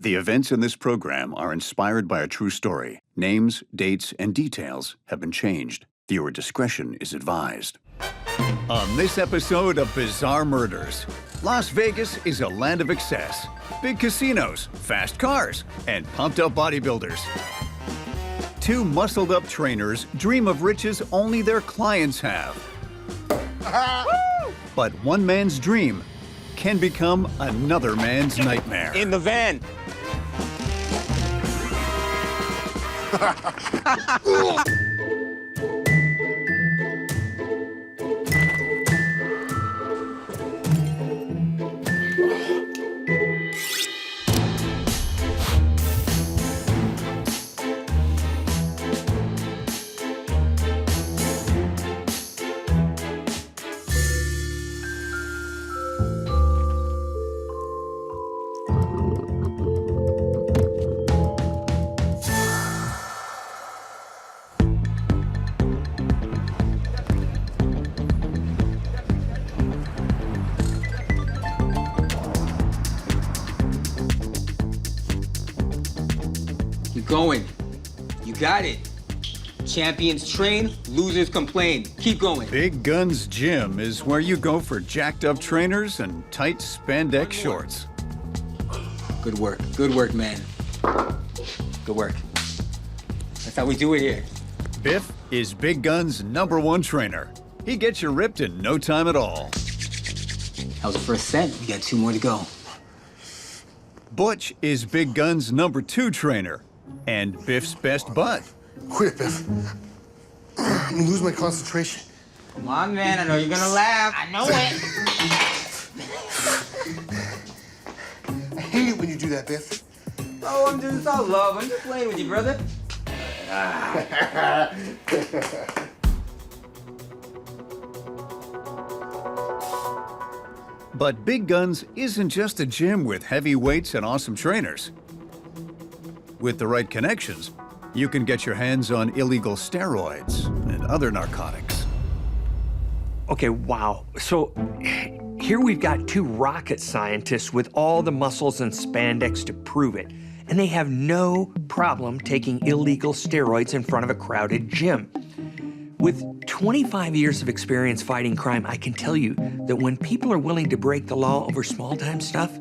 The events in this program are inspired by a true story. Names, dates, and details have been changed. Viewer discretion is advised. On this episode of Bizarre Murders, Las Vegas is a land of excess. Big casinos, fast cars, and pumped-up bodybuilders. Two muscled-up trainers dream of riches only their clients have. But one man's dream can become another man's nightmare. In the van. Keep going. You got it. Champions train, losers complain. Keep going. Big Guns Gym is where you go for jacked-up trainers and tight spandex shorts. Good work. Good work, man. Good work. That's how we do it here. Biff is Big Gun's #1 trainer. He gets you ripped in no time at all. That was the first set. We got 2 more to go. Butch is Big Gun's #2 trainer and Biff's best bud. Quit, Biff. I'm gonna lose my concentration. Come on, man. I know you're gonna laugh. I know it. I hate it when you do that, Biff. Oh, I'm just all love. I'm just playing with you, brother. But Big Guns isn't just a gym with heavy weights and awesome trainers. With the right connections, you can get your hands on illegal steroids and other narcotics. Okay, wow. So here we've got 2 rocket scientists with all the muscles and spandex to prove it, and they have no problem taking illegal steroids in front of a crowded gym. With 25 years of experience fighting crime, I can tell you that when people are willing to break the law over small-time stuff,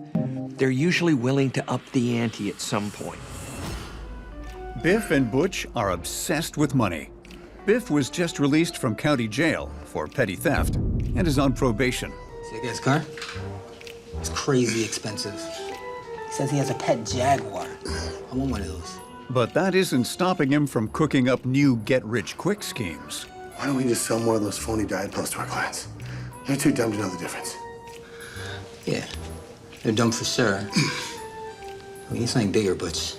they're usually willing to up the ante at some point. Biff and Butch are obsessed with money. Biff was just released from county jail for petty theft and is on probation. See that guy's car? It's crazy expensive. He says he has a pet Jaguar. I want one of those. But that isn't stopping him from cooking up new get-rich-quick schemes. Why don't we just sell more of those phony diet pills to our clients? They're too dumb to know the difference. Yeah, they're dumb for sure. We need something bigger, Butch.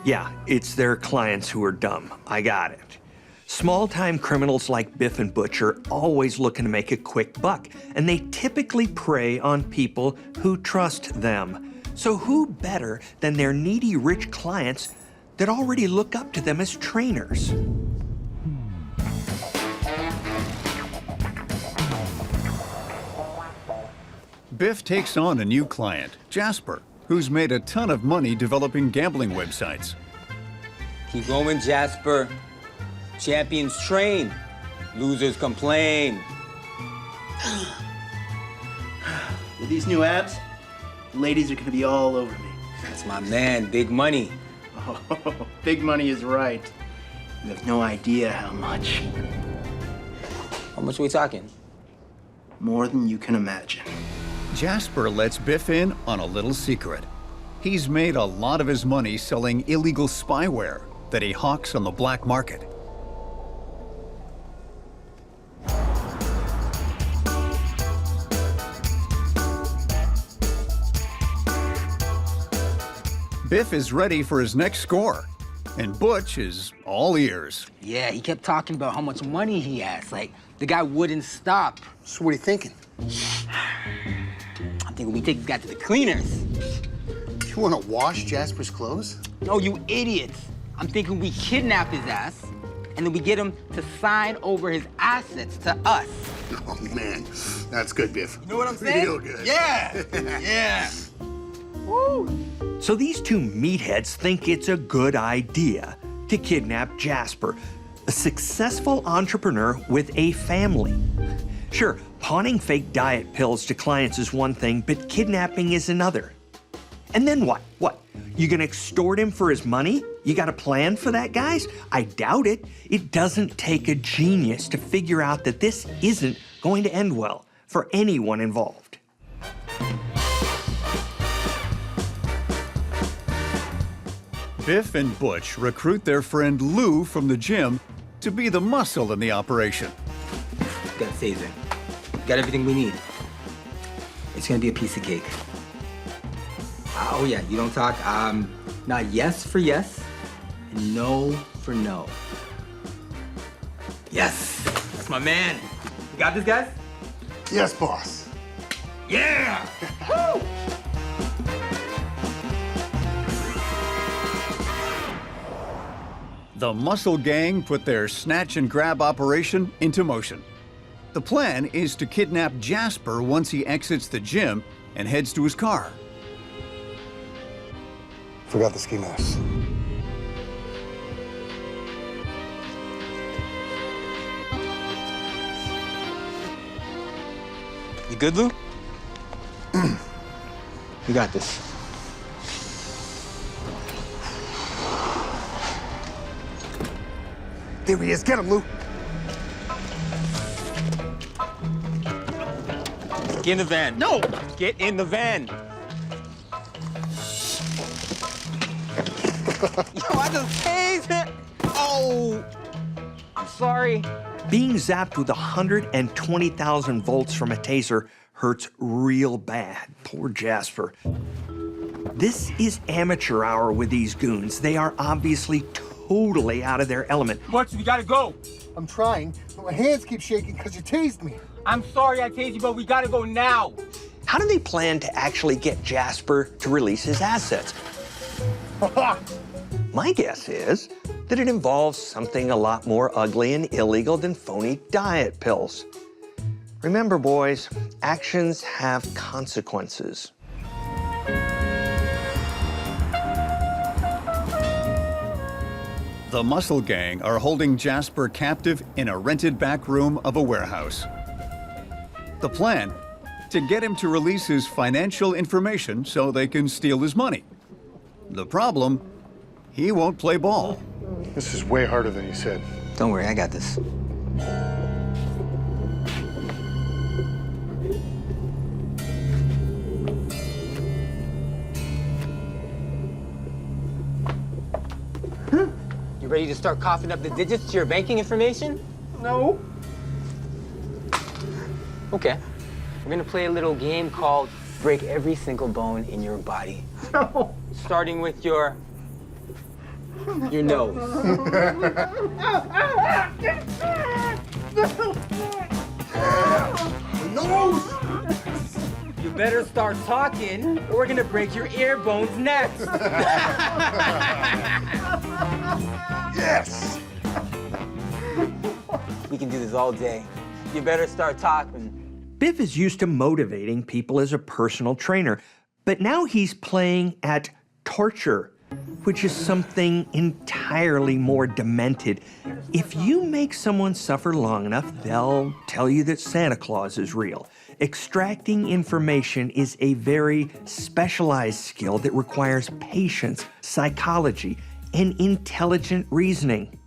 Yeah, it's their clients who are dumb. I got it. Small-time criminals like Biff and Butch are always looking to make a quick buck, and they typically prey on people who trust them. So who better than their needy rich clients that already look up to them as trainers? Biff takes on a new client, Jasper, who's made a ton of money developing gambling websites. Keep going, Jasper. Champions train, losers complain. With these new abs, the ladies are gonna be all over me. That's my man, big money. Oh, big money is right. You have no idea how much. How much are we talking? More than you can imagine. Jasper lets Biff in on a little secret. He's made a lot of his money selling illegal spyware that he hawks on the black market. Biff is ready for his next score, and Butch is all ears. Yeah, he kept talking about how much money he has. Like, the guy wouldn't stop. So what are you thinking? I'm thinking we take this guy to the cleaners. You wanna wash Jasper's clothes? No, you idiots. I'm thinking we kidnap his ass, and then we get him to sign over his assets to us. Oh, man. That's good, Biff. You know what I'm saying? Real good. Yeah, yeah. So these two meatheads think it's a good idea to kidnap Jasper, a successful entrepreneur with a family. Sure, pawning fake diet pills to clients is one thing, but kidnapping is another. And then what? What? You gonna extort him for his money? You got a plan for that, guys? I doubt it. It doesn't take a genius to figure out that this isn't going to end well for anyone involved. Biff and Butch recruit their friend Lou from the gym to be the muscle in the operation. Got Caesar. Got everything we need. It's gonna be a piece of cake. Oh yeah, you don't talk. Not yes for yes, and no for no. Yes, that's my man. You got this, guys? Yes, boss. Yeah! Woo! The Muscle Gang put their snatch and grab operation into motion. The plan is to kidnap Jasper once he exits the gym and heads to his car. Forgot the ski mask. You good, Lou? You got this. There he is. Get him, Lou. Get in the van. No! Get in the van. Yo, I just tased him. Oh! I'm sorry. Being zapped with 120,000 volts from a taser hurts real bad. Poor Jasper. This is amateur hour with these goons. They are obviously totally out of their element. Butch, we gotta go. I'm trying, but my hands keep shaking because you tased me. I'm sorry I tased you, but we gotta go now. How do they plan to actually get Jasper to release his assets? My guess is that it involves something a lot more ugly and illegal than phony diet pills. Remember, boys, actions have consequences. The Muscle Gang are holding Jasper captive in a rented back room of a warehouse. The plan? To get him to release his financial information so they can steal his money. The problem? He won't play ball. This is way harder than you said. Don't worry, I got this. You ready to start coughing up the digits to your banking information? No. Okay. We're gonna play a little game called Break Every Single Bone in Your Body. No. Starting with your nose. Nose! You better start talking, or we're gonna break your ear bones next. Yes! We can do this all day. You better start talking. Biff is used to motivating people as a personal trainer, but now he's playing at torture, which is something entirely more demented. If you make someone suffer long enough, they'll tell you that Santa Claus is real. Extracting information is a very specialized skill that requires patience, psychology, and intelligent reasoning.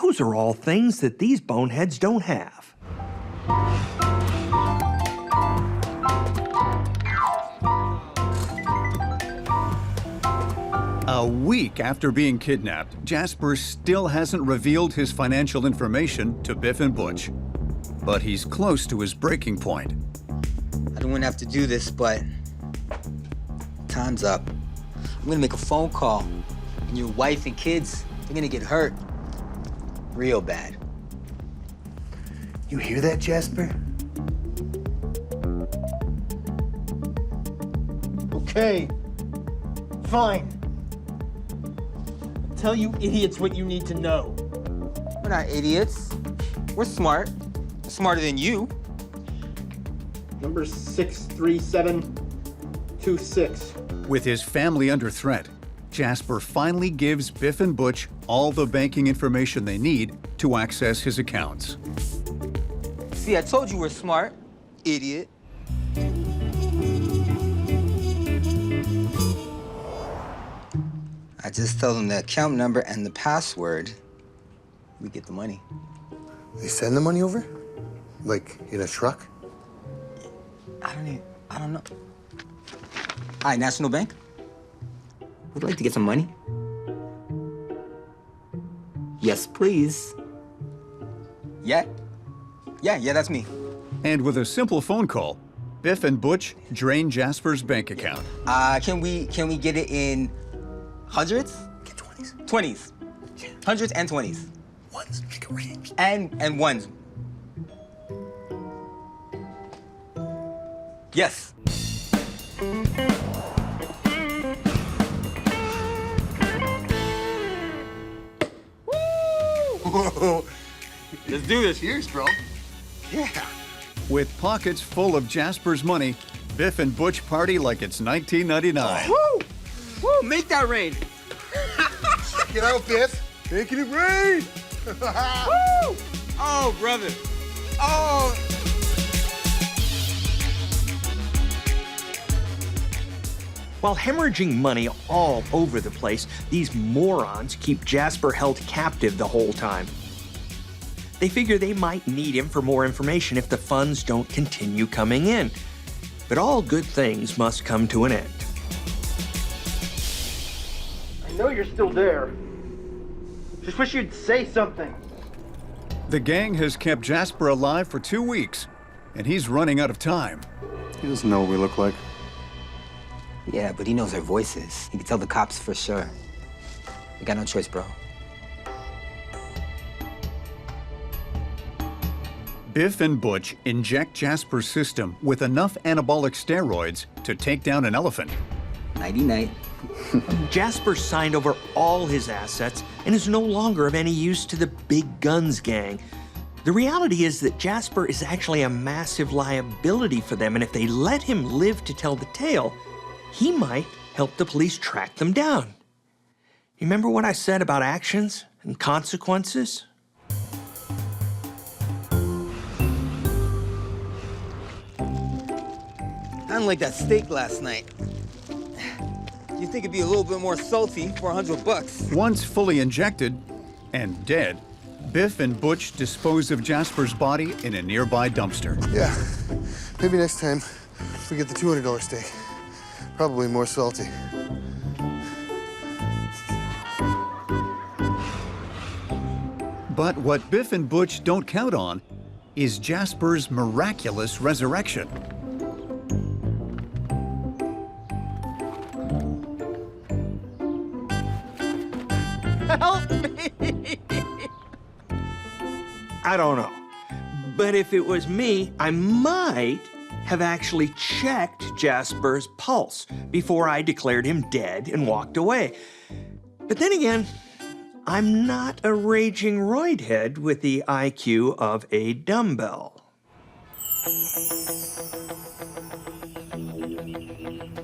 Those are all things that these boneheads don't have. A week after being kidnapped, Jasper still hasn't revealed his financial information to Biff and Butch. But he's close to his breaking point. I don't want to have to do this, but time's up. I'm gonna make a phone call, and your wife and kids, they're gonna get hurt real bad. You hear that, Jasper? Okay. Fine. Tell you idiots what you need to know. We're not idiots. We're smart. We're smarter than you. Number 637 2-6. With his family under threat, Jasper finally gives Biff and Butch all the banking information they need to access his accounts. See, I told you we're smart, idiot. I just tell them the account number and the password. We get the money. They send the money over? Like in a truck? I don't know. Hi, National Bank? Would you like to get some money? Yes, please. Yeah, that's me. And with a simple phone call, Biff and Butch drain Jasper's bank account. Can we get it in hundreds? Get 20s. 20s. Hundreds and 20s. Ones, make a range. And ones. Yes. Whoa. Let's do this. Cheers, bro. Yeah. With pockets full of Jasper's money, Biff and Butch party like it's 1999. Woo! Woo! Make that rain. Get out, Biff. Making it rain. Woo! Oh, brother. Oh. While hemorrhaging money all over the place, these morons keep Jasper held captive the whole time. They figure they might need him for more information if the funds don't continue coming in. But all good things must come to an end. I know you're still there. Just wish you'd say something. The gang has kept Jasper alive for 2 weeks, and he's running out of time. He doesn't know what we look like. Yeah, but he knows our voices. He can tell the cops for sure. We got no choice, bro. Biff and Butch inject Jasper's system with enough anabolic steroids to take down an elephant. Nighty-night. Jasper signed over all his assets and is no longer of any use to the big guns gang. The reality is that Jasper is actually a massive liability for them, and if they let him live to tell the tale, he might help the police track them down. Remember what I said about actions and consequences? I didn't like that steak last night. You think it'd be a little bit more salty for $100? Once fully injected and dead, Biff and Butch dispose of Jasper's body in a nearby dumpster. Yeah. Maybe next time we get the $200 steak. Probably more salty. But what Biff and Butch don't count on is Jasper's miraculous resurrection. Help me! I don't know. But if it was me, I might have actually checked Jasper's pulse before I declared him dead and walked away. But then again, I'm not a raging roidhead with the IQ of a dumbbell.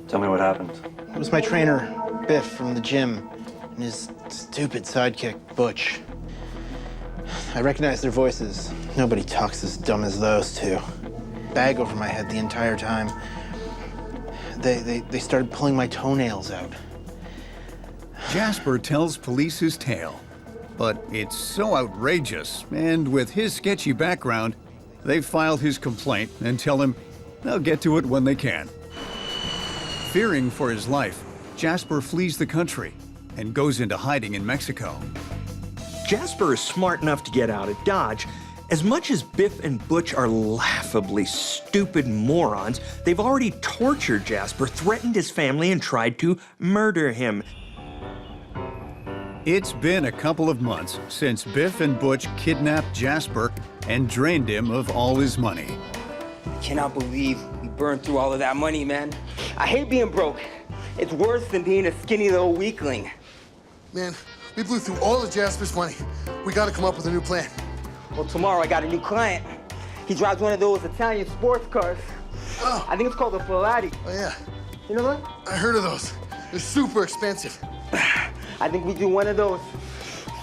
Tell me what happened. It was my trainer, Biff, from the gym, and his stupid sidekick, Butch. I recognized their voices. Nobody talks as dumb as those two. Bag over my head the entire time. They started pulling my toenails out. Jasper tells police his tale, but it's so outrageous, and with his sketchy background, they file his complaint and tell him they'll get to it when they can. Fearing for his life, Jasper flees the country and goes into hiding in Mexico. Jasper is smart enough to get out of Dodge. As much as Biff and Butch are laughably stupid morons, they've already tortured Jasper, threatened his family, and tried to murder him. It's been a couple of months since Biff and Butch kidnapped Jasper and drained him of all his money. I cannot believe we burned through all of that money, man. I hate being broke. It's worse than being a skinny little weakling. Man, we blew through all of Jasper's money. We gotta come up with a new plan. Well, tomorrow I got a new client. He drives one of those Italian sports cars. Oh. I think it's called a Ferrari. Oh, yeah. You know what? I heard of those. They're super expensive. I think we do one of those.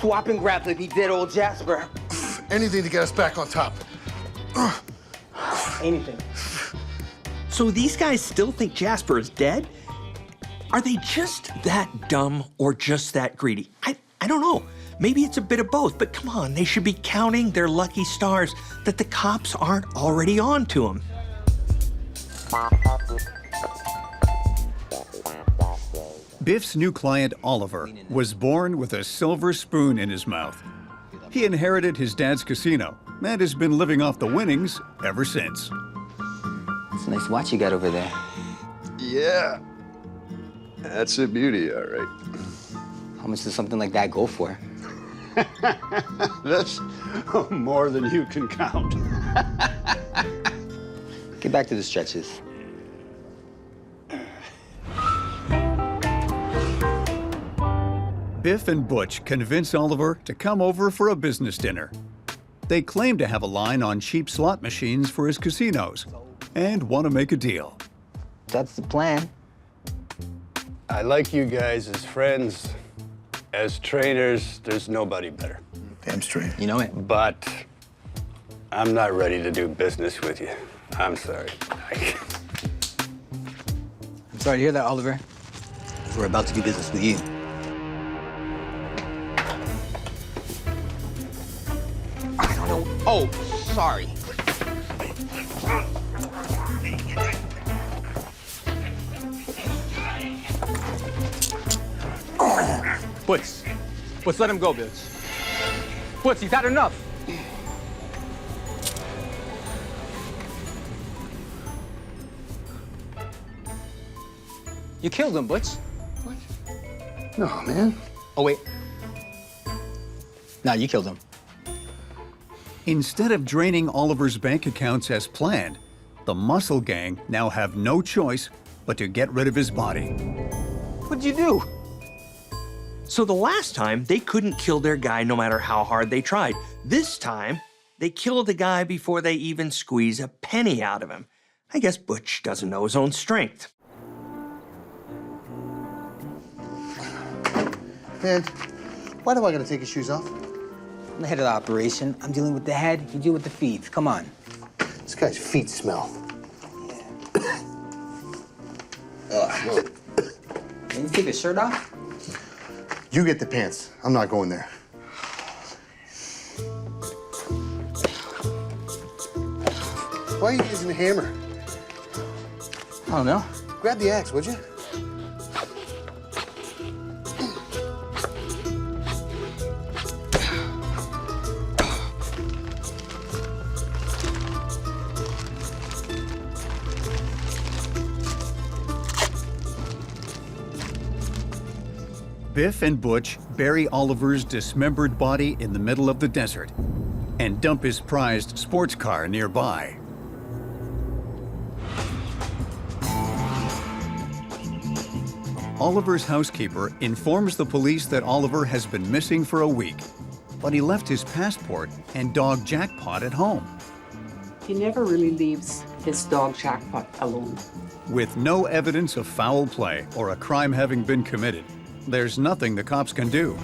Swap and grab like we did old Jasper. Anything to get us back on top. Anything. So these guys still think Jasper is dead? Are they just that dumb or just that greedy? I don't know. Maybe it's a bit of both, but come on, they should be counting their lucky stars that the cops aren't already on to them. Biff's new client, Oliver, was born with a silver spoon in his mouth. He inherited his dad's casino and has been living off the winnings ever since. It's a nice watch you got over there. Yeah. That's a beauty, all right. How much does something like that go for? That's more than you can count. Get back to the stretches. Biff and Butch convince Oliver to come over for a business dinner. They claim to have a line on cheap slot machines for his casinos and want to make a deal. That's the plan. I like you guys as friends. As trainers, there's nobody better. Damn straight. You know it. But I'm not ready to do business with you. I'm sorry. I'm sorry to hear that, Oliver. We're about to do business with you. I don't know. Oh, sorry. Let's let him go, bitch. Butch, he's had enough. You killed him, Butch. What? No, man. Oh, wait. No, you killed him. Instead of draining Oliver's bank accounts as planned, the Muscle Gang now have no choice but to get rid of his body. What'd you do? So the last time, they couldn't kill their guy no matter how hard they tried. This time, they killed the guy before they even squeeze a penny out of him. I guess Butch doesn't know his own strength. Man, why do I gotta take his shoes off? I'm the head of the operation. I'm dealing with the head, you deal with the feet. Come on. This guy's feet smell. Can you take his shirt off? You get the pants. I'm not going there. Why are you using a hammer? I don't know. Grab the axe, would you? Biff and Butch bury Oliver's dismembered body in the middle of the desert and dump his prized sports car nearby. Oliver's housekeeper informs the police that Oliver has been missing for a week, but he left his passport and dog Jackpot at home. He never really leaves his dog Jackpot alone. With no evidence of foul play or a crime having been committed, there's nothing the cops can do.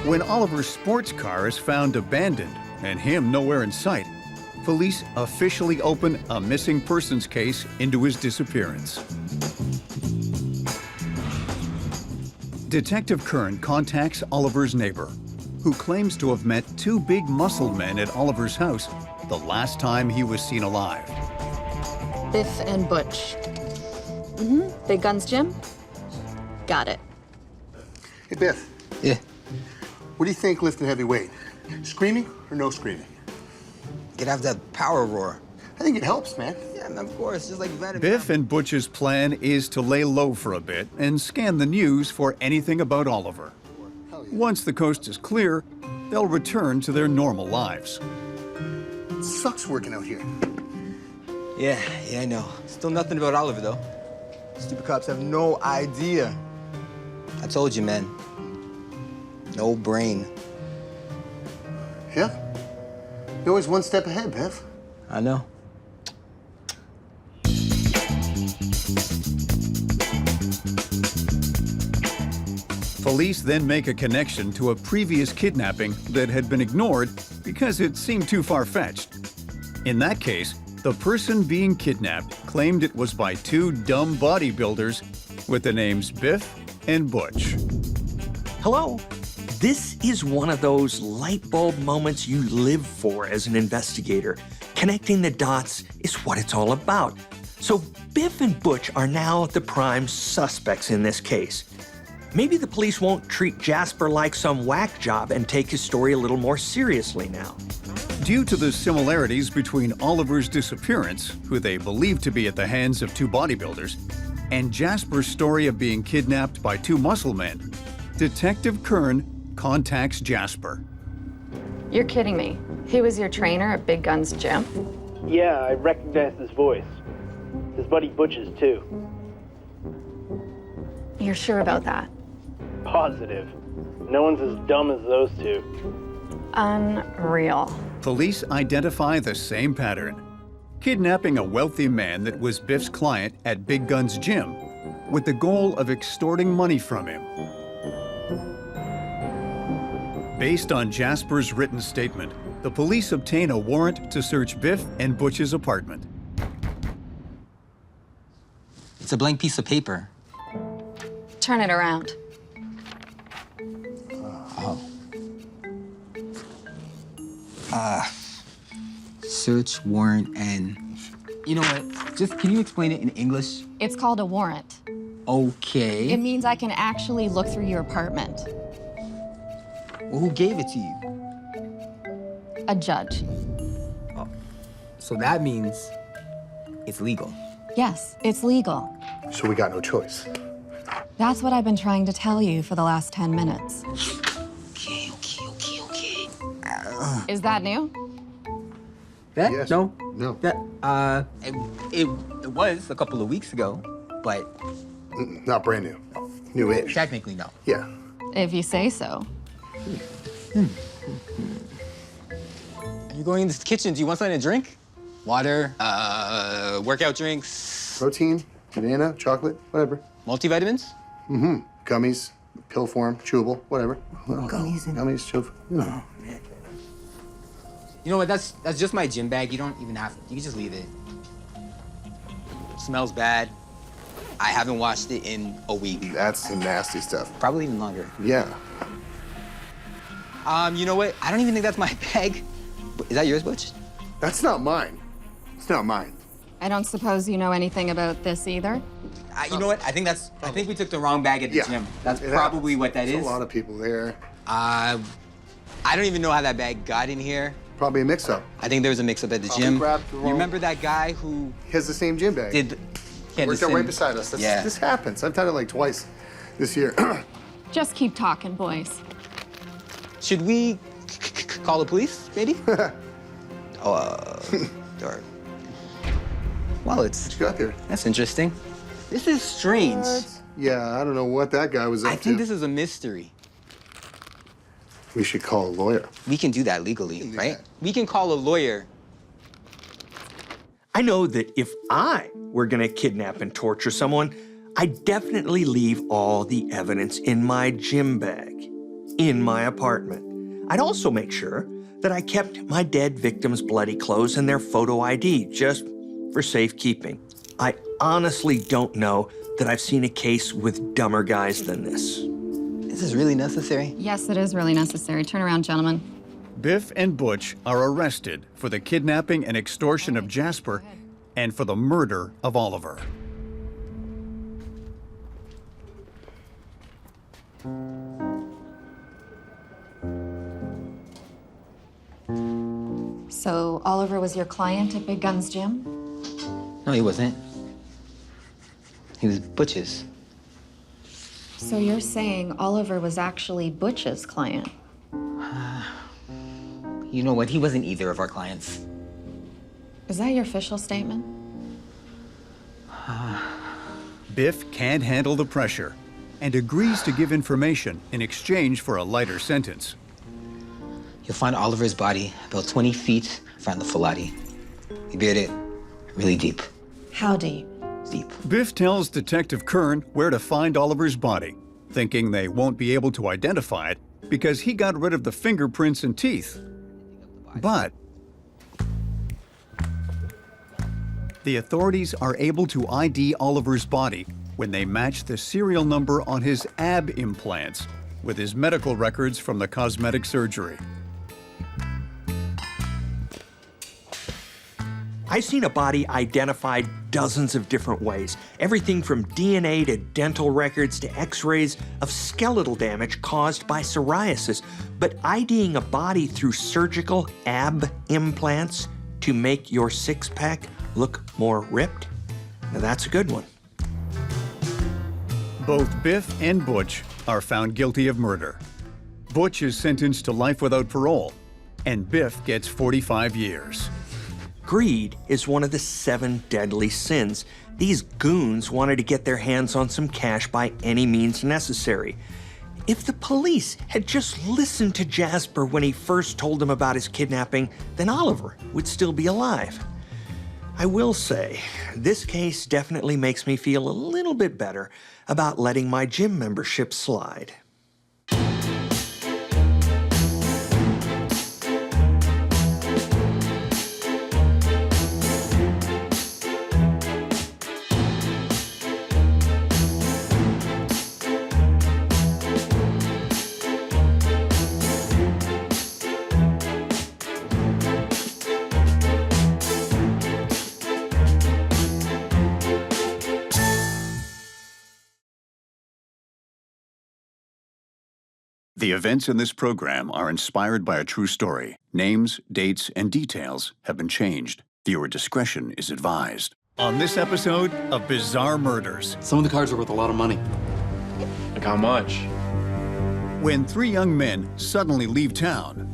When Oliver's sports car is found abandoned and him nowhere in sight, police officially open a missing persons case into his disappearance. Detective Kern contacts Oliver's neighbor, who claims to have met two big muscle men at Oliver's house the last time he was seen alive. Biff and Butch. Big Guns Jim? Got it. Hey, Biff. Yeah. What do you think lifting heavy weight? Screaming or no screaming? Get out that power roar. I think it helps, man. Yeah, of course, just like Venom. Biff and Butch's plan is to lay low for a bit and scan the news for anything about Oliver. Once the coast is clear, they'll return to their normal lives. It sucks working out here. Yeah, I know. Still nothing about Oliver, though. Stupid cops have no idea. I told you, man. No brain. Yeah? You're always one step ahead, Biff. I know. Police then make a connection to a previous kidnapping that had been ignored because it seemed too far-fetched. In that case, the person being kidnapped claimed it was by two dumb bodybuilders with the names Biff and Butch. Hello? This is one of those light bulb moments you live for as an investigator. Connecting the dots is what it's all about. So Biff and Butch are now the prime suspects in this case. Maybe the police won't treat Jasper like some whack job and take his story a little more seriously now. Due to the similarities between Oliver's disappearance, who they believe to be at the hands of two bodybuilders, and Jasper's story of being kidnapped by two muscle men, Detective Kern contacts Jasper. You're kidding me. He was your trainer at Big Gun's gym? Yeah, I recognized his voice. His buddy Butch's too. You're sure about that? Positive. No one's as dumb as those two. Unreal. Police identify the same pattern: kidnapping a wealthy man that was Biff's client at Big Gun's gym with the goal of extorting money from him. Based on Jasper's written statement, the police obtain a warrant to search Biff and Butch's apartment. It's a blank piece of paper. Turn it around. Search warrant and... You know what? Just, can you explain it in English? It's called a warrant. Okay. It means I can actually look through your apartment. Well, who gave it to you? A judge. So that means it's legal. Yes, it's legal. So we got no choice. That's what I've been trying to tell you for the last 10 minutes. Okay. Is that new? That? Yes. No. No. That, it was a couple of weeks ago, but Not brand new. New-ish. technically no. Yeah. If you say so. You're going into the kitchen. Do you want something to drink? Water, workout drinks, Protein, banana, chocolate, whatever. multivitamins? Gummies, pill form, chewable, whatever. Gummies and... Gummies, chewable. No. You know what? That's just my gym bag. You don't even have to. You can just leave it. Smells bad. I haven't washed it in a week. That's some nasty stuff. Probably even longer. Yeah. You know what? I don't even think that's my bag. Is that yours, Butch? That's not mine. It's not mine. I don't suppose you know anything about this either? You know what? I think we took the wrong bag at the gym. That's It probably what that There's is. a lot of people there. I don't even know how that bag got in here. Probably a mix-up. I think there was a mix-up at the Probably gym. grabbed the You wrong- remember that guy who He has the same gym bag. he had Worked the out right same- beside us. Yeah. This happens. I've done it like twice this year. Just keep talking, boys. Should we call the police, maybe? Or wallets. What you got there? That's interesting. This is strange. Yeah, I don't know what that guy was up I to. think this is a mystery. We should call a lawyer. We can do that legally, do right? that. We can call a lawyer. I know that if I were gonna kidnap and torture someone, I'd definitely leave all the evidence in my gym bag, in my apartment. I'd also make sure that I kept my dead victims' bloody clothes and their photo ID, just for safekeeping. I honestly don't know that I've seen a case with dumber guys than this. This is really necessary. Yes, it is really necessary. Turn around, gentlemen. Biff and Butch are arrested for the kidnapping and extortion of Jasper and for the murder of Oliver. So Oliver was your client at Big Gun's gym? No, he wasn't. He was Butch's. So you're saying Oliver was actually Butch's client? You know what? He wasn't either of our clients. Is that your official statement? Biff can't handle the pressure and agrees to give information in exchange for a lighter sentence. You'll find Oliver's body about 20 feet from the Fulati. He buried it really deep. How deep? Deep. Biff tells Detective Kern where to find Oliver's body thinking they won't be able to identify it because he got rid of the fingerprints and teeth. But the authorities are able to ID Oliver's body when they match the serial number on his ab implants with his medical records from the cosmetic surgery. I've seen a body identified dozens of different ways. Everything from DNA to dental records to x-rays of skeletal damage caused by psoriasis. But IDing a body through surgical ab implants to make your six-pack look more ripped? Now that's a good one. Both Biff and Butch are found guilty of murder. Butch is sentenced to life without parole, and Biff gets 45 years. Greed is one of the 7 deadly sins. These goons wanted to get their hands on some cash by any means necessary. If the police had just listened to Jasper when he first told them about his kidnapping, then Oliver would still be alive. I will say, this case definitely makes me feel a little bit better about letting my gym membership slide. The events in this program are inspired by a true story. Names, dates, and details have been changed. Viewer discretion is advised. On this episode of Bizarre Murders. Some of the cards are worth a lot of money. Like how much? When 3 young men suddenly leave town,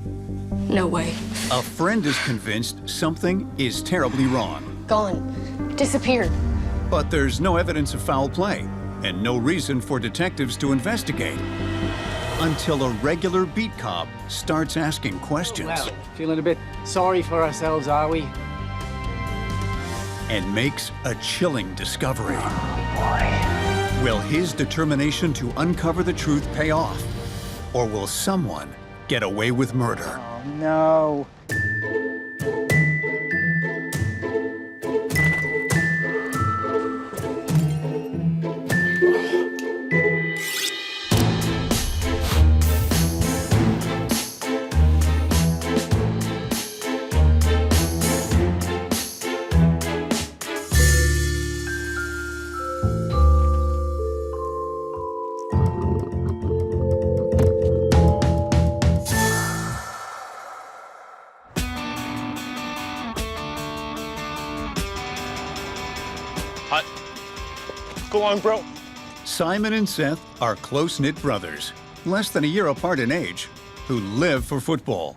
No way. a friend is convinced something is terribly wrong. Gone. Disappeared. But there's no evidence of foul play and no reason for detectives to investigate. Until a regular beat cop starts asking questions. Well, feeling a bit sorry for ourselves, are we? And makes a chilling discovery. Will his determination to uncover the truth pay off? Or will someone get away with murder? Oh, no. Go on, bro. Simon and Seth are close-knit brothers, less than a year apart in age, who live for football.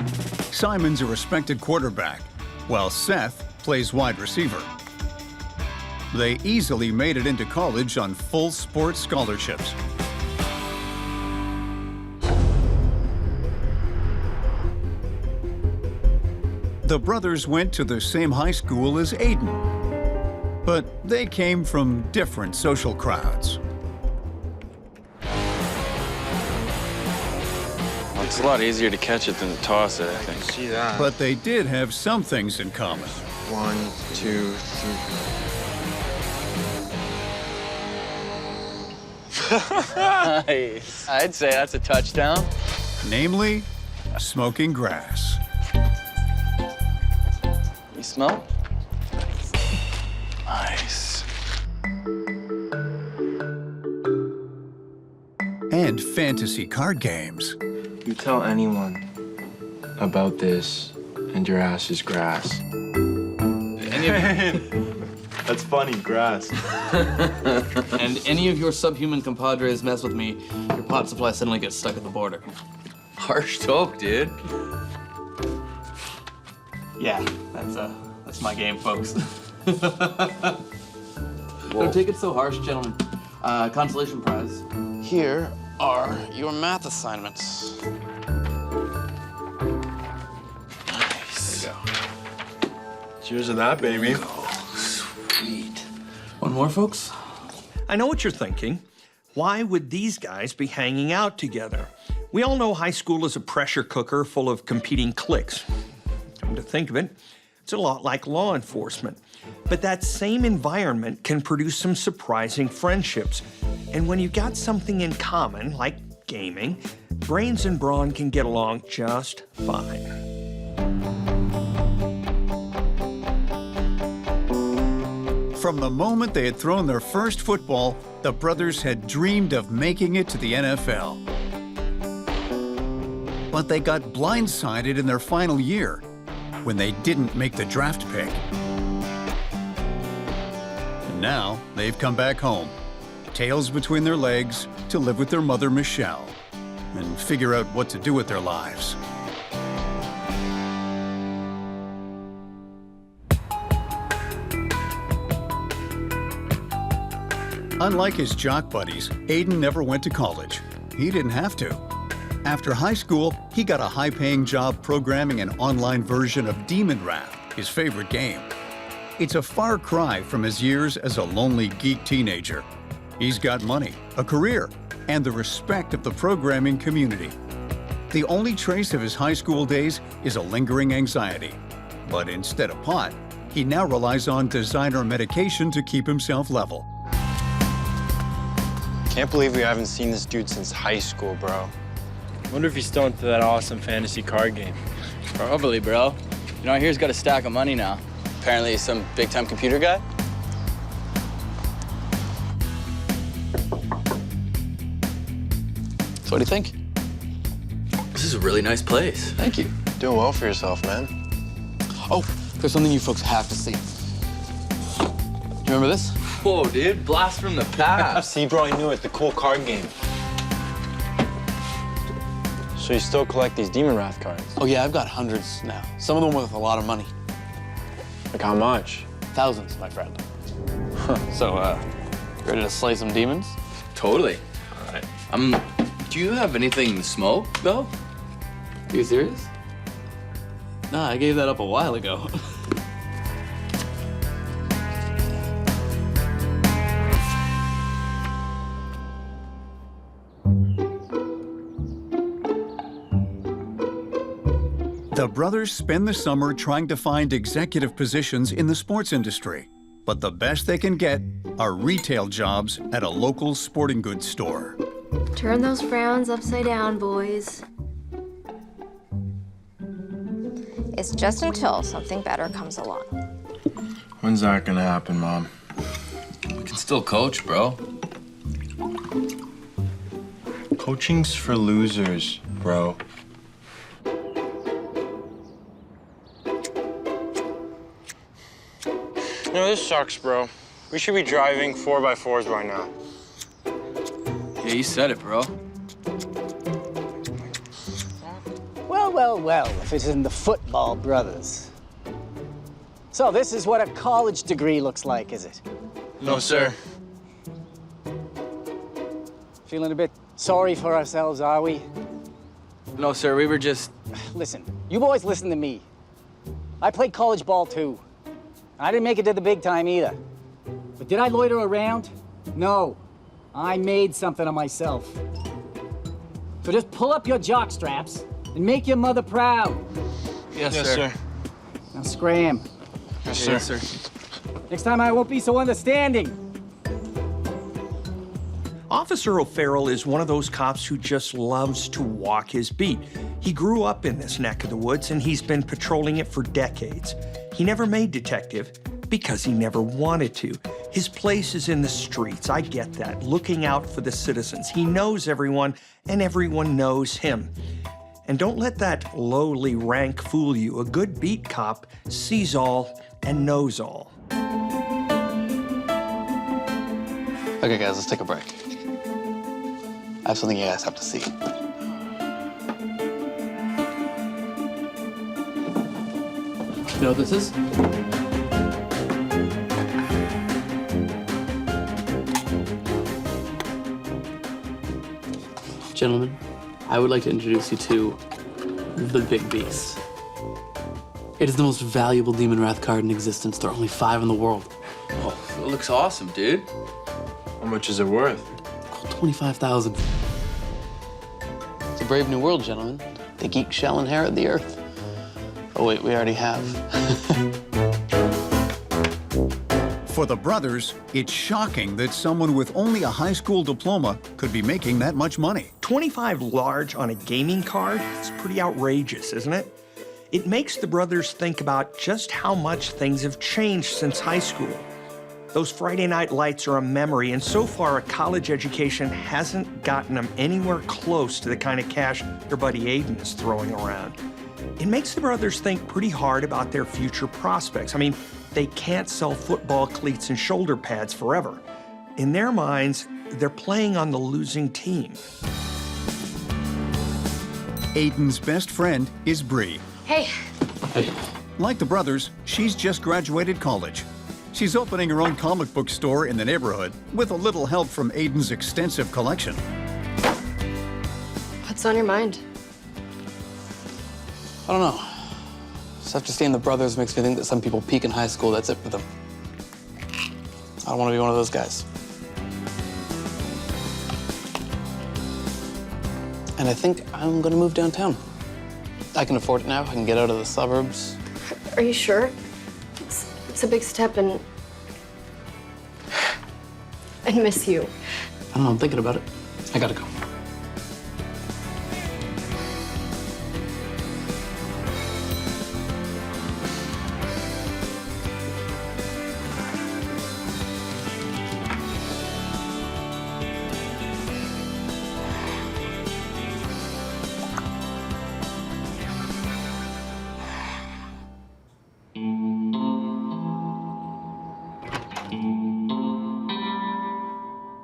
Simon's a respected quarterback, while Seth plays wide receiver. They easily made it into college on full sports scholarships. The brothers went to the same high school as Aiden, but they came from different social crowds. Well, it's a lot easier to catch it than to toss it, I think. See that? But they did have some things in common. 1, 2, 3. Nice. I'd say that's a touchdown. Namely, smoking grass. You smell? Nice. And fantasy card games. You tell anyone about this, and your ass is grass. That's funny, grass. And any of your subhuman compadres mess with me, your pot supply suddenly gets stuck at the border. Harsh talk, dude. Yeah, that's my game, folks. Don't take it so harsh, gentlemen. Consolation prize. Here are your math assignments. Nice. Cheers to that, baby. Sweet. One more, folks? I know what you're thinking. Why would these guys be hanging out together? We all know high school is a pressure cooker full of competing cliques. Come to think of it, it's a lot like law enforcement. But that same environment can produce some surprising friendships. And when you've got something in common, like gaming, brains and brawn can get along just fine. From the moment they had thrown their first football, the brothers had dreamed of making it to the NFL. But they got blindsided in their final year when they didn't make the draft pick. And now they've come back home, tails between their legs, to live with their mother, Michelle, and figure out what to do with their lives. Unlike his jock buddies, Aiden never went to college. He didn't have to. After high school, he got a high-paying job programming an online version of Demon Wrath, his favorite game. It's a far cry from his years as a lonely geek teenager. He's got money, a career, and the respect of the programming community. The only trace of his high school days is a lingering anxiety. But instead of pot, he now relies on designer medication to keep himself level. Can't believe we haven't seen this dude since high school, bro. Wonder if he's still into that awesome fantasy card game. Probably, bro. You know, I hear he's got a stack of money now. Apparently he's some big-time computer guy. So what do you think? This is a really nice place. Thank you. Doing well for yourself, man. Oh, there's something you folks have to see. You remember this? Whoa, dude. Blast from the past. See, bro, I knew it. The cool card game. So you still collect these Demon Wrath cards? Oh, yeah, I've got hundreds now. Some of them worth a lot of money. Like how much? Thousands, my friend. So, ready to slay some demons? Totally. All right. Do you have anything to smoke, though? Are you serious? Nah, I gave that up a while ago. The brothers spend the summer trying to find executive positions in the sports industry, but the best they can get are retail jobs at a local sporting goods store. Turn those frowns upside down, boys. It's just until something better comes along. When's that gonna happen, Mom? You can still coach, bro. Coaching's for losers, bro. You know, this sucks, bro. We should be driving 4x4s by now. Yeah, you said it, bro. Well, well, well, if it isn't the football brothers. So this is what a college degree looks like, is it? No, sir. Feeling a bit sorry for ourselves, are we? No, sir, we were just... Listen, you boys listen to me. I played college ball too. I didn't make it to the big time either. But did I loiter around? No. I made something of myself. So just pull up your jock straps and make your mother proud. Yes, sir. Now scram. Yes, sir. Yes, sir. Next time I won't be so understanding. Officer O'Farrell is one of those cops who just loves to walk his beat. He grew up in this neck of the woods and he's been patrolling it for decades. He never made detective because he never wanted to. His place is in the streets, I get that, looking out for the citizens. He knows everyone and everyone knows him. And don't let that lowly rank fool you. A good beat cop sees all and knows all. Okay, guys, let's take a break. I have something you guys have to see. You know what this is? Gentlemen, I would like to introduce you to the Big Beast. It is the most valuable Demon Wrath card in existence. There are only 5 in the world. Oh, it looks awesome, dude. How much is it worth? $25,000. It's a brave new world, gentlemen. The geek shall inherit the earth. Oh, wait, we already have. For the brothers, it's shocking that someone with only a high school diploma could be making that much money. 25 large on a gaming card? It's pretty outrageous, isn't it? It makes the brothers think about just how much things have changed since high school. Those Friday night lights are a memory, and so far a college education hasn't gotten them anywhere close to the kind of cash their buddy Aiden is throwing around. It makes the brothers think pretty hard about their future prospects. I mean, they can't sell football cleats and shoulder pads forever. In their minds, they're playing on the losing team. Aiden's best friend is Bree. Hey. Hey. Like the brothers, she's just graduated college. She's opening her own comic book store in the neighborhood with a little help from Aiden's extensive collection. What's on your mind? I don't know. Just after seeing the brothers makes me think that some people peak in high school, that's it for them. I don't want to be one of those guys. And I think I'm going to move downtown. I can afford it now. I can get out of the suburbs. Are you sure? It's a big step, and I miss you. I don't know. I'm thinking about it. I gotta go.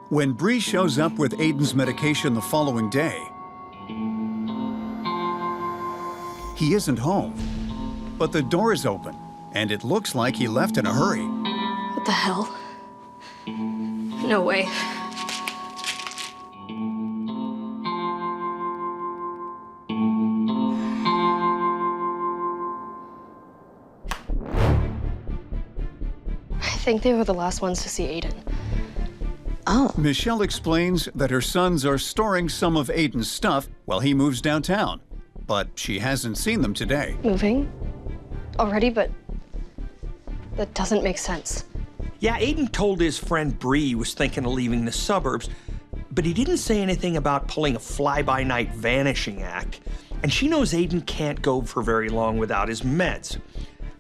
When Bree shows up with Aiden's medication the following day, he isn't home. But the door is open, and it looks like he left in a hurry. What the hell? No way. I think they were the last ones to see Aiden. Oh. Michelle explains that her sons are storing some of Aiden's stuff while he moves downtown, but she hasn't seen them today. Moving? Already? But that doesn't make sense. Yeah, Aiden told his friend Bree he was thinking of leaving the suburbs, but he didn't say anything about pulling a fly-by-night vanishing act. And she knows Aiden can't go for very long without his meds.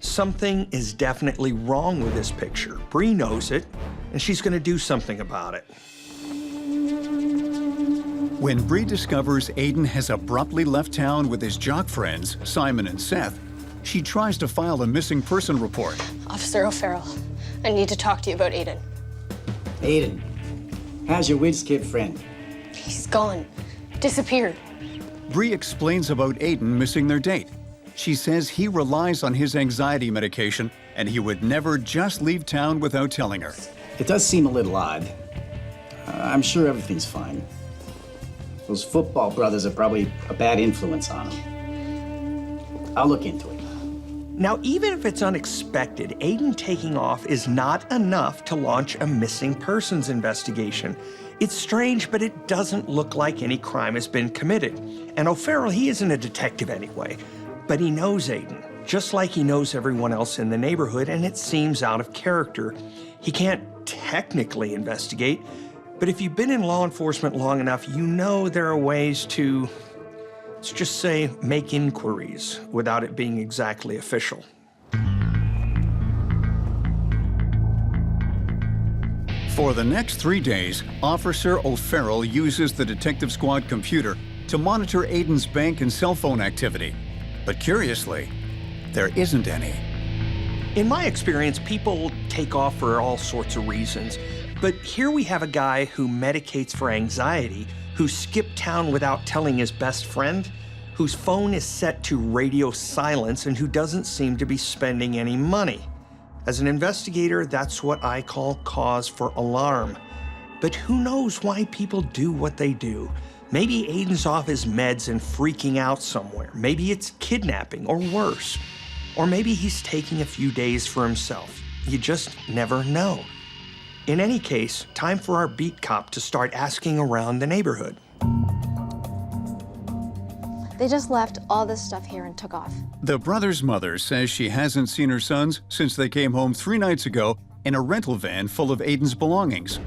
Something is definitely wrong with this picture. Bree knows it, and she's gonna do something about it. When Bree discovers Aiden has abruptly left town with his jock friends, Simon and Seth, she tries to file a missing person report. Officer O'Farrell, I need to talk to you about Aiden. Aiden, how's your whiz kid friend? He's gone. Disappeared. Bree explains about Aiden missing their date. She says he relies on his anxiety medication and he would never just leave town without telling her. It does seem a little odd. I'm sure everything's fine. Those football brothers are probably a bad influence on him. I'll look into it. Now, even if it's unexpected, Aiden taking off is not enough to launch a missing persons investigation. It's strange, but it doesn't look like any crime has been committed. And O'Farrell, he isn't a detective anyway, but he knows Aiden, just like he knows everyone else in the neighborhood, and it seems out of character. He can't technically investigate, but if you've been in law enforcement long enough, you know there are ways to, let's just say, make inquiries without it being exactly official. For the next 3 days, Officer O'Farrell uses the detective squad computer to monitor Aiden's bank and cell phone activity. But curiously, there isn't any. In my experience, people take off for all sorts of reasons. But here we have a guy who medicates for anxiety, who skipped town without telling his best friend, whose phone is set to radio silence, and who doesn't seem to be spending any money. As an investigator, that's what I call cause for alarm. But who knows why people do what they do? Maybe Aiden's off his meds and freaking out somewhere. Maybe it's kidnapping or worse. Or maybe he's taking a few days for himself. You just never know. In any case, time for our beat cop to start asking around the neighborhood. They just left all this stuff here and took off. The brother's mother says she hasn't seen her sons since they came home 3 nights ago in a rental van full of Aiden's belongings.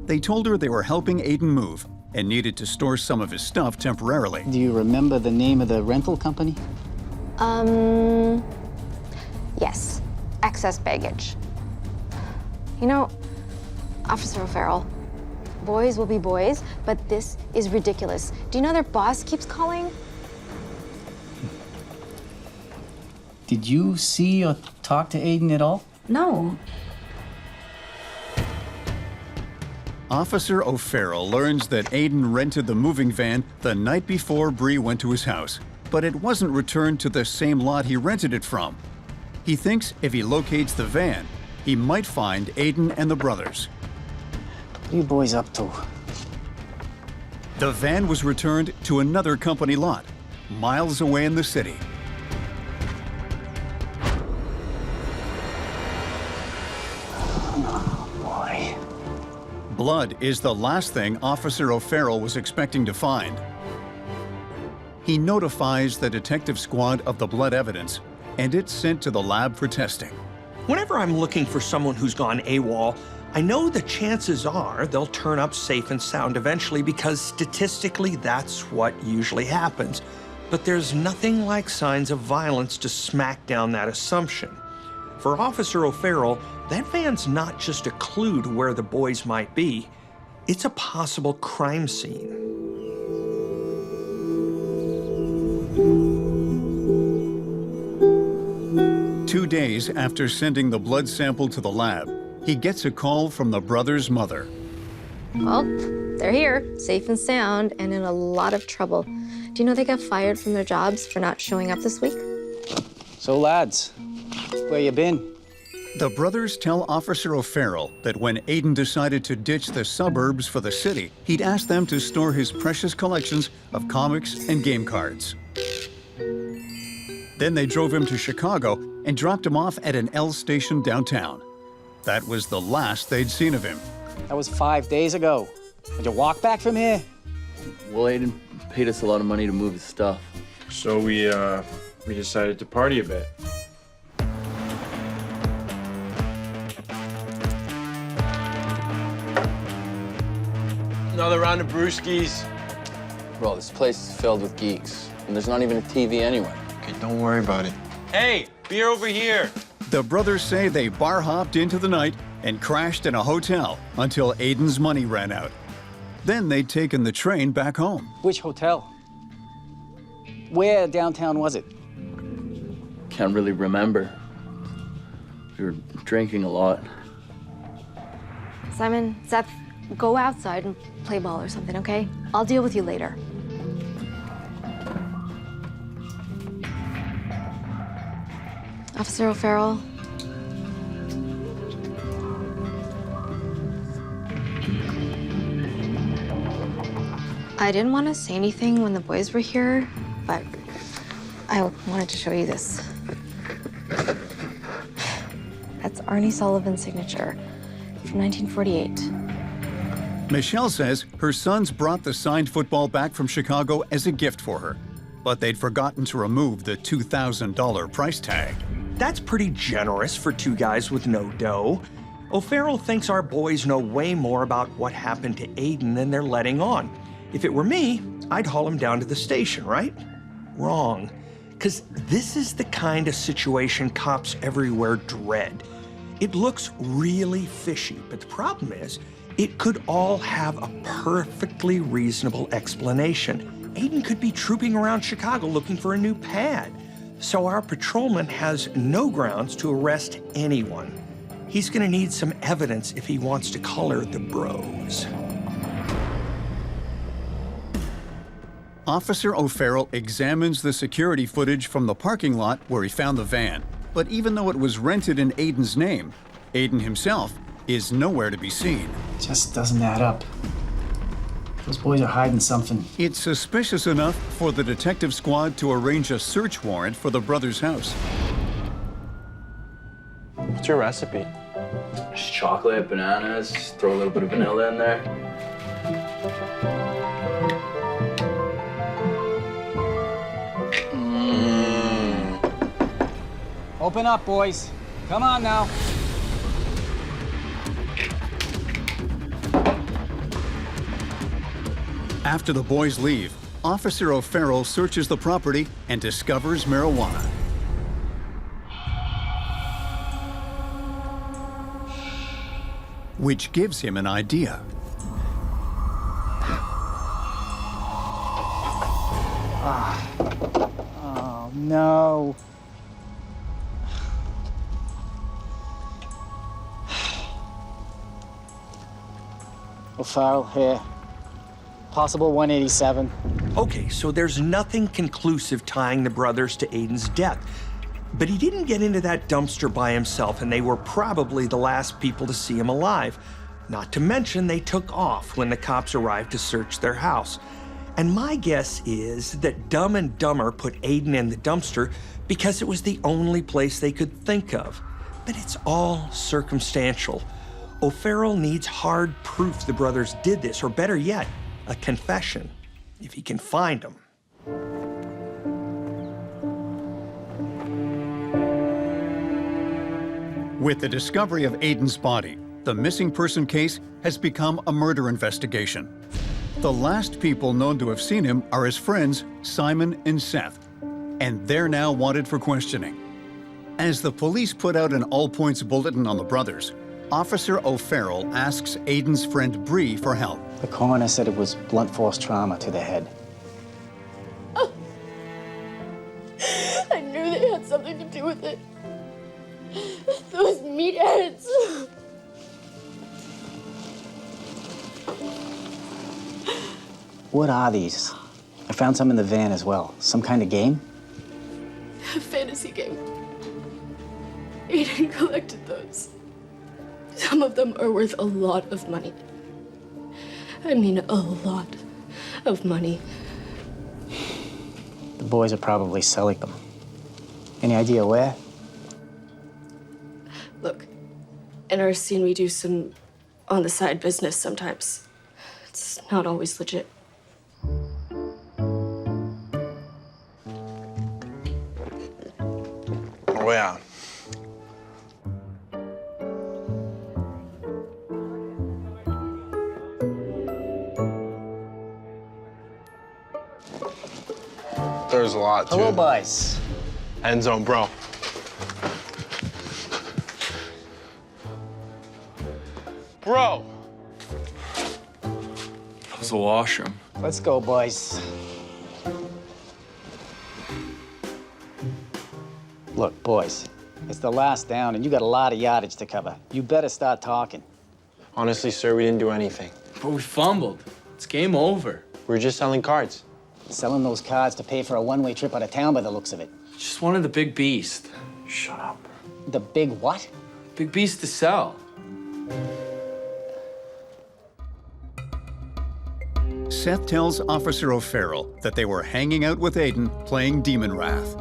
They told her they were helping Aiden move and needed to store some of his stuff temporarily. Do you remember the name of the rental company? Yes. Excess baggage. You know, Officer O'Farrell, boys will be boys, but this is ridiculous. Do you know their boss keeps calling? Did you see or talk to Aiden at all? No. Officer O'Farrell learns that Aiden rented the moving van the night before Bree went to his house, but it wasn't returned to the same lot he rented it from. He thinks if he locates the van, he might find Aiden and the brothers. What are you boys up to? The van was returned to another company lot, miles away in the city. Blood is the last thing Officer O'Farrell was expecting to find. He notifies the detective squad of the blood evidence, and it's sent to the lab for testing. Whenever I'm looking for someone who's gone AWOL, I know the chances are they'll turn up safe and sound eventually because statistically that's what usually happens. But there's nothing like signs of violence to smack down that assumption. For Officer O'Farrell, that van's not just a clue to where the boys might be, it's a possible crime scene. Two days after sending the blood sample to the lab, he gets a call from the brother's mother. Well, they're here, safe and sound, and in a lot of trouble. Do you know they got fired from their jobs for not showing up this week? So, lads, where you been? The brothers tell Officer O'Farrell that when Aiden decided to ditch the suburbs for the city, he'd asked them to store his precious collections of comics and game cards. Then they drove him to Chicago and dropped him off at an L station downtown. That was the last they'd seen of him. That was 5 days ago. Did you walk back from here? Well, Aiden paid us a lot of money to move his stuff. So we decided to party a bit. Another round of brewskis. Bro, this place is filled with geeks, and there's not even a TV anywhere. Okay, don't worry about it. Hey, beer over here. The brothers say they bar hopped into the night and crashed in a hotel until Aiden's money ran out. Then they'd taken the train back home. Which hotel? Where downtown was it? Can't really remember. We were drinking a lot. Simon, Seth, go outside and play ball or something, okay? I'll deal with you later. Officer O'Farrell. I didn't want to say anything when the boys were here, but I wanted to show you this. That's Arnie Sullivan's signature from 1948. Michelle says her sons brought the signed football back from Chicago as a gift for her, but they'd forgotten to remove the $2,000 price tag. That's pretty generous for two guys with no dough. O'Farrell thinks our boys know way more about what happened to Aiden than they're letting on. If it were me, I'd haul him down to the station, right? Wrong. Because this is the kind of situation cops everywhere dread. It looks really fishy, but the problem is, it could all have a perfectly reasonable explanation. Aiden could be trooping around Chicago looking for a new pad. So our patrolman has no grounds to arrest anyone. He's gonna need some evidence if he wants to color the bros. Officer O'Farrell examines the security footage from the parking lot where he found the van. But even though it was rented in Aiden's name, Aiden himself is nowhere to be seen. Just doesn't add up. Those boys are hiding something. It's suspicious enough for the detective squad to arrange a search warrant for the brothers' house. What's your recipe? Just chocolate, bananas, throw a little bit of vanilla in there. Open up, boys. Come on now. After the boys leave, Officer O'Farrell searches the property and discovers marijuana. Which gives him an idea. Oh, no. O'Farrell here. Possible 187. Okay, so there's nothing conclusive tying the brothers to Aiden's death. But he didn't get into that dumpster by himself, and they were probably the last people to see him alive. Not to mention, they took off when the cops arrived to search their house. And my guess is that Dumb and Dumber put Aiden in the dumpster because it was the only place they could think of. But it's all circumstantial. O'Farrell needs hard proof the brothers did this, or better yet, a confession, if he can find them. With the discovery of Aiden's body, the missing person case has become a murder investigation. The last people known to have seen him are his friends, Simon and Seth, and they're now wanted for questioning. As the police put out an all-points bulletin on the brothers, Officer O'Farrell asks Aiden's friend Bree for help. The coroner said it was blunt force trauma to the head. Oh. I knew they had something to do with it. Those meatheads. What are these? I found some in the van as well. Some kind of game? A fantasy game. Aiden collected those. Some of them are worth a lot of money. I mean, a lot of money. The boys are probably selling them. Any idea where? Look, in our scene, we do some on-the-side business sometimes. It's not always legit. Oh, yeah. There's a lot, too. Hello, boys. End zone, bro. Bro! That was the washroom. Let's go, boys. Look, boys, it's the last down, and you got a lot of yardage to cover. You better start talking. Honestly, sir, we didn't do anything. But we fumbled. It's game over. We were just selling cards. Selling those cards to pay for a one-way trip out of town by the looks of it. Just wanted the big beast. Shut up. The big what? Big beast to sell. Seth tells Officer O'Farrell that they were hanging out with Aiden playing Demon Wrath.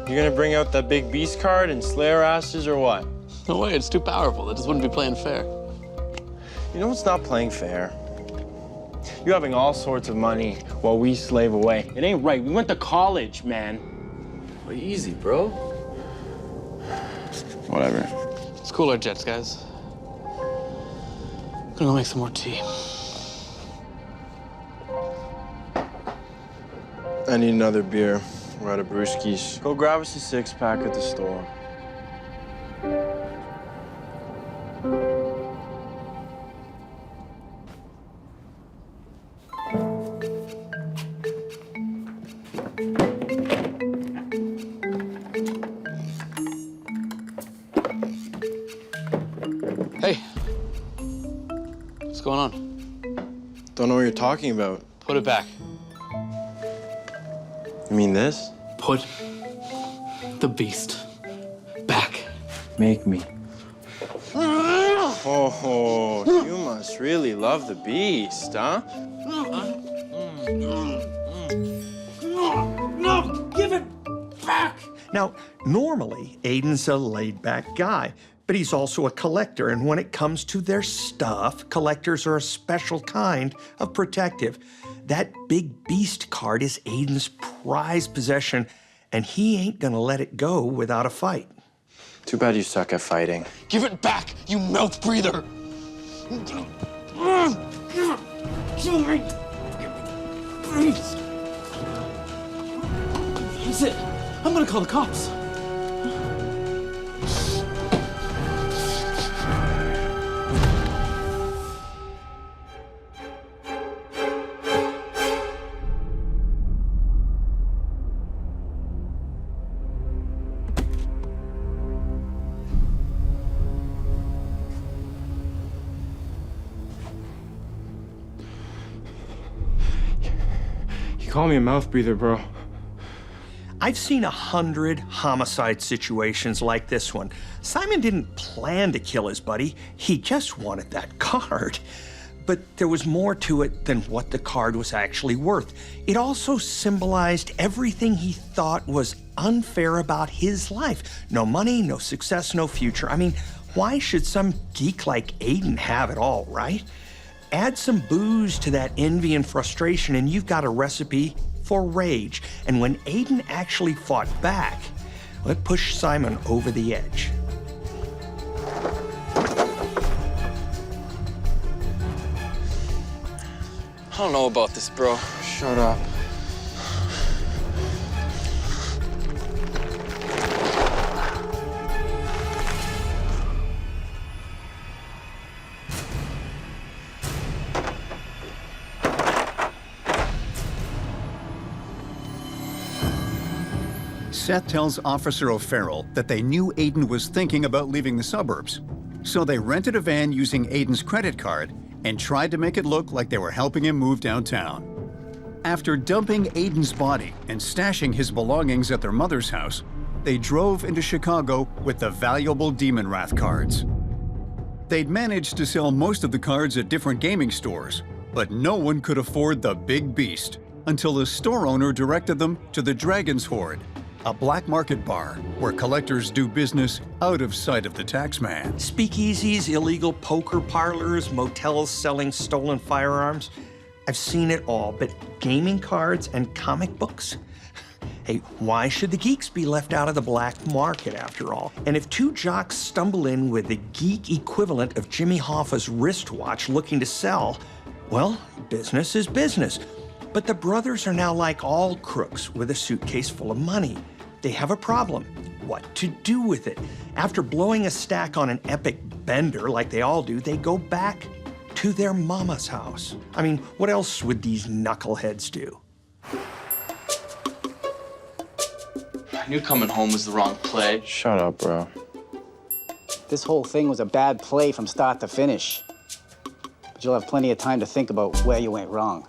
You gonna bring out that big beast card and slay our asses or what? No way, it's too powerful. That just wouldn't be playing fair. You know what's not playing fair? You having all sorts of money while we slave away. It ain't right. We went to college, man. Well, easy, bro. Whatever. Let's cool our jets, guys. Gonna go make some more tea. I need another beer. We're out of brewskis. Go grab us a six-pack at the store. Hey. What's going on? Don't know what you're talking about. Put it back. You mean this? Put the beast back. Make me. Oh, you must really love the beast, huh? No, give it back! Now, normally, Aiden's a laid-back guy, but he's also a collector, and when it comes to their stuff, collectors are a special kind of protective. That big beast card is Aiden's prized possession, and he ain't gonna let it go without a fight. Too bad you suck at fighting. Give it back, you mouth breather! Give it to me! Please! That's it. I'm gonna call the cops. You call me a mouth breather, bro. I've seen 100 homicide situations like this one. Simon didn't plan to kill his buddy. He just wanted that card. But there was more to it than what the card was actually worth. It also symbolized everything he thought was unfair about his life. No money, no success, no future. I mean, why should some geek like Aiden have it all, right? Add some booze to that envy and frustration, and you've got a recipe for rage. And when Aiden actually fought back, well, it pushed Simon over the edge. I don't know about this, bro. Shut up. Seth tells Officer O'Farrell that they knew Aiden was thinking about leaving the suburbs. So they rented a van using Aiden's credit card and tried to make it look like they were helping him move downtown. After dumping Aiden's body and stashing his belongings at their mother's house, they drove into Chicago with the valuable Demon Wrath cards. They'd managed to sell most of the cards at different gaming stores, but no one could afford the Big Beast until the store owner directed them to the Dragon's Hoard, a black market bar where collectors do business out of sight of the taxman. Speakeasies, illegal poker parlors, motels selling stolen firearms. I've seen it all, but gaming cards and comic books? Hey, why should the geeks be left out of the black market after all? And if two jocks stumble in with the geek equivalent of Jimmy Hoffa's wristwatch looking to sell, well, business is business. But the brothers are now like all crooks with a suitcase full of money. They have a problem. What to do with it? After blowing a stack on an epic bender like they all do, they go back to their mama's house. I mean, what else would these knuckleheads do? I knew coming home was the wrong play. Shut up, bro. This whole thing was a bad play from start to finish. But you'll have plenty of time to think about where you went wrong.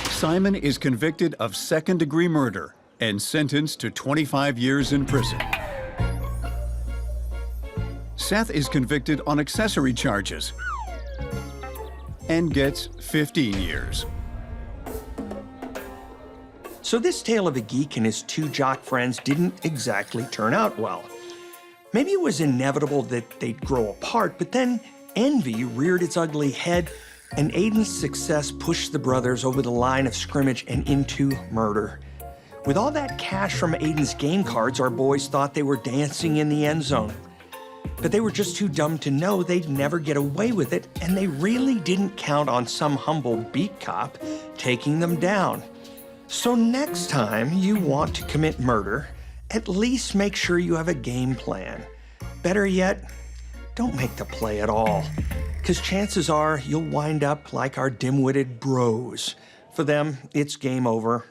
Simon is convicted of second-degree murder and sentenced to 25 years in prison. Seth is convicted on accessory charges and gets 15 years. So this tale of a geek and his two jock friends didn't exactly turn out well. Maybe it was inevitable that they'd grow apart, but then envy reared its ugly head, and Aiden's success pushed the brothers over the line of scrimmage and into murder. With all that cash from Aiden's game cards, our boys thought they were dancing in the end zone. But they were just too dumb to know they'd never get away with it, and they really didn't count on some humble beat cop taking them down. So next time you want to commit murder, at least make sure you have a game plan. Better yet, don't make the play at all, because chances are you'll wind up like our dim-witted bros. For them, it's game over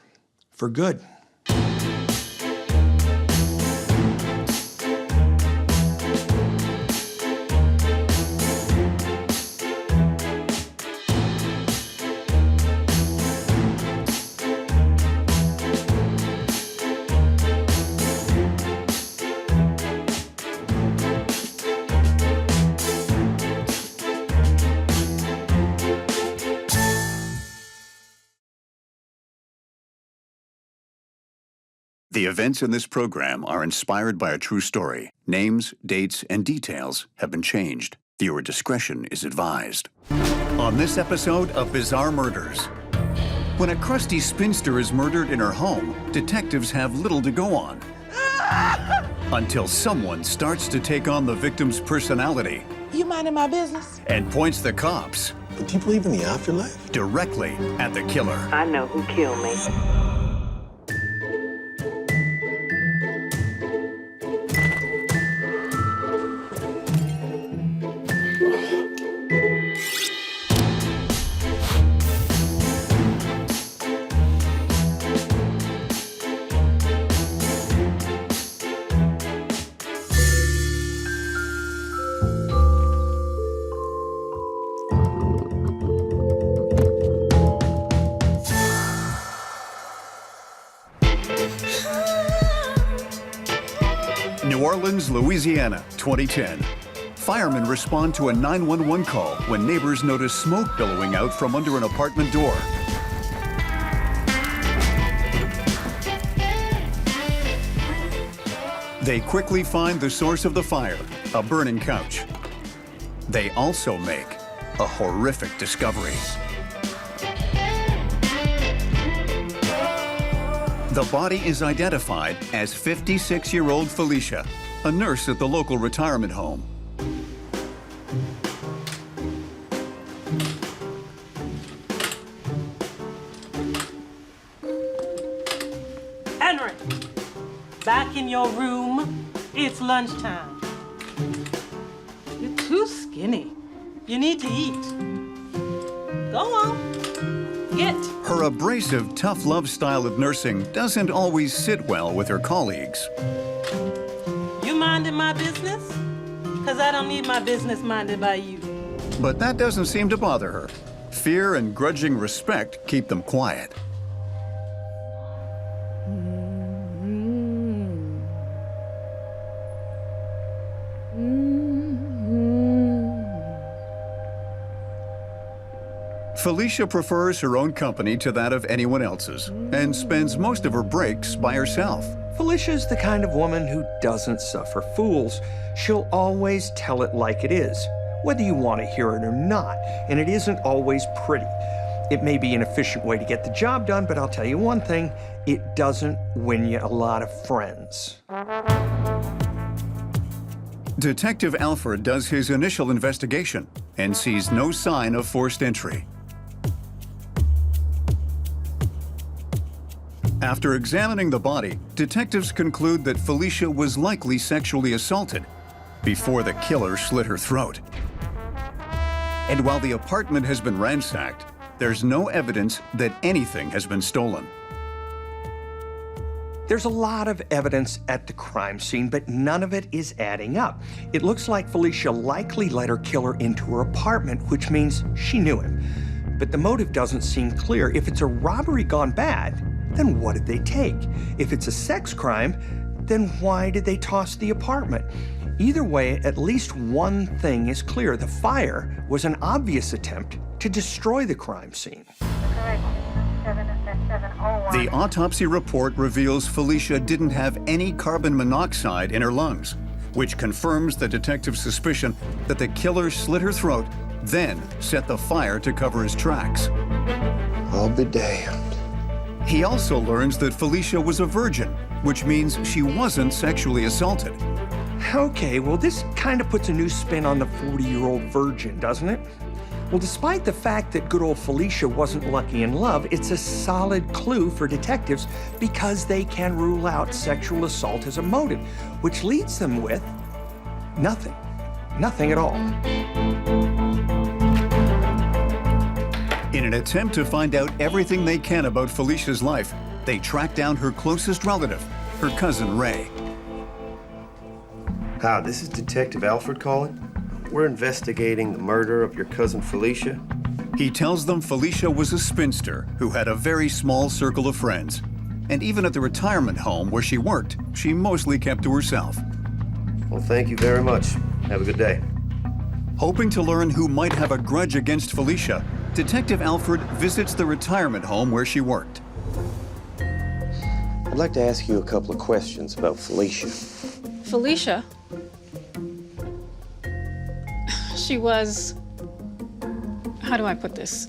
for good. The events in this program are inspired by a true story. Names, dates, and details have been changed. Viewer discretion is advised. On this episode of Bizarre Murders, when a crusty spinster is murdered in her home, detectives have little to go on. Until someone starts to take on the victim's personality. You minding my business? And points the cops. Do you believe in the afterlife? Directly at the killer. I know who killed me. New Orleans, Louisiana, 2010. Firemen respond to a 911 call when neighbors notice smoke billowing out from under an apartment door. They quickly find the source of the fire, a burning couch. They also make a horrific discovery. The body is identified as 56-year-old Felicia, a nurse at the local retirement home. Henry, back in your room. It's lunchtime. You're too skinny. You need to eat. Go on. Get. Her abrasive, tough love style of nursing doesn't always sit well with her colleagues. You minding my business? Because I don't need my business minded by you. But that doesn't seem to bother her. Fear and grudging respect keep them quiet. Felicia prefers her own company to that of anyone else's and spends most of her breaks by herself. Felicia's the kind of woman who doesn't suffer fools. She'll always tell it like it is, whether you want to hear it or not, and it isn't always pretty. It may be an efficient way to get the job done, but I'll tell you one thing, it doesn't win you a lot of friends. Detective Alfred does his initial investigation and sees no sign of forced entry. After examining the body, detectives conclude that Felicia was likely sexually assaulted before the killer slit her throat. And while the apartment has been ransacked, there's no evidence that anything has been stolen. There's a lot of evidence at the crime scene, but none of it is adding up. It looks like Felicia likely let her killer into her apartment, which means she knew him. But the motive doesn't seem clear. If it's a robbery gone bad, then what did they take? If it's a sex crime, then why did they toss the apartment? Either way, at least one thing is clear. The fire was an obvious attempt to destroy the crime scene. The autopsy report reveals Felicia didn't have any carbon monoxide in her lungs, which confirms the detective's suspicion that the killer slit her throat, then set the fire to cover his tracks. I'll be damned. He also learns that Felicia was a virgin, which means she wasn't sexually assaulted. Okay, well, this kind of puts a new spin on the 40-year-old virgin, doesn't it? Well, despite the fact that good old Felicia wasn't lucky in love, it's a solid clue for detectives because they can rule out sexual assault as a motive, which leads them with nothing. Nothing at all. In an attempt to find out everything they can about Felicia's life, they track down her closest relative, her cousin Ray. Hi, this is Detective Alfred calling. We're investigating the murder of your cousin Felicia. He tells them Felicia was a spinster who had a very small circle of friends. And even at the retirement home where she worked, she mostly kept to herself. Well, thank you very much. Have a good day. Hoping to learn who might have a grudge against Felicia, Detective Alfred visits the retirement home where she worked. I'd like to ask you a couple of questions about Felicia. Felicia? She was, how do I put this?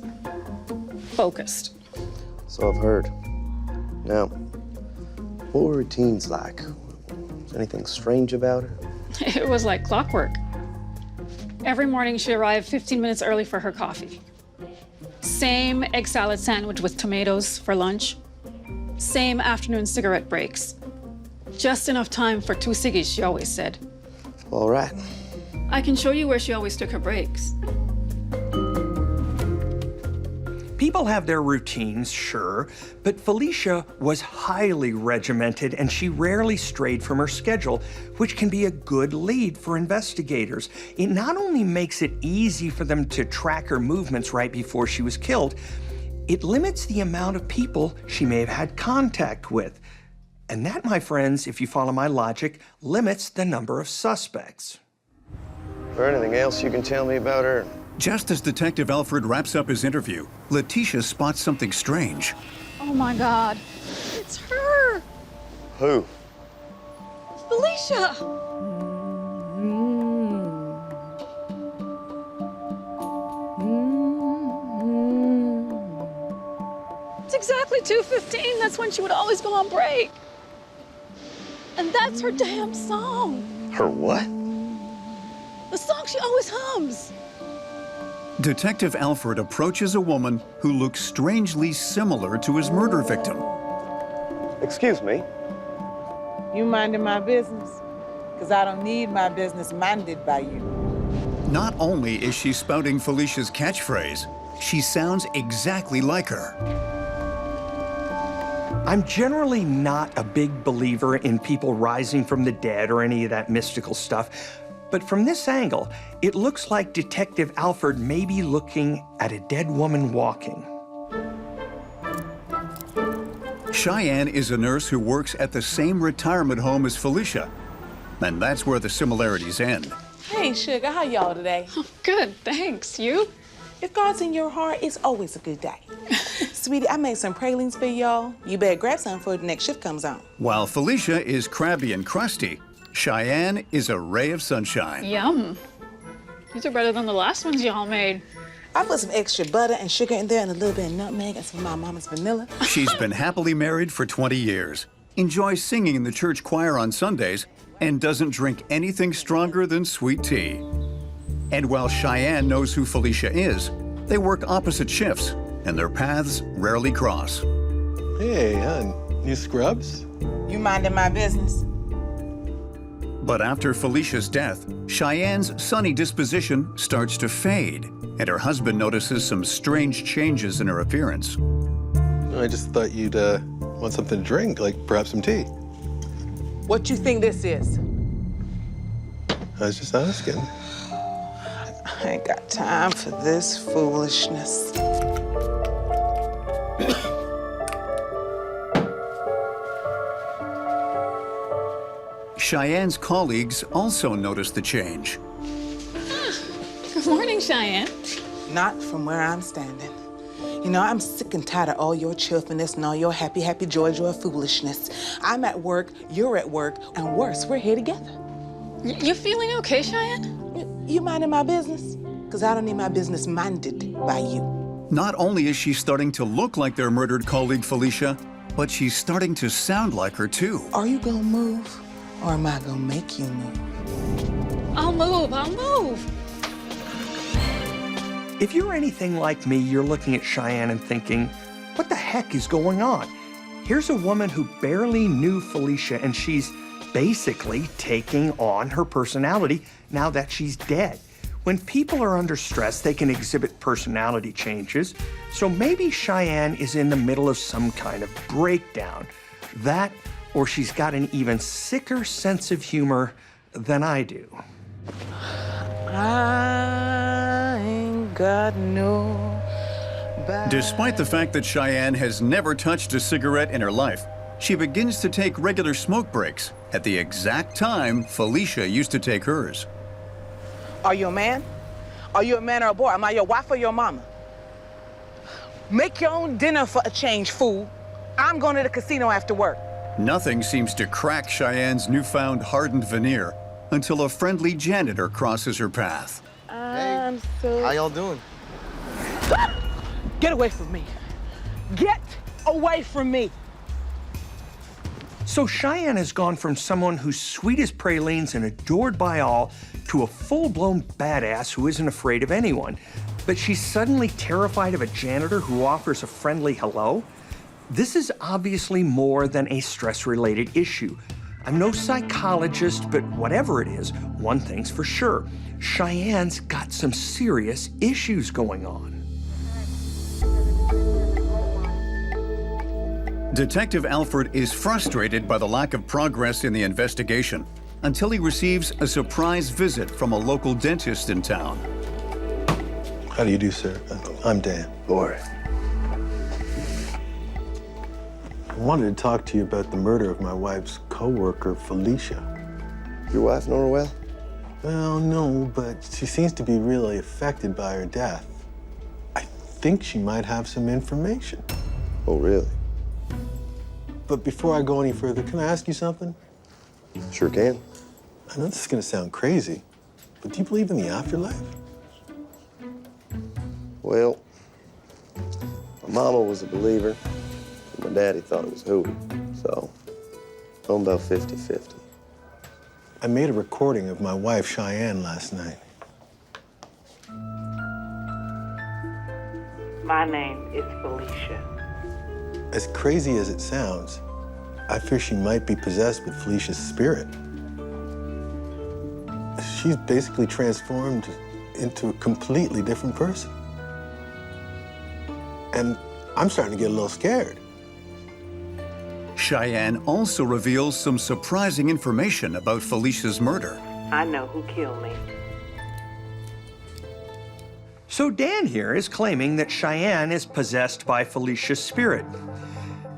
Focused. So I've heard. Now, what were her routines like? Was anything strange about her? It was like clockwork. Every morning she arrived 15 minutes early for her coffee. Same egg salad sandwich with tomatoes for lunch. Same afternoon cigarette breaks. Just enough time for 2 ciggies, she always said. All right. I can show you where she always took her breaks. People have their routines, sure, but Felicia was highly regimented and she rarely strayed from her schedule, which can be a good lead for investigators. It not only makes it easy for them to track her movements right before she was killed, it limits the amount of people she may have had contact with. And that, my friends, if you follow my logic, limits the number of suspects. Is there anything else you can tell me about her? Just as Detective Alfred wraps up his interview, Letitia spots something strange. Oh my God, it's her, Who? Felicia. It's exactly 2:15. That's when she would always go on break. And that's her damn song. Her what? The song she always hums. Detective Alfred approaches a woman who looks strangely similar to his murder victim. Excuse me? You minding my business? Because I don't need my business minded by you. Not only is she spouting Felicia's catchphrase, she sounds exactly like her. I'm generally not a big believer in people rising from the dead or any of that mystical stuff. But from this angle, it looks like Detective Alfred may be looking at a dead woman walking. Cheyenne is a nurse who works at the same retirement home as Felicia. And that's where the similarities end. Hey, sugar, how y'all today? Good, thanks. You? If God's in your heart, it's always a good day. Sweetie, I made some pralines for y'all. You better grab some before the next shift comes on. While Felicia is crabby and crusty, Cheyenne is a ray of sunshine. Yum. These are better than the last ones y'all made. I put some extra butter and sugar in there and a little bit of nutmeg and some of my mama's vanilla. She's been happily married for 20 years, enjoys singing in the church choir on Sundays, and doesn't drink anything stronger than sweet tea. And while Cheyenne knows who Felicia is, they work opposite shifts, and their paths rarely cross. Hey, hon, new scrubs? You minding my business? But after Felicia's death, Cheyenne's sunny disposition starts to fade, and her husband notices some strange changes in her appearance. I just thought you'd want something to drink, like perhaps some tea. What you think this is? I was just asking. I ain't got time for this foolishness. Cheyenne's colleagues also notice the change. Good morning, Cheyenne. Not from where I'm standing. You know, I'm sick and tired of all your cheerfulness and all your happy, happy, joy, joy foolishness. I'm at work, you're at work, and worse, we're here together. You feeling okay, Cheyenne? You minding my business? Because I don't need my business minded by you. Not only is she starting to look like their murdered colleague Felicia, but she's starting to sound like her too. Are you gonna move, or am I gonna make you move? I'll move. If you're anything like me, you're looking at Cheyenne and thinking, what the heck is going on? Here's a woman who barely knew Felicia, and she's basically taking on her personality now that she's dead. When people are under stress, they can exhibit personality changes. So maybe Cheyenne is in the middle of some kind of breakdown. That, or she's got an even sicker sense of humor than I do. I ain't got no... Despite the fact that Cheyenne has never touched a cigarette in her life, she begins to take regular smoke breaks at the exact time Felicia used to take hers. Are you a man? Are you a man or a boy? Am I your wife or your mama? Make your own dinner for a change, fool. I'm going to the casino after work. Nothing seems to crack Cheyenne's newfound hardened veneer until a friendly janitor crosses her path. I'm so... How y'all doing? Get away from me. Get away from me. So Cheyenne has gone from someone who's sweet as pralines and adored by all to a full-blown badass who isn't afraid of anyone. But she's suddenly terrified of a janitor who offers a friendly hello? This is obviously more than a stress-related issue. I'm no psychologist, but whatever it is, one thing's for sure. Cheyenne's got some serious issues going on. Detective Alfred is frustrated by the lack of progress in the investigation until he receives a surprise visit from a local dentist in town. How do you do, sir? I'm Dan. Boy. I wanted to talk to you about the murder of my wife's co-worker, Felicia. Your wife, Nora Well? Well, no, but she seems to be really affected by her death. I think she might have some information. Oh, really? But before I go any further, can I ask you something? Sure can. I know this is gonna sound crazy, but do you believe in the afterlife? Well, my mama was a believer, and my daddy thought it was hooey. So, I'm about 50-50. I made a recording of my wife, Cheyenne, last night. My name is Felicia. As crazy as it sounds, I fear she might be possessed with Felicia's spirit. She's basically transformed into a completely different person. And I'm starting to get a little scared. Cheyenne also reveals some surprising information about Felicia's murder. I know who killed me. So Dan here is claiming that Cheyenne is possessed by Felicia's spirit.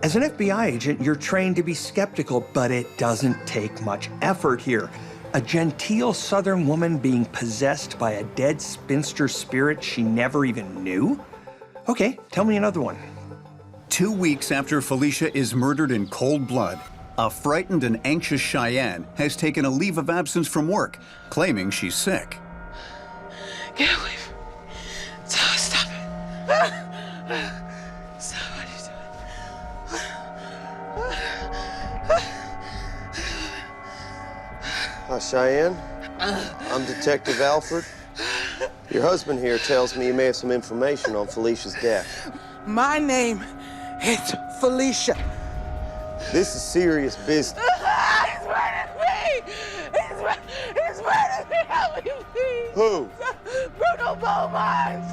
As an FBI agent, you're trained to be skeptical, but it doesn't take much effort here. A genteel Southern woman being possessed by a dead spinster spirit she never even knew? Okay, tell me another one. 2 weeks after Felicia is murdered in cold blood, a frightened and anxious Cheyenne has taken a leave of absence from work, claiming she's sick. Get away from me. Stop it. Stop, what are you doing? Hi, Cheyenne. I'm Detective Alfred. Your husband here tells me you may have some information on Felicia's death. My name is Felicia. This is serious business. He's murdered me! He's murdered me! Help me, please! Who? Bruno Beaumont!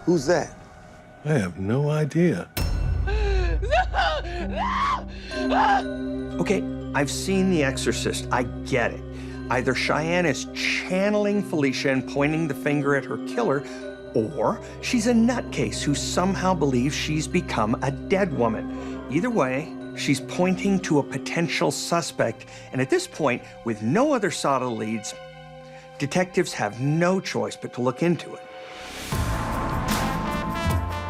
Who's that? I have no idea. Okay, I've seen The Exorcist. I get it. Either Cheyenne is channeling Felicia and pointing the finger at her killer, or she's a nutcase who somehow believes she's become a dead woman. Either way, she's pointing to a potential suspect, and at this point, with no other solid leads, detectives have no choice but to look into it.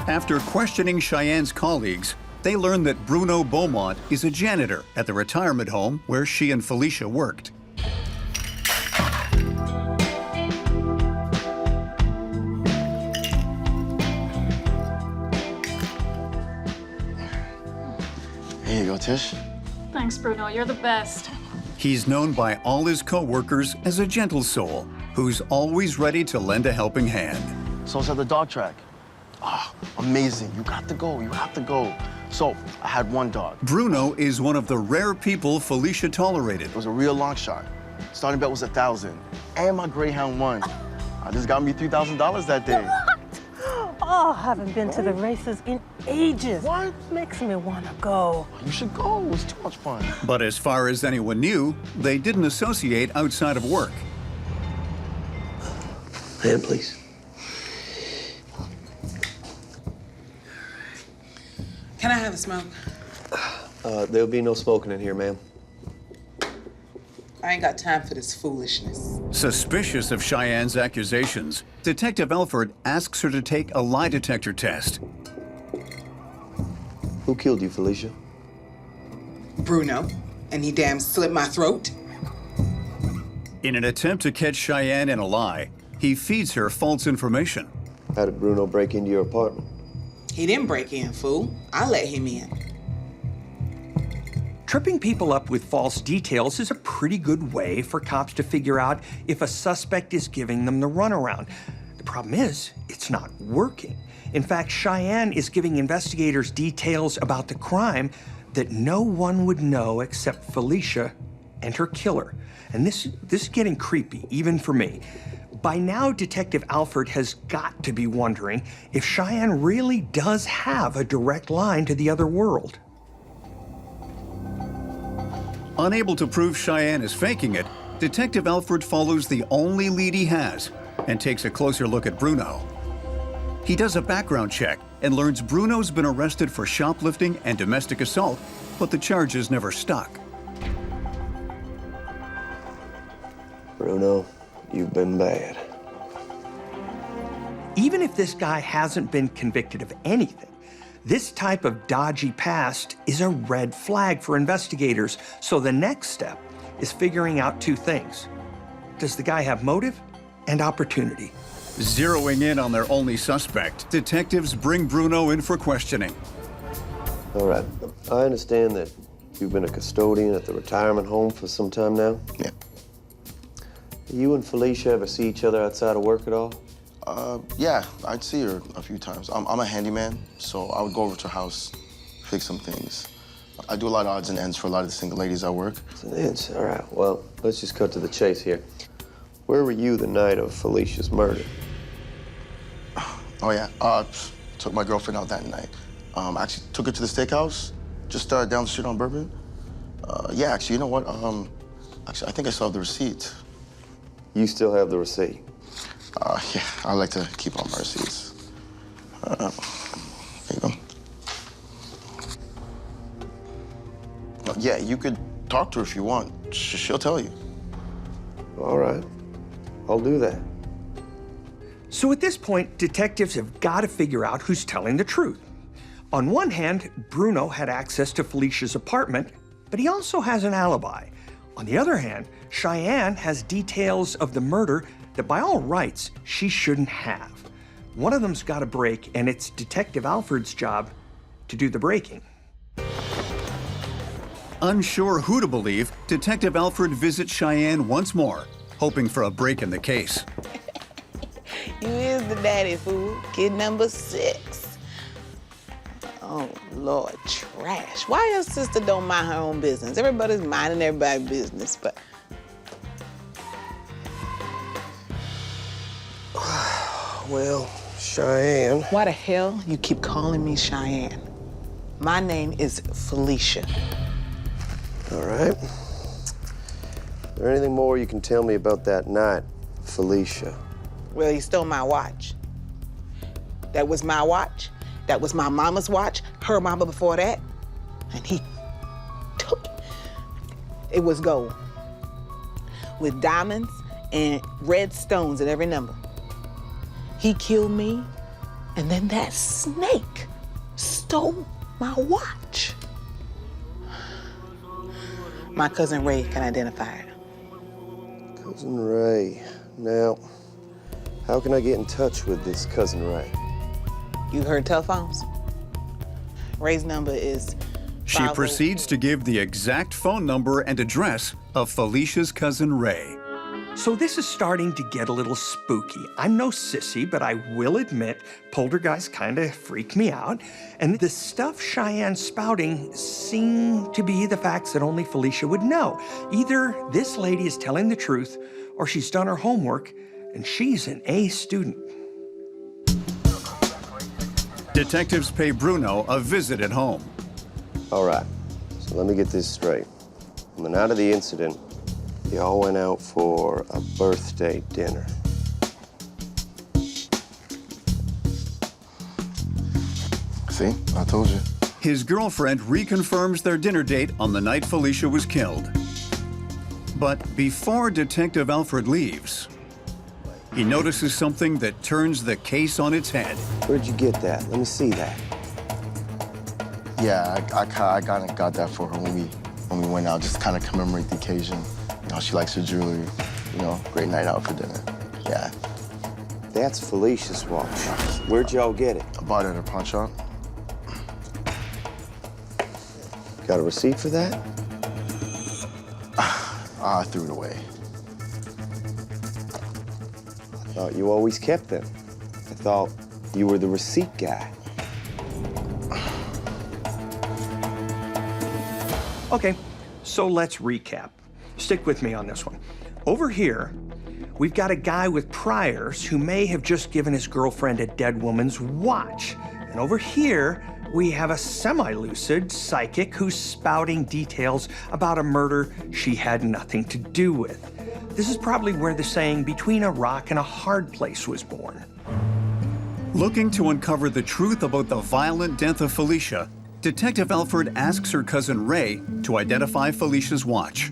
After questioning Cheyenne's colleagues, they learn that Bruno Beaumont is a janitor at the retirement home where she and Felicia worked. Here you go, Tish. Thanks, Bruno. You're the best. He's known by all his co-workers as a gentle soul who's always ready to lend a helping hand. So it's at the dog track. Oh, amazing. You got to go. You have to go. So I had one dog. Bruno is one of the rare people Felicia tolerated. It was a real long shot. Starting bet was $1,000. And my Greyhound won. I just got me $3,000 that day. Oh, I haven't been to the races in ages. What? Makes me want to go. You should go. It was too much fun. But as far as anyone knew, they didn't associate outside of work. Hand, please. Can I have a smoke? There'll be no smoking in here, ma'am. I ain't got time for this foolishness. Suspicious of Cheyenne's accusations, Detective Alfred asks her to take a lie detector test. Who killed you, Felicia? Bruno, and he damn slit my throat. In an attempt to catch Cheyenne in a lie, he feeds her false information. How did Bruno break into your apartment? He didn't break in, fool. I let him in. Tripping people up with false details is a pretty good way for cops to figure out if a suspect is giving them the runaround. The problem is, it's not working. In fact, Cheyenne is giving investigators details about the crime that no one would know except Felicia and her killer. And this is getting creepy, even for me. By now, Detective Alford has got to be wondering if Cheyenne really does have a direct line to the other world. Unable to prove Cheyenne is faking it, Detective Alford follows the only lead he has and takes a closer look at Bruno. He does a background check and learns Bruno's been arrested for shoplifting and domestic assault, but the charges never stuck. Bruno, you've been bad. Even if this guy hasn't been convicted of anything, this type of dodgy past is a red flag for investigators. So the next step is figuring out two things. Does the guy have motive and opportunity? Zeroing in on their only suspect, detectives bring Bruno in for questioning. All right, I understand that you've been a custodian at the retirement home for some time now? Yeah. You and Felicia ever see each other outside of work at all? Yeah, I'd see her a few times. I'm a handyman, so I would go over to her house, fix some things. I do a lot of odds and ends for a lot of the single ladies I work. Odds and ends, all right. Well, let's just cut to the chase here. Where were you the night of Felicia's murder? Oh, yeah. Took my girlfriend out that night. Actually took her to the steakhouse, just down the street on Bourbon. Yeah, actually, you know what? Actually, I think I still have the receipt. You still have the receipt? Yeah, I like to keep all my receipts. There you go. Yeah, you could talk to her if you want. She'll tell you. All right, I'll do that. So at this point, detectives have got to figure out who's telling the truth. On one hand, Bruno had access to Felicia's apartment, but he also has an alibi. On the other hand, Cheyenne has details of the murder that by all rights, she shouldn't have. One of them's got to break, and it's Detective Alford's job to do the breaking. Unsure who to believe, Detective Alford visits Cheyenne once more, hoping for a break in the case. You is the daddy, fool. Kid number 6. Oh, Lord, trash. Why your sister don't mind her own business? Everybody's minding everybody's business, but... Well, Cheyenne. Why the hell you keep calling me Cheyenne? My name is Felicia. All right. Is there anything more you can tell me about that night, Felicia? Well, he stole my watch. That was my watch. That was my mama's watch, her mama before that. And he took it. It was gold with diamonds and red stones at every number. He killed me, and then that snake stole my watch. My cousin Ray can identify it. Cousin Ray. Now, how can I get in touch with this Cousin Ray? You heard telephones? Ray's number is... She proceeds to give the exact phone number and address of Felicia's cousin Ray. So this is starting to get a little spooky. I'm no sissy, but I will admit poltergeists kind of freak me out. And the stuff Cheyenne's spouting seem to be the facts that only Felicia would know. Either this lady is telling the truth, or she's done her homework, and she's an A student. Detectives pay Bruno a visit at home. All right, so let me get this straight. On the night of the incident, you all went out for a birthday dinner. See, I told you. His girlfriend reconfirms their dinner date on the night Felicia was killed. But before Detective Alford leaves, he notices something that turns the case on its head. Where'd you get that? Let me see that. Yeah, I kind of got that for her when we when we went out, just to kind of commemorate the occasion. You know, she likes her jewelry. You know, great night out for dinner. Yeah. That's Felicia's watch. Where'd y'all get it? I bought it at a pawn shop. Got a receipt for that? I threw it away. I thought you always kept them. I thought you were the receipt guy. Okay, so let's recap. Stick with me on this one. Over here, we've got a guy with priors who may have just given his girlfriend a dead woman's watch. And over here, we have a semi-lucid psychic who's spouting details about a murder she had nothing to do with. This is probably where the saying, between a rock and a hard place, was born. Looking to uncover the truth about the violent death of Felicia, Detective Alfred asks her cousin Ray to identify Felicia's watch.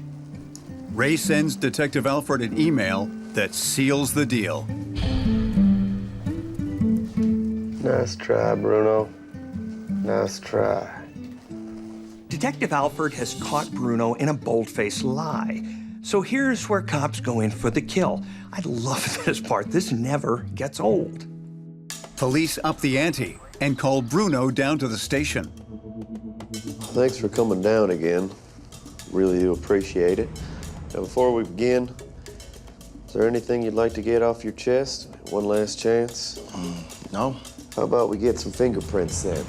Ray sends Detective Alfred an email that seals the deal. Nice try, Bruno. Nice try. Detective Alfred has caught Bruno in a bold-faced lie. So here's where cops go in for the kill. I love this part. This never gets old. Police up the ante and call Bruno down to the station. Thanks for coming down again. Really do appreciate it. Now, before we begin, is there anything you'd like to get off your chest? One last chance? No. How about we get some fingerprints then?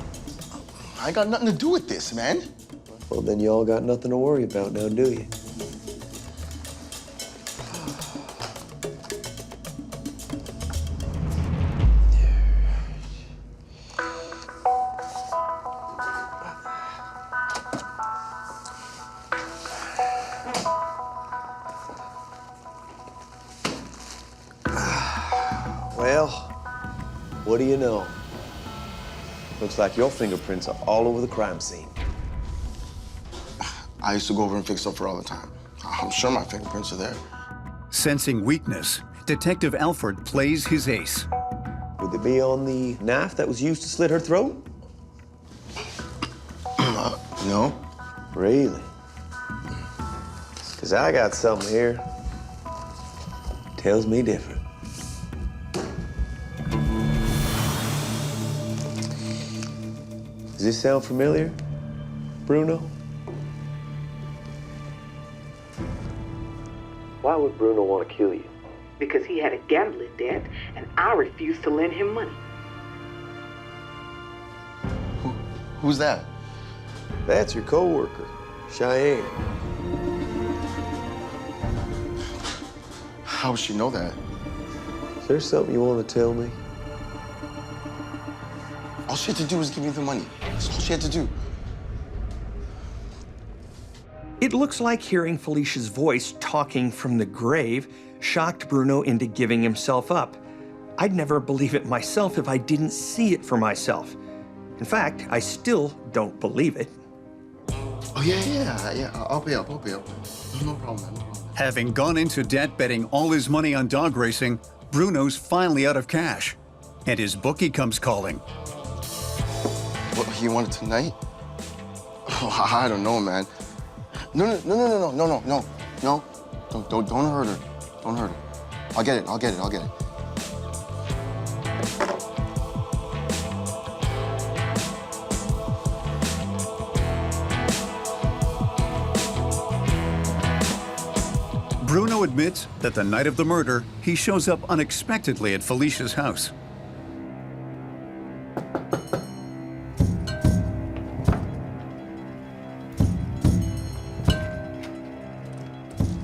I ain't got nothing to do with this, man. Well, then you all got nothing to worry about now, do you? Well, what do you know? Looks like your fingerprints are all over the crime scene. I used to go over and fix up for her all the time. I'm sure my fingerprints are there. Sensing weakness, Detective Alfred plays his ace. Would they be on the knife that was used to slit her throat? No. Really? Because I got something here. Tells me different. Does this sound familiar, Bruno? Why would Bruno want to kill you? Because he had a gambling debt, and I refused to lend him money. Who's that? That's your co-worker, Cheyenne. How would she know that? Is there something you want to tell me? All she had to do was give me the money. That's all she had to do. It looks like hearing Felicia's voice talking from the grave shocked Bruno into giving himself up. I'd never believe it myself if I didn't see it for myself. In fact, I still don't believe it. Oh, yeah. I'll pay up. No problem, man. No problem. Having gone into debt betting all his money on dog racing, Bruno's finally out of cash. And his bookie comes calling. What, he wanted tonight? Oh, I don't know, man. No. Don't hurt her. Don't hurt her. I'll get it. Bruno admits that the night of the murder, he shows up unexpectedly at Felicia's house.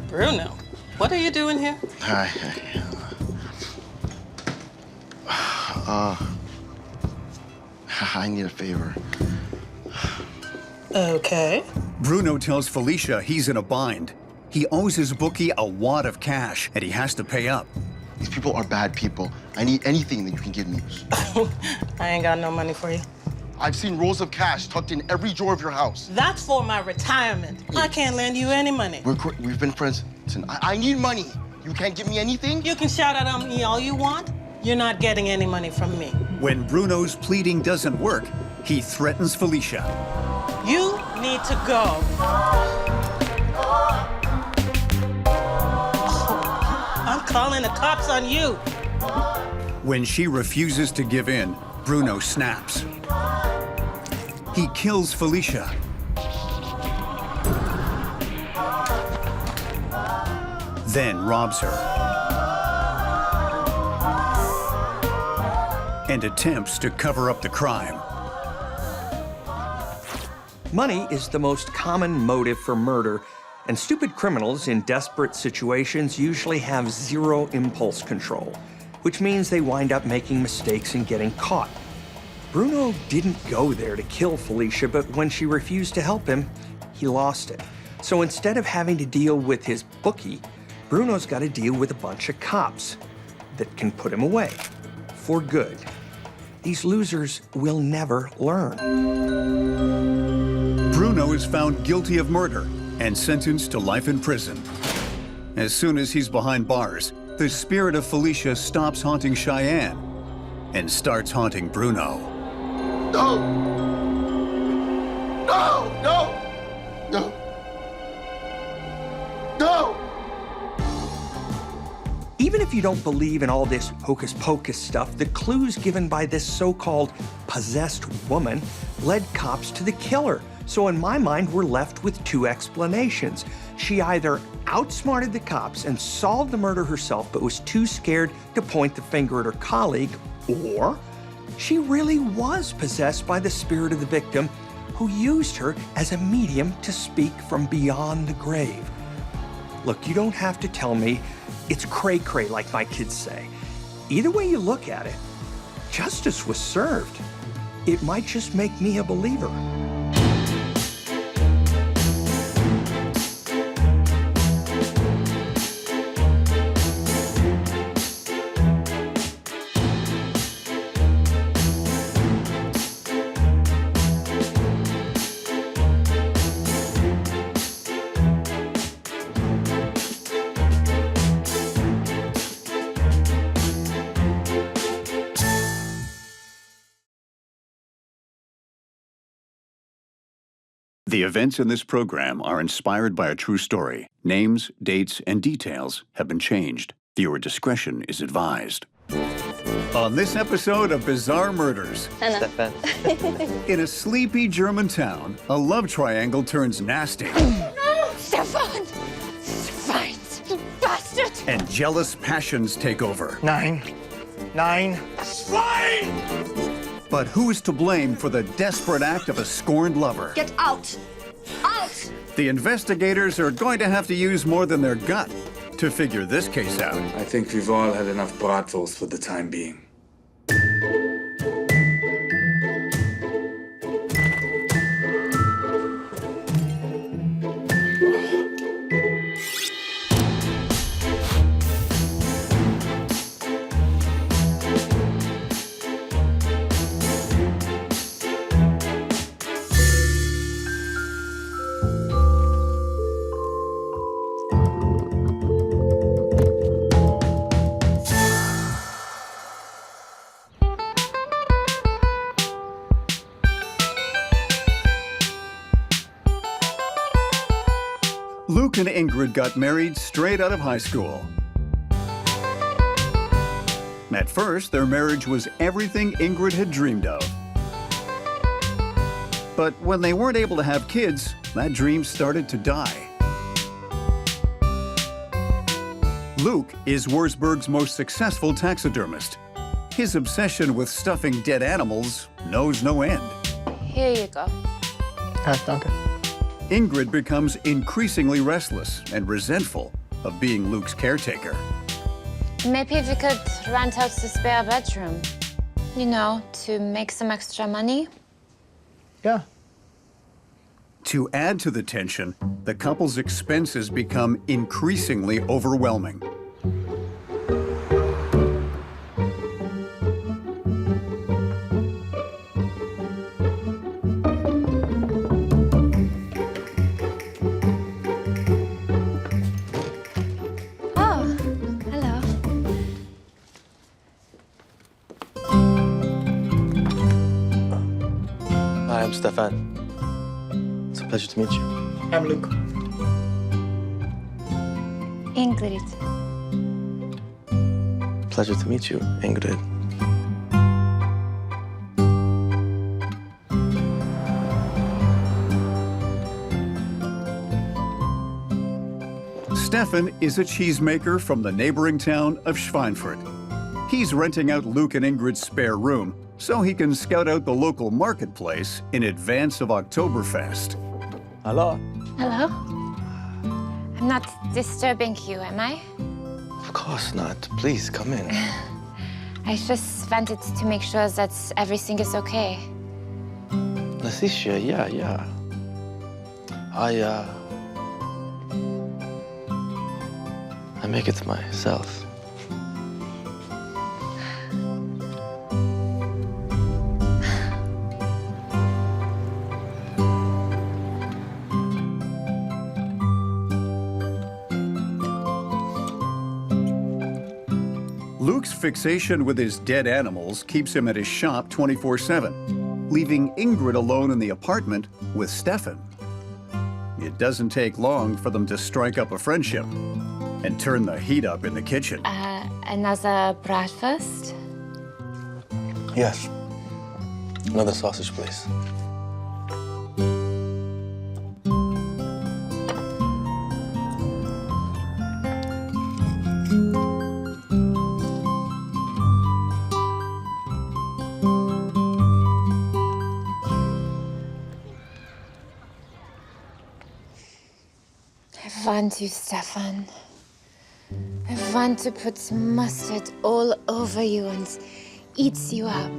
Bruno, what are you doing here? Hi. I need a favor. Okay. Bruno tells Felicia he's in a bind. He owes his bookie a wad of cash, and he has to pay up. These people are bad people. I need anything that you can give me. I ain't got no money for you. I've seen rolls of cash tucked in every drawer of your house. That's for my retirement. I can't lend you any money. We've been friends since. I need money. You can't give me anything? You can shout out on me all you want. You're not getting any money from me. When Bruno's pleading doesn't work, he threatens Felicia. You need to go. calling the cops on you. When she refuses to give in, Bruno snaps. He kills Felicia. Then robs her. And attempts to cover up the crime. Money is the most common motive for murder, and stupid criminals in desperate situations usually have zero impulse control, which means they wind up making mistakes and getting caught. Bruno didn't go there to kill Felicia, but when she refused to help him, he lost it. So instead of having to deal with his bookie, Bruno's got to deal with a bunch of cops that can put him away for good. These losers will never learn. Bruno is found guilty of murder and sentenced to life in prison. As soon as he's behind bars, the spirit of Felicia stops haunting Cheyenne and starts haunting Bruno. No! No! No! No! No! Even if you don't believe in all this hocus-pocus stuff, the clues given by this so-called possessed woman led cops to the killer. So in my mind, we're left with two explanations. She either outsmarted the cops and solved the murder herself, but was too scared to point the finger at her colleague, or she really was possessed by the spirit of the victim who used her as a medium to speak from beyond the grave. Look, you don't have to tell me it's cray-cray like my kids say. Either way you look at it, justice was served. It might just make me a believer. The events in this program are inspired by a true story. Names, dates, and details have been changed. Viewer discretion is advised. On this episode of Bizarre Murders, in a sleepy German town, a love triangle turns nasty. No! Stefan! Schwein! Du bastard! And jealous passions take over. Nine. Swine! But who's to blame for the desperate act of a scorned lover? Get out! Out! The investigators are going to have to use more than their gut to figure this case out. I think we've all had enough bratwurst for the time being. Luke and Ingrid got married straight out of high school. At first, their marriage was everything Ingrid had dreamed of. But when they weren't able to have kids, that dream started to die. Luke is Wurzburg's most successful taxidermist. His obsession with stuffing dead animals knows no end. Here you go. Danke. Ingrid becomes increasingly restless and resentful of being Luke's caretaker. Maybe we could rent out the spare bedroom. You know, to make some extra money. Yeah. To add to the tension, the couple's expenses become increasingly overwhelming. I'm Stefan. It's a pleasure to meet you. I'm Luke. Ingrid. Pleasure to meet you, Ingrid. Stefan is a cheesemaker from the neighboring town of Schweinfurt. He's renting out Luke and Ingrid's spare room so he can scout out the local marketplace in advance of Oktoberfest. Hello. Hello? I'm not disturbing you, am I? Of course not. Please, come in. I just wanted to make sure that everything is okay. Leticia, yeah. I make it myself. Luke's fixation with his dead animals keeps him at his shop 24/7, leaving Ingrid alone in the apartment with Stefan. It doesn't take long for them to strike up a friendship and turn the heat up in the kitchen. Another breakfast? Yes. Another sausage, please. I want you, Stefan. I want to put mustard all over you and eat you up.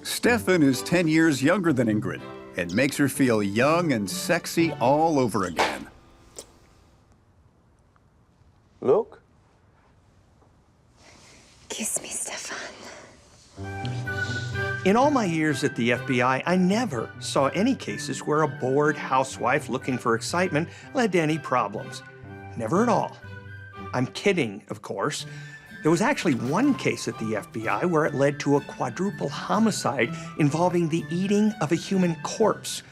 Stefan is 10 years younger than Ingrid and makes her feel young and sexy all over again. Luke? Kiss me, Stefan. In all my years at the FBI, I never saw any cases where a bored housewife looking for excitement led to any problems. Never at all. I'm kidding, of course. There was actually one case at the FBI where it led to a quadruple homicide involving the eating of a human corpse.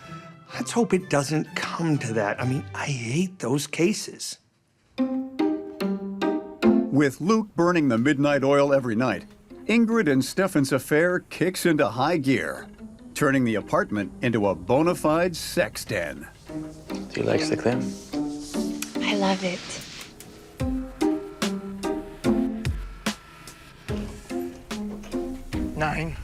Let's hope it doesn't come to that. I mean, I hate those cases. With Luke burning the midnight oil every night, Ingrid and Stefan's affair kicks into high gear, turning the apartment into a bona fide sex den. Do you like stick them? I love it. Nine.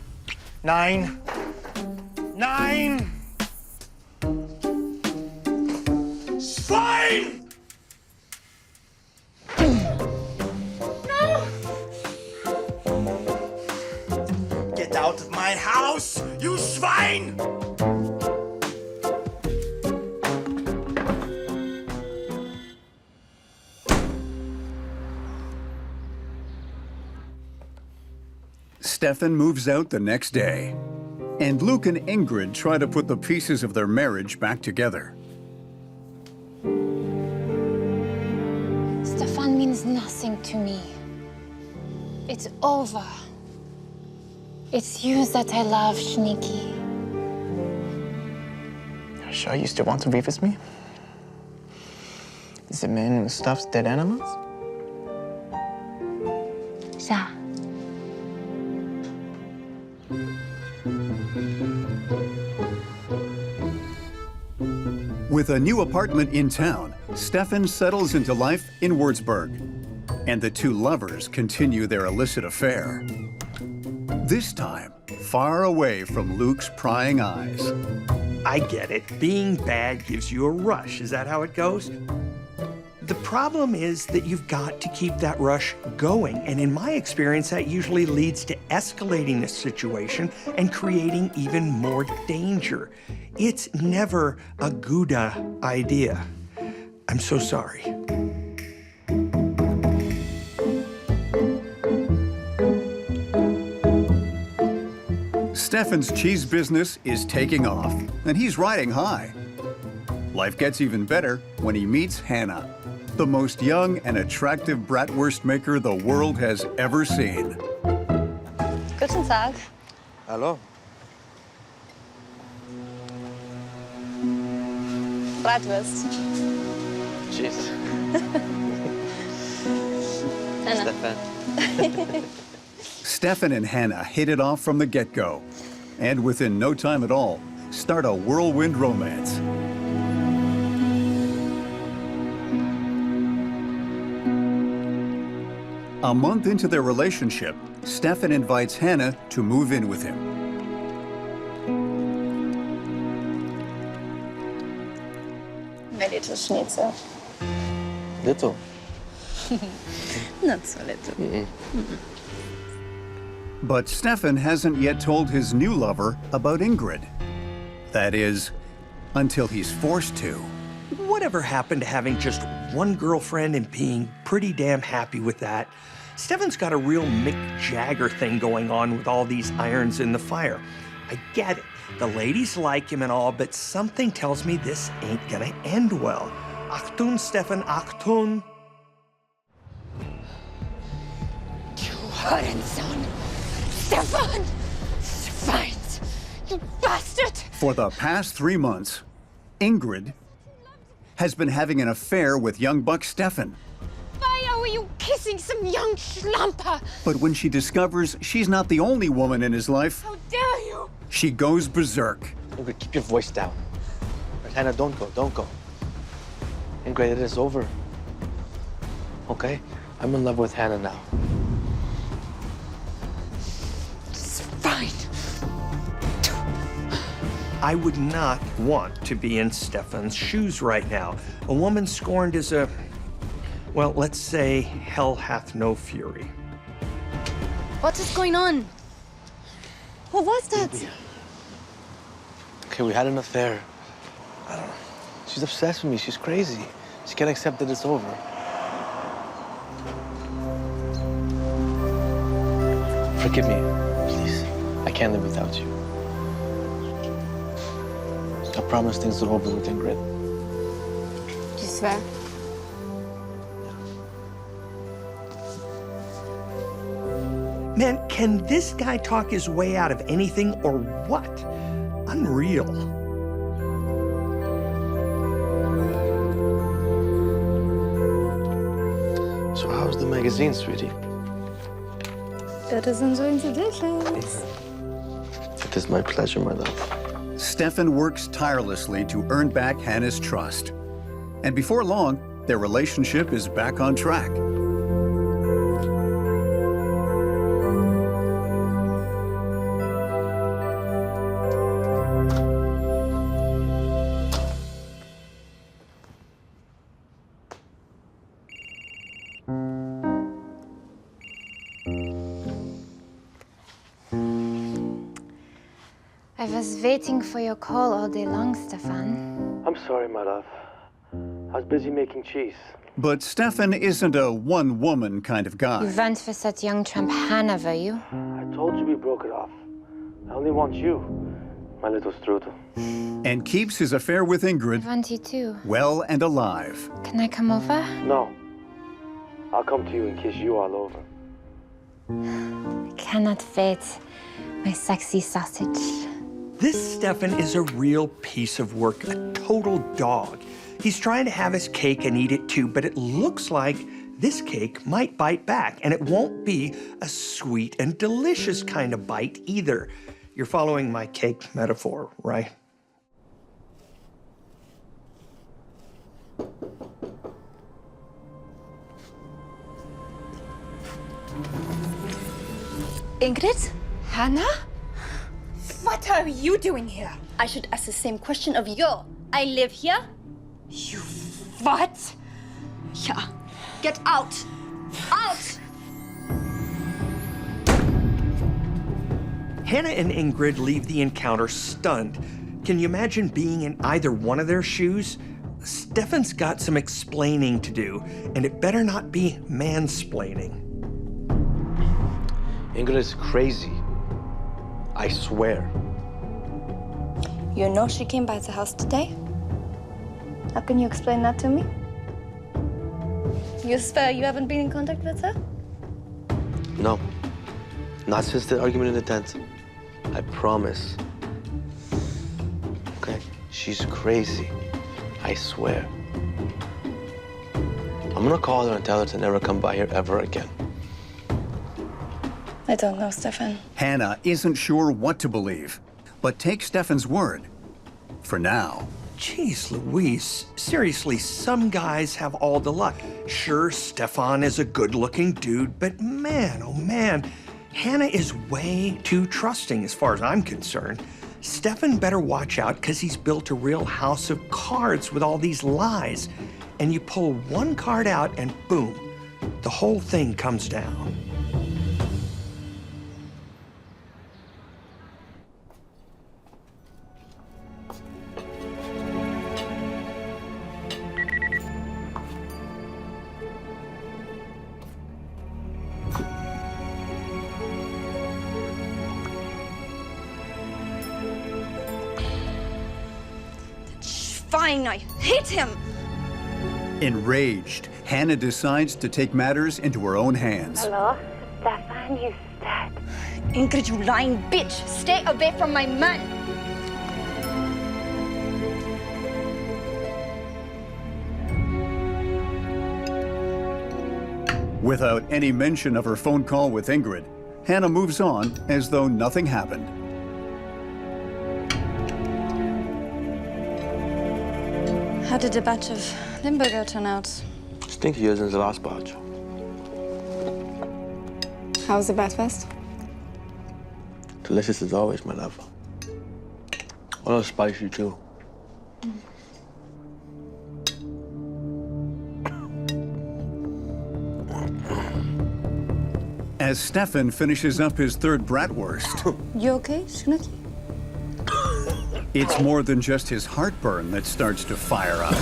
Swine! Get out of my house, you swine! Stefan moves out the next day, and Luke and Ingrid try to put the pieces of their marriage back together. Stefan means nothing to me. It's over. It's you that I love, Sneaky. Are you sure you still want to be with me? Is the man who stuffs dead animals? Yeah. With a new apartment in town, Stefan settles into life in Würzburg, and the two lovers continue their illicit affair. This time, far away from Luke's prying eyes. I get it. Being bad gives you a rush. Is that how it goes? The problem is that you've got to keep that rush going. And in my experience, that usually leads to escalating the situation and creating even more danger. It's never a good idea. I'm so sorry. Stefan's cheese business is taking off, and he's riding high. Life gets even better when he meets Hannah, the most young and attractive bratwurst maker the world has ever seen. Guten Tag. Hello. Bratwurst. Cheers. Anna. Stefan. Stefan and Hannah hit it off from the get-go, and within no time at all, start a whirlwind romance. A month into their relationship, Stefan invites Hannah to move in with him. My little schnitzel. Little? Not so little. But Stefan hasn't yet told his new lover about Ingrid. That is, until he's forced to. Whatever happened to having just one girlfriend and being pretty damn happy with that? Stefan's got a real Mick Jagger thing going on with all these irons in the fire. I get it. The ladies like him and all, but something tells me this ain't gonna end well. Achtung, Stefan, Achtung. You Hurensohn! Stefan! Schweins! You bastard! For the past 3 months, Ingrid has been having an affair with young buck Stefan. Why are you kissing some young schlumper? But when she discovers she's not the only woman in his life, How dare you! she goes berserk. Ingrid, keep your voice down. Hannah, don't go, don't go. Ingrid, it is over. Okay? I'm in love with Hannah now. It's fine. I would not want to be in Stefan's shoes right now. A woman scorned is a, well, let's say hell hath no fury. What is going on? Who was that? Okay, we had an affair. I don't know. She's obsessed with me. She's crazy. She can't accept that it's over. Forgive me, please. I can't live without you. I promise things are over with Ingrid. You swear? Man, can this guy talk his way out of anything or what? Unreal. So how's the magazine, sweetie? It is enjoying the dishes. It is my pleasure, my love. Stefan works tirelessly to earn back Hannah's trust. And before long, their relationship is back on track. I was waiting for your call all day long, Stefan. I'm sorry, my love. I was busy making cheese. But Stefan isn't a one-woman kind of guy. You went with that young tramp Hannah, were you? I told you we broke it off. I only want you, my little strudel. And keeps his affair with Ingrid I want you too. well and alive. Can I come over? No. I'll come to you and kiss you all over. I cannot wait, my sexy sausage. This Stefan is a real piece of work, a total dog. He's trying to have his cake and eat it too, but it looks like this cake might bite back, and it won't be a sweet and delicious kind of bite either. You're following my cake metaphor, right? Ingrid? Hannah? What are you doing here? I should ask the same question of you. I live here? You what? Yeah. Get out! Out! Hannah and Ingrid leave the encounter stunned. Can you imagine being in either one of their shoes? Stefan's got some explaining to do, and it better not be mansplaining. Ingrid is crazy. I swear. You know she came by the house today? How can you explain that to me? You swear you haven't been in contact with her? No. Not since the argument in the tent. I promise. Okay? She's crazy. I swear. I'm gonna call her and tell her to never come by here ever again. I don't know, Stefan. Hannah isn't sure what to believe, but takes Stefan's word. For now. Jeez Louise, seriously, some guys have all the luck. Sure, Stefan is a good-looking dude, but man, oh man, Hannah is way too trusting as far as I'm concerned. Stefan better watch out because he's built a real house of cards with all these lies. And you pull one card out and boom, the whole thing comes down. Fine, I hate him. Enraged, Hannah decides to take matters into her own hands. Hello? Stefan, you dead. Ingrid, you lying bitch. Stay away from my man. Without any mention of her phone call with Ingrid, Hannah moves on as though nothing happened. How did a batch of Limburger turn out? Stinkier than the last batch. How was the breakfast? Delicious as always, my love. A little spicy, too. As Stefan finishes up his third bratwurst, You okay, Schnucky? it's more than just his heartburn that starts to fire up.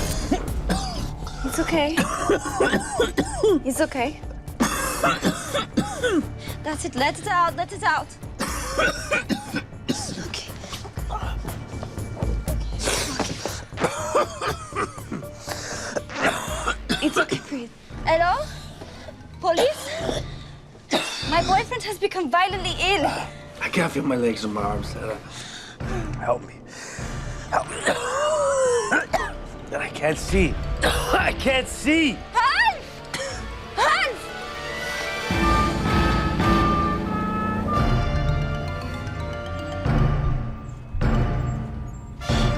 It's okay. It's okay. That's it. Let it out. Let it out. Okay. It's okay. Breathe. Hello? Police? My boyfriend has become violently ill. I can't feel my legs and my arms. Help me. Help me. And I can't see. I can't see. Hans! Hans!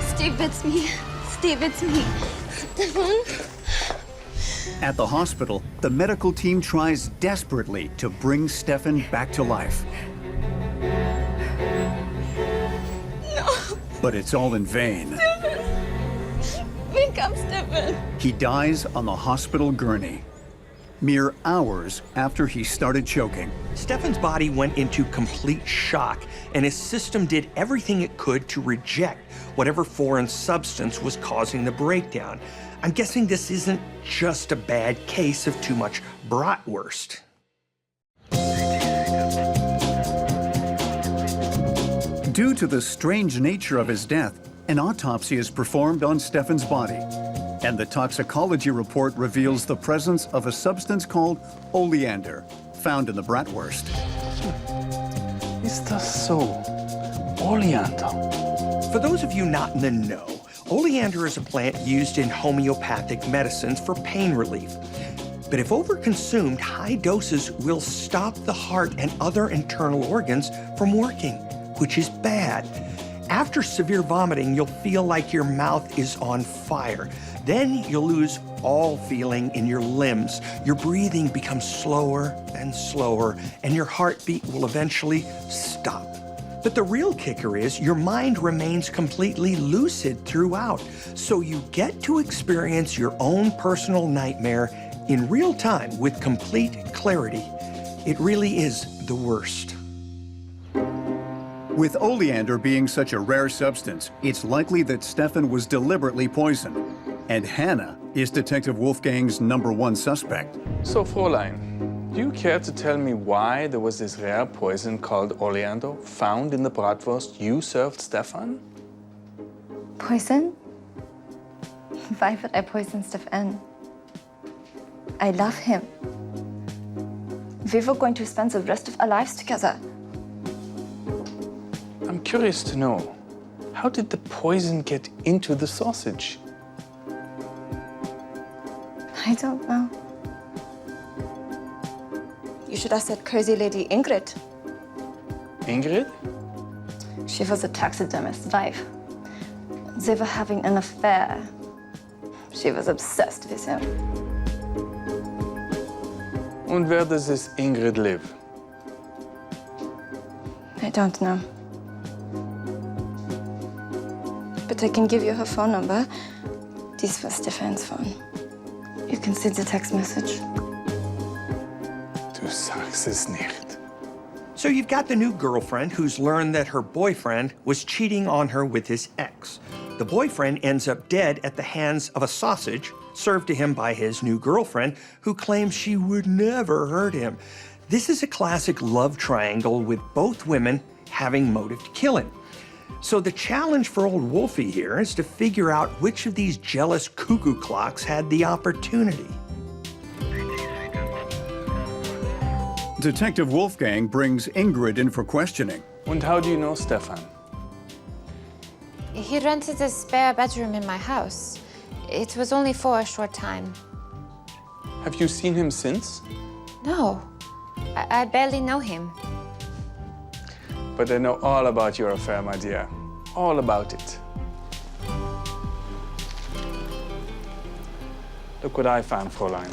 Steve, it's me. Steve, it's me. Stefan? At the hospital, the medical team tries desperately to bring Stefan back to life. No. But it's all in vain. Stefan! Wake up, Stefan! He dies on the hospital gurney, mere hours after he started choking. Stefan's body went into complete shock, and his system did everything it could to reject whatever foreign substance was causing the breakdown. I'm guessing this isn't just a bad case of too much bratwurst. Due to the strange nature of his death, an autopsy is performed on Stefan's body, and the toxicology report reveals the presence of a substance called oleander, found in the bratwurst. Is that so? Oleander. For those of you not in the know, oleander is a plant used in homeopathic medicines for pain relief. But if overconsumed, high doses will stop the heart and other internal organs from working, which is bad. After severe vomiting, you'll feel like your mouth is on fire. Then you'll lose all feeling in your limbs. Your breathing becomes slower and slower, and your heartbeat will eventually stop. But the real kicker is your mind remains completely lucid throughout, so you get to experience your own personal nightmare in real time with complete clarity. It really is the worst. With oleander being such a rare substance, it's likely that Stefan was deliberately poisoned. And Hannah is Detective Wolfgang's #1 suspect. So, Fräulein, do you care to tell me why there was this rare poison called oleander found in the bratwurst you served Stefan? Poison? Why would I poison Stefan? I love him. We were going to spend the rest of our lives together. I'm curious to know, how did the poison get into the sausage? I don't know. You should ask that crazy lady Ingrid. Ingrid? She was a taxidermist's wife. They were having an affair. She was obsessed with him. Und where does this Ingrid live? I don't know. But I can give you her phone number. This was Stefan's phone. You can see the text message. Du sagst es nicht. So you've got the new girlfriend who's learned that her boyfriend was cheating on her with his ex. The boyfriend ends up dead at the hands of a sausage served to him by his new girlfriend, who claims she would never hurt him. This is a classic love triangle with both women having motive to kill him. So the challenge for old Wolfie here is to figure out which of these jealous cuckoo clocks had the opportunity. Detective Wolfgang brings Ingrid in for questioning. And how do you know Stefan? He rented a spare bedroom in my house. It was only for a short time. Have you seen him since? No, I barely know him. But I know all about your affair, my dear. All about it. Look what I found, Fräulein.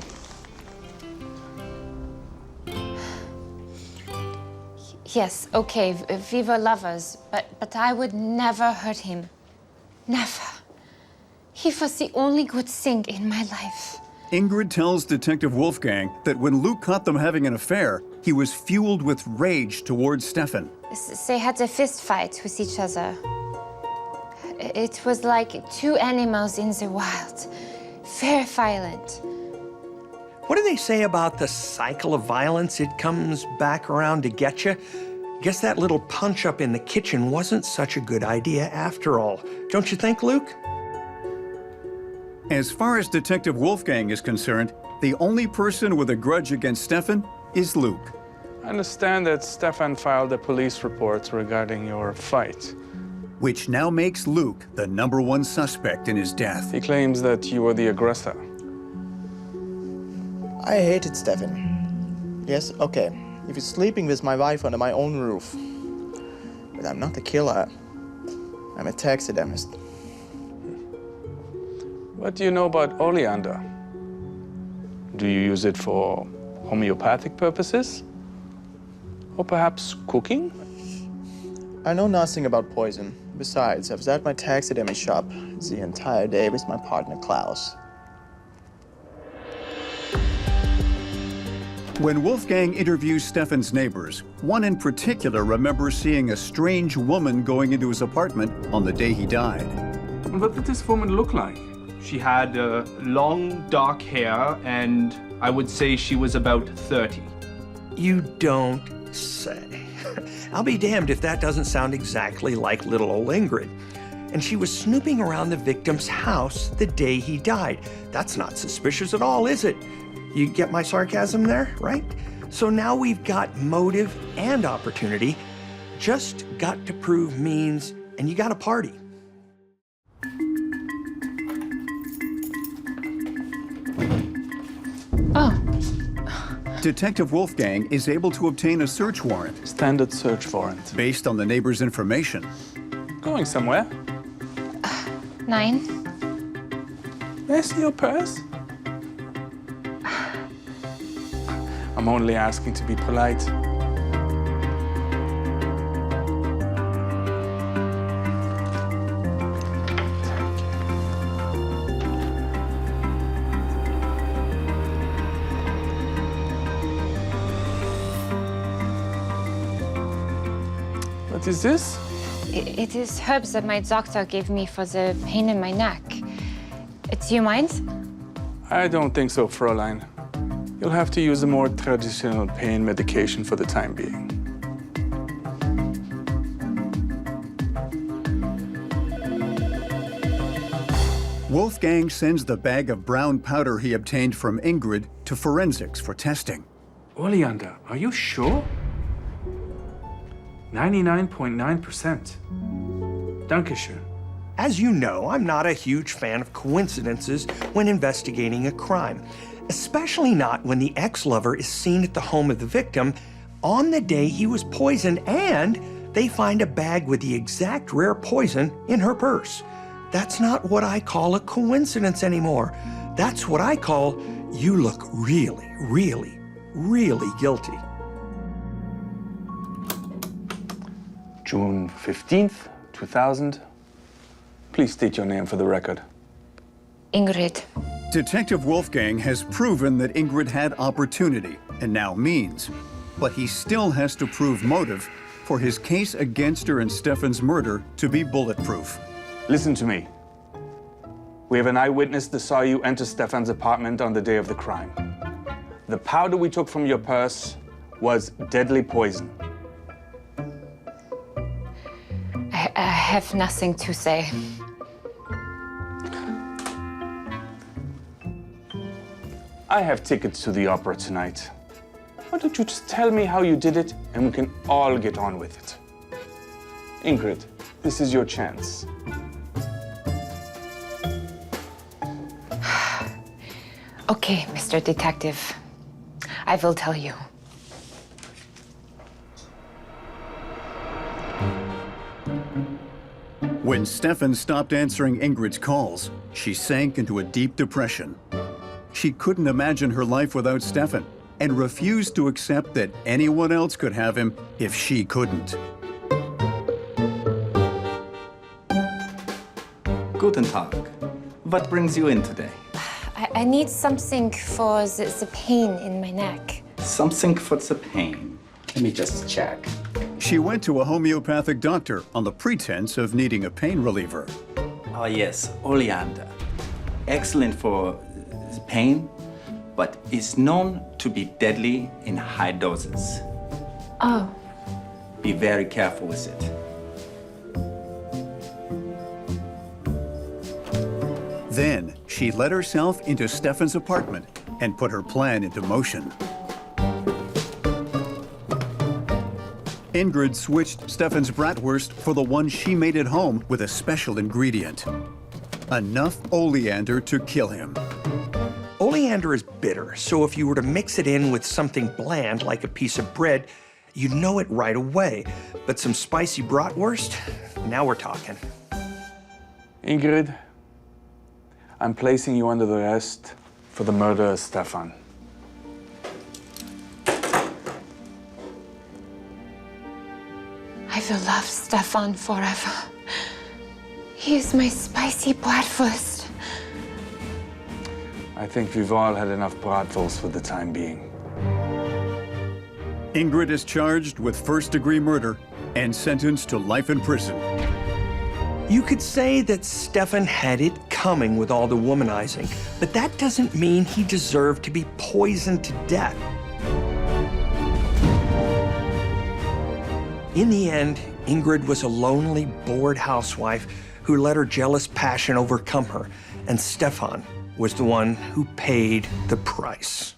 Yes, okay, we were lovers, but I would never hurt him. Never. He was the only good thing in my life. Ingrid tells Detective Wolfgang that when Luke caught them having an affair, he was fueled with rage towards Stefan. They had a fist fight with each other. It was like two animals in the wild. Very violent. What do they say about the cycle of violence? It comes back around to get you. Guess that little punch-up in the kitchen wasn't such a good idea after all. Don't you think, Luke? As far as Detective Wolfgang is concerned, the only person with a grudge against Stefan is Luke. I understand that Stefan filed a police report regarding your fight. Which now makes Luke the #1 suspect in his death. He claims that you were the aggressor. I hated Stefan. Yes, okay. If he's sleeping with my wife under my own roof. But I'm not a killer. I'm a taxidermist. What do you know about oleander? Do you use it for homeopathic purposes? Or perhaps cooking? I know nothing about poison. Besides, I was at my taxidermy shop the entire day with my partner, Klaus. When Wolfgang interviews Stefan's neighbors, one in particular remembers seeing a strange woman going into his apartment on the day he died. What did this woman look like? She had long, dark hair, and I would say she was about 30. You don't say. I'll be damned if that doesn't sound exactly like little old Ingrid. And she was snooping around the victim's house the day he died. That's not suspicious at all, is it? You get my sarcasm there, right? So now we've got motive and opportunity. Just got to prove means, and you got a party. Oh. Detective Wolfgang is able to obtain a search warrant. Standard search warrant. Based on the neighbor's information. Going somewhere? 9. May I see your purse? I'm only asking to be polite. What is this? It is herbs that my doctor gave me for the pain in my neck. Do you mind? I don't think so, Fräulein. You'll have to use a more traditional pain medication for the time being. Wolfgang sends the bag of brown powder he obtained from Ingrid to forensics for testing. Oleander, are you sure? 99.9%. Dankeschön. As you know, I'm not a huge fan of coincidences when investigating a crime, especially not when the ex-lover is seen at the home of the victim on the day he was poisoned, and they find a bag with the exact rare poison in her purse. That's not what I call a coincidence anymore. That's what I call, you look really, really, really guilty. June 15th, 2000. Please state your name for the record. Ingrid. Detective Wolfgang has proven that Ingrid had opportunity and now means, but he still has to prove motive for his case against her in Stefan's murder to be bulletproof. Listen to me. We have an eyewitness that saw you enter Stefan's apartment on the day of the crime. The powder we took from your purse was deadly poison. I have nothing to say. I have tickets to the opera tonight. Why don't you just tell me how you did it and we can all get on with it? Ingrid, this is your chance. Okay, Mr. Detective. I will tell you. When Stefan stopped answering Ingrid's calls, she sank into a deep depression. She couldn't imagine her life without Stefan and refused to accept that anyone else could have him if she couldn't. Guten Tag. What brings you in today? I need something for the pain in my neck. Something for the pain. Let me just check. She went to a homeopathic doctor on the pretense of needing a pain reliever. Oh yes, oleander. Excellent for the pain, but is known to be deadly in high doses. Oh. Be very careful with it. Then she let herself into Stefan's apartment and put her plan into motion. Ingrid switched Stefan's bratwurst for the one she made at home with a special ingredient. Enough oleander to kill him. Oleander is bitter, so if you were to mix it in with something bland like a piece of bread, you'd know it right away. But some spicy bratwurst, now we're talking. Ingrid, I'm placing you under the arrest for the murder of Stefan. I will love Stefan forever. He is my spicy bratwurst. I think we've all had enough bratwurst for the time being. Ingrid is charged with first-degree murder and sentenced to life in prison. You could say that Stefan had it coming with all the womanizing, but that doesn't mean he deserved to be poisoned to death. In the end, Ingrid was a lonely, bored housewife who let her jealous passion overcome her, and Stefan was the one who paid the price.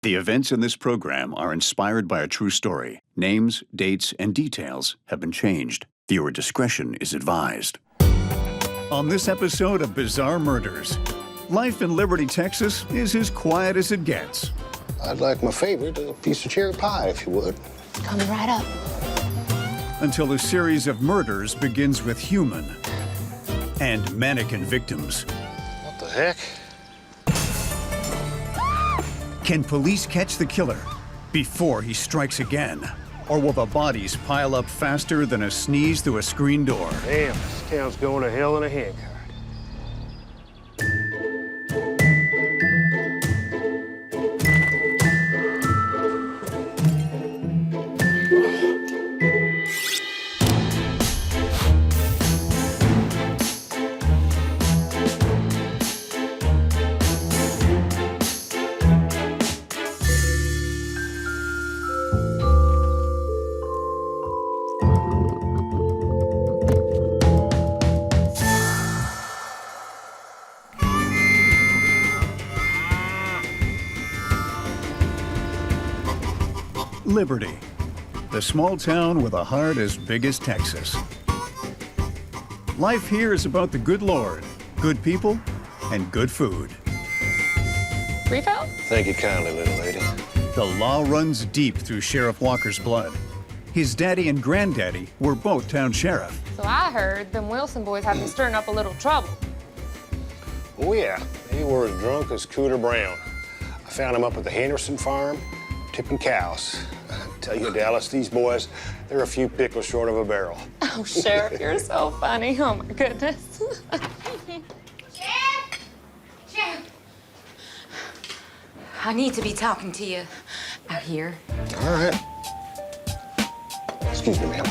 The events in this program are inspired by a true story. Names, dates, and details have been changed. Viewer discretion is advised. On this episode of Bizarre Murders, life in Liberty, Texas is as quiet as it gets. I'd like my favorite, a piece of cherry pie, if you would. Come right up. Until a series of murders begins with human and mannequin victims. What the heck? Can police catch the killer before he strikes again? Or will the bodies pile up faster than a sneeze through a screen door? Damn, this town's going to hell in a handcart. Liberty, the small town with a heart as big as Texas. Life here is about the good Lord, good people, and good food. Refill? Thank you kindly, little lady. The law runs deep through Sheriff Walker's blood. His daddy and granddaddy were both town sheriff. So I heard them Wilson boys have been stirring up a little trouble. Oh, yeah. They were as drunk as Cooter Brown. I found them up at the Henderson farm, tipping cows. I tell you, Dallas, these boys, they're a few pickles short of a barrel. Oh, Sheriff, you're so funny. Oh, my goodness. Sheriff! I need to be talking to you out here. All right. Excuse me, ma'am.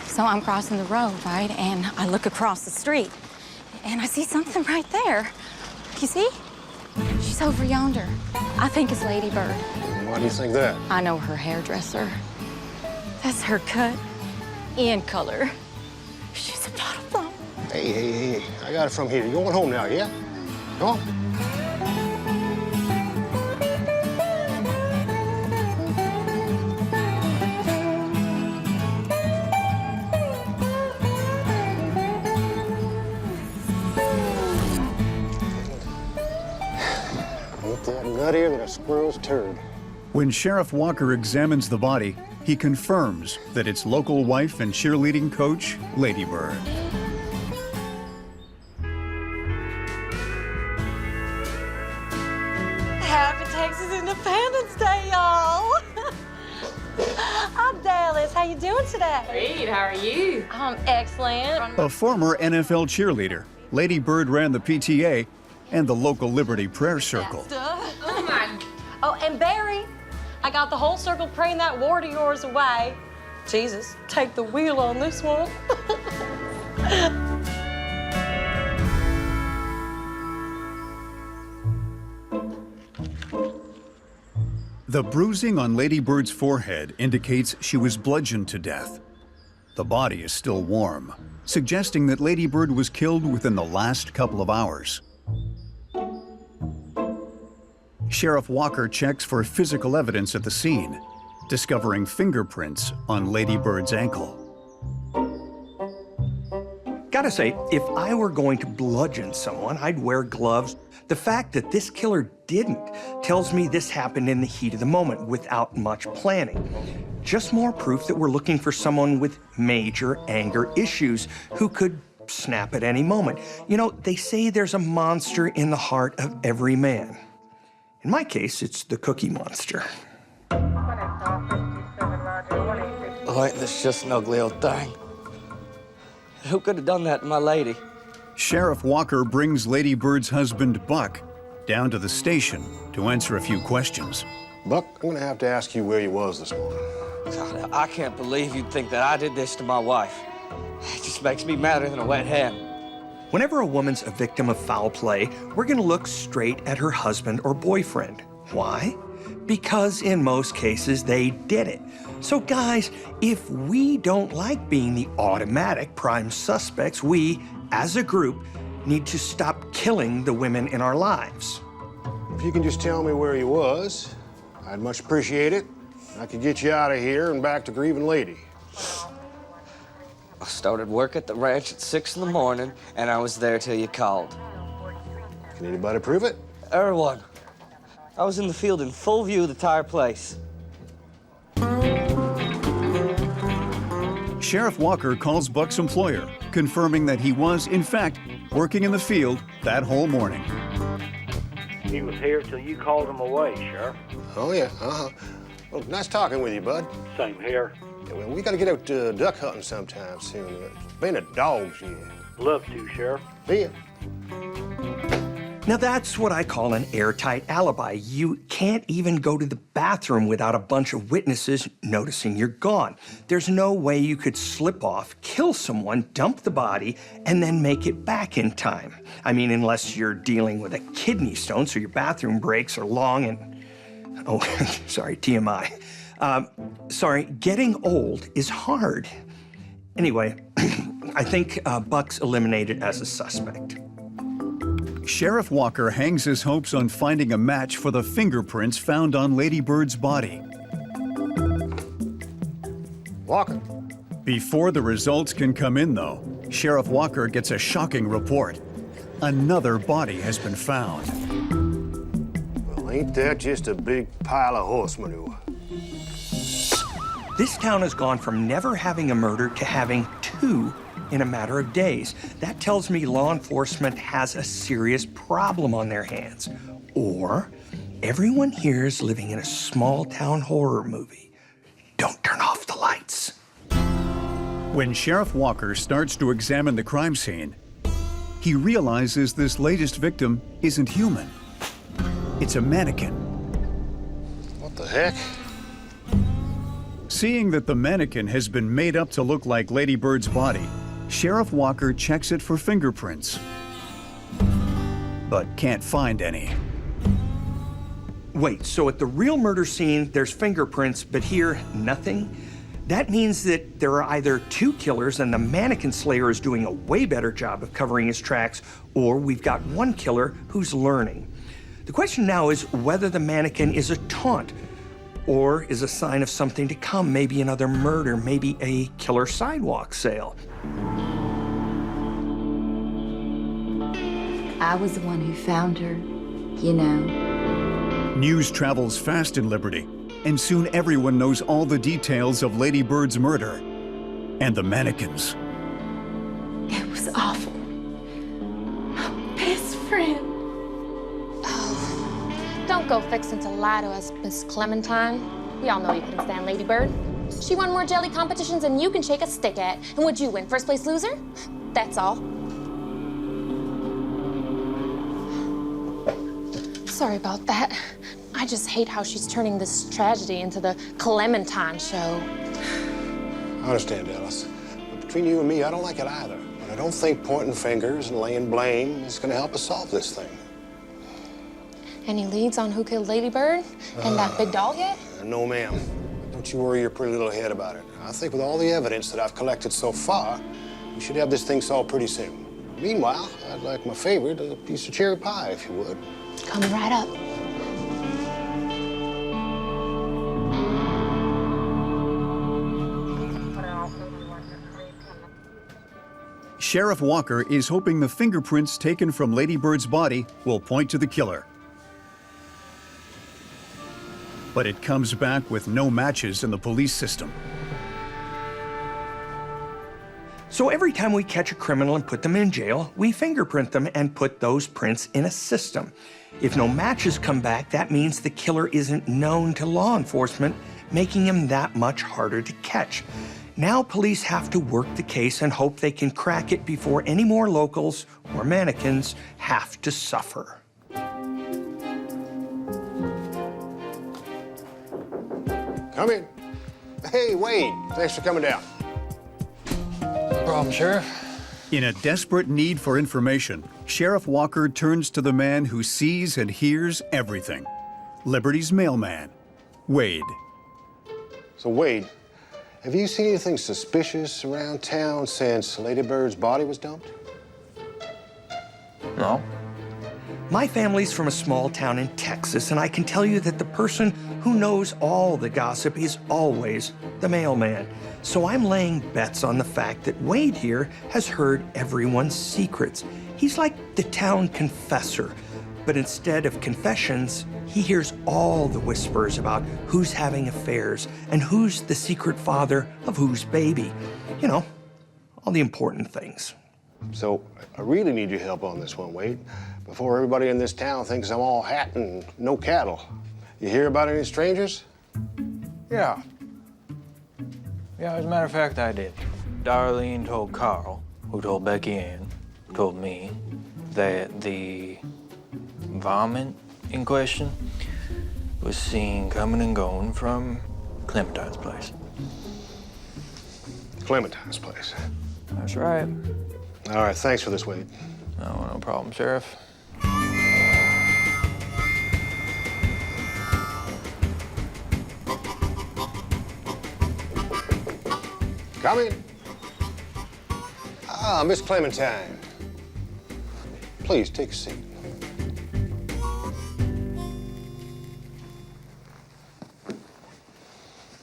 So I'm crossing the road, right? And I look across the street, and I see something right there. You see? She's over yonder. I think it's Lady Bird. Why do you think that? I know her hairdresser. That's her cut and color. She's a bottle blonde. Hey. I got it from here. You're going home now, yeah? Go on. Look that nuttier than a squirrel's turd. When Sheriff Walker examines the body, he confirms that it's local wife and cheerleading coach, Lady Bird. Happy Texas Independence Day, y'all! I'm Dallas. How you doing today? Great, how are you? I'm excellent. A former NFL cheerleader, Lady Bird ran the PTA and the local Liberty Prayer Circle. Oh, my. Oh, and Barry, I got the whole circle praying that ward of yours away. Jesus, take the wheel on this one. The bruising on Lady Bird's forehead indicates she was bludgeoned to death. The body is still warm, suggesting that Lady Bird was killed within the last couple of hours. Sheriff Walker checks for physical evidence at the scene, discovering fingerprints on Lady Bird's ankle. Gotta say, if I were going to bludgeon someone, I'd wear gloves. The fact that this killer didn't tells me this happened in the heat of the moment without much planning. Just more proof that we're looking for someone with major anger issues who could snap at any moment. You know, they say there's a monster in the heart of every man. In my case, it's the Cookie Monster. Oh, ain't this just an ugly old thing? Who could have done that to my lady? Sheriff Walker brings Lady Bird's husband, Buck, down to the station to answer a few questions. Buck, I'm gonna have to ask you where you was this morning. God, I can't believe you'd think that I did this to my wife. It just makes me madder than a wet hen. Whenever a woman's a victim of foul play, we're gonna look straight at her husband or boyfriend. Why? Because in most cases, they did it. So guys, if we don't like being the automatic prime suspects, we, as a group, need to stop killing the women in our lives. If you can just tell me where you was, I'd much appreciate it. I could get you out of here and back to grieving Lady. I started work at the ranch at 6 in the morning, and I was there till you called. Can anybody prove it? Everyone. I was in the field in full view of the entire place. Sheriff Walker calls Buck's employer, confirming that he was, in fact, working in the field that whole morning. He was here till you called him away, Sheriff. Oh, yeah, Well, nice talking with you, bud. Same here. Yeah, well, we gotta get out duck hunting sometime soon. Been a dogs yet. Love to, Sheriff. See ya. Now that's what I call an airtight alibi. You can't even go to the bathroom without a bunch of witnesses noticing you're gone. There's no way you could slip off, kill someone, dump the body, and then make it back in time. I mean, unless you're dealing with a kidney stone, so your bathroom breaks are long and... Oh, sorry, TMI. Sorry, getting old is hard. Anyway, I think Buck's eliminated as a suspect. Sheriff Walker hangs his hopes on finding a match for the fingerprints found on Lady Bird's body. Walker. Before the results can come in, though, Sheriff Walker gets a shocking report. Another body has been found. Well, ain't that just a big pile of horse manure? This town has gone from never having a murder to having 2 in a matter of days. That tells me law enforcement has a serious problem on their hands. Or everyone here is living in a small town horror movie. Don't turn off the lights. When Sheriff Walker starts to examine the crime scene, he realizes this latest victim isn't human. It's a mannequin. What the heck? Seeing that the mannequin has been made up to look like Lady Bird's body, Sheriff Walker checks it for fingerprints, but can't find any. Wait, so at the real murder scene, there's fingerprints, but here, nothing? That means that there are either 2 killers and the mannequin slayer is doing a way better job of covering his tracks, or we've got 1 killer who's learning. The question now is whether the mannequin is a taunt or is a sign of something to come, maybe another murder, maybe a killer sidewalk sale. I was the one who found her, you know. News travels fast in Liberty, and soon everyone knows all the details of Lady Bird's murder and the mannequins. It was awful. My best friend. Don't go fixing to lie to us, Miss Clementine. We all know you couldn't stand Lady Bird. She won more jelly competitions than you can shake a stick at. And would you win? First place loser? That's all. Sorry about that. I just hate how she's turning this tragedy into the Clementine show. I understand, Dallas. But between you and me, I don't like it either. But I don't think pointing fingers and laying blame is going to help us solve this thing. Any leads on who killed Lady Bird and that big doll yet? No, ma'am. Don't you worry your pretty little head about it. I think with all the evidence that I've collected so far, we should have this thing solved pretty soon. Meanwhile, I'd like my favorite, a piece of cherry pie, if you would. Coming right up. Sheriff Walker is hoping the fingerprints taken from Lady Bird's body will point to the killer. But it comes back with no matches in the police system. So every time we catch a criminal and put them in jail, we fingerprint them and put those prints in a system. If no matches come back, that means the killer isn't known to law enforcement, making him that much harder to catch. Now police have to work the case and hope they can crack it before any more locals or mannequins have to suffer. Come in. Hey, Wade, thanks for coming down. No problem, Sheriff. In a desperate need for information, Sheriff Walker turns to the man who sees and hears everything. Liberty's mailman, Wade. So, Wade, have you seen anything suspicious around town since Lady Bird's body was dumped? No. My family's from a small town in Texas, and I can tell you that the person who knows all the gossip is always the mailman. So I'm laying bets on the fact that Wade here has heard everyone's secrets. He's like the town confessor, but instead of confessions, he hears all the whispers about who's having affairs and who's the secret father of whose baby. You know, all the important things. So, I really need your help on this one, Wade, before everybody in this town thinks I'm all hat and no cattle. You hear about any strangers? Yeah. Yeah, as a matter of fact, I did. Darlene told Carl, who told Becky Ann, who told me, that the varmint in question was seen coming and going from Clementine's place. Clementine's place. That's right. All right, thanks for this, Wade. No problem, Sheriff. Come in. Ah, Miss Clementine. Please take a seat.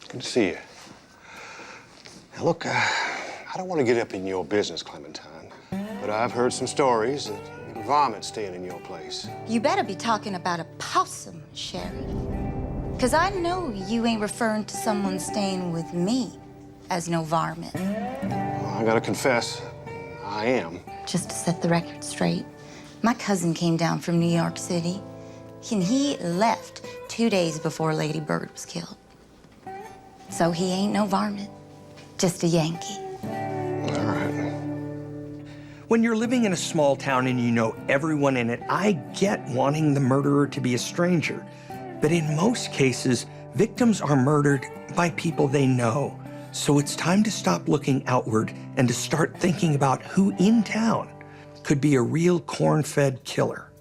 Good to see you. Now, look, I don't want to get up in your business, Clementine, but I've heard some stories that vomit staying in your place. You better be talking about a possum, Sheriff. Because I know you ain't referring to someone staying with me as no varmint. Well, I gotta confess, I am. Just to set the record straight, my cousin came down from New York City, and he left 2 days before Lady Bird was killed. So he ain't no varmint, just a Yankee. All right. When you're living in a small town and you know everyone in it, I get wanting the murderer to be a stranger. But in most cases, victims are murdered by people they know. So it's time to stop looking outward and to start thinking about who in town could be a real corn-fed killer.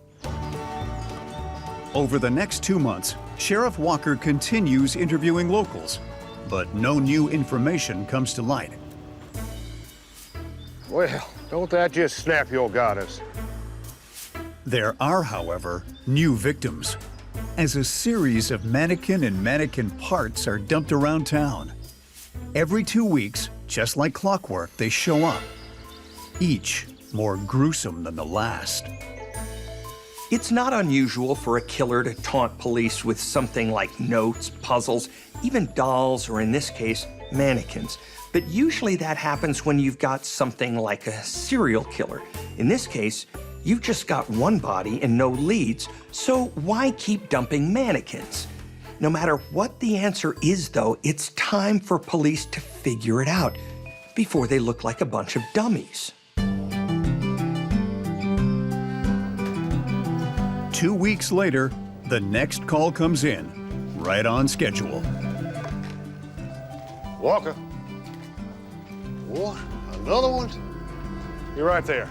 Over the next 2 months, Sheriff Walker continues interviewing locals, but no new information comes to light. Well, don't that just snap your goddess? There are, however, new victims, as a series of mannequin and mannequin parts are dumped around town. Every 2 weeks, just like clockwork, they show up, each more gruesome than the last. It's not unusual for a killer to taunt police with something like notes, puzzles, even dolls, or in this case, mannequins. But usually that happens when you've got something like a serial killer. In this case, you've just got one body and no leads, so why keep dumping mannequins? No matter what the answer is, though, it's time for police to figure it out before they look like a bunch of dummies. 2 weeks later, the next call comes in, right on schedule. Walker. What? Another one? You're right there.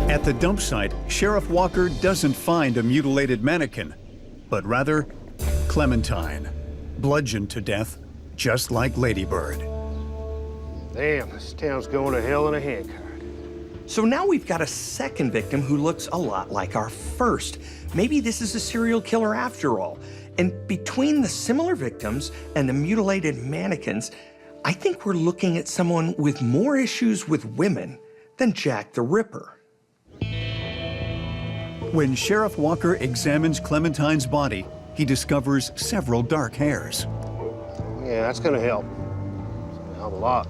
At the dump site, Sheriff Walker doesn't find a mutilated mannequin, but rather Clementine, bludgeoned to death, just like Lady Bird. Damn, this town's going to hell in a handcart. So now we've got a second victim who looks a lot like our first. Maybe this is a serial killer after all. And between the similar victims and the mutilated mannequins, I think we're looking at someone with more issues with women than Jack the Ripper. When Sheriff Walker examines Clementine's body, he discovers several dark hairs. Yeah, that's gonna help. It's gonna help a lot.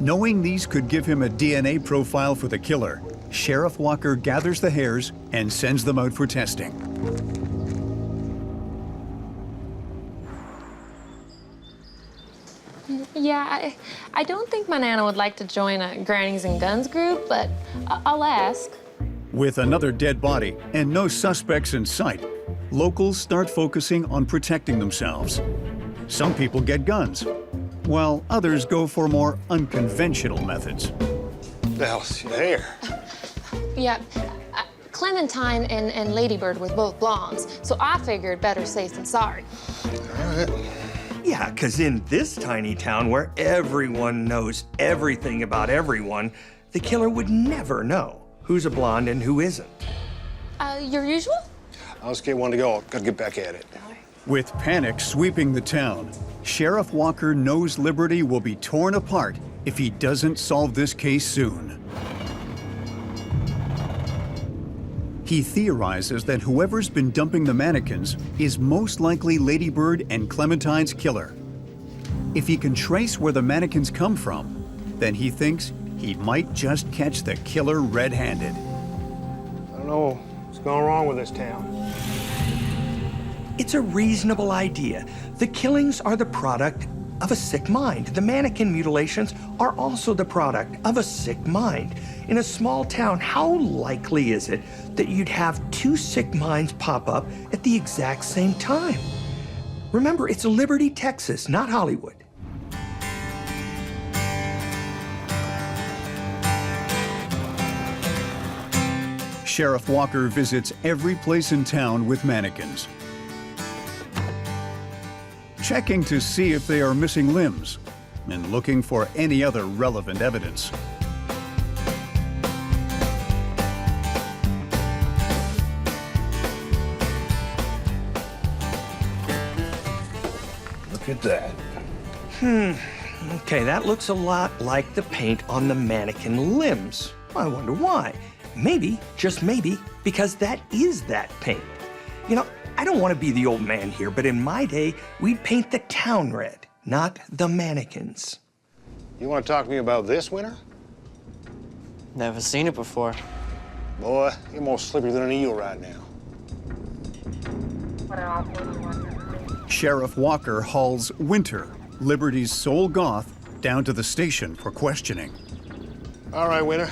Knowing these could give him a DNA profile for the killer, Sheriff Walker gathers the hairs and sends them out for testing. Yeah, I don't think my Nana would like to join a Grannies and Guns group, but I'll ask. With another dead body and no suspects in sight, locals start focusing on protecting themselves. Some people get guns, while others go for more unconventional methods. Dallas, your hair. Yeah, Clementine and Lady Bird were both blondes, so I figured better safe than sorry. All right. Yeah, because in this tiny town where everyone knows everything about everyone, the killer would never know who's a blonde and who isn't. Your usual? I'll just get one to go. Gotta get back at it. With panic sweeping the town, Sheriff Walker knows Liberty will be torn apart if he doesn't solve this case soon. He theorizes that whoever's been dumping the mannequins is most likely Lady Bird and Clementine's killer. If he can trace where the mannequins come from, then he thinks he might just catch the killer red-handed. I don't know what's going wrong with this town. It's a reasonable idea. The killings are the product of a sick mind. The mannequin mutilations are also the product of a sick mind. In a small town, how likely is it that you'd have two sick minds pop up at the exact same time? Remember, it's Liberty, Texas, not Hollywood. Sheriff Walker visits every place in town with mannequins, checking to see if they are missing limbs, and looking for any other relevant evidence. Look at that. Okay, that looks a lot like the paint on the mannequin limbs. I wonder why. Maybe, just maybe, because that is that paint. You know, I don't want to be the old man here, but in my day, we'd paint the town red, not the mannequins. You want to talk to me about this, Winter? Never seen it before. Boy, you're more slippery than an eel right now. Sheriff Walker hauls Winter, Liberty's sole goth, down to the station for questioning. All right, Winter.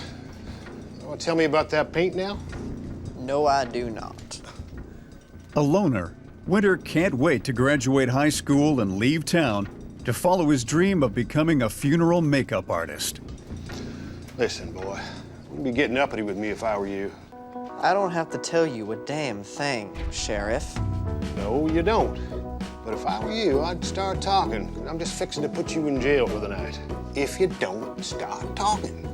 You want to tell me about that paint now? No, I do not. A loner, Winter can't wait to graduate high school and leave town to follow his dream of becoming a funeral makeup artist. Listen, boy, you'd be getting uppity with me if I were you. I don't have to tell you a damn thing, Sheriff. No, you don't. But if I were you, I'd start talking. I'm just fixing to put you in jail for the night. If you don't start talking.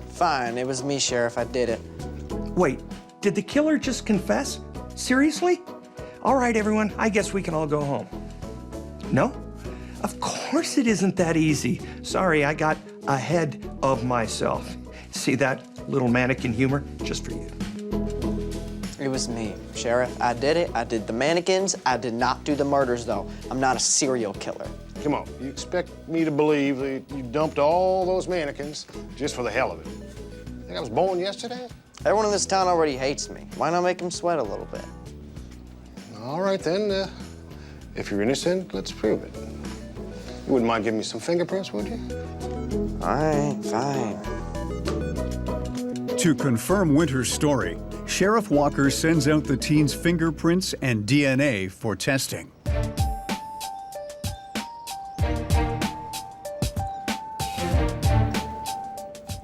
Fine, it was me, Sheriff. I did it. Wait, did the killer just confess? Seriously? All right, everyone, I guess we can all go home. No? Of course it isn't that easy. Sorry, I got ahead of myself. See that little mannequin humor? Just for you. It was me, Sheriff. I did it. I did the mannequins. I did not do the murders, though. I'm not a serial killer. Come on, you expect me to believe that you dumped all those mannequins just for the hell of it? Think I was born yesterday? Everyone in this town already hates me. Why not make them sweat a little bit? All right, then. If you're innocent, let's prove it. You wouldn't mind giving me some fingerprints, would you? All right, fine. To confirm Winter's story, Sheriff Walker sends out the teen's fingerprints and DNA for testing.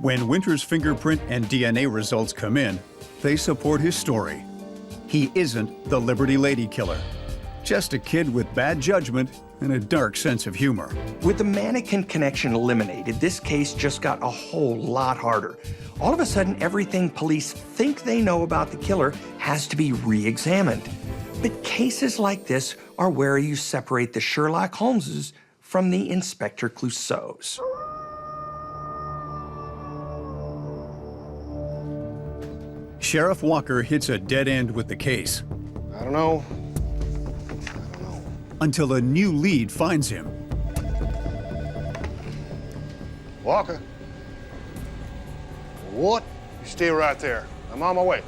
When Winter's fingerprint and DNA results come in, they support his story. He isn't the Liberty Lady killer, just a kid with bad judgment and a dark sense of humor. With the mannequin connection eliminated, this case just got a whole lot harder. All of a sudden, everything police think they know about the killer has to be re-examined. But cases like this are where you separate the Sherlock Holmeses from the Inspector Clouseaus. Sheriff Walker hits a dead end with the case. I don't know. Until a new lead finds him. Walker. What? You stay right there. I'm on my way.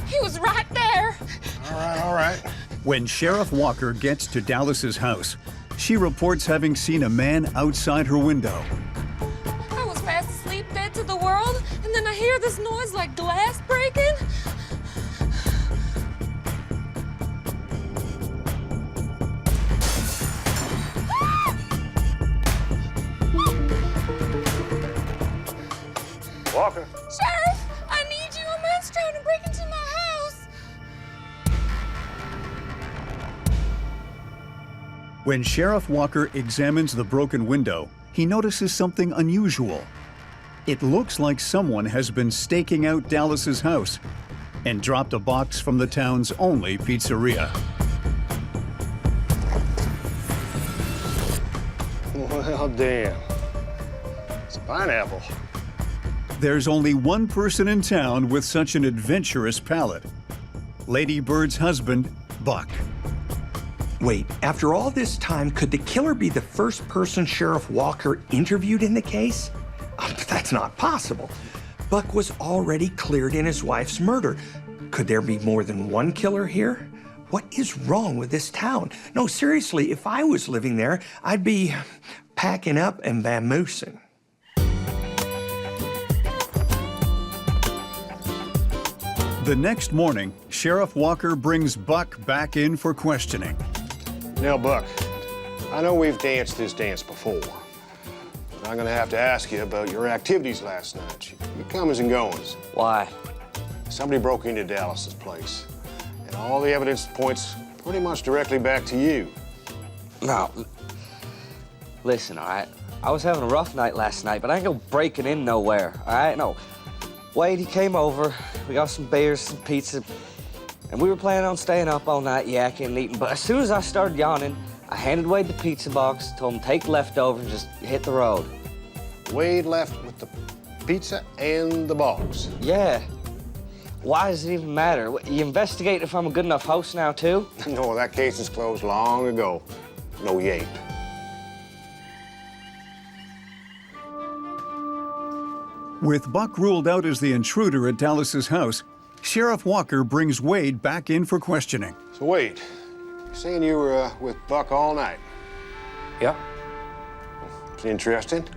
He was right there. All right. When Sheriff Walker gets to Dallas's house, she reports having seen a man outside her window. I was fast asleep, dead to the world, and then I hear this noise like glass breaking. Walker. Sheriff, I need you. A man's trying to break into my house. When Sheriff Walker examines the broken window, he notices something unusual. It looks like someone has been staking out Dallas's house and dropped a box from the town's only pizzeria. Well, damn. It's a pineapple. There's only one person in town with such an adventurous palate. Lady Bird's husband, Buck. Wait, after all this time, could the killer be the first person Sheriff Walker interviewed in the case? That's not possible. Buck was already cleared in his wife's murder. Could there be more than one killer here? What is wrong with this town? No, seriously, if I was living there, I'd be packing up and vamoosing. The next morning, Sheriff Walker brings Buck back in for questioning. Now, Buck, I know we've danced this dance before. I'm gonna have to ask you about your activities last night, your comings and goings. Why? Somebody broke into Dallas's place, and all the evidence points pretty much directly back to you. No. Listen, all right? I was having a rough night last night, but I ain't go breaking in nowhere, all right? No. Wade, he came over. We got some beers, some pizza, and we were planning on staying up all night yakking and eating. But as soon as I started yawning, I handed Wade the pizza box, told him to take leftovers and just hit the road. Wade left with the pizza and the box. Yeah. Why does it even matter? You investigate if I'm a good enough host now, too? No, that case is closed long ago. No, you ain't. With Buck ruled out as the intruder at Dallas's house, Sheriff Walker brings Wade back in for questioning. So, Wade, you're saying you were with Buck all night? Yeah. It's interesting.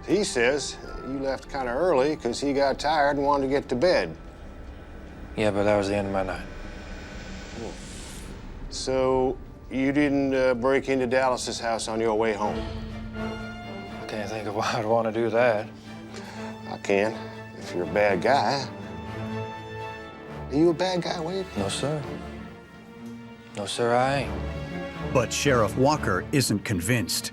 He says you left kind of early because he got tired and wanted to get to bed. Yeah, but that was the end of my night. So, you didn't break into Dallas's house on your way home? I can't think of why I'd want to do that. I can, if you're a bad guy. Are you a bad guy, Wade? No, sir. No, sir, I ain't. But Sheriff Walker isn't convinced.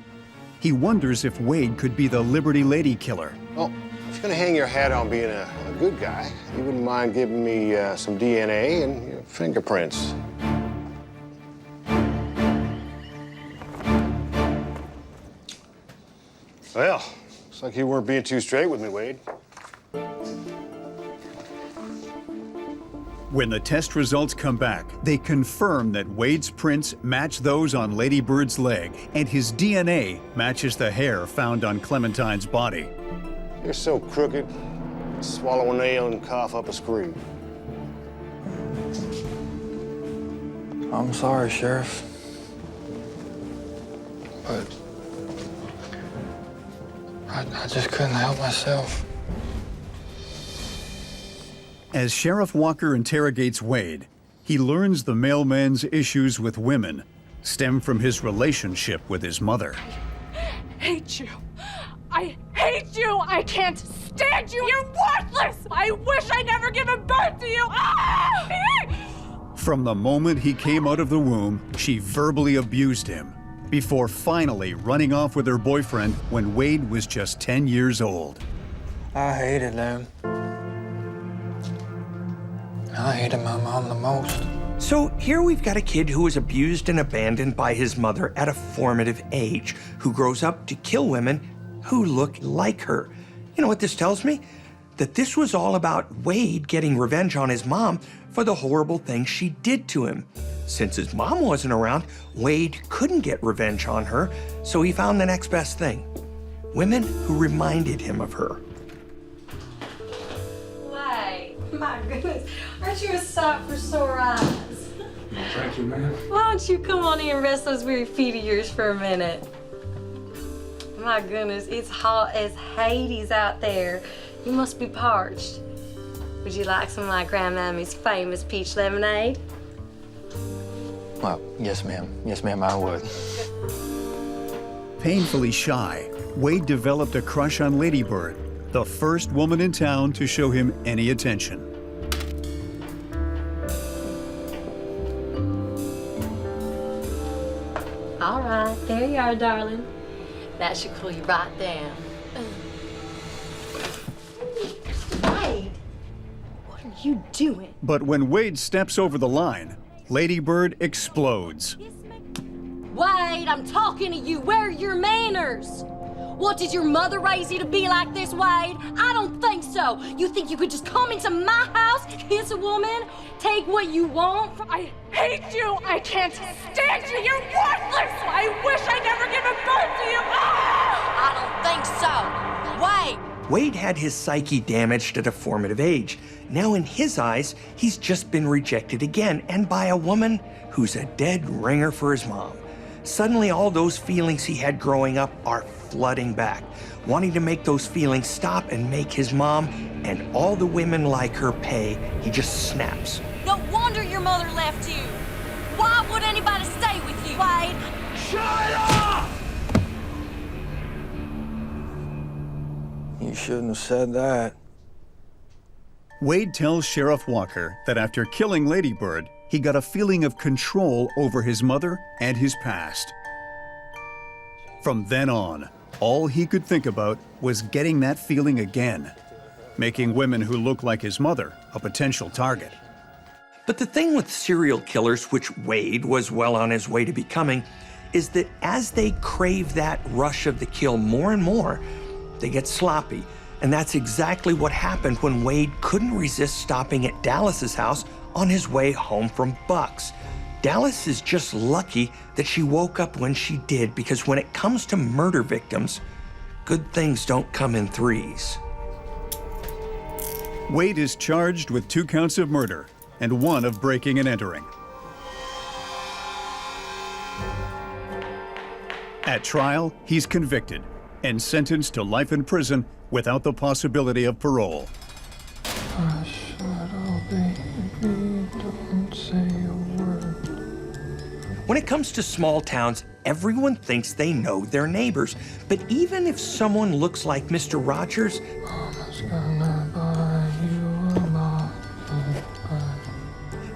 He wonders if Wade could be the Liberty Lady killer. Well, if you're gonna hang your hat on being a good guy, you wouldn't mind giving me some DNA and your fingerprints. Well, looks like you weren't being too straight with me, Wade. When the test results come back, they confirm that Wade's prints match those on Lady Bird's leg, and his DNA matches the hair found on Clementine's body. You're so crooked, swallow a nail and cough up a screw. I'm sorry, Sheriff. But I just couldn't help myself. As Sheriff Walker interrogates Wade, he learns the mailman's issues with women stem from his relationship with his mother. Hate you. I hate you. I can't stand you. You're worthless. I wish I'd never given birth to you. Ah! From the moment he came out of the womb, she verbally abused him, before finally running off with her boyfriend when Wade was just 10 years old. I hated them. I hated my mom the most. So here we've got a kid who was abused and abandoned by his mother at a formative age, who grows up to kill women who look like her. You know what this tells me? That this was all about Wade getting revenge on his mom for the horrible things she did to him. Since his mom wasn't around, Wade couldn't get revenge on her, so he found the next best thing. Women who reminded him of her. Why? My goodness. Aren't you a sight for sore eyes? Thank you, ma'am. Why don't you come on in and rest those weary feet of yours for a minute? My goodness, it's hot as Hades out there. You must be parched. Would you like some of my grandmammy's famous peach lemonade? Well, yes, ma'am. Yes, ma'am, I would. Painfully shy, Wade developed a crush on Lady Bird, the first woman in town to show him any attention. All right, there you are, darling. That should cool you right down. Wade, what are you doing? But when Wade steps over the line, Lady Bird explodes. Wade, I'm talking to you. Where are your manners? What, did your mother raise you to be like this, Wade? I don't think so. You think you could just come into my house, kiss a woman, take what you want? I hate you. I can't stand you. You're worthless. I wish I'd never given birth to you. Ah! I don't think so. Wade! Wade had his psyche damaged at a formative age. Now in his eyes, he's just been rejected again, and by a woman who's a dead ringer for his mom. Suddenly all those feelings he had growing up are flooding back, wanting to make those feelings stop and make his mom and all the women like her pay. He just snaps. No wonder your mother left you. Why would anybody stay with you, Wade? Shut up! You shouldn't have said that. Wade tells Sheriff Walker that after killing Lady Bird, he got a feeling of control over his mother and his past. From then on, all he could think about was getting that feeling again, making women who look like his mother a potential target. But the thing with serial killers, which Wade was well on his way to becoming, is that as they crave that rush of the kill more and more, they get sloppy. And that's exactly what happened when Wade couldn't resist stopping at Dallas's house on his way home from Buck's. Dallas is just lucky that she woke up when she did, because when it comes to murder victims, good things don't come in threes. Wade is charged with 2 counts of murder and 1 of breaking and entering. At trial, he's convicted and sentenced to life in prison without the possibility of parole. When it comes to small towns, everyone thinks they know their neighbors. But even if someone looks like Mr. Rogers,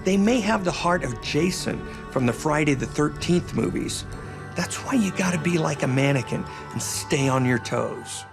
they may have the heart of Jason from the Friday the 13th movies. That's why you gotta be like a mannequin and stay on your toes.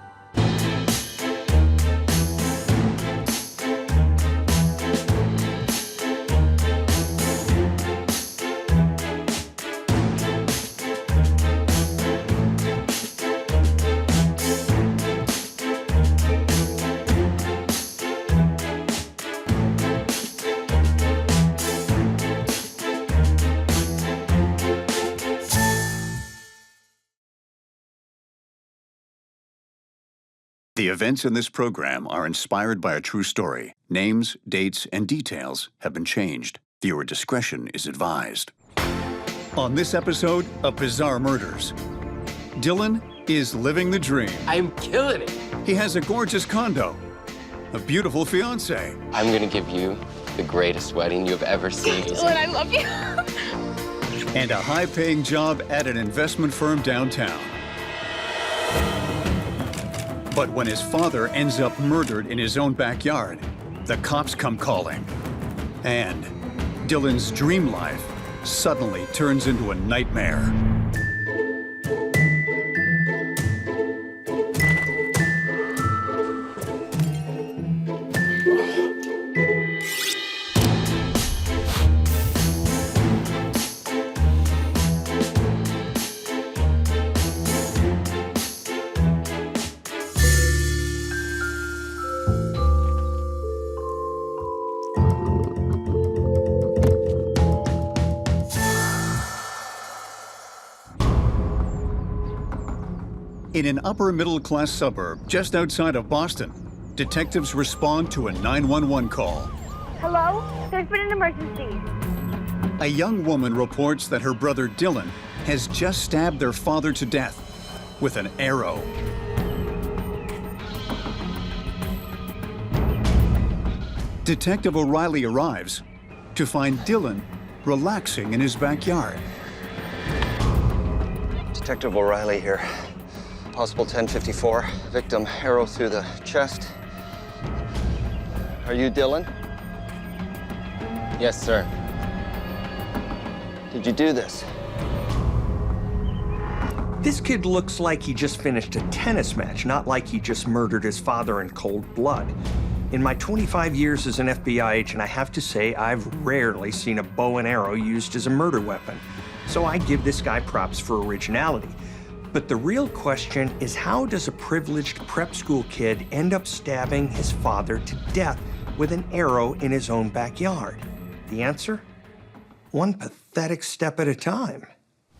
The events in this program are inspired by a true story. Names, dates, and details have been changed. Viewer discretion is advised. On this episode of Bizarre Murders, Dylan is living the dream. I'm killing it. He has a gorgeous condo, a beautiful fiance, I'm gonna give you the greatest wedding you've ever seen. Dylan, I love you. and a high-paying job at an investment firm downtown. But when his father ends up murdered in his own backyard, the cops come calling. And Dylan's dream life suddenly turns into a nightmare. In an upper-middle-class suburb just outside of Boston, detectives respond to a 911 call. Hello? There's been an emergency. A young woman reports that her brother Dylan has just stabbed their father to death with an arrow. Detective O'Reilly arrives to find Dylan relaxing in his backyard. Detective O'Reilly here. Possible 1054. Victim, arrow through the chest. Are you Dylan? Yes, sir. Did you do this? This kid looks like he just finished a tennis match, not like he just murdered his father in cold blood. In my 25 years as an FBI agent, I have to say I've rarely seen a bow and arrow used as a murder weapon. So I give this guy props for originality. But the real question is, how does a privileged prep school kid end up stabbing his father to death with an arrow in his own backyard? The answer? One pathetic step at a time.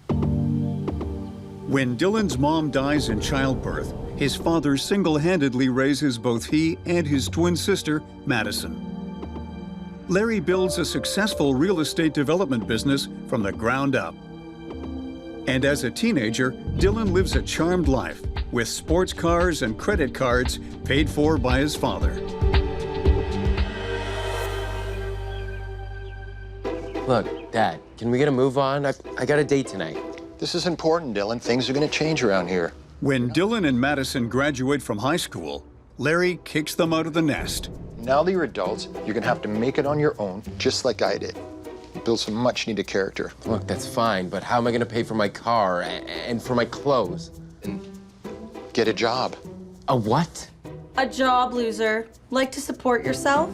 When Dylan's mom dies in childbirth, his father single-handedly raises both he and his twin sister, Madison. Larry builds a successful real estate development business from the ground up. And as a teenager, Dylan lives a charmed life with sports cars and credit cards paid for by his father. Look, Dad, can we get a move on? I got a date tonight. This is important, Dylan. Things are going to change around here. When Dylan and Madison graduate from high school, Larry kicks them out of the nest. Now that you're adults, you're gonna have to make it on your own, just like I did. Build some much-needed character. Look, that's fine, but how am I gonna pay for my car and for my clothes? Get a job. A what? A job, loser. Like to support yourself?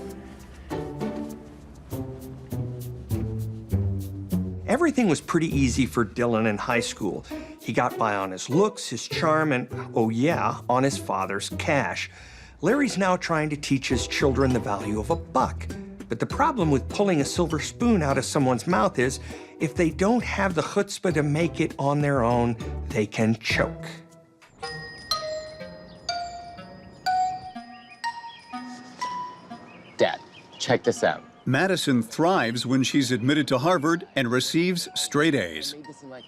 Everything was pretty easy for Dylan in high school. He got by on his looks, his charm, and, oh yeah, on his father's cash. Larry's now trying to teach his children the value of a buck. But the problem with pulling a silver spoon out of someone's mouth is, if they don't have the chutzpah to make it on their own, they can choke. Dad, check this out. Madison thrives when she's admitted to Harvard and receives straight A's.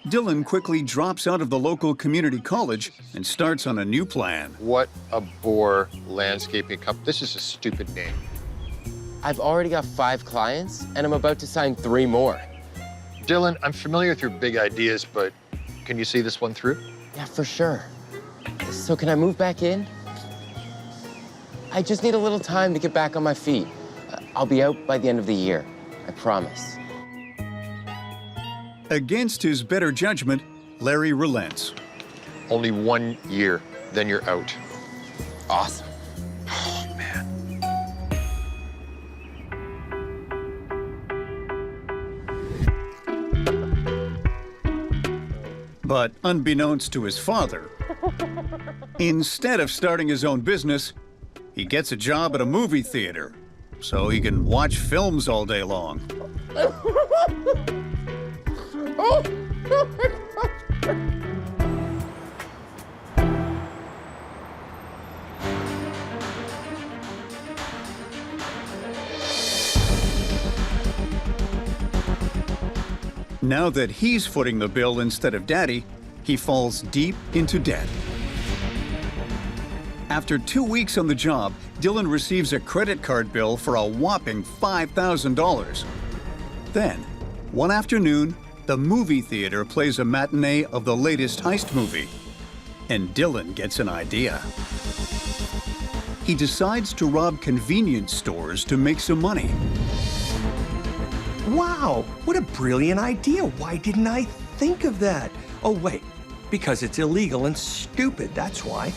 Dylan quickly drops out of the local community college and starts on a new plan. What a bore landscaping company. This is a stupid name. I've already got 5 clients, and I'm about to sign 3 more. Dylan, I'm familiar with your big ideas, but can you see this one through? Yeah, for sure. So can I move back in? I just need a little time to get back on my feet. I'll be out by the end of the year, I promise. Against his better judgment, Larry relents. Only 1 year, then you're out. Awesome. Oh, man. But unbeknownst to his father, instead of starting his own business, he gets a job at a movie theater so he can watch films all day long. Now that he's footing the bill instead of Daddy, he falls deep into debt. After 2 weeks on the job, Dylan receives a credit card bill for a whopping $5,000. Then, one afternoon, the movie theater plays a matinee of the latest heist movie, and Dylan gets an idea. He decides to rob convenience stores to make some money. Wow, what a brilliant idea. Why didn't I think of that? Oh, wait, because it's illegal and stupid, that's why.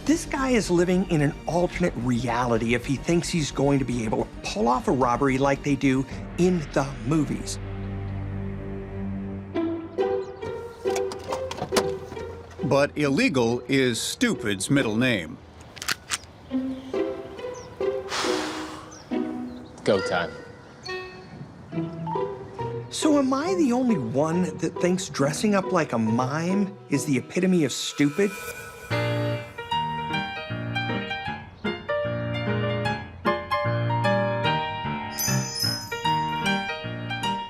This guy is living in an alternate reality if he thinks he's going to be able to pull off a robbery like they do in the movies. But illegal is stupid's middle name. Go time. So am I the only one that thinks dressing up like a mime is the epitome of stupid?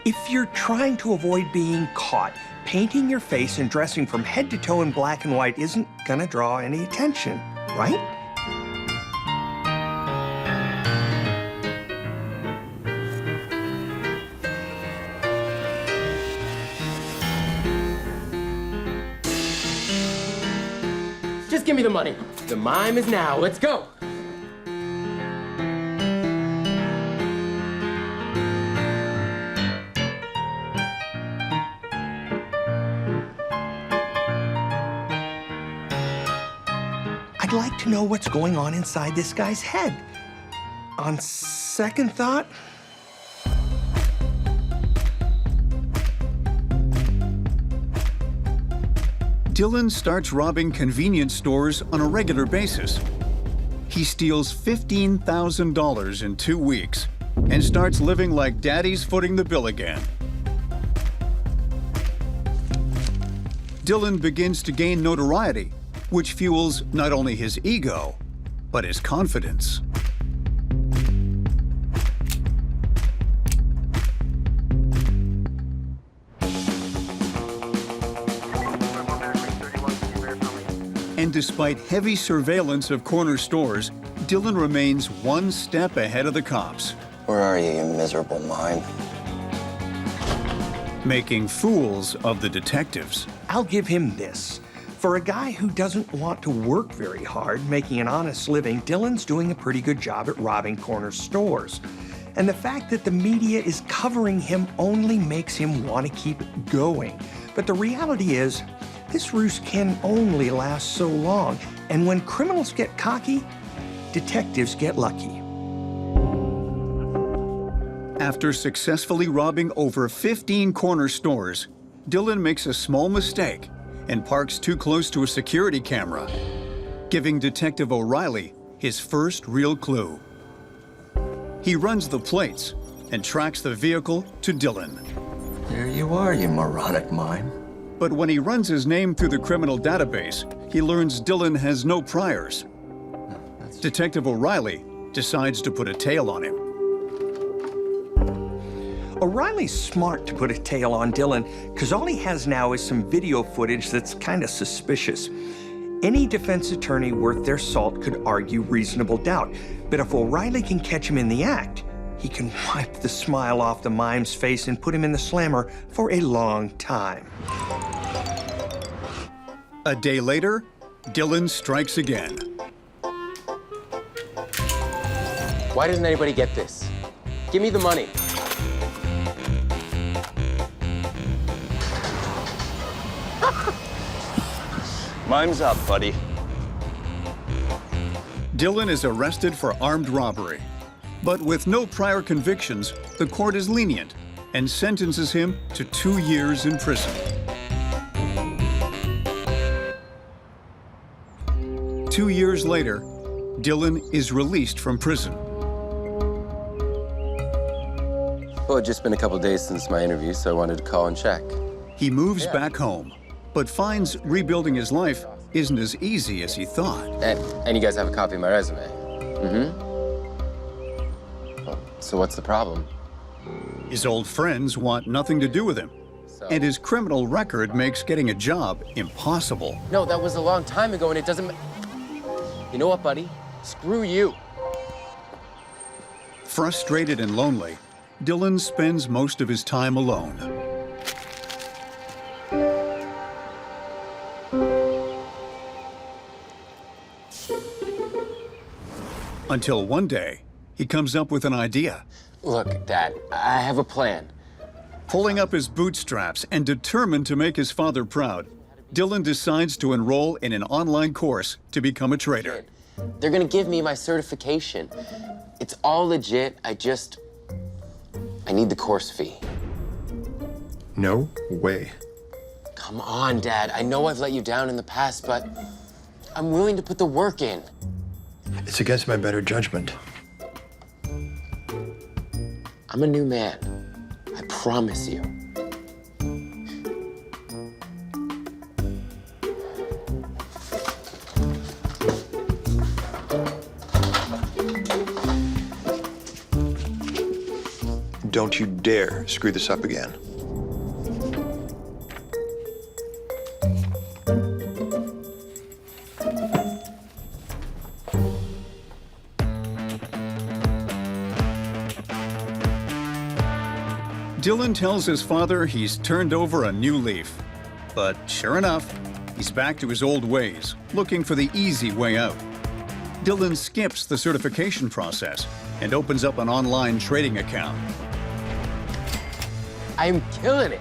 If you're trying to avoid being caught, painting your face and dressing from head to toe in black and white isn't gonna draw any attention, right? Just give me the money. The mime is now. Let's go. I'd like to know what's going on inside this guy's head. On second thought, Dylan starts robbing convenience stores on a regular basis. He steals $15,000 in 2 weeks and starts living like Daddy's footing the bill again. Dylan begins to gain notoriety, which fuels not only his ego, but his confidence. And despite heavy surveillance of corner stores, Dylan remains one step ahead of the cops. Where are you, you miserable mime? Making fools of the detectives. I'll give him this. For a guy who doesn't want to work very hard, making an honest living, Dylan's doing a pretty good job at robbing corner stores. And the fact that the media is covering him only makes him want to keep going. But the reality is, this ruse can only last so long. And when criminals get cocky, detectives get lucky. After successfully robbing over 15 corner stores, Dylan makes a small mistake and parks too close to a security camera, giving Detective O'Reilly his first real clue. He runs the plates and tracks the vehicle to Dylan. There you are, you moronic mime. But when he runs his name through the criminal database, he learns Dylan has no priors. Detective O'Reilly decides to put a tail on him. O'Reilly's smart to put a tail on Dylan because all he has now is some video footage that's kind of suspicious. Any defense attorney worth their salt could argue reasonable doubt, but if O'Reilly can catch him in the act, he can wipe the smile off the mime's face and put him in the slammer for a long time. A day later, Dylan strikes again. Why doesn't anybody get this? Give me the money. Mime's up, buddy. Dylan is arrested for armed robbery. But with no prior convictions, the court is lenient and sentences him to 2 years in prison. 2 years later, Dylan is released from prison. Well, it's just been a couple days since my interview, so I wanted to call and check. He moves back home, but finds rebuilding his life isn't as easy as he thought. And you guys have a copy of my resume? Mm-hmm. Well, so what's the problem? His old friends want nothing to do with him, and his criminal record makes getting a job impossible. No, that was a long time ago, and it doesn't... You know what, buddy? Screw you. Frustrated and lonely, Dylan spends most of his time alone. Until one day, he comes up with an idea. Look, Dad, I have a plan. Pulling up his bootstraps and determined to make his father proud, Dylan decides to enroll in an online course to become a trader. They're gonna give me my certification. It's all legit. I need the course fee. No way. Come on, Dad. I know I've let you down in the past, but I'm willing to put the work in. It's against my better judgment. I'm a new man. I promise you. Don't you dare screw this up again. Dylan tells his father he's turned over a new leaf. But sure enough, he's back to his old ways, looking for the easy way out. Dylan skips the certification process and opens up an online trading account. I'm killing it.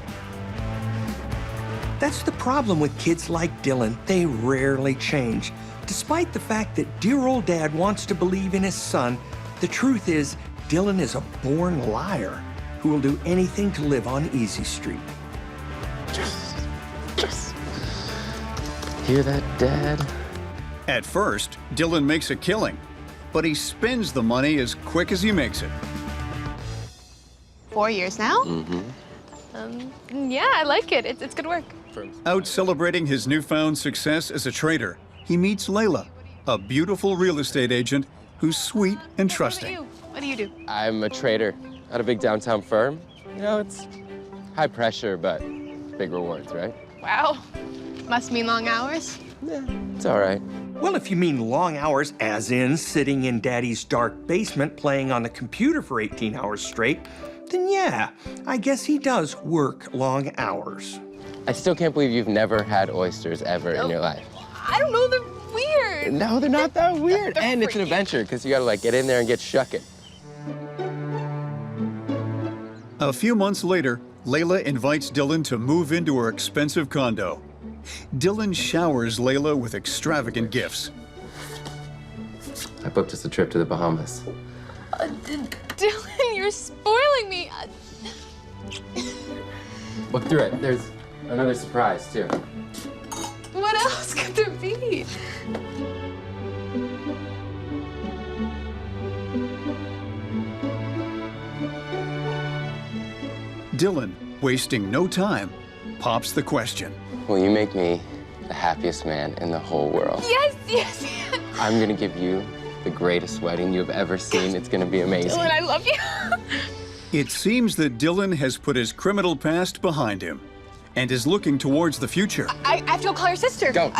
That's the problem with kids like Dylan. They rarely change. Despite the fact that dear old dad wants to believe in his son, the truth is Dylan is a born liar who will do anything to live on Easy Street. Yes. Hear that, Dad? At first, Dylan makes a killing, but he spends the money as quick as he makes it. 4 years now? Mm-hmm. Yeah, I like it. It's good work. Out celebrating his newfound success as a trader, he meets Layla, a beautiful real estate agent who's sweet and trusting. What do you do? I'm a trader at a big downtown firm. You know, it's high pressure, but big rewards, right? Wow. Must mean long hours? Yeah, it's all right. Well, if you mean long hours, as in sitting in Daddy's dark basement playing on the computer for 18 hours straight, then yeah, I guess he does work long hours. I still can't believe you've never had oysters ever in your life. I don't know, they're weird. No, they're not that weird. And it's an adventure, because you gotta like get in there and get shucking. A few months later, Layla invites Dylan to move into her expensive condo. Dylan showers Layla with extravagant gifts. I booked us a trip to the Bahamas. Dylan, you're spoiling me. Look through it. There's another surprise, too. What else could there be? Dylan, wasting no time, pops the question. Will you make me the happiest man in the whole world? Yes, yes, yes. I'm gonna give you the greatest wedding you've ever seen. It's gonna be amazing. Dylan, I love you. It seems that Dylan has put his criminal past behind him and is looking towards the future. I have to go call your sister. Go.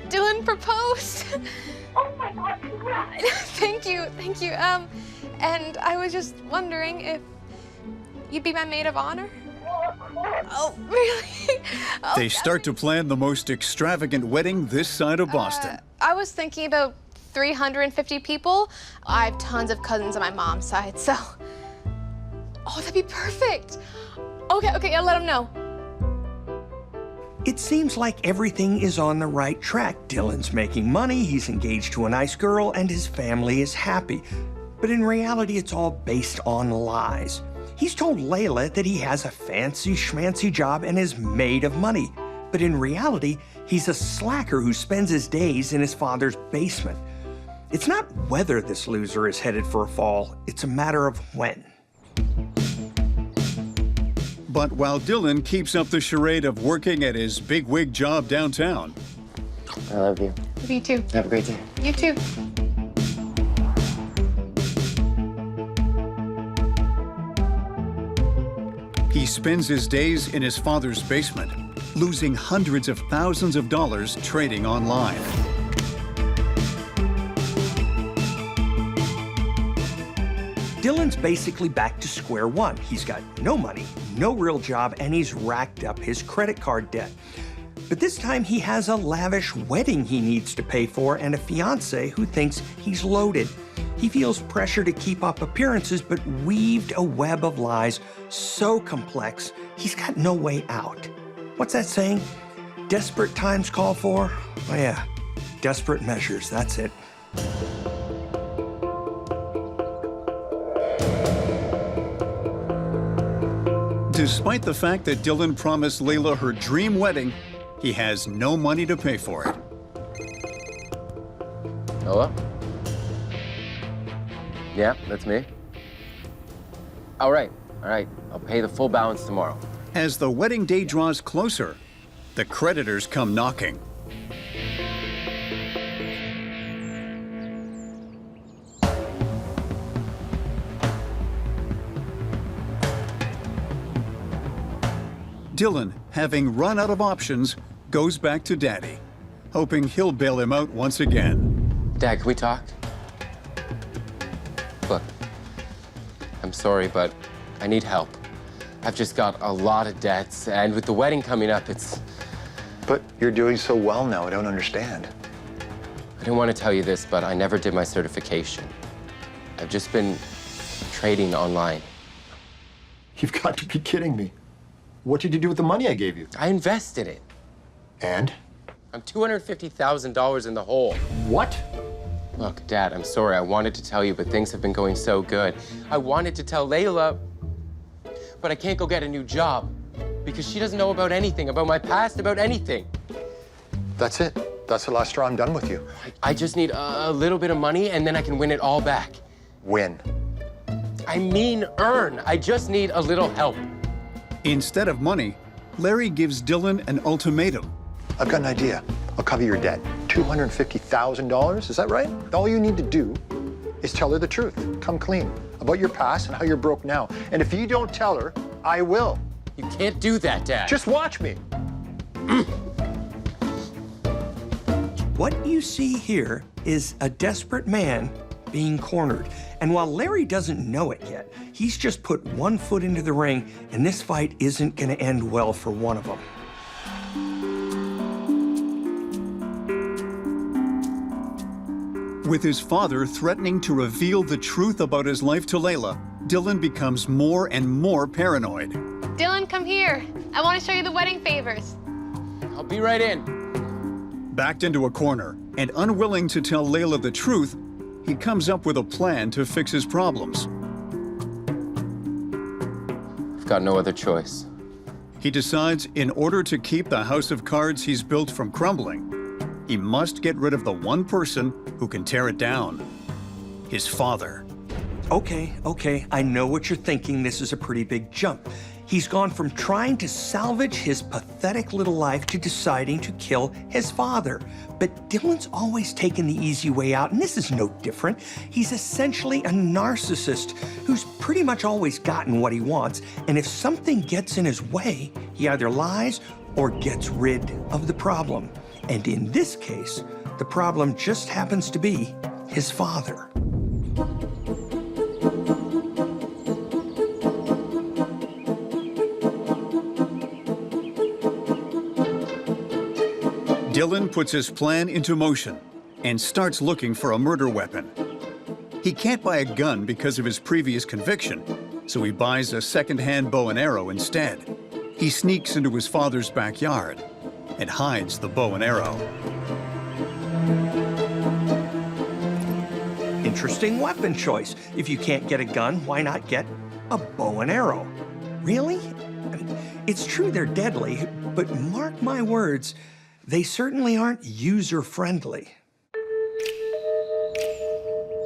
Dylan proposed. Oh my God, congrats. Thank you. And I was just wondering if you'd be my maid of honor? Oh, really? Oh, They start to plan the most extravagant wedding this side of Boston. I was thinking about 350 people. I have tons of cousins on my mom's side, so... Oh, that'd be perfect. Okay, I'll let them know. It seems like everything is on the right track. Dylan's making money, he's engaged to a nice girl, and his family is happy. But in reality, it's all based on lies. He's told Layla that he has a fancy schmancy job and is made of money. But in reality, he's a slacker who spends his days in his father's basement. It's not whether this loser is headed for a fall, it's a matter of when. But while Dylan keeps up the charade of working at his bigwig job downtown, I love you. Love you too. Have a great day. You too. he spends his days in his father's basement, losing hundreds of thousands of dollars trading online. Dylan's basically back to square one. He's got no money, no real job, and he's racked up his credit card debt. But this time he has a lavish wedding he needs to pay for and a fiancée who thinks he's loaded. He feels pressure to keep up appearances, but weaved a web of lies so complex, he's got no way out. What's that saying? Desperate times call for? Oh yeah, desperate measures, that's it. Despite the fact that Dylan promised Layla her dream wedding, he has no money to pay for it. Hello? Yeah, that's me. All right. I'll pay the full balance tomorrow. As the wedding day draws closer, the creditors come knocking. Dylan, having run out of options, goes back to Daddy, hoping he'll bail him out once again. Dad, can we talk? Look, I'm sorry, but I need help. I've just got a lot of debts, and with the wedding coming up, it's... But you're doing so well now, I don't understand. I didn't want to tell you this, but I never did my certification. I've just been trading online. You've got to be kidding me. What did you do with the money I gave you? I invested it. And? I'm $250,000 in the hole. What? Look, Dad, I'm sorry. I wanted to tell you, but things have been going so good. I wanted to tell Layla, but I can't go get a new job because she doesn't know about anything, about my past, about anything. That's it. That's the last straw. I'm done with you. I just need a little bit of money, and then I can win it all back. Win? I mean earn. I just need a little help. Instead of money, Larry gives Dylan an ultimatum. I've got an idea. I'll cover your debt. $250,000, is that right? All you need to do is tell her the truth. Come clean about your past and how you're broke now. And if you don't tell her, I will. You can't do that, Dad. Just watch me. What you see here is a desperate man being cornered. And while Larry doesn't know it yet, he's just put one foot into the ring, and this fight isn't gonna end well for one of them. With his father threatening to reveal the truth about his life to Layla, Dylan becomes more and more paranoid. Dylan, come here. I want to show you the wedding favors. I'll be right in. Backed into a corner and unwilling to tell Layla the truth, he comes up with a plan to fix his problems. I've got no other choice. He decides in order to keep the house of cards he's built from crumbling, he must get rid of the one person who can tear it down, his father. Okay, I know what you're thinking. This is a pretty big jump. He's gone from trying to salvage his pathetic little life to deciding to kill his father. But Dylan's always taken the easy way out, and this is no different. He's essentially a narcissist who's pretty much always gotten what he wants, and if something gets in his way, he either lies or gets rid of the problem. And in this case, the problem just happens to be his father. Dylan puts his plan into motion and starts looking for a murder weapon. He can't buy a gun because of his previous conviction, so he buys a second-hand bow and arrow instead. He sneaks into his father's backyard and hides the bow and arrow. Interesting weapon choice. If you can't get a gun, why not get a bow and arrow? Really? It's true they're deadly, but mark my words, they certainly aren't user-friendly.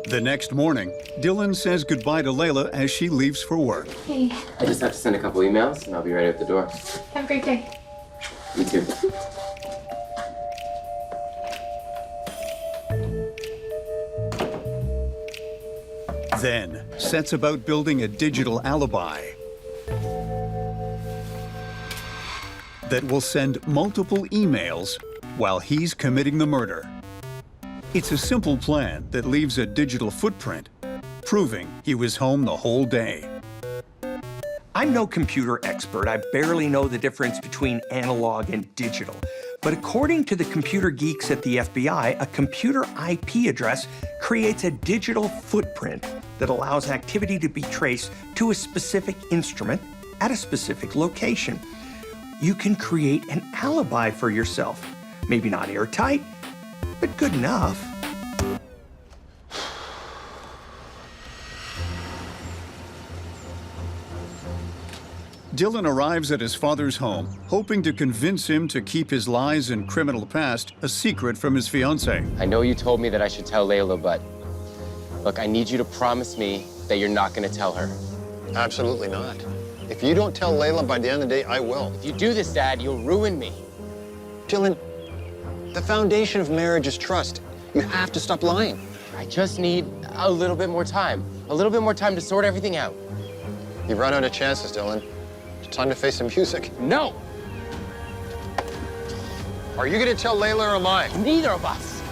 The next morning, Dylan says goodbye to Layla as she leaves for work. Hey, I just have to send a couple emails, and I'll be right at the door. have a great day. You too. Then sets about building a digital alibi that will send multiple emails while he's committing the murder. It's a simple plan that leaves a digital footprint, proving he was home the whole day. I'm no computer expert. I barely know the difference between analog and digital. But according to the computer geeks at the FBI, a computer IP address creates a digital footprint that allows activity to be traced to a specific instrument at a specific location. You can create an alibi for yourself. Maybe not airtight, but good enough. Dylan arrives at his father's home, hoping to convince him to keep his lies and criminal past a secret from his fiancée. I know you told me that I should tell Layla, but look, I need you to promise me that you're not going to tell her. Absolutely not. If you don't tell Layla by the end of the day, I will. If you do this, Dad, you'll ruin me. Dylan, the foundation of marriage is trust. You have to stop lying. I just need a little bit more time. A little bit more time to sort everything out. You've run out of chances, Dylan. It's time to face the music. No! Are you gonna tell Layla or am I? Neither of us.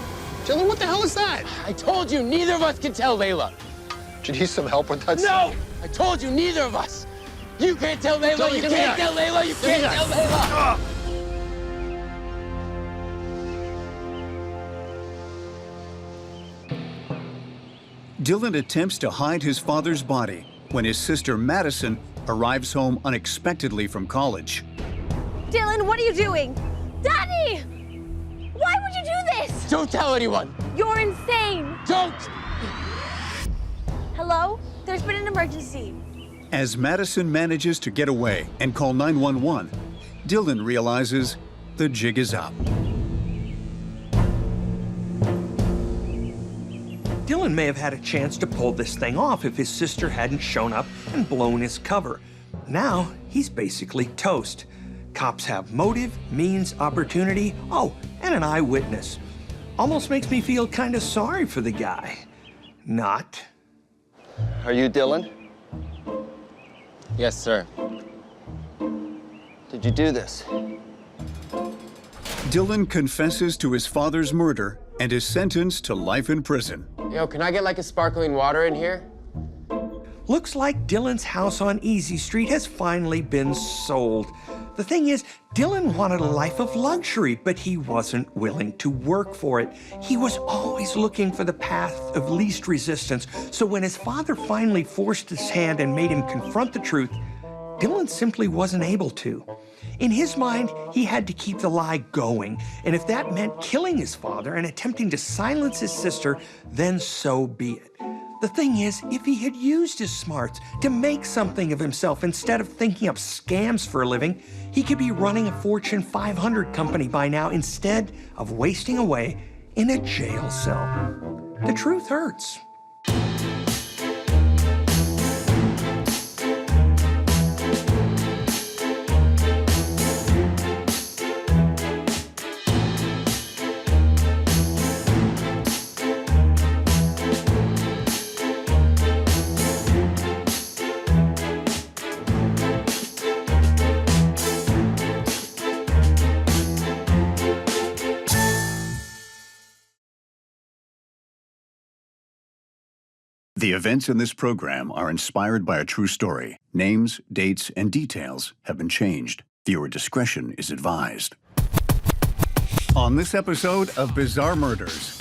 Dylan, what the hell is that? I told you neither of us can tell Layla. Do you need some help with that? No! I told you neither of us. You can't tell Layla, you can't tell Layla, you can't tell Layla! Dylan attempts to hide his father's body when his sister Madison arrives home unexpectedly from college. Dylan, what are you doing? Daddy! Why would you do this? Don't tell anyone! You're insane! Don't! Hello? There's been an emergency. As Madison manages to get away and call 911, Dylan realizes the jig is up. Dylan may have had a chance to pull this thing off if his sister hadn't shown up and blown his cover. Now, he's basically toast. Cops have motive, means, opportunity, oh, and an eyewitness. Almost makes me feel kind of sorry for the guy. Not. Are you Dylan? Yes, sir. Did you do this? Dylan confesses to his father's murder and is sentenced to life in prison. Yo, can I get like a sparkling water in here? Looks like Dylan's house on Easy Street has finally been sold. The thing is, Dylan wanted a life of luxury, but he wasn't willing to work for it. He was always looking for the path of least resistance. So when his father finally forced his hand and made him confront the truth, Dylan simply wasn't able to. In his mind, he had to keep the lie going, and if that meant killing his father and attempting to silence his sister, then so be it. The thing is, if he had used his smarts to make something of himself instead of thinking up scams for a living, he could be running a Fortune 500 company by now instead of wasting away in a jail cell. The truth hurts. The events in this program are inspired by a true story. Names, dates, and details have been changed. Viewer discretion is advised. On this episode of Bizarre Murders,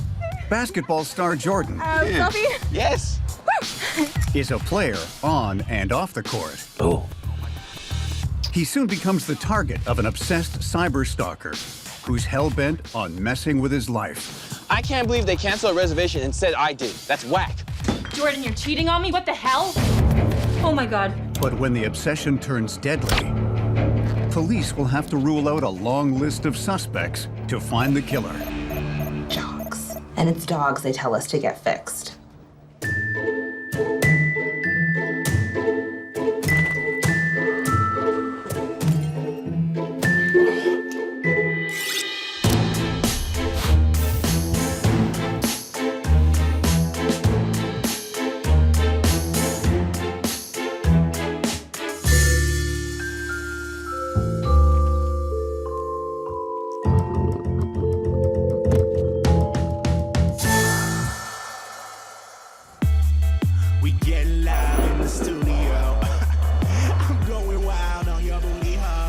basketball star Jordan Yes. is a player on and off the court. Oh. He soon becomes the target of an obsessed cyber stalker who's hell-bent on messing with his life. I can't believe they canceled a reservation and said I did. That's whack. Jordan, you're cheating on me? What the hell? Oh my God. But when the obsession turns deadly, police will have to rule out a long list of suspects to find the killer. Dogs. And it's dogs they tell us to get fixed.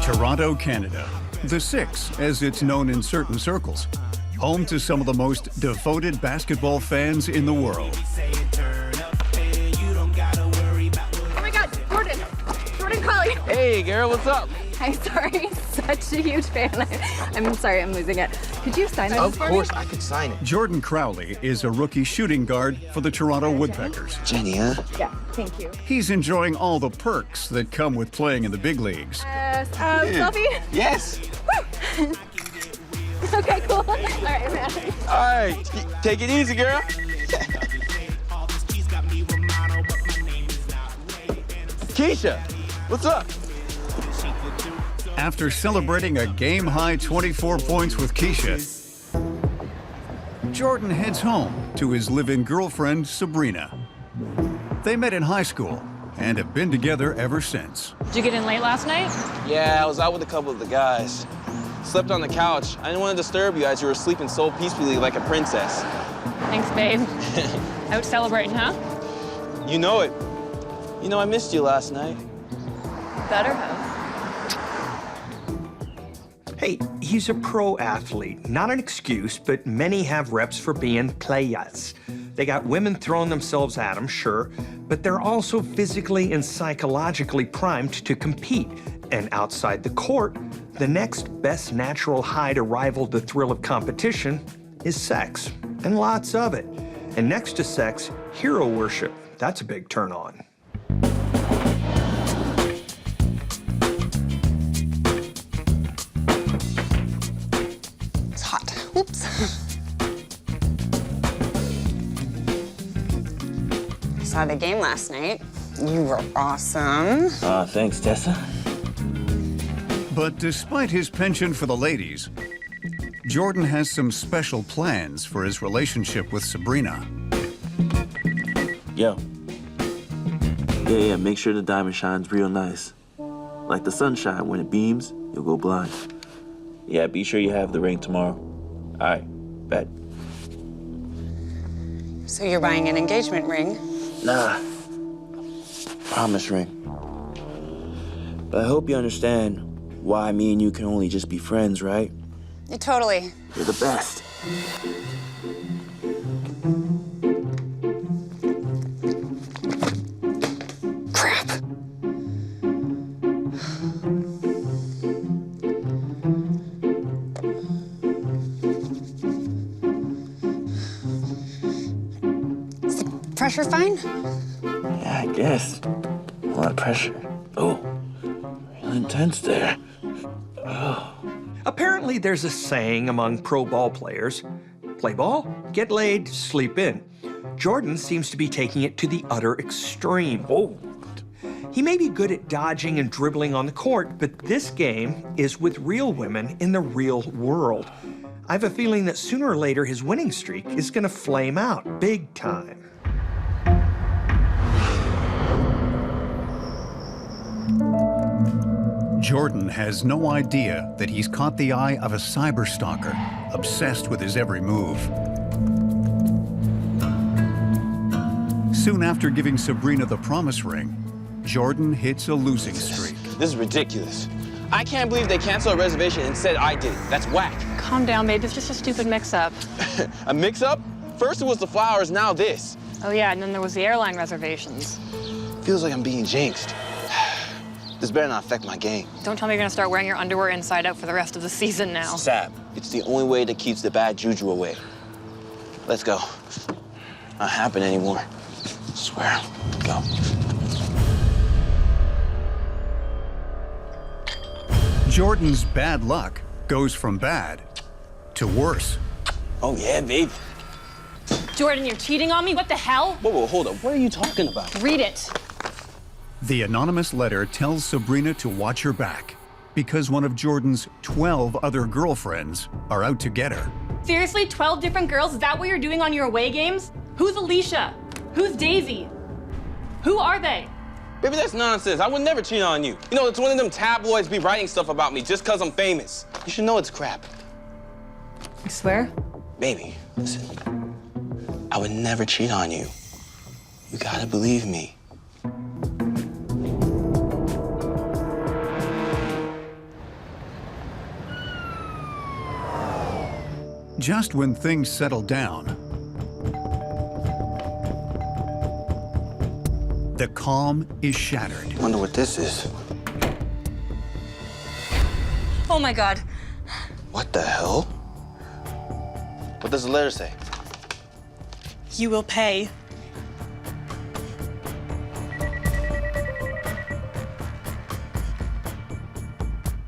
Toronto, Canada. The Six, as it's known in certain circles. Home to some of the most devoted basketball fans in the world. Oh my God, Jordan! Jordan calling! Hey, girl, what's up? I'm sorry, such a huge fan. I'm sorry, I'm losing it. Could you sign it Of for course, me? I could sign it. Jordan Crowley is a rookie shooting guard for the Toronto Woodpeckers. Jenny, huh? Yeah, thank you. He's enjoying all the perks that come with playing in the big leagues. Selfie? Yes. Okay, cool. All right, man. All right, take it easy, girl. Keisha, what's up? After celebrating a game-high 24 points with Keisha, Jordan heads home to his live-in girlfriend, Sabrina. They met in high school and have been together ever since. Did you get in late last night? Yeah, I was out with a couple of the guys. Slept on the couch. I didn't want to disturb you guys. You were sleeping so peacefully like a princess. Thanks, babe. Out celebrating, huh? You know it. You know, I missed you last night. Better have. Hey, he's a pro athlete. Not an excuse, but many have reps for being playas. They got women throwing themselves at them, sure, but they're also physically and psychologically primed to compete. And outside the court, the next best natural high to rival the thrill of competition is sex, and lots of it. And next to sex, hero worship. That's a big turn on. It's hot. Oops. Saw the game last night. You were awesome. Thanks, Tessa. But despite his penchant for the ladies, Jordan has some special plans for his relationship with Sabrina. Yo. Yeah, make sure the diamond shines real nice. Like the sunshine, when it beams, you'll go blind. Yeah, be sure you have the ring tomorrow. All right, bet. So you're buying an engagement ring? Nah. Promise ring. But I hope you understand why me and you can only just be friends, right? Totally. You're the best. Crap. Is the pressure fine? Yeah, I guess. A lot of pressure. Oh, real intense there. Oh. Apparently, there's a saying among pro ball players: play ball, get laid, sleep in. Jordan seems to be taking it to the utter extreme. Whoa. He may be good at dodging and dribbling on the court, but this game is with real women in the real world. I have a feeling that sooner or later his winning streak is going to flame out big time. Jordan has no idea that he's caught the eye of a cyber stalker, obsessed with his every move. Soon after giving Sabrina the promise ring, Jordan hits a losing streak. This is ridiculous. I can't believe they canceled a reservation and said I did it. That's whack. Calm down, babe. It's just a stupid mix-up. A mix-up? First it was the flowers, now this. Oh, yeah, and then there was the airline reservations. Feels like I'm being jinxed. This better not affect my game. Don't tell me you're gonna start wearing your underwear inside out for the rest of the season now. Sab, it's the only way that keeps the bad juju away. Let's go. Not happen anymore. Swear. Go. Jordan's bad luck goes from bad to worse. Oh, yeah, babe. Jordan, you're cheating on me? What the hell? Whoa, hold up. What are you talking about? Read it. The anonymous letter tells Sabrina to watch her back because one of Jordan's 12 other girlfriends are out to get her. Seriously, 12 different girls? Is that what you're doing on your away games? Who's Alicia? Who's Daisy? Who are they? Baby, that's nonsense. I would never cheat on you. You know, it's one of them tabloids be writing stuff about me just because I'm famous. You should know it's crap. I swear? Baby, listen. I would never cheat on you. You gotta believe me. Just when things settle down, the calm is shattered. Wonder what this is. Oh my God. What the hell? What does the letter say? You will pay.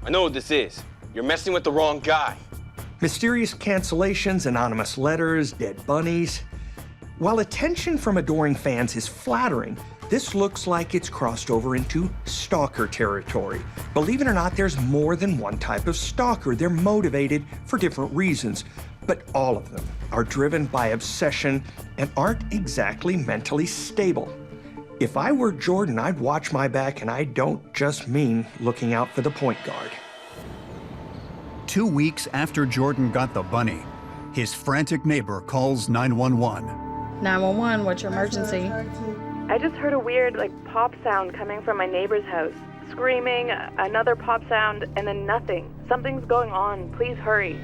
I know what this is. You're messing with the wrong guy. Mysterious cancellations, anonymous letters, dead bunnies. While attention from adoring fans is flattering, this looks like it's crossed over into stalker territory. Believe it or not, there's more than one type of stalker. They're motivated for different reasons, but all of them are driven by obsession and aren't exactly mentally stable. If I were Jordan, I'd watch my back, and I don't just mean looking out for the point guard. 2 weeks after Jordan got the bunny, his frantic neighbor calls 911. 911, what's your emergency? I just heard a weird, pop sound coming from my neighbor's house. Screaming, another pop sound, and then nothing. Something's going on. Please hurry.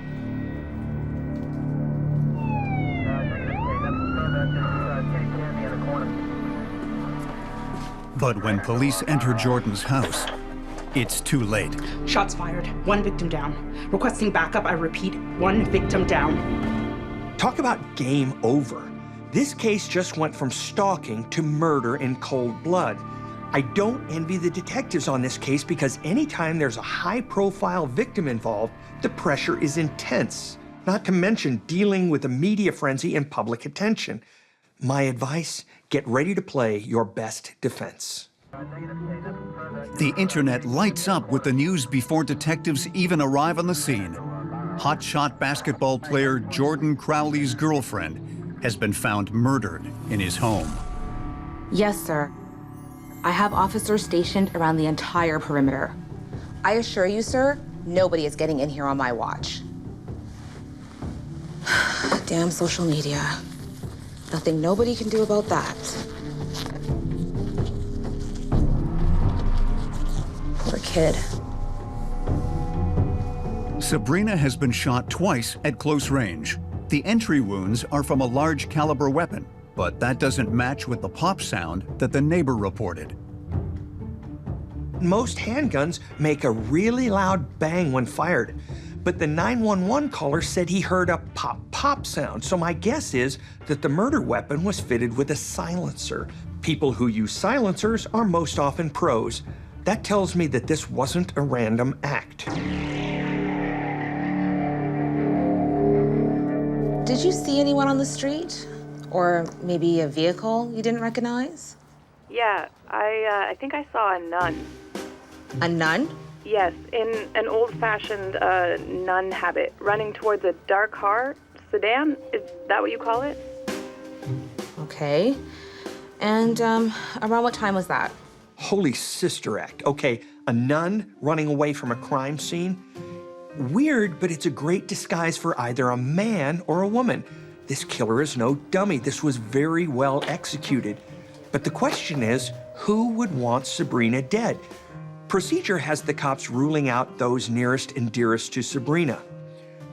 But when police enter Jordan's house, it's too late. Shots fired. One victim down. Requesting backup, I repeat, one victim down. Talk about game over. This case just went from stalking to murder in cold blood. I don't envy the detectives on this case because anytime there's a high-profile victim involved, the pressure is intense, not to mention dealing with a media frenzy and public attention. My advice, get ready to play your best defense. The internet lights up with the news before detectives even arrive on the scene. Hotshot basketball player Jordan Crowley's girlfriend has been found murdered in his home. Yes, sir. I have officers stationed around the entire perimeter. I assure you, sir, nobody is getting in here on my watch. Damn social media. Nothing nobody can do about that. Poor kid. Sabrina has been shot twice at close range. The entry wounds are from a large caliber weapon, but that doesn't match with the pop sound that the neighbor reported. Most handguns make a really loud bang when fired, but the 911 caller said he heard a pop-pop sound, so my guess is that the murder weapon was fitted with a silencer. People who use silencers are most often pros. That tells me that this wasn't a random act. Did you see anyone on the street? Or maybe a vehicle you didn't recognize? Yeah, I think I saw a nun. A nun? Yes, in an old-fashioned nun habit, running towards a dark car sedan. Is that what you call it? Okay. And around what time was that? Holy sister act. Okay, a nun running away from a crime scene? Weird, but it's a great disguise for either a man or a woman. This killer is no dummy. This was very well executed. But the question is, who would want Sabrina dead? Procedure has the cops ruling out those nearest and dearest to Sabrina.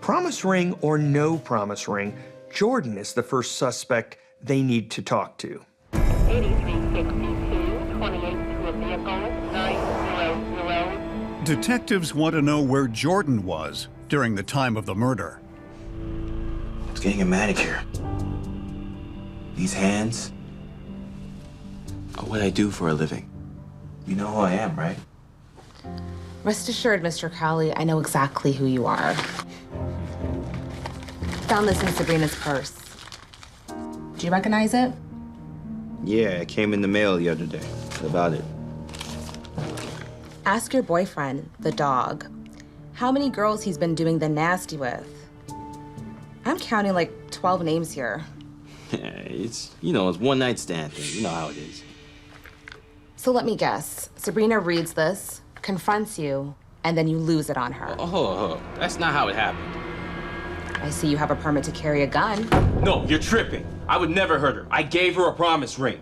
Promise ring or no promise ring, Jordan is the first suspect they need to talk to. 8362, 28 to a vehicle, 900. Detectives want to know where Jordan was during the time of the murder. I was getting a manicure. These hands are what I do for a living. You know who I am, right? Rest assured, Mr. Crowley, I know exactly who you are. Found this in Sabrina's purse. Do you recognize it? Yeah, it came in the mail the other day. What about it? Ask your boyfriend, the dog, how many girls he's been doing the nasty with. I'm counting like 12 names here. It's one night stand thing. You know how it is. So let me guess. Sabrina reads this, confronts you, and then you lose it on her. Oh, that's not how it happened. I see you have a permit to carry a gun. No, you're tripping. I would never hurt her. I gave her a promise ring.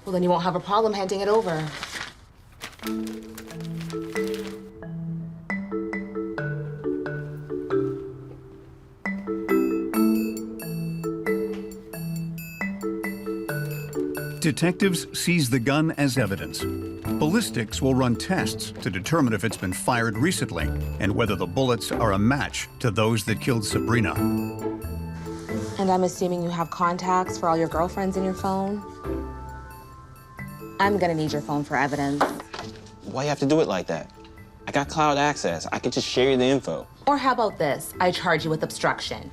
Well, then you won't have a problem handing it over. Detectives seize the gun as evidence. Ballistics will run tests to determine if it's been fired recently and whether the bullets are a match to those that killed Sabrina. And I'm assuming you have contacts for all your girlfriends in your phone? I'm gonna need your phone for evidence. Why you have to do it like that? I got cloud access. I could just share you the info. Or how about this? I charge you with obstruction.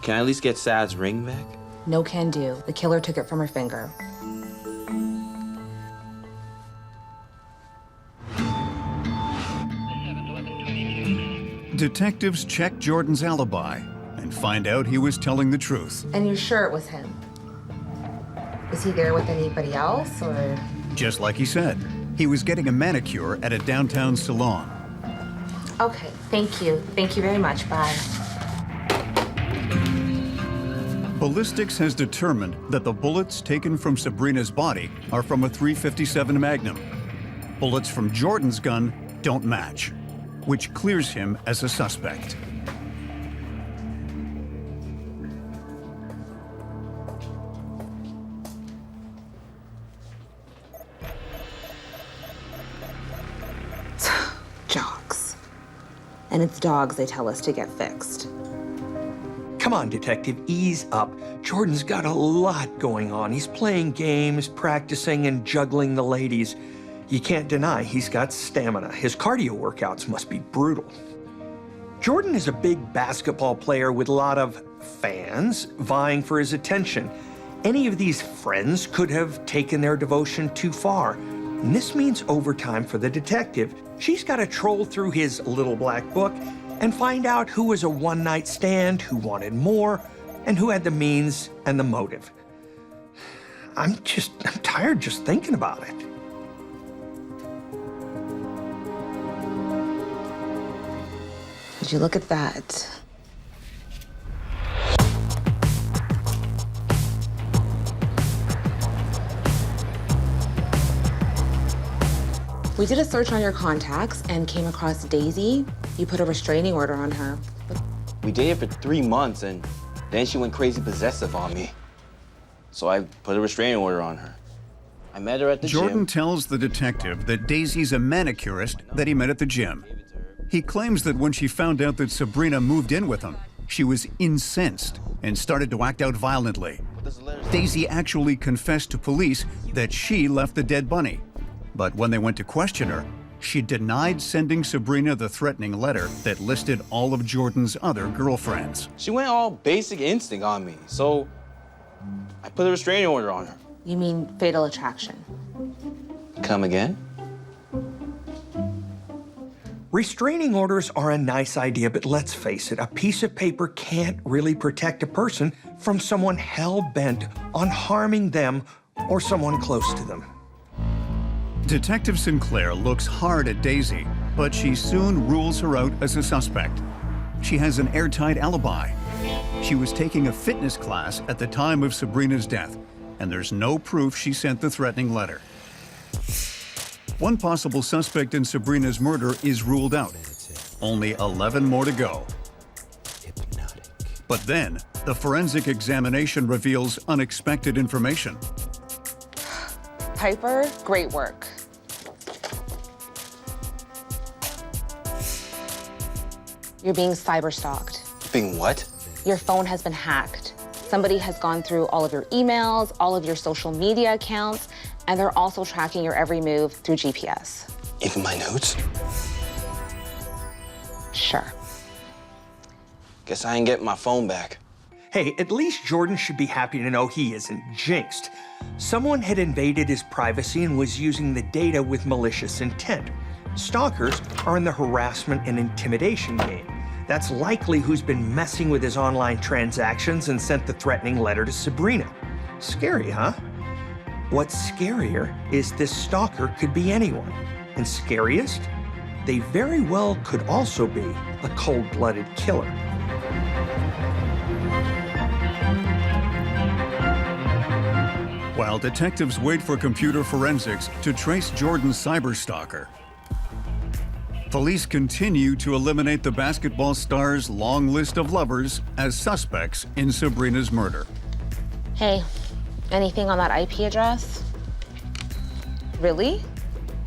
Can I at least get Sad's ring back? No can do. The killer took it from her finger. Detectives check Jordan's alibi and find out he was telling the truth. And you're sure it was him? Was he there with anybody else, or? Just like he said, he was getting a manicure at a downtown salon. Okay, thank you. Thank you very much. Bye. Ballistics has determined that the bullets taken from Sabrina's body are from a .357 Magnum. Bullets from Jordan's gun don't match, which clears him as a suspect. Jocks. And it's dogs they tell us to get fixed. Come on, detective, ease up. Jordan's got a lot going on. He's playing games, practicing, and juggling the ladies. You can't deny he's got stamina. His cardio workouts must be brutal. Jordan is a big basketball player with a lot of fans vying for his attention. Any of these friends could have taken their devotion too far. And this means overtime for the detective. She's got to troll through his little black book and find out who was a one-night stand, who wanted more, and who had the means and the motive. I'm tired just thinking about it. Would you look at that? We did a search on your contacts and came across Daisy. You put a restraining order on her. We dated for 3 months, and then she went crazy possessive on me. So I put a restraining order on her. I met her at the gym. Jordan tells the detective that Daisy's a manicurist that he met at the gym. He claims that when she found out that Sabrina moved in with him, she was incensed and started to act out violently. Daisy actually confessed to police that she left the dead bunny. But when they went to question her, she denied sending Sabrina the threatening letter that listed all of Jordan's other girlfriends. She went all basic instinct on me, so I put a restraining order on her. You mean fatal attraction? Come again? Restraining orders are a nice idea, but let's face it, a piece of paper can't really protect a person from someone hell-bent on harming them or someone close to them. Detective Sinclair looks hard at Daisy, but she soon rules her out as a suspect. She has an airtight alibi. She was taking a fitness class at the time of Sabrina's death, and there's no proof she sent the threatening letter. One possible suspect in Sabrina's murder is ruled out. Only 11 more to go. But then, the forensic examination reveals unexpected information. Piper, great work. You're being cyber-stalked. Being what? Your phone has been hacked. Somebody has gone through all of your emails, all of your social media accounts, and they're also tracking your every move through GPS. Even my notes? Sure. Guess I ain't getting my phone back. Hey, at least Jordan should be happy to know he isn't jinxed. Someone had invaded his privacy and was using the data with malicious intent. Stalkers are in the harassment and intimidation game. That's likely who's been messing with his online transactions and sent the threatening letter to Sabrina. Scary, huh? What's scarier is this stalker could be anyone. And scariest, they very well could also be a cold-blooded killer. While detectives wait for computer forensics to trace Jordan's cyberstalker, police continue to eliminate the basketball star's long list of lovers as suspects in Sabrina's murder. Hey, anything on that IP address? Really?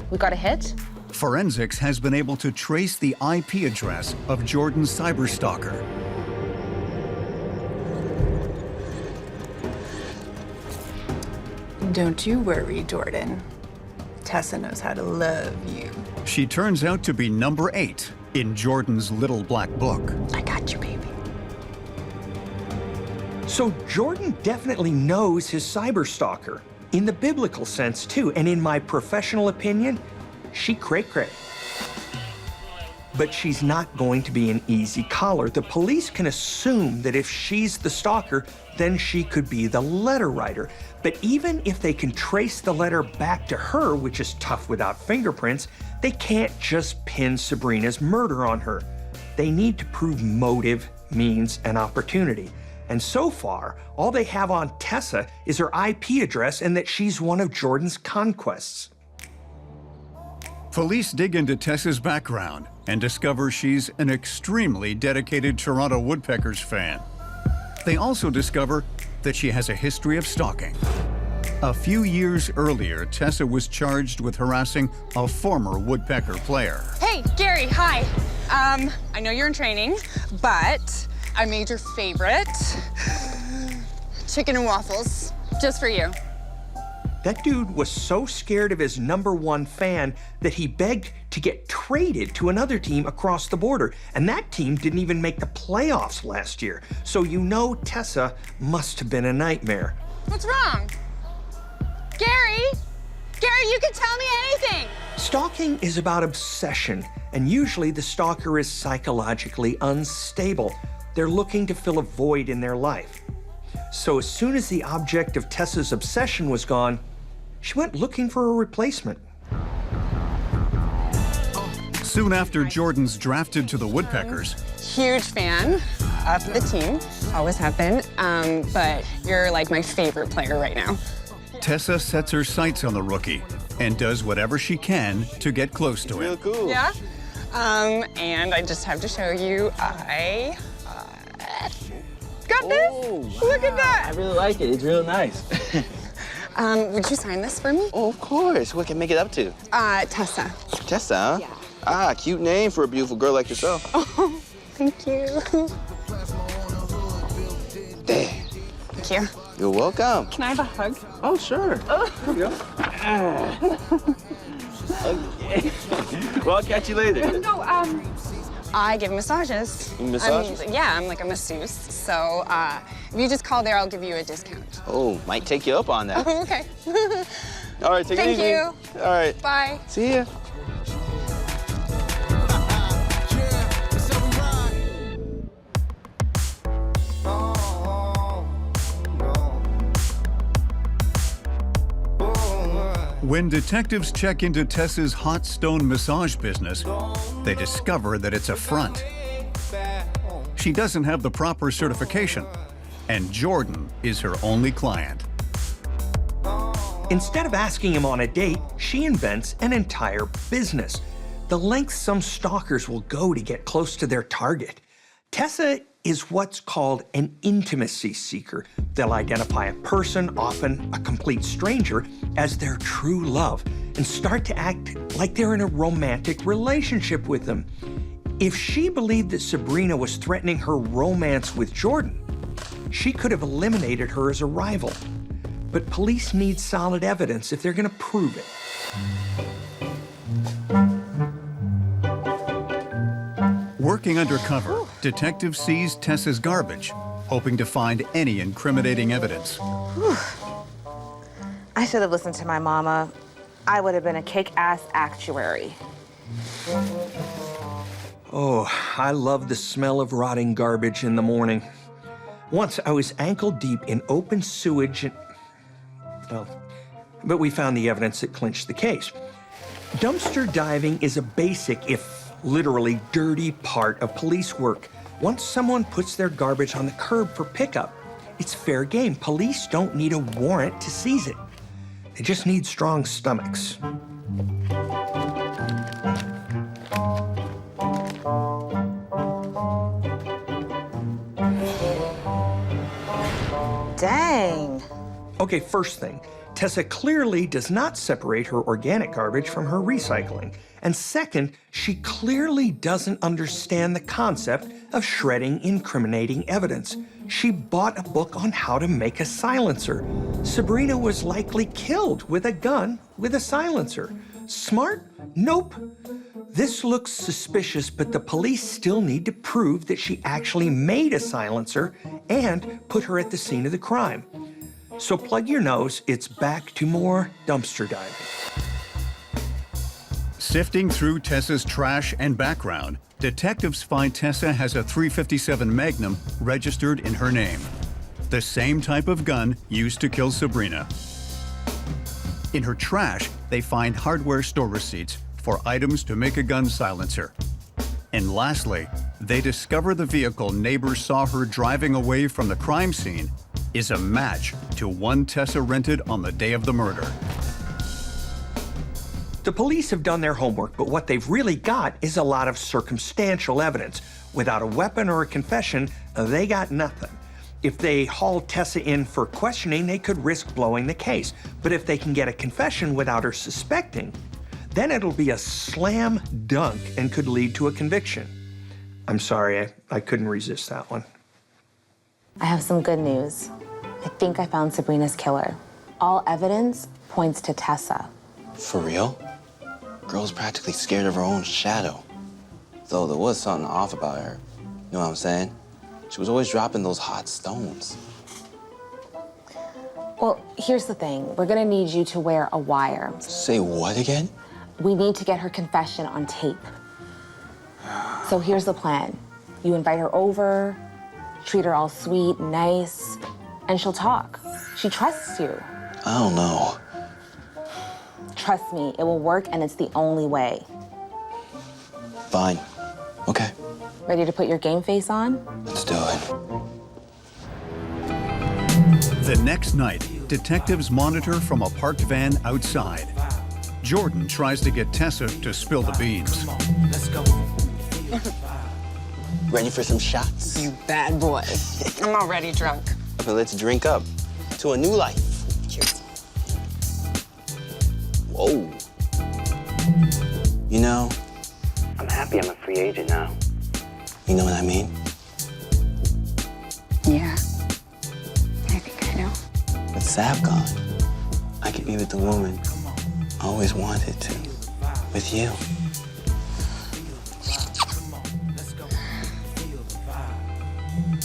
We got a hit? Forensics has been able to trace the IP address of Jordan's cyberstalker. Don't you worry, Jordan. Tessa knows how to love you. She turns out to be number 8 in Jordan's little black book. I got you, baby. So Jordan definitely knows his cyberstalker, in the biblical sense too, and in my professional opinion, she cray-cray. But she's not going to be an easy caller. The police can assume that if she's the stalker, then she could be the letter writer. But even if they can trace the letter back to her, which is tough without fingerprints, they can't just pin Sabrina's murder on her. They need to prove motive, means, and opportunity. And so far, all they have on Tessa is her IP address and that she's one of Jordan's conquests. Police dig into Tessa's background and discover she's an extremely dedicated Toronto Woodpeckers fan. They also discover that she has a history of stalking. A few years earlier, Tessa was charged with harassing a former Woodpecker player. Hey, Gary, hi. I know you're in training, but I made your favorite chicken and waffles just for you. That dude was so scared of his #1 fan that he begged to get traded to another team across the border. And that team didn't even make the playoffs last year. So you know Tessa must have been a nightmare. What's wrong? Gary! Gary, you can tell me anything! Stalking is about obsession, and usually the stalker is psychologically unstable. They're looking to fill a void in their life. So as soon as the object of Tessa's obsession was gone, she went looking for a replacement. Soon after Jordan's drafted to the Woodpeckers, Huge fan of the team, always have been, but you're like my favorite player right now. Tessa sets her sights on the rookie and does whatever she can to get close to him. Real cool. Yeah? And I just have to show you, I got this. Look at that. I really like it. It's real nice. Would you sign this for me? Oh, of course. What can make it up to? Tessa. Tessa, huh? Yeah. Ah, cute name for a beautiful girl like yourself. Oh, thank you. Damn. Thank you. You're welcome. Can I have a hug? Oh, sure. Oh. Here you go. Okay. Well, I'll catch you later. No, I give massages. Massages? I'm like a masseuse. So if you just call there, I'll give you a discount. Oh, might take you up on that. Oh, okay. All right, take it easy. Thank you. All right. Bye. See ya. when detectives check into Tessa's hot stone massage business, they discover that it's a front. She doesn't have the proper certification, and Jordan is her only client. Instead of asking him on a date, she invents an entire business. The lengths some stalkers will go to get close to their target. Tessa is what's called an intimacy seeker. They'll identify a person, often a complete stranger, as their true love and start to act like they're in a romantic relationship with them. If she believed that Sabrina was threatening her romance with Jordan, she could have eliminated her as a rival. But police need solid evidence if they're going to prove it. Working undercover, detective sees Tessa's garbage, hoping to find any incriminating evidence. Whew. I should have listened to my mama. I would have been a kick-ass actuary. Oh, I love the smell of rotting garbage in the morning. Once I was ankle deep in open sewage and... well, but we found the evidence that clinched the case. Dumpster diving is a basic, if literally dirty, part of police work. Once someone puts their garbage on the curb for pickup, it's fair game. Police don't need a warrant to seize it. They just need strong stomachs. Dang. Okay, first thing, Tessa clearly does not separate her organic garbage from her recycling. And second, she clearly doesn't understand the concept of shredding incriminating evidence. She bought a book on how to make a silencer. Sabrina was likely killed with a gun with a silencer. Smart? Nope. This looks suspicious, but the police still need to prove that she actually made a silencer and put her at the scene of the crime. So plug your nose, it's back to more dumpster diving. Sifting through Tessa's trash and background, detectives find Tessa has a .357 Magnum registered in her name, the same type of gun used to kill Sabrina. In her trash, they find hardware store receipts for items to make a gun silencer. And lastly, they discover the vehicle neighbors saw her driving away from the crime scene is a match to one Tessa rented on the day of the murder. The police have done their homework, but what they've really got is a lot of circumstantial evidence. Without a weapon or a confession, they got nothing. If they haul Tessa in for questioning, they could risk blowing the case. But if they can get a confession without her suspecting, then it'll be a slam dunk and could lead to a conviction. I'm sorry, I couldn't resist that one. I have some good news. I think I found Sabrina's killer. All evidence points to Tessa. For real? Girl's practically scared of her own shadow. Though there was something off about her. You know what I'm saying? She was always dropping those hot stones. Well, here's the thing. We're gonna need you to wear a wire. Say what again? We need to get her confession on tape. So here's the plan. You invite her over, treat her all sweet, nice, and she'll talk. She trusts you. I don't know. Trust me, it will work, and it's the only way. Fine. Okay. Ready to put your game face on? Let's do it. The next night, detectives monitor from a parked van outside. Jordan tries to get Tessa to spill the beans. Let's go. Ready for some shots? You bad boy. I'm already drunk. But let's drink up to a new life. Cheers. Whoa. You know, I'm happy I'm a free agent now. you know what I mean? Yeah. I think I know. With Sav gone, I could be with the woman I always wanted to. With you.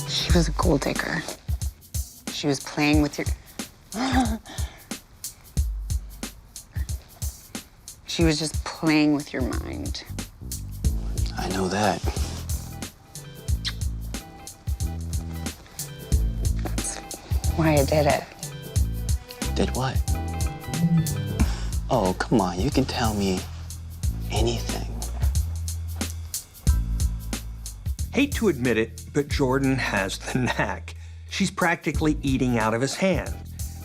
She was a gold digger. She was playing with your... She was just playing with your mind. I know that. That's why I did it. Did what? Oh, come on, you can tell me anything. Hate to admit it, but Jordan has the knack. She's practically eating out of his hand.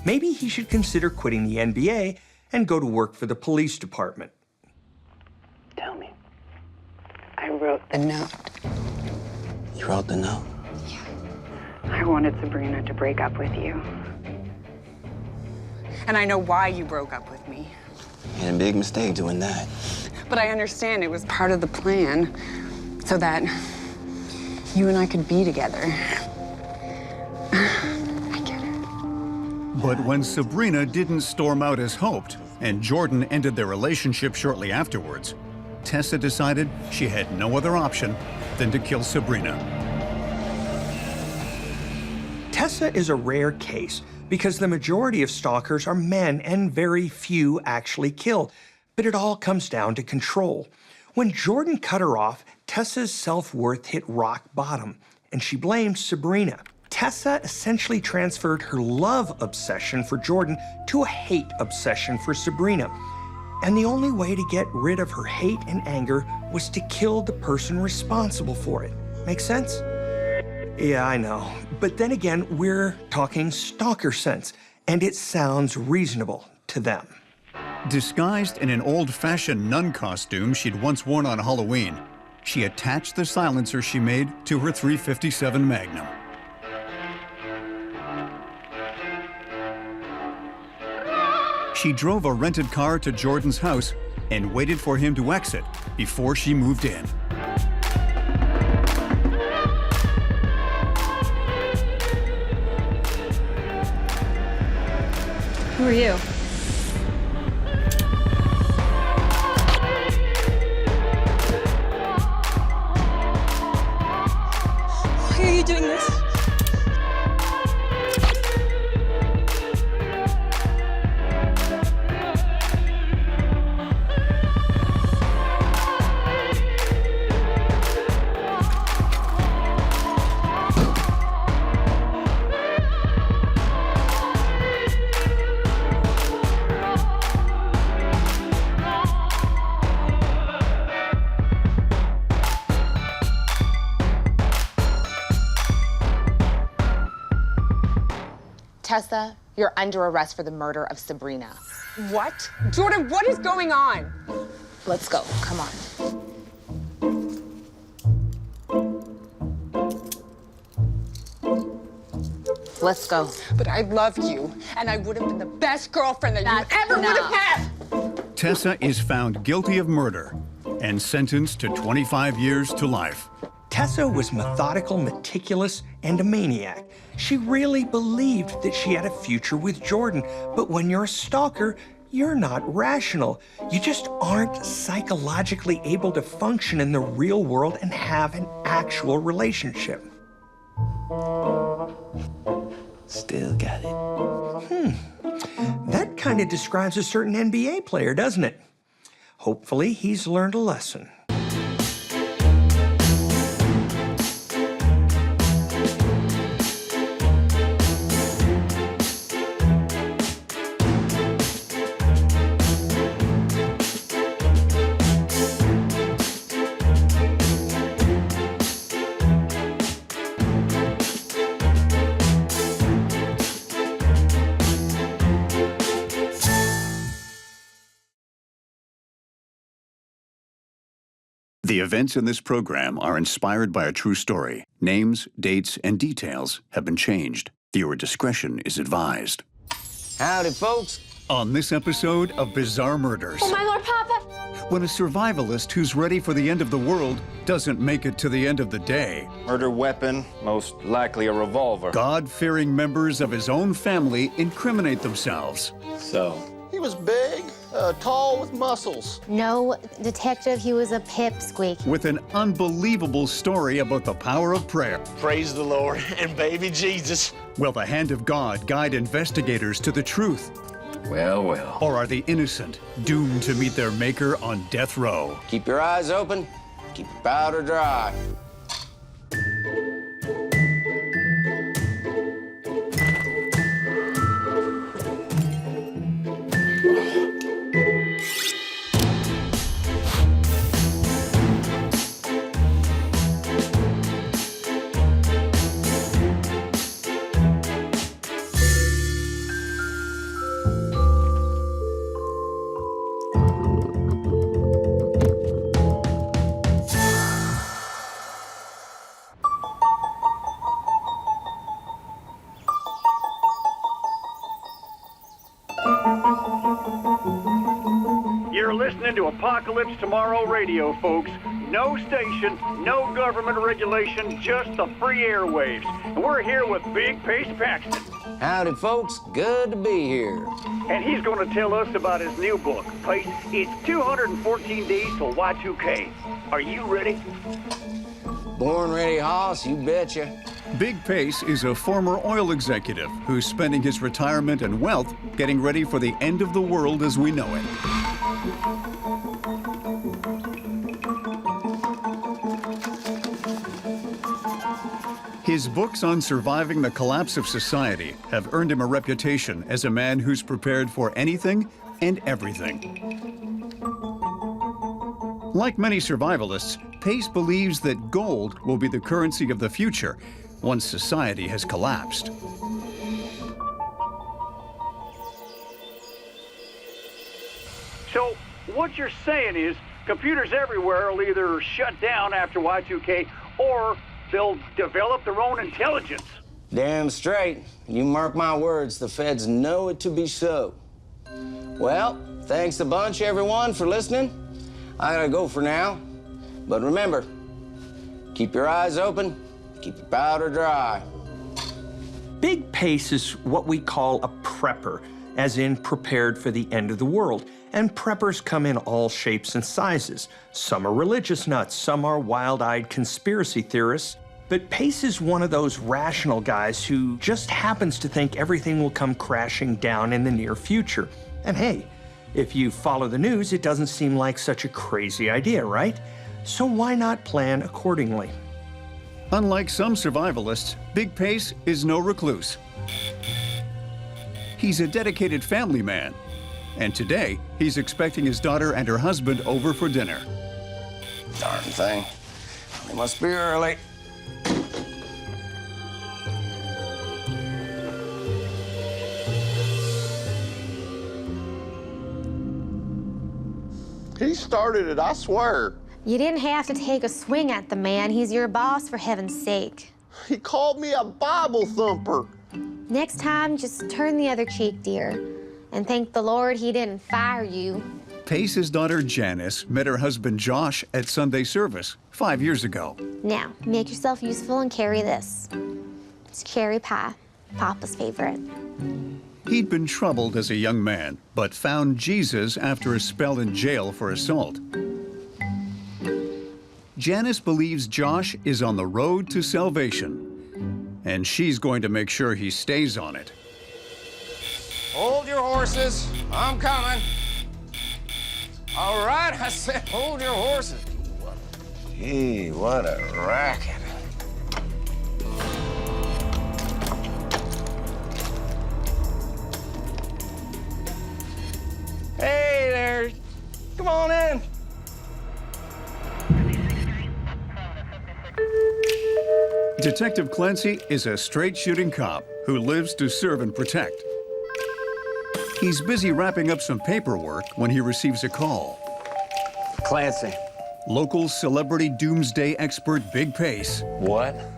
Maybe he should consider quitting the NBA and go to work for the police department. Tell me. I wrote the note. You wrote the note? I wanted Sabrina to break up with you. And I know why you broke up with me. You made a big mistake doing that. But I understand it was part of the plan so that you and I could be together. But when Sabrina didn't storm out as hoped, and Jordan ended their relationship shortly afterwards, Tessa decided she had no other option than to kill Sabrina. Tessa is a rare case because the majority of stalkers are men and very few actually kill. But it all comes down to control. When Jordan cut her off, Tessa's self-worth hit rock bottom, and she blamed Sabrina. Tessa essentially transferred her love obsession for Jordan to a hate obsession for Sabrina. And the only way to get rid of her hate and anger was to kill the person responsible for it. Make sense? Yeah, I know. But then again, we're talking stalker sense, and it sounds reasonable to them. Disguised in an old-fashioned nun costume she'd once worn on Halloween, she attached the silencer she made to her .357 Magnum. She drove a rented car to Jordan's house and waited for him to exit before she moved in. Who are you? Why are you doing this? Tessa, you're under arrest for the murder of Sabrina. What? Jordan, what is going on? Let's go, come on. Let's go. But I love you, and I would have been the best girlfriend that you ever would have had. Tessa is found guilty of murder and sentenced to 25 years to life. Tessa was methodical, meticulous, and a maniac. She really believed that she had a future with Jordan, but when you're a stalker, you're not rational. You just aren't psychologically able to function in the real world and have an actual relationship. Still got it. That kind of describes a certain NBA player, doesn't it? Hopefully, he's learned a lesson. The events in this program are inspired by a true story. Names, dates, and details have been changed. Viewer discretion is advised. Howdy, folks. On this episode of Bizarre Murders, Oh, my Lord Papa! when a survivalist who's ready for the end of the world doesn't make it to the end of the day, Murder weapon, most likely a revolver. God-fearing members of his own family incriminate themselves. So, he was big, tall with muscles. No, detective, he was a pipsqueak. With an unbelievable story about the power of prayer. Praise the Lord and baby Jesus. Will the hand of God guide investigators to the truth? Well, well. Or are the innocent doomed to meet their maker on death row? Keep your eyes open, keep your powder dry. You're listening to Apocalypse Tomorrow Radio, folks. No station, no government regulation, just the free airwaves. And we're here with Big Pace Paxton. Howdy, folks. Good to be here. And he's going to tell us about his new book, Pace. It's 214 Days Till Y2K. Are you ready? Born ready, hoss, you betcha. Big Pace is a former oil executive who's spending his retirement and wealth getting ready for the end of the world as we know it. His books on surviving the collapse of society have earned him a reputation as a man who's prepared for anything and everything. Like many survivalists, Pace believes that gold will be the currency of the future once society has collapsed. So, what you're saying is computers everywhere will either shut down after Y2K or they'll develop their own intelligence. Damn straight. You mark my words, the feds know it to be so. Well, thanks a bunch, everyone, for listening. I gotta go for now. But remember, keep your eyes open, keep your powder dry. Big Pace is what we call a prepper, as in prepared for the end of the world. And preppers come in all shapes and sizes. Some are religious nuts, some are wild-eyed conspiracy theorists. But Pace is one of those rational guys who just happens to think everything will come crashing down in the near future. And hey, if you follow the news, it doesn't seem like such a crazy idea, right? So why not plan accordingly? Unlike some survivalists, Big Pace is no recluse. He's a dedicated family man. And today, he's expecting his daughter and her husband over for dinner. Darn thing. They must be early. He started it, I swear. You didn't have to take a swing at the man. He's your boss, for heaven's sake. He called me a Bible thumper. Next time, just turn the other cheek, dear. And thank the Lord he didn't fire you. Pace's daughter Janice met her husband Josh at Sunday service 5 years ago. Now, make yourself useful and carry this. It's cherry pie, Papa's favorite. He'd been troubled as a young man, but found Jesus after a spell in jail for assault. Janice believes Josh is on the road to salvation, and she's going to make sure he stays on it. Hold your horses. I'm coming. All right, I said hold your horses. Gee, what a racket. Hey there. Come on in. Detective Clancy is a straight-shooting cop who lives to serve and protect. He's busy wrapping up some paperwork when he receives a call. Clancy, local celebrity doomsday expert Big Pace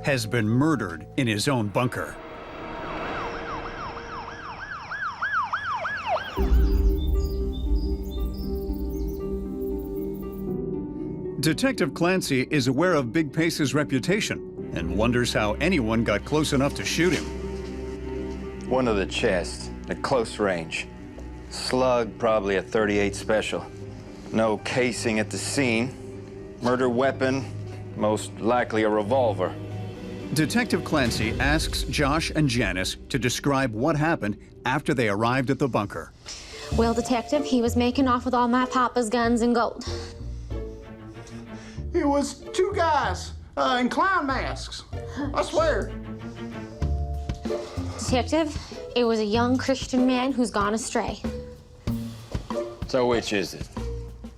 has been murdered in his own bunker. Detective Clancy is aware of Big Pace's reputation and wonders how anyone got close enough to shoot him. One of the chest, at close range. Slug, probably a .38 special. No casing at the scene. Murder weapon, most likely a revolver. Detective Clancy asks Josh and Janice to describe what happened after they arrived at the bunker. Well, Detective, he was making off with all my papa's guns and gold. It was two guys in clown masks. I swear. Detective, it was a young Christian man who's gone astray. So which is it?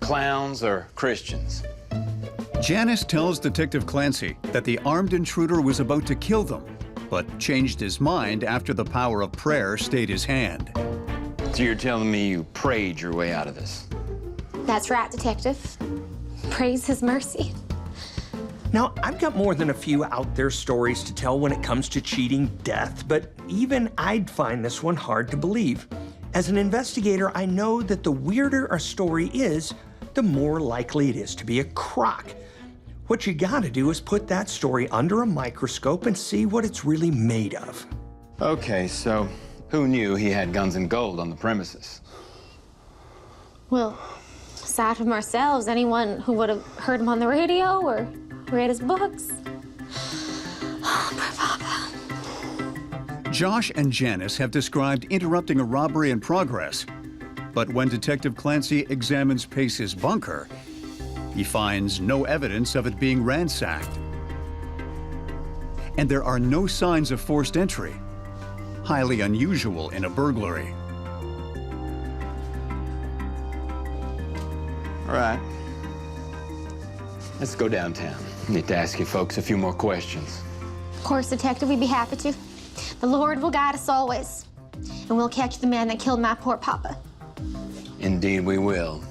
Clowns or Christians? Janice tells Detective Clancy that the armed intruder was about to kill them, but changed his mind after the power of prayer stayed his hand. So you're telling me you prayed your way out of this? That's right, Detective. Praise his mercy. Now, I've got more than a few out there stories to tell when it comes to cheating death, but even I'd find this one hard to believe. As an investigator, I know that the weirder a story is, the more likely it is to be a crock. What you gotta do is put that story under a microscope and see what it's really made of. Okay, so who knew he had guns and gold on the premises? Well, aside from ourselves, anyone who would have heard him on the radio or read his books. Oh, poor Papa. Josh and Janice have described interrupting a robbery in progress, but when Detective Clancy examines Pace's bunker, he finds no evidence of it being ransacked. And there are no signs of forced entry, highly unusual in a burglary. All right. Let's go downtown. I need to ask you folks a few more questions. Of course, Detective, we'd be happy to. The Lord will guide us always. And we'll catch the man that killed my poor Papa. Indeed we will.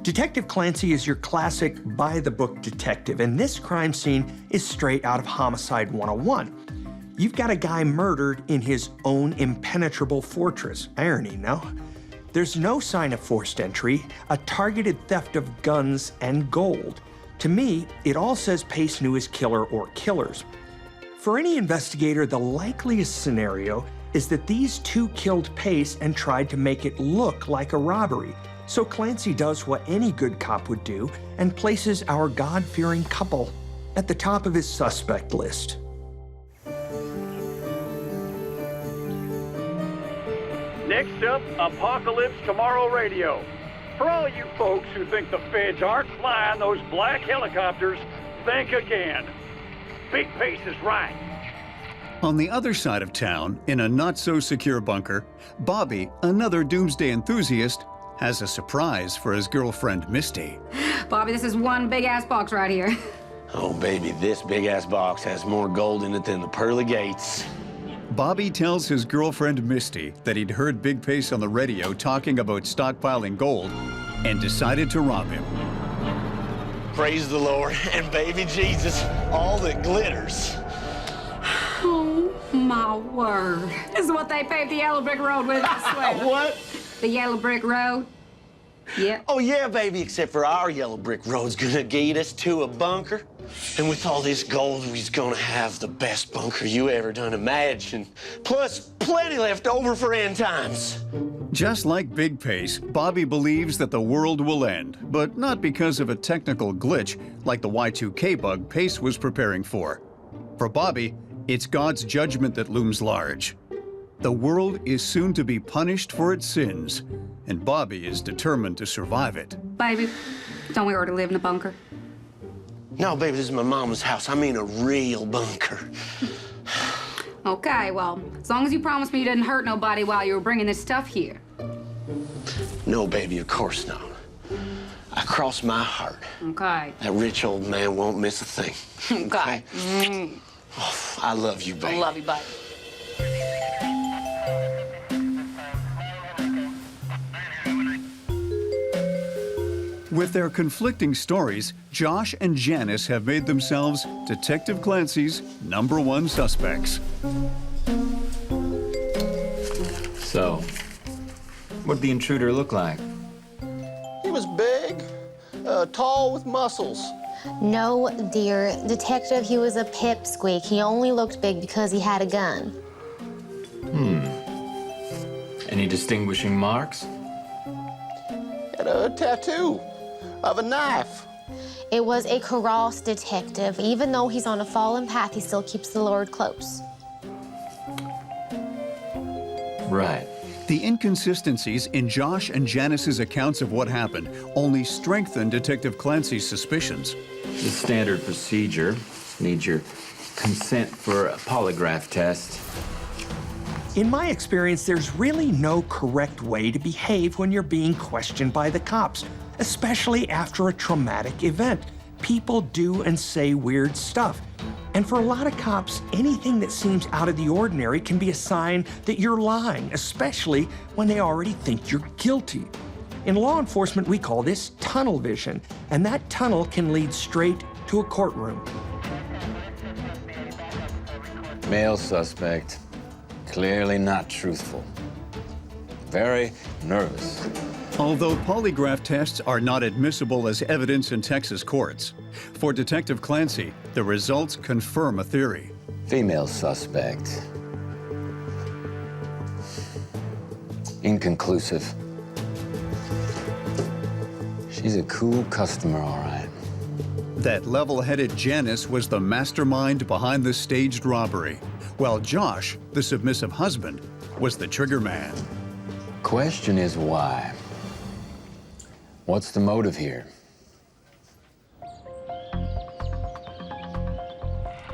Detective Clancy is your classic by-the-book detective, and this crime scene is straight out of Homicide 101. You've got a guy murdered in his own impenetrable fortress. Irony, no? There's no sign of forced entry, a targeted theft of guns and gold. To me, it all says Pace knew his killer or killers. For any investigator, the likeliest scenario is that these two killed Pace and tried to make it look like a robbery. So Clancy does what any good cop would do and places our God-fearing couple at the top of his suspect list. Next up, Apocalypse Tomorrow Radio. For all you folks who think the feds aren't flying those black helicopters, think again. Big Pace is right. On the other side of town, in a not-so-secure bunker, Bobby, another doomsday enthusiast, has a surprise for his girlfriend, Misty. Bobby, this is one big-ass box right here. Oh, baby, this big-ass box has more gold in it than the pearly gates. Bobby tells his girlfriend, Misty, that he'd heard Big Pace on the radio talking about stockpiling gold and decided to rob him. Praise the Lord and baby Jesus, all that glitters. Oh, my word. This is what they paved the yellow brick road with, I swear. What? The yellow brick road? Yeah. Oh, yeah, baby, except for our yellow brick road's gonna get us to a bunker. And with all this gold, we's gonna have the best bunker you ever done imagined. Plus, plenty left over for end times. Just like Big Pace, Bobby believes that the world will end, but not because of a technical glitch like the Y2K bug Pace was preparing for. For Bobby, it's God's judgment that looms large. The world is soon to be punished for its sins, and Bobby is determined to survive it. Baby, don't we already live in a bunker? No, baby, this is my mama's house. I mean a real bunker. Okay, well, as long as you promise me you didn't hurt nobody while you were bringing this stuff here. No, baby, of course not. I cross my heart. Okay. That rich old man won't miss a thing. Okay. Oh, I love you, baby. I love you, baby. With their conflicting stories, Josh and Janice have made themselves Detective Clancy's #1 suspects. So, what'd the intruder look like? He was big, tall with muscles. No, dear. Detective, he was a pipsqueak. He only looked big because he had a gun. Any distinguishing marks? Had a tattoo of a knife. It was a cross detective. Even though he's on a fallen path, he still keeps the Lord close. Right. The inconsistencies in Josh and Janice's accounts of what happened only strengthen Detective Clancy's suspicions. The standard procedure. Need your consent for a polygraph test. In my experience, there's really no correct way to behave when you're being questioned by the cops, especially after a traumatic event. People do and say weird stuff. And for a lot of cops, anything that seems out of the ordinary can be a sign that you're lying, especially when they already think you're guilty. In law enforcement, we call this tunnel vision, and that tunnel can lead straight to a courtroom. Male suspect. Clearly not truthful. Very nervous. Although polygraph tests are not admissible as evidence in Texas courts, for Detective Clancy, the results confirm a theory. Female suspect. Inconclusive. She's a cool customer, all right. That level-headed Janice was the mastermind behind the staged robbery, while Josh, the submissive husband, was the trigger man. Question is why? What's the motive here?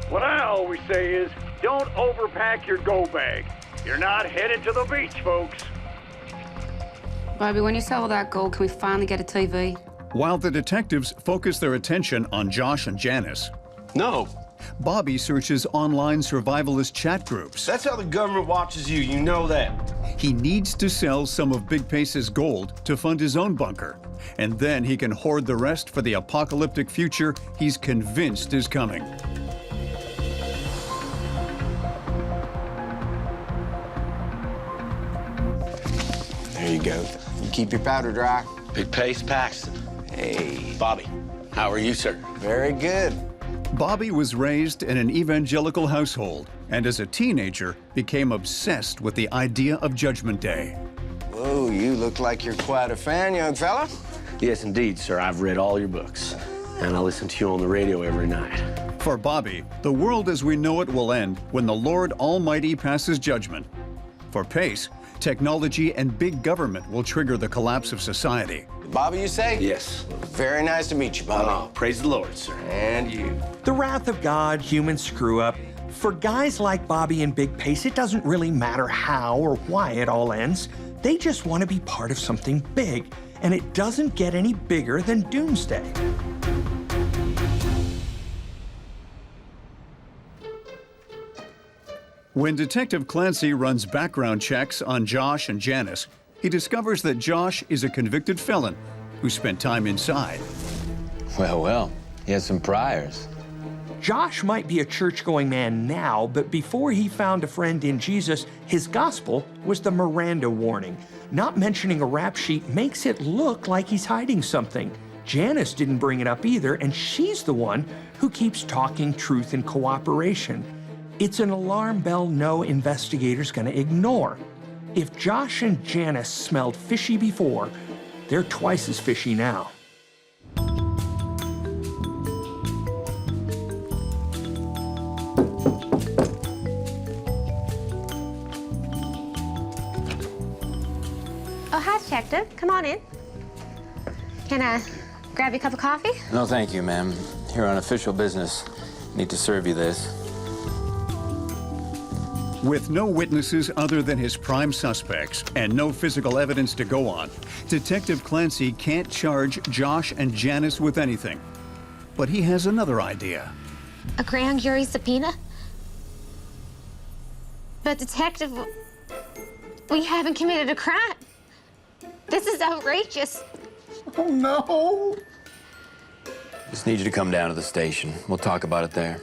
What I always say is, don't overpack your go bag. You're not headed to the beach, folks. Bobby, when you sell that gold, can we finally get a TV? While the detectives focus their attention on Josh and Janice, No. Bobby searches online survivalist chat groups. That's how the government watches you. You know that. He needs to sell some of Big Pace's gold to fund his own bunker, and then he can hoard the rest for the apocalyptic future he's convinced is coming. There you go. You keep your powder dry. Big Pace Paxton. Hey. Bobby, how are you, sir? Very good. Bobby was raised in an evangelical household, and as a teenager became obsessed with the idea of Judgment Day. Whoa, you look like you're quite a fan, young fella. Yes, indeed, sir. I've read all your books, and I listen to you on the radio every night. For Bobby, the world as we know it will end when the Lord Almighty passes judgment. For Pace, technology and big government will trigger the collapse of society. Bobby, you say? Yes. Very nice to meet you, Bobby. Oh, praise the Lord, sir. And you. The wrath of God, human screw-up. For guys like Bobby and Big Pace, it doesn't really matter how or why it all ends. They just want to be part of something big, and it doesn't get any bigger than Doomsday. When Detective Clancy runs background checks on Josh and Janice, he discovers that Josh is a convicted felon who spent time inside. Well, he has some priors. Josh might be a church-going man now, but before he found a friend in Jesus, his gospel was the Miranda warning. Not mentioning a rap sheet makes it look like he's hiding something. Janice didn't bring it up either, and she's the one who keeps talking truth and cooperation. It's an alarm bell no investigator's gonna ignore. If Josh and Janice smelled fishy before, they're twice as fishy now. Oh, hi, Detective. Come on in. Can I grab you a cup of coffee? No, thank you, ma'am. Here on official business. Need to serve you this. With no witnesses other than his prime suspects and no physical evidence to go on, Detective Clancy can't charge Josh and Janice with anything. But he has another idea. A grand jury subpoena? But, Detective, we haven't committed a crime. This is outrageous. Oh, no. Just need you to come down to the station. We'll talk about it there.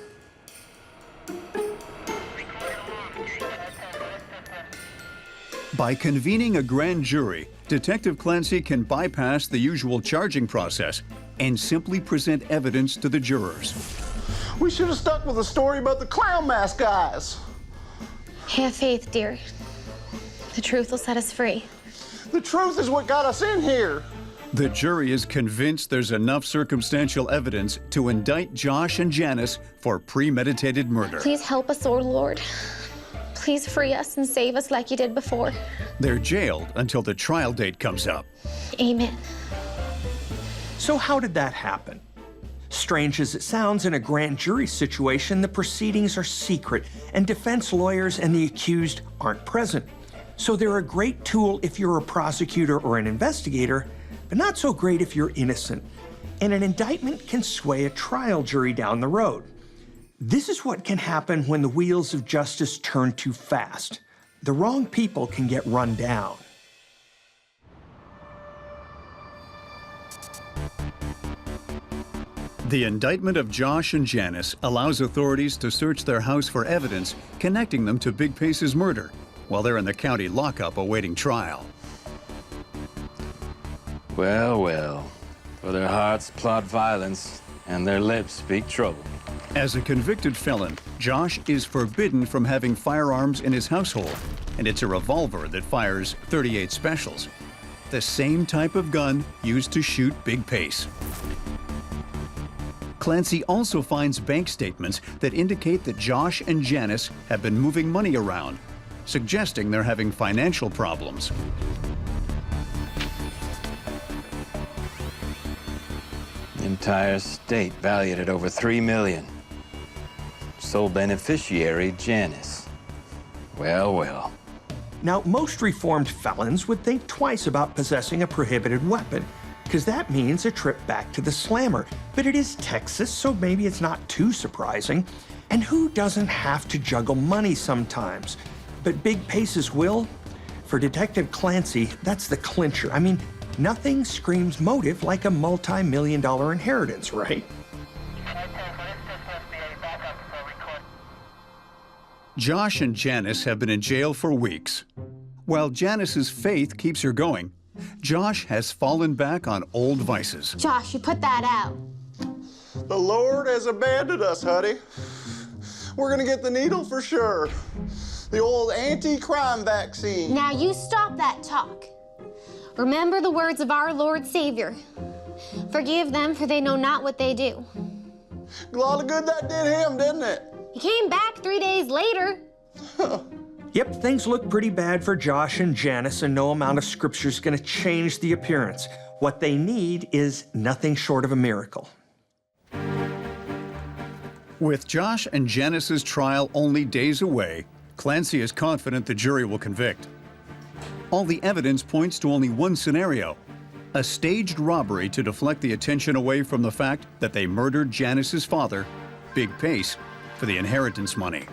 By convening a grand jury, Detective Clancy can bypass the usual charging process and simply present evidence to the jurors. We should have stuck with the story about the clown mask guys. Have faith, dear. The truth will set us free. The truth is what got us in here. The jury is convinced there's enough circumstantial evidence to indict Josh and Janice for premeditated murder. Please help us, O Lord. Please free us and save us like you did before. They're jailed until the trial date comes up. Amen. So how did that happen? Strange as it sounds, in a grand jury situation, the proceedings are secret and defense lawyers and the accused aren't present. So they're a great tool if you're a prosecutor or an investigator, but not so great if you're innocent. And an indictment can sway a trial jury down the road. This is what can happen when the wheels of justice turn too fast. The wrong people can get run down. The indictment of Josh and Janice allows authorities to search their house for evidence connecting them to Big Pace's murder while they're in the county lockup awaiting trial. Well, well. For their hearts plot violence, and their lips speak trouble. As a convicted felon, Josh is forbidden from having firearms in his household, and it's a revolver that fires .38 specials, the same type of gun used to shoot Big Pace. Clancy also finds bank statements that indicate that Josh and Janice have been moving money around, suggesting they're having financial problems. The entire state valued at over $3 million. Sole beneficiary, Janice. Well, well. Now, most reformed felons would think twice about possessing a prohibited weapon, because that means a trip back to the slammer. But it is Texas, so maybe it's not too surprising. And who doesn't have to juggle money sometimes? But Big Pace's will? For Detective Clancy, that's the clincher. I mean, nothing screams motive like a multi-million-dollar inheritance, right? Josh and Janice have been in jail for weeks. While Janice's faith keeps her going, Josh has fallen back on old vices. Josh, you put that out. The Lord has abandoned us, honey. We're gonna get the needle for sure. The old anti-crime vaccine. Now you stop that talk. Remember the words of our Lord Savior. Forgive them, for they know not what they do. A lot of good that did him, didn't it? He came back 3 days later. Yep, things look pretty bad for Josh and Janice, and no amount of scripture's gonna change the appearance. What they need is nothing short of a miracle. With Josh and Janice's trial only days away, Clancy is confident the jury will convict. All the evidence points to only one scenario: a staged robbery to deflect the attention away from the fact that they murdered Janice's father, Big Pace, for the inheritance money.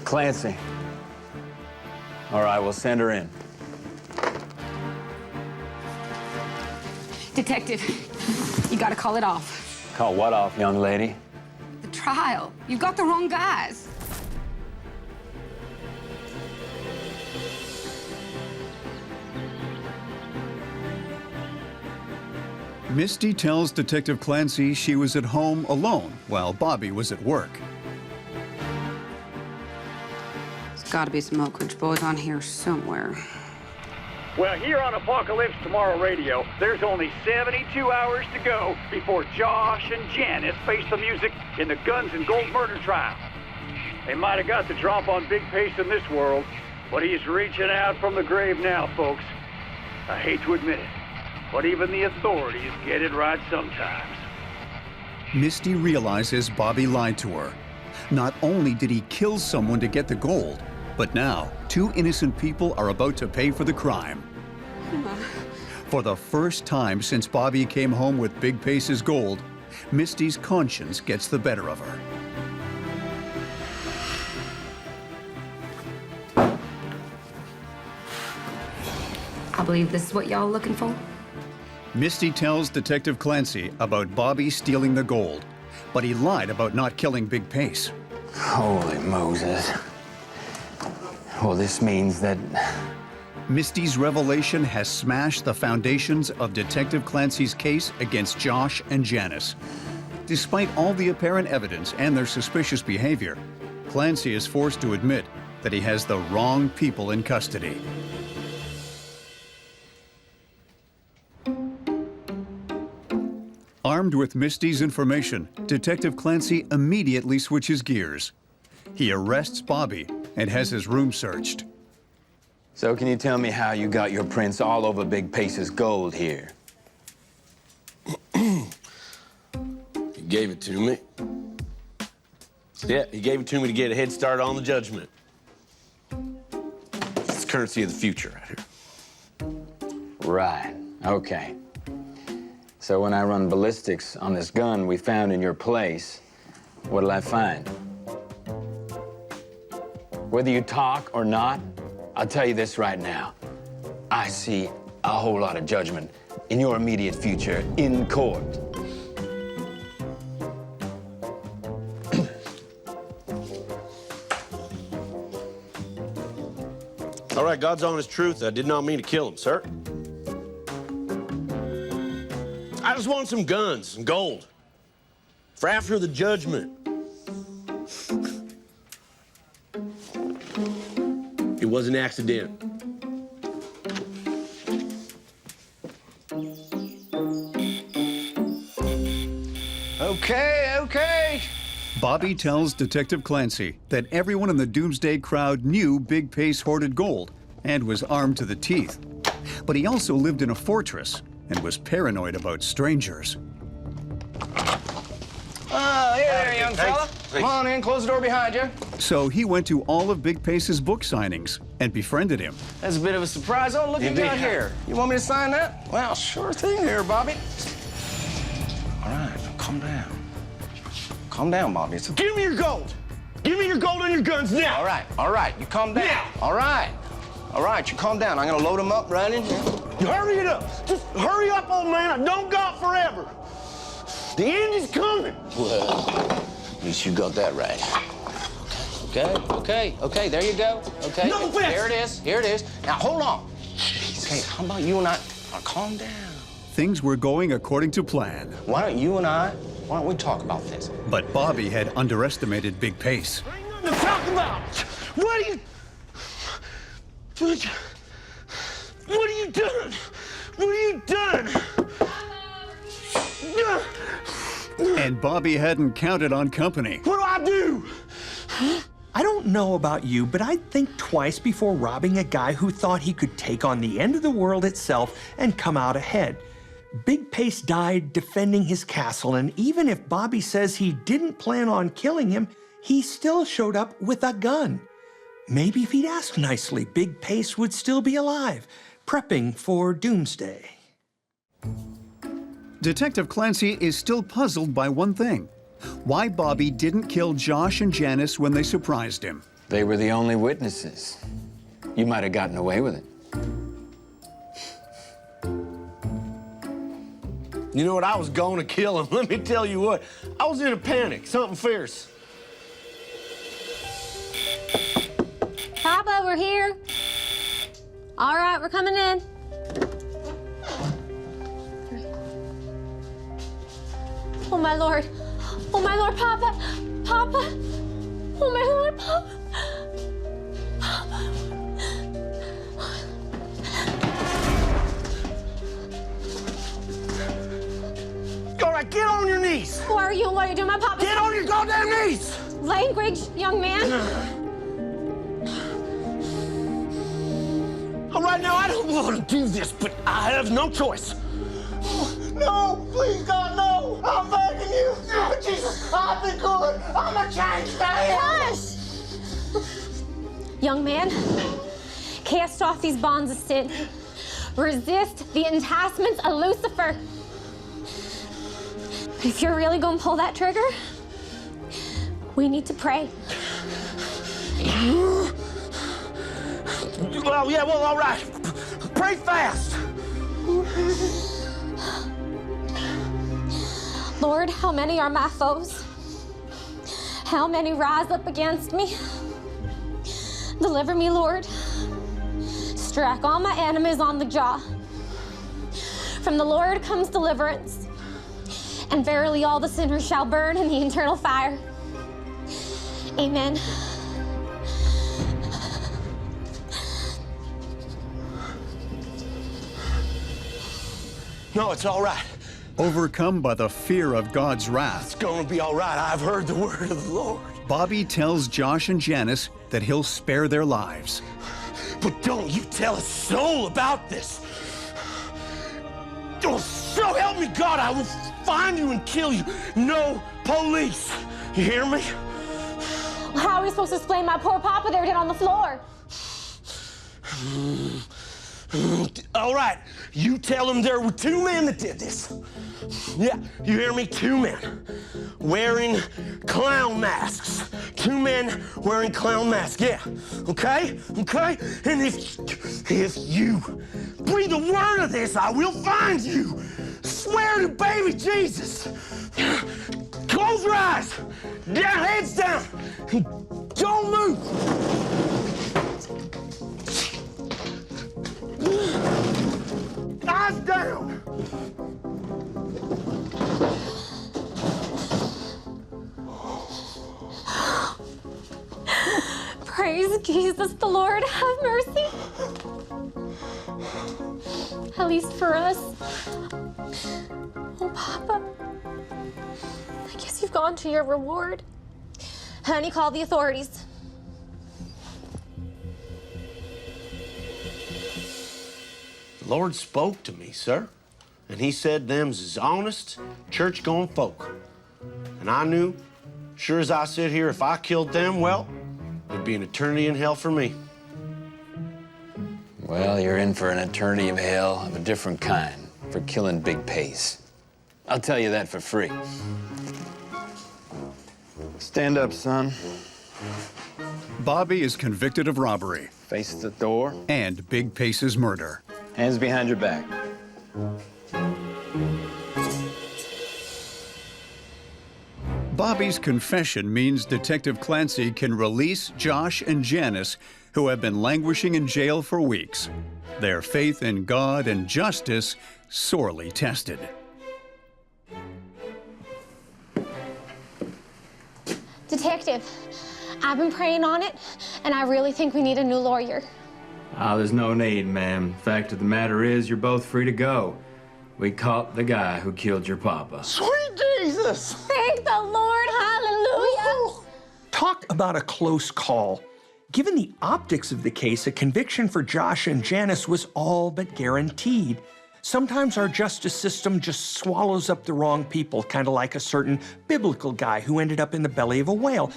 Clancy. All right, we'll send her in. Detective, you gotta call it off. Call what off, young lady? The trial. You got the wrong guys. Misty tells Detective Clancy she was at home alone while Bobby was at work. There's gotta be some Oak Ridge boys on here somewhere. Well, here on Apocalypse Tomorrow Radio, there's only 72 hours to go before Josh and Janice face the music in the Guns and Gold murder trial. They might have got the drop on Big Pace in this world, but he's reaching out from the grave now, folks. I hate to admit it, but even the authorities get it right sometimes. Misty realizes Bobby lied to her. Not only did he kill someone to get the gold, but now 2 innocent people are about to pay for the crime. For the first time since Bobby came home with Big Pace's gold, Misty's conscience gets the better of her. I believe this is what y'all looking for. Misty tells Detective Clancy about Bobby stealing the gold, but he lied about not killing Big Pace. Holy Moses. Well, this means that... Misty's revelation has smashed the foundations of Detective Clancy's case against Josh and Janice. Despite all the apparent evidence and their suspicious behavior, Clancy is forced to admit that he has the wrong people in custody. Armed with Misty's information, Detective Clancy immediately switches gears. He arrests Bobby and has his room searched. So can you tell me how you got your prints all over Big Pace's gold here? He gave it to me. Yeah, he gave it to me to get a head start on the judgment. It's the currency of the future right here. Right, okay. So when I run ballistics on this gun we found in your place, what'll I find? Whether you talk or not, I'll tell you this right now. I see a whole lot of judgment in your immediate future in court. All right, God's honest truth, I did not mean to kill him, sir. I just want some guns, some gold. For after the judgment. It was an accident. Okay. Bobby tells Detective Clancy that everyone in the Doomsday crowd knew Big Pace hoarded gold and was armed to the teeth. But he also lived in a fortress and was paranoid about strangers. Hey there, young fella. Come on in, close the door behind you. So he went to all of Big Pace's book signings and befriended him. That's a bit of a surprise. Oh, look, you got here. You want me to sign that? Well, sure thing here, Bobby. All right, calm down. Calm down, Bobby. Give me your gold. Give me your gold and your guns now. All right, you calm down. Now. All right, you calm down. I'm gonna load them up right in here. You hurry it up. Just hurry up, old man. I don't got forever. The end is coming. Well, at least you got that right. Okay, there you go. Okay, no offense. Here it is. Now, hold on. Okay, how about you and I calm down. Things were going according to plan. Why don't we talk about this? But Bobby had underestimated Big Pace. Ain't nothing to talk about. What are you doing? What are you doing? And Bobby hadn't counted on company. What do I do? I don't know about you, but I'd think twice before robbing a guy who thought he could take on the end of the world itself and come out ahead. Big Pace died defending his castle, and even if Bobby says he didn't plan on killing him, he still showed up with a gun. Maybe if he'd asked nicely, Big Pace would still be alive, prepping for doomsday. Detective Clancy is still puzzled by one thing: why Bobby didn't kill Josh and Janice when they surprised him. They were the only witnesses. You might have gotten away with it. You know what? I was going to kill him. Let me tell you what. I was in a panic. Something fierce. Papa, we're here. All right, we're coming in. Oh, my Lord. Oh, my Lord, Papa. Papa. Oh, my Lord, Papa. Papa. All right, get on your knees. Who are you? What are you doing, my Papa? Get on your goddamn knees. Language, young man. All right, now, I don't want to do this, but I have no choice. No, please, God, no. I'm begging you. Jesus, I've been good. I'm a changed man. Hush! Young man, cast off these bonds of sin. Resist the enticements of Lucifer. If you're really gonna pull that trigger, we need to pray. Well, yeah, well, all right. Pray fast. Lord, how many are my foes? How many rise up against me? Deliver me, Lord. Strike all my enemies on the jaw. From the Lord comes deliverance, and verily all the sinners shall burn in the eternal fire. Amen. No, it's all right. Overcome by the fear of God's wrath, It's gonna be all right. I've heard the word of the Lord. Bobby tells Josh and Janice that he'll spare their lives. But don't you tell a soul about this. Oh, so help me God, I will find you and kill you. No police. You hear me? How are we supposed to explain my poor papa there dead on the floor? All right, you tell them there were two men that did this. Yeah, you hear me? Two men wearing clown masks. Two men wearing clown masks, yeah. Okay? Okay? And if you breathe a word of this, I will find you. Swear to baby Jesus. Close your eyes. Down, heads down. Don't move. Eyes down! Praise Jesus, the Lord, have mercy. At least for us. Oh, Papa. I guess you've gone to your reward. Honey, call the authorities. The Lord spoke to me, sir, and he said them's is honest, church-going folk. And I knew, sure as I sit here, if I killed them, well, it'd be an eternity in hell for me. Well, you're in for an eternity of hell of a different kind for killing Big Pace. I'll tell you that for free. Stand up, son. Bobby is convicted of robbery. Face the door. And Big Pace's murder. Hands behind your back. Bobby's confession means Detective Clancy can release Josh and Janice, who have been languishing in jail for weeks. Their faith in God and justice sorely tested. Detective, I've been praying on it, and I really think we need a new lawyer. There's no need, ma'am. Fact of the matter is, you're both free to go. We caught the guy who killed your papa. Sweet Jesus! Thank the Lord, hallelujah! Talk about a close call. Given the optics of the case, a conviction for Josh and Janice was all but guaranteed. Sometimes our justice system just swallows up the wrong people, kind of like a certain biblical guy who ended up in the belly of a whale.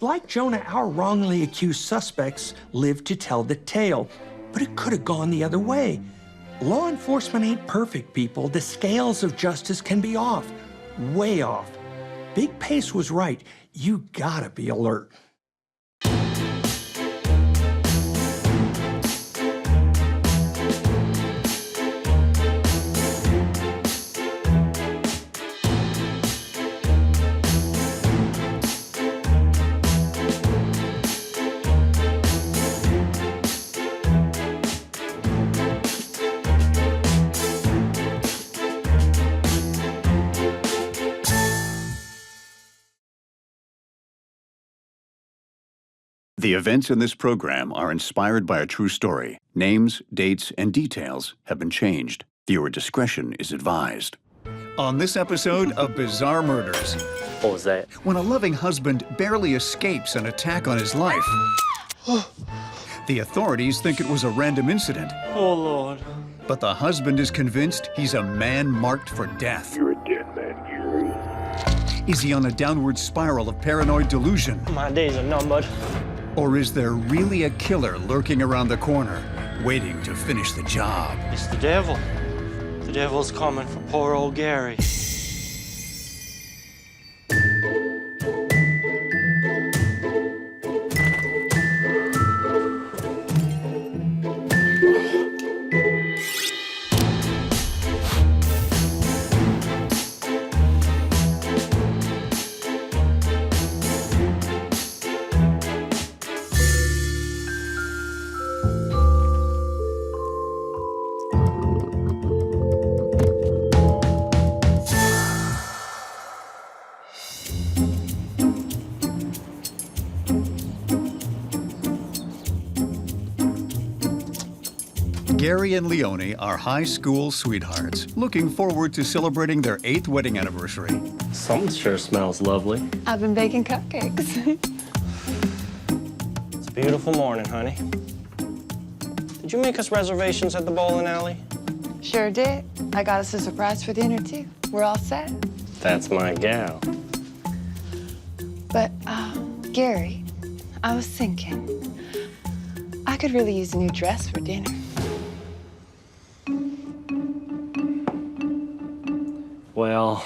Like Jonah, our wrongly accused suspects lived to tell the tale, but it could have gone the other way. Law enforcement ain't perfect, people. The scales of justice can be off, way off. Big Pace was right. You gotta be alert. The events in this program are inspired by a true story. Names, dates, and details have been changed. Viewer discretion is advised. On this episode of Bizarre Murders. What was that? When a loving husband barely escapes an attack on his life, the authorities think it was a random incident. Oh, Lord. But the husband is convinced he's a man marked for death. You're a dead man, Gary. Is he on a downward spiral of paranoid delusion? My days are numbered. Or is there really a killer lurking around the corner, waiting to finish the job? It's the devil. The devil's coming for poor old Gary. Gary and Leonie are high school sweethearts, looking forward to celebrating their 8th wedding anniversary. Something sure smells lovely. I've been baking cupcakes. It's a beautiful morning, honey. Did you make us reservations at the bowling alley? Sure did. I got us a surprise for dinner, too. We're all set. That's my gal. But, Gary, I was thinking, I could really use a new dress for dinner. Well,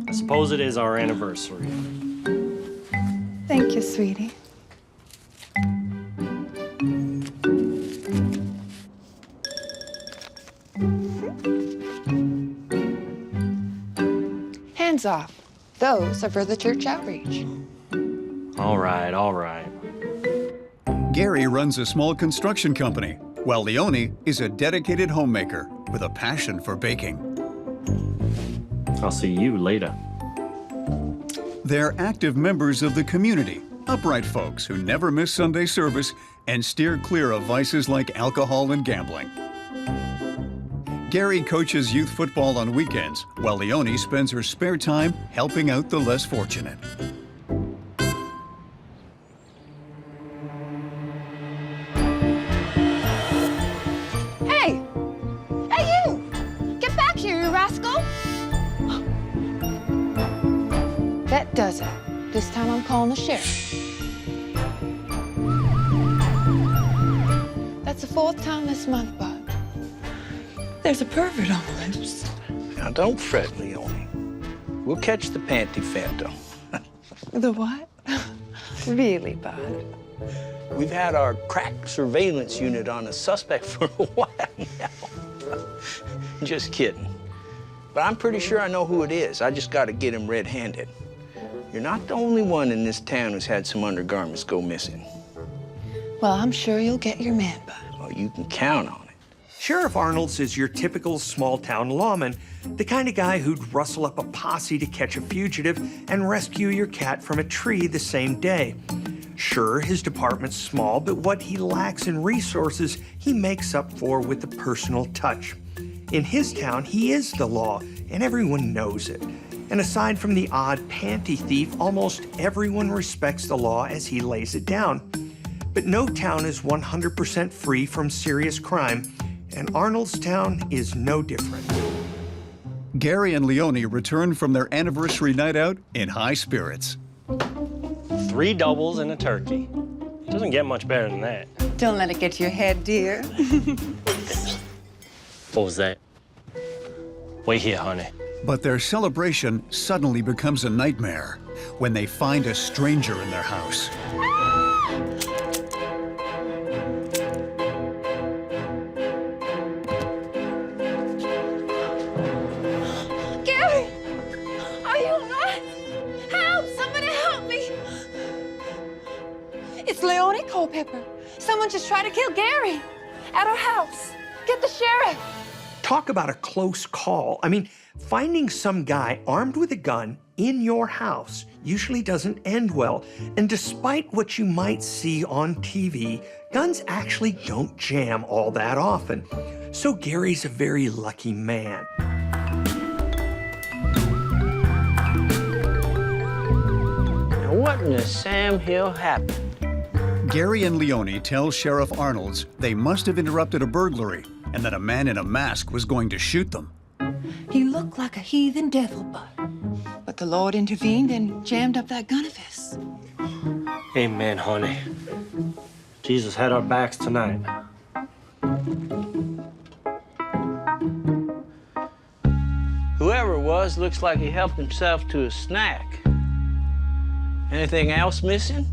I suppose it is our anniversary. Thank you, sweetie. Hands off. Those are for the church outreach. All right, all right. Gary runs a small construction company, while Leonie is a dedicated homemaker with a passion for baking. I'll see you later. They're active members of the community, upright folks who never miss Sunday service and steer clear of vices like alcohol and gambling. Gary coaches youth football on weekends, while Leonie spends her spare time helping out the less fortunate. Hey! Hey, you! Get back here, you rascal! That does it. This time I'm calling the sheriff. That's the 4th time this month, Bud. There's a pervert on the loose. Now, don't fret, Leonie. We'll catch the panty phantom. The what? Really, Bud? We've had our crack surveillance unit on a suspect for a while now. Just kidding. But I'm pretty sure I know who it is. I just got to get him red-handed. You're not the only one in this town who's had some undergarments go missing. Well, I'm sure you'll get your man, Bud. Well, you can count on it. Sheriff Arnold's is your typical small-town lawman, the kind of guy who'd rustle up a posse to catch a fugitive and rescue your cat from a tree the same day. Sure, his department's small, but what he lacks in resources, he makes up for with the personal touch. In his town, he is the law, and everyone knows it. And aside from the odd panty thief, almost everyone respects the law as he lays it down. But no town is 100% free from serious crime, and Arnold's town is no different. Gary and Leonie return from their anniversary night out in high spirits. 3 doubles and a turkey. It doesn't get much better than that. Don't let it get to your head, dear. What was that? Wait here, honey. But their celebration suddenly becomes a nightmare when they find a stranger in their house. Gary! Are you all right? Help! Somebody help me! It's Leonie Culpepper. Someone just tried to kill Gary at our house. Get the sheriff. Talk about a close call. I mean, finding some guy armed with a gun in your house usually doesn't end well. And despite what you might see on TV, guns actually don't jam all that often. So Gary's a very lucky man. Now, what in the Sam Hill happened? Gary and Leonie tell Sheriff Arnold's they must have interrupted a burglary and that a man in a mask was going to shoot them. He looked like a heathen devil, Bud. But the Lord intervened and jammed up that gun of his. Amen, honey. Jesus had our backs tonight. Whoever it was looks like he helped himself to a snack. Anything else missing?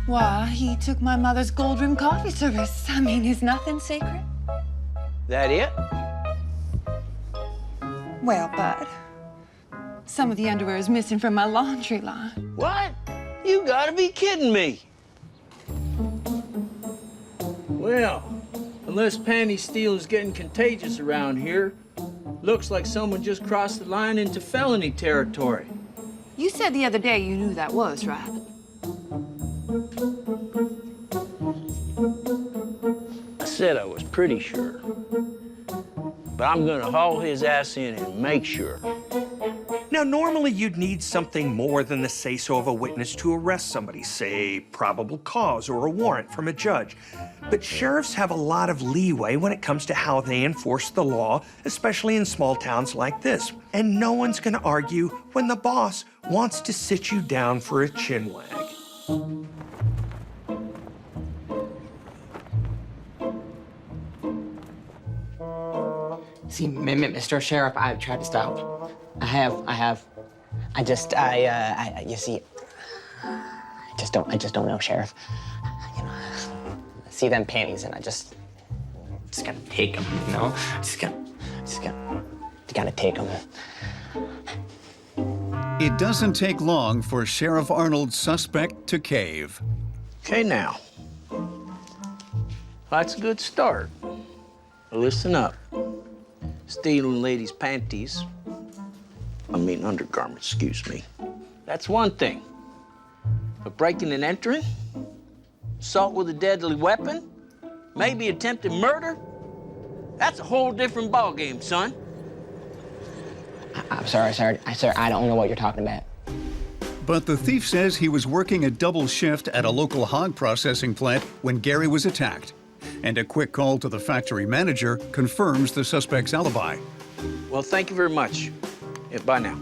Why, he took my mother's gold-rimmed coffee service. I mean, is nothing sacred? That it? Well, Bud, some of the underwear is missing from my laundry line. What? You gotta be kidding me. Well, unless panty steal is getting contagious around here, looks like someone just crossed the line into felony territory. You said the other day you knew that was, right? I said I was pretty sure. But I'm gonna haul his ass in and make sure. Now, normally you'd need something more than the say-so of a witness to arrest somebody, say probable cause or a warrant from a judge. But sheriffs have a lot of leeway when it comes to how they enforce the law, especially in small towns like this. And no one's gonna argue when the boss wants to sit you down for a chinwag. See, Mr. Sheriff, I've tried to stop. I have. You see, I just don't know, Sheriff. You know, I see them panties and I just gotta take them, you know? Gotta take them. It doesn't take long for Sheriff Arnold's suspect to cave. Okay, now. That's a good start. Listen up. Stealing ladies' panties, undergarments, excuse me. That's one thing. But breaking and entering, assault with a deadly weapon, maybe attempted murder, that's a whole different ballgame, son. I'm sorry, sir. I don't know what you're talking about. But the thief says he was working a double shift at a local hog processing plant when Gary was attacked. And a quick call to the factory manager confirms the suspect's alibi. Well, thank you very much. Yeah, bye now.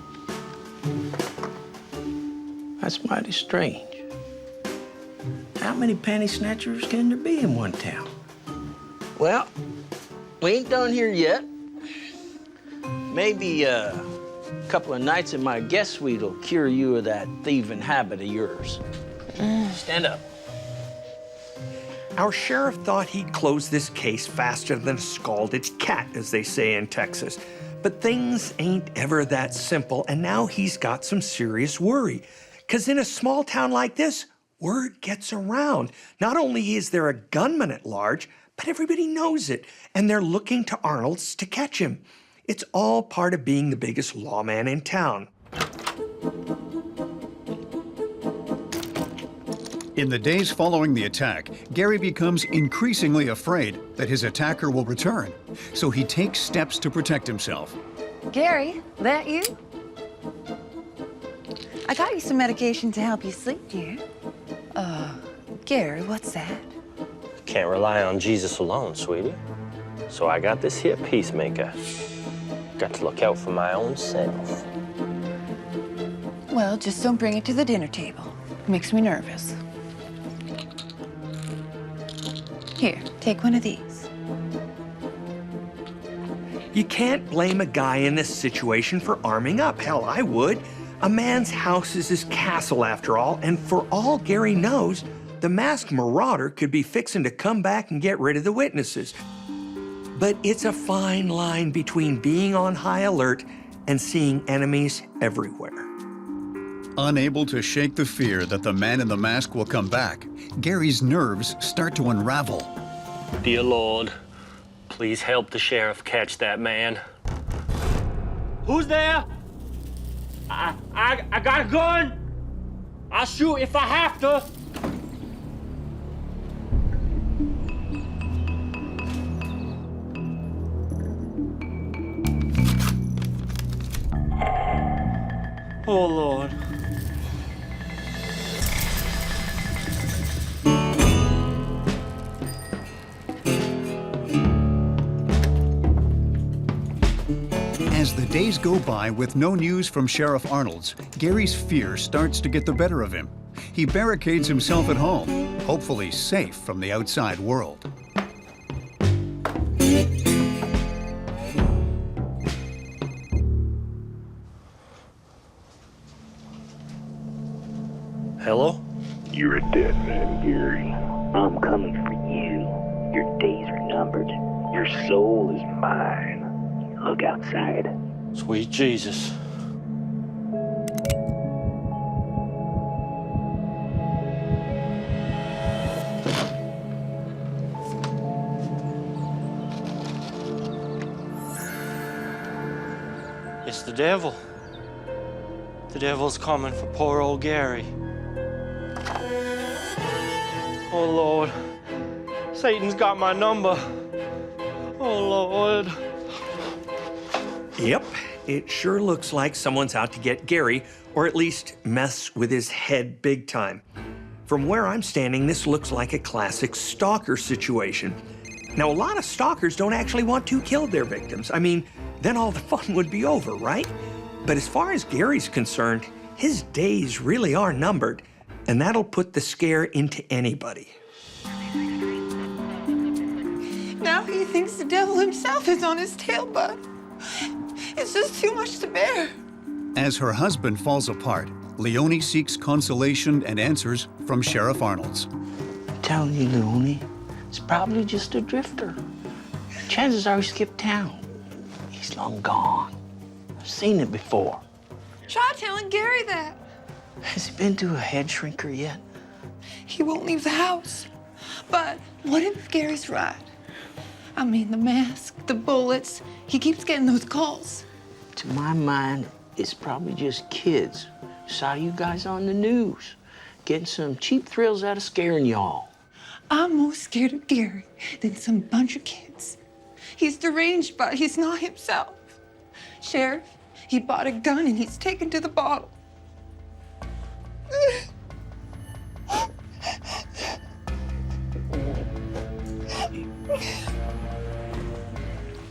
That's mighty strange. How many panty snatchers can there be in one town? Well, we ain't done here yet. Maybe a couple of nights in my guest suite will cure you of that thieving habit of yours. Stand up. Our sheriff thought he'd close this case faster than a scalded cat, as they say in Texas. But things ain't ever that simple, and now he's got some serious worry. 'Cause in a small town like this, word gets around. Not only is there a gunman at large, but everybody knows it, and they're looking to Arnold's to catch him. It's all part of being the biggest lawman in town. In the days following the attack, Gary becomes increasingly afraid that his attacker will return, so he takes steps to protect himself. Gary, that you? I got you some medication to help you sleep, dear. Gary, what's that? Can't rely on Jesus alone, sweetie. So I got this here peacemaker. Got to look out for my own self. Well, just don't bring it to the dinner table. Makes me nervous. Here, take one of these. You can't blame a guy in this situation for arming up. Hell, I would. A man's house is his castle, after all, and for all Gary knows, the masked marauder could be fixing to come back and get rid of the witnesses. But it's a fine line between being on high alert and seeing enemies everywhere. Unable to shake the fear that the man in the mask will come back, Gary's nerves start to unravel. Dear Lord, please help the sheriff catch that man. Who's there? I got a gun. I'll shoot if I have to. Oh, Lord. As the days go by with no news from Sheriff Arnold's, Gary's fear starts to get the better of him. He barricades himself at home, hopefully safe from the outside world. Hello? You're a dead man, Gary. I'm coming for you. Your days are numbered. Your soul is mine. Look outside. Sweet Jesus. It's the devil. The devil's coming for poor old Gary. Oh, Lord. Satan's got my number. Oh, Lord. Yep, it sure looks like someone's out to get Gary, or at least mess with his head big time. From where I'm standing, this looks like a classic stalker situation. Now, a lot of stalkers don't actually want to kill their victims. I mean, then all the fun would be over, right? But as far as Gary's concerned, his days really are numbered, and that'll put the scare into anybody. Now he thinks the devil himself is on his tail, Bud. It's just too much to bear. As her husband falls apart, Leonie seeks consolation and answers from Sheriff Arnold's. I'm telling you, Leonie, it's probably just a drifter. Chances are he skipped town. He's long gone. I've seen it before. Try telling Gary that. Has he been to a head shrinker yet? He won't leave the house. But what if Gary's right? I mean, the mask, the bullets, he keeps getting those calls. To my mind, it's probably just kids. Saw you guys on the news, getting some cheap thrills out of scaring y'all. I'm more scared of Gary than some bunch of kids. He's deranged, but he's not himself. Sheriff, he bought a gun and he's taken to the bottle.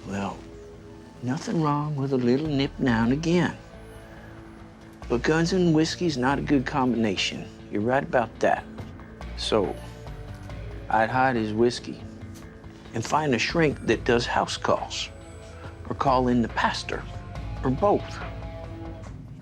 Well, nothing wrong with a little nip now and again. But guns and whiskey's not a good combination. You're right about that. So, I'd hide his whiskey and find a shrink that does house calls, or call in the pastor, or both.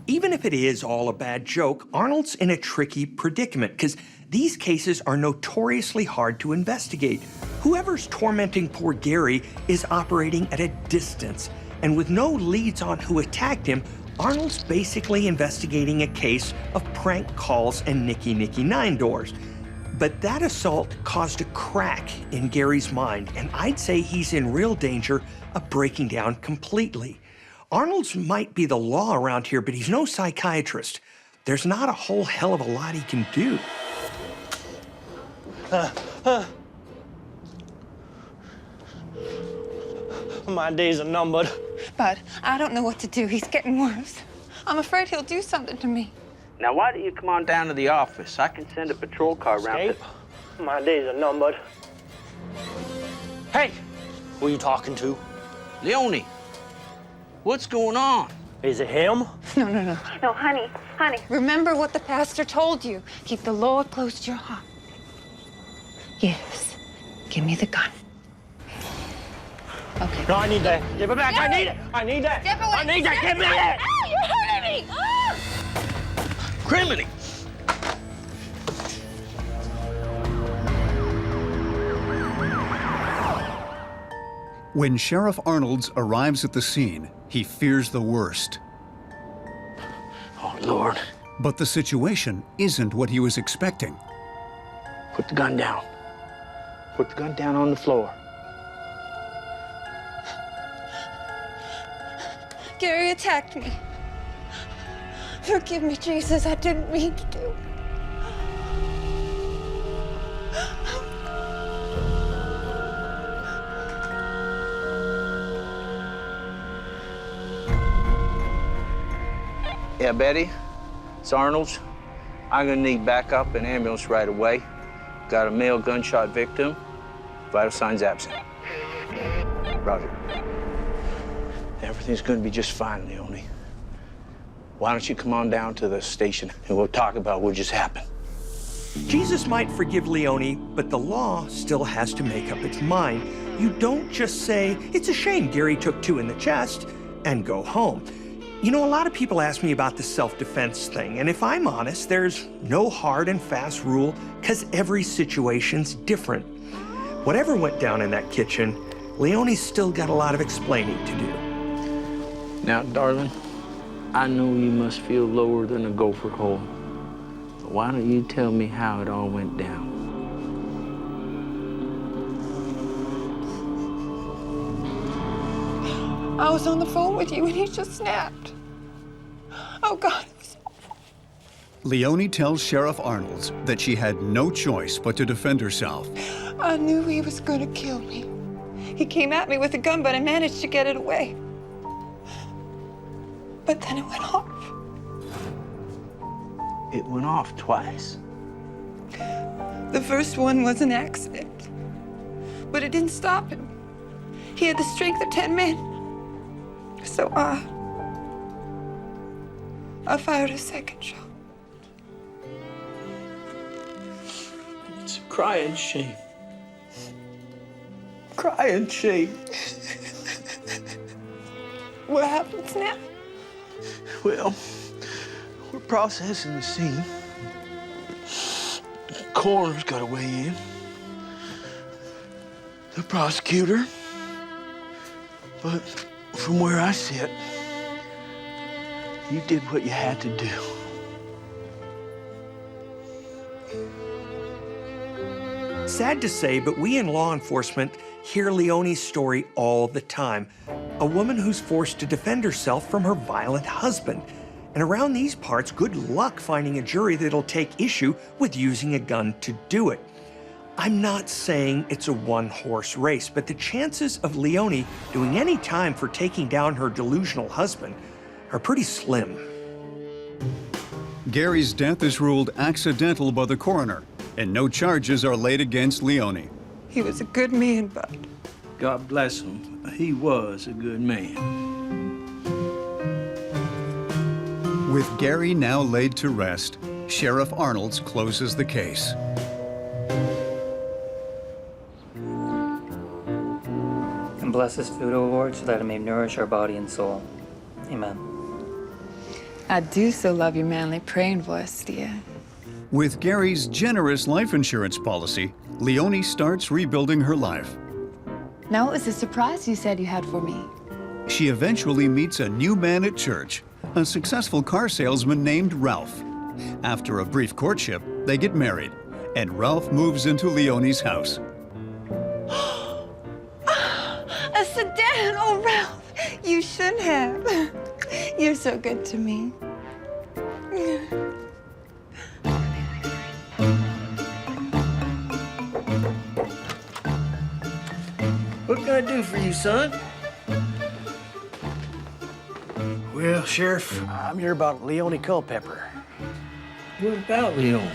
Even if it is all a bad joke, Arnold's in a tricky predicament because these cases are notoriously hard to investigate. Whoever's tormenting poor Gary is operating at a distance, and with no leads on who attacked him, Arnold's basically investigating a case of prank calls and Nicky Nine Doors. But that assault caused a crack in Gary's mind, and I'd say he's in real danger of breaking down completely. Arnold's might be the law around here, but he's no psychiatrist. There's not a whole hell of a lot he can do. My days are numbered. Bud, I don't know what to do. He's getting worse. I'm afraid he'll do something to me. Now, why don't you come on down to the office? I can send a patrol car around. My days are numbered. Hey, who are you talking to? Leonie, what's going on? Is it him? No. No, honey. Remember what the pastor told you. Keep the Lord close to your heart. Yes. Give me the gun. Okay. No, I need that. Give it back. Step I need away. it. I need that. Step away. I need that. Step Give me away. that. Ow, you're hurting me. Ah! Criminy! When Sheriff Arnold's arrives at the scene, he fears the worst. Oh, Lord. But the situation isn't what he was expecting. Put the gun down. Put the gun down on the floor. Gary attacked me. Forgive me, Jesus. I didn't mean to do it. Yeah, Betty, it's Arnold's. I'm gonna need backup and ambulance right away. Got a male gunshot victim. Vital signs absent. Roger. Everything's gonna be just fine, Leonie. Why don't you come on down to the station and we'll talk about what just happened. Jesus might forgive Leonie, but the law still has to make up its mind. You don't just say, it's a shame Gary took 2 in the chest, and go home. You know, a lot of people ask me about the self-defense thing, and if I'm honest, there's no hard and fast rule, because every situation's different. Whatever went down in that kitchen, Leonie's still got a lot of explaining to do. Now, darling, I know you must feel lower than a gopher hole. But why don't you tell me how it all went down? I was on the phone with you and he just snapped. Oh, God. Leonie tells Sheriff Arnold's that she had no choice but to defend herself. I knew he was going to kill me. He came at me with a gun, but I managed to get it away. But then it went off. It went off twice. The first one was an accident, but it didn't stop him. He had the strength of 10 men. So I fired a second shot. It's a crying shame. Crying shame. What happens now? Well, we're processing the scene. The coroner's got to weigh in. The prosecutor. But from where I sit, you did what you had to do. Sad to say, but we in law enforcement hear Leonie's story all the time. A woman who's forced to defend herself from her violent husband. And around these parts, good luck finding a jury that'll take issue with using a gun to do it. I'm not saying it's a one-horse race, but the chances of Leonie doing any time for taking down her delusional husband are pretty slim. Gary's death is ruled accidental by the coroner, and no charges are laid against Leonie. He was a good man, Bud. God bless him. He was a good man. With Gary now laid to rest, Sheriff Arnolds closes the case. And bless this food, O Lord, so that it may nourish our body and soul. Amen. I do so love your manly praying voice, dear. With Gary's generous life insurance policy, Leonie starts rebuilding her life. Now, what was the surprise you said you had for me? She eventually meets a new man at church, a successful car salesman named Ralph. After a brief courtship, they get married, and Ralph moves into Leonie's house. A sedan! Oh, Ralph, you shouldn't have. You're so good to me. What can I do for you, son? Well, Sheriff, I'm here about Leonie Culpepper. What about Leonie?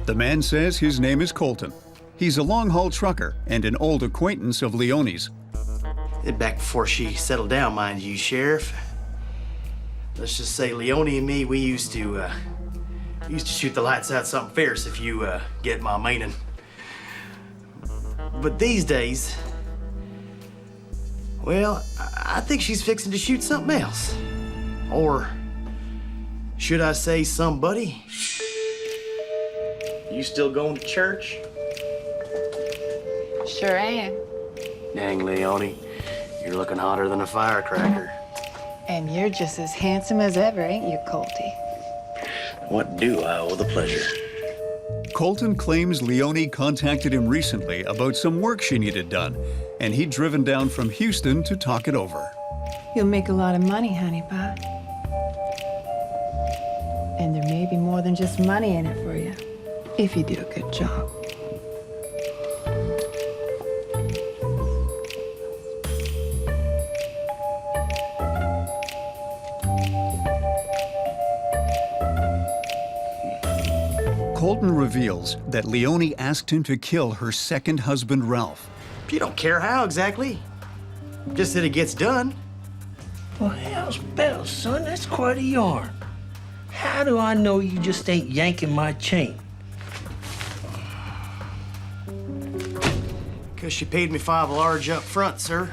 The man says his name is Colton. He's a long-haul trucker and an old acquaintance of Leonie's. Back before she settled down, mind you, Sheriff. Let's just say Leonie and me, we used to shoot the lights out something fierce, if you get my meaning. But these days, well, I think she's fixing to shoot something else. Or should I say somebody? You still going to church? Sure am. Dang, Leonie, you're looking hotter than a firecracker. And you're just as handsome as ever, ain't you, Colty? What do I owe the pleasure? Colton claims Leonie contacted him recently about some work she needed done, and he'd driven down from Houston to talk it over. You'll make a lot of money, honey pie. And there may be more than just money in it for you, if you do a good job. Colton reveals that Leonie asked him to kill her second husband, Ralph. You don't care how exactly. Just that it gets done. Well, hell's bells, son. That's quite a yarn. How do I know you just ain't yanking my chain? Because she paid me $5 large up front, sir.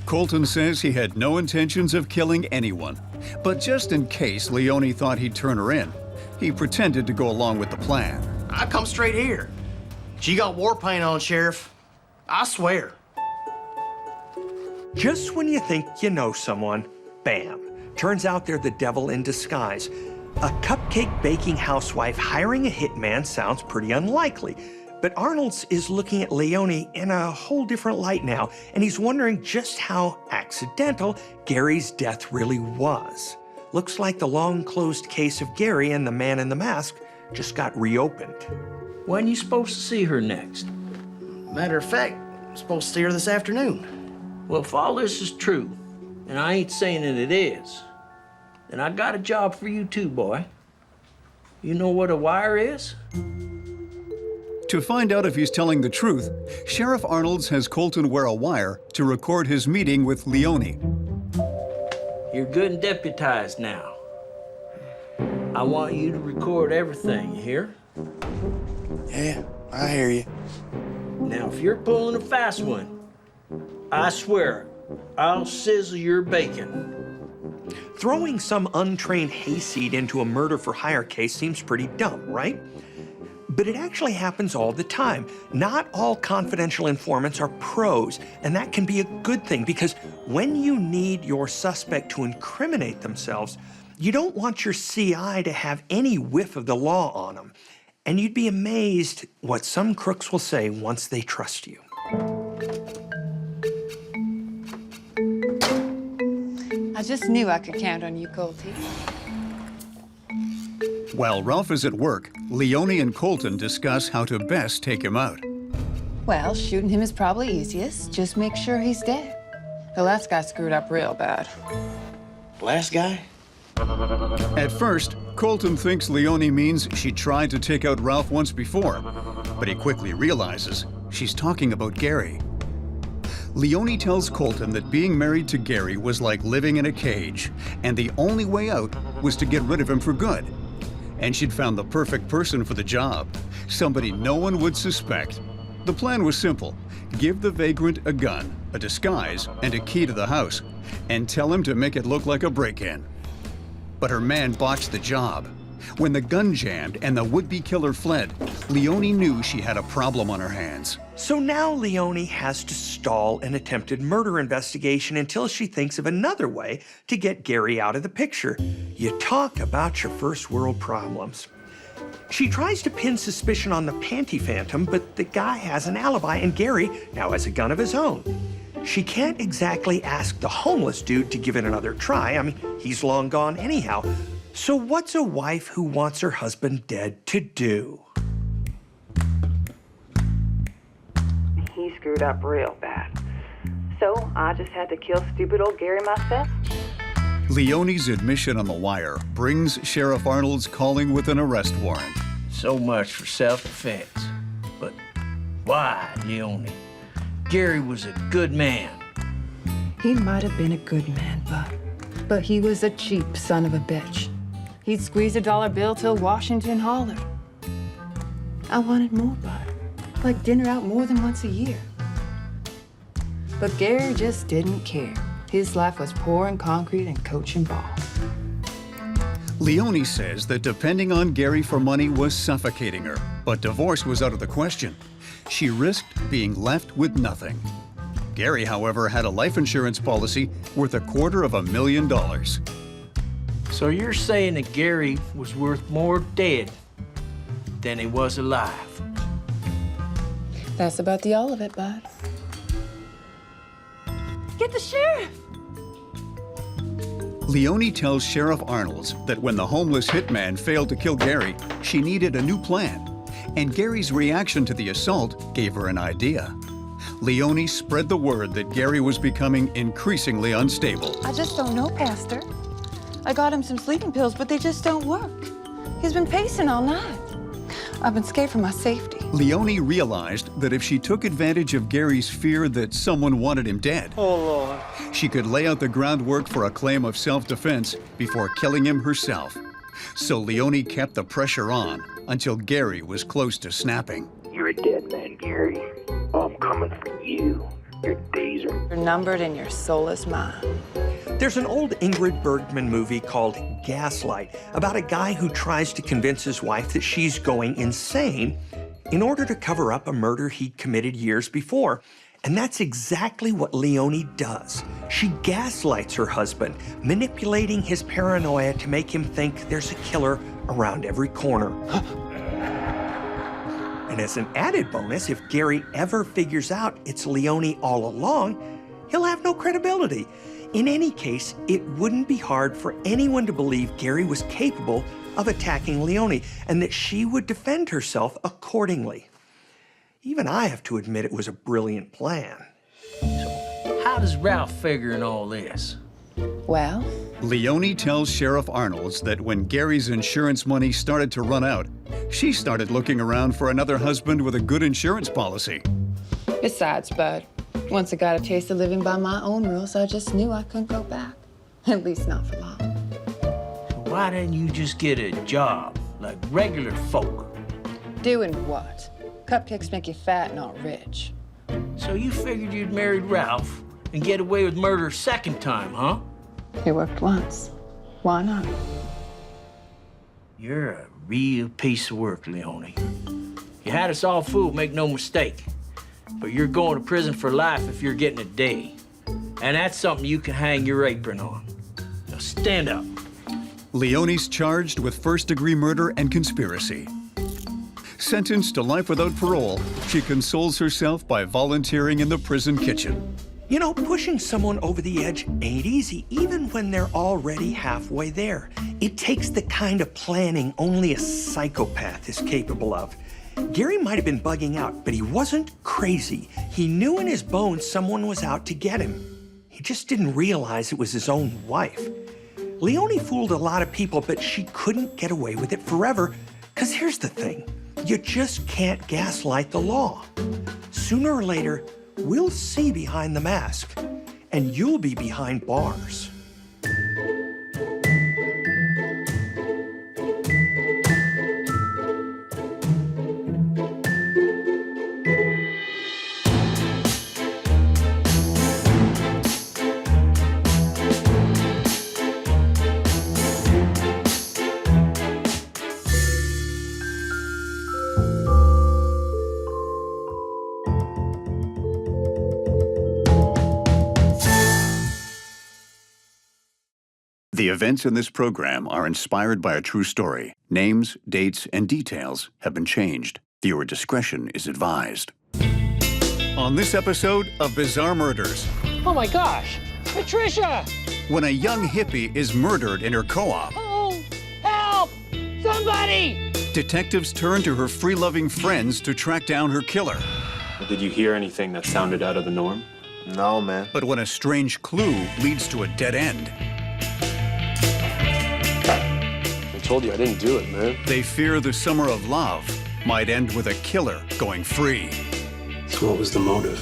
Colton says he had no intentions of killing anyone, but just in case Leonie thought he'd turn her in, he pretended to go along with the plan. I come straight here. She got war paint on, Sheriff. I swear. Just when you think you know someone, bam. Turns out they're the devil in disguise. A cupcake baking housewife hiring a hitman sounds pretty unlikely. But Arnolds is looking at Leonie in a whole different light now, and he's wondering just how accidental Gary's death really was. Looks like the long-closed case of Gary and the man in the mask just got reopened. When you supposed to see her next? Matter of fact, supposed to see her this afternoon. Well, if all this is true, and I ain't saying that it is, then I got a job for you too, boy. You know what a wire is? To find out if he's telling the truth, Sheriff Arnold's has Colton wear a wire to record his meeting with Leone. You're good and deputized now. I want you to record everything, you hear? Yeah, I hear you. Now, if you're pulling a fast one, I swear, I'll sizzle your bacon. Throwing some untrained hayseed into a murder-for-hire case seems pretty dumb, right? But it actually happens all the time. Not all confidential informants are pros, and that can be a good thing because when you need your suspect to incriminate themselves, you don't want your CI to have any whiff of the law on them. And you'd be amazed what some crooks will say once they trust you. I just knew I could count on you, Colty. While Ralph is at work, Leone and Colton discuss how to best take him out. Well, shooting him is probably easiest. Just make sure he's dead. The last guy screwed up real bad. Last guy? At first, Colton thinks Leone means she tried to take out Ralph once before, but he quickly realizes she's talking about Gary. Leone tells Colton that being married to Gary was like living in a cage, and the only way out was to get rid of him for good. And she'd found the perfect person for the job, somebody no one would suspect. The plan was simple. Give the vagrant a gun, a disguise, and a key to the house, and tell him to make it look like a break-in. But her man botched the job. When the gun jammed and the would-be killer fled, Leone knew she had a problem on her hands. So now Leone has to stall an attempted murder investigation until she thinks of another way to get Gary out of the picture. You talk about your first world problems. She tries to pin suspicion on the panty phantom, but the guy has an alibi and Gary now has a gun of his own. She can't exactly ask the homeless dude to give it another try. I mean, he's long gone anyhow. So what's a wife who wants her husband dead to do? He screwed up real bad. So I just had to kill stupid old Gary myself. Leone's admission on the wire brings Sheriff Arnold's calling with an arrest warrant. So much for self-defense. But why, Leone? Gary was a good man. He might have been a good man, but he was a cheap son of a bitch. He'd squeeze a dollar bill till Washington hollered. I wanted more, Bud. Like dinner out more than once a year. But Gary just didn't care. His life was pouring concrete and coaching ball. Leone says that depending on Gary for money was suffocating her, but divorce was out of the question. She risked being left with nothing. Gary, however, had a life insurance policy worth $250,000. So you're saying that Gary was worth more dead than he was alive? That's about the all of it, Bud. Get the sheriff! Leone tells Sheriff Arnold's that when the homeless hitman failed to kill Gary, she needed a new plan. And Gary's reaction to the assault gave her an idea. Leone spread the word that Gary was becoming increasingly unstable. I just don't know, Pastor. I got him some sleeping pills, but they just don't work. He's been pacing all night. I've been scared for my safety. Leone realized that if she took advantage of Gary's fear that someone wanted him dead, she could lay out the groundwork for a claim of self-defense before killing him herself. So Leone kept the pressure on until Gary was close to snapping. You're a dead man, Gary. I'm coming for you. Your days are You're numbered and your soul is mine. There's an old Ingrid Bergman movie called Gaslight about a guy who tries to convince his wife that she's going insane in order to cover up a murder he'd committed years before. And that's exactly what Leone does. She gaslights her husband, manipulating his paranoia to make him think there's a killer around every corner. And as an added bonus, if Gary ever figures out it's Leone all along, he'll have no credibility. In any case, it wouldn't be hard for anyone to believe Gary was capable of attacking Leone and that she would defend herself accordingly. Even I have to admit it was a brilliant plan. How does Ralph figure in all this? Well, Leonie tells Sheriff Arnolds that when Gary's insurance money started to run out, she started looking around for another husband with a good insurance policy. besides, Bud, once I got a taste of living by my own rules, I just knew I couldn't go back. At least not for long. Why didn't you just get a job like regular folk? Doing what? Cupcakes make you fat, not rich. So you figured you'd married Ralph and get away with murder a second time, huh? It worked once. Why not? You're a real piece of work, Leonie. You had us all fooled, make no mistake. But you're going to prison for life if you're getting a day. And that's something you can hang your apron on. Now stand up. Leonie's charged with first-degree murder and conspiracy. Sentenced to life without parole, she consoles herself by volunteering in the prison kitchen. You know, pushing someone over the edge ain't easy, even when they're already halfway there. It takes the kind of planning only a psychopath is capable of. Gary might have been bugging out, but he wasn't crazy. He knew in his bones someone was out to get him. He just didn't realize it was his own wife. Leonie fooled a lot of people, but she couldn't get away with it forever, because here's the thing. You just can't gaslight the law. Sooner or later, we'll see behind the mask, and you'll be behind bars. The events in this program are inspired by a true story. Names, dates, and details have been changed. Viewer discretion is advised. On this episode of Bizarre Murders, Oh my gosh! Patricia! when a young hippie is murdered in her co-op, Oh! Help! Somebody! detectives turn to her free-loving friends to track down her killer. Did you hear anything that sounded out of the norm? No, man. But when a strange clue leads to a dead end, I told you I didn't do it, man. they fear the summer of love might end with a killer going free. So what was the motive?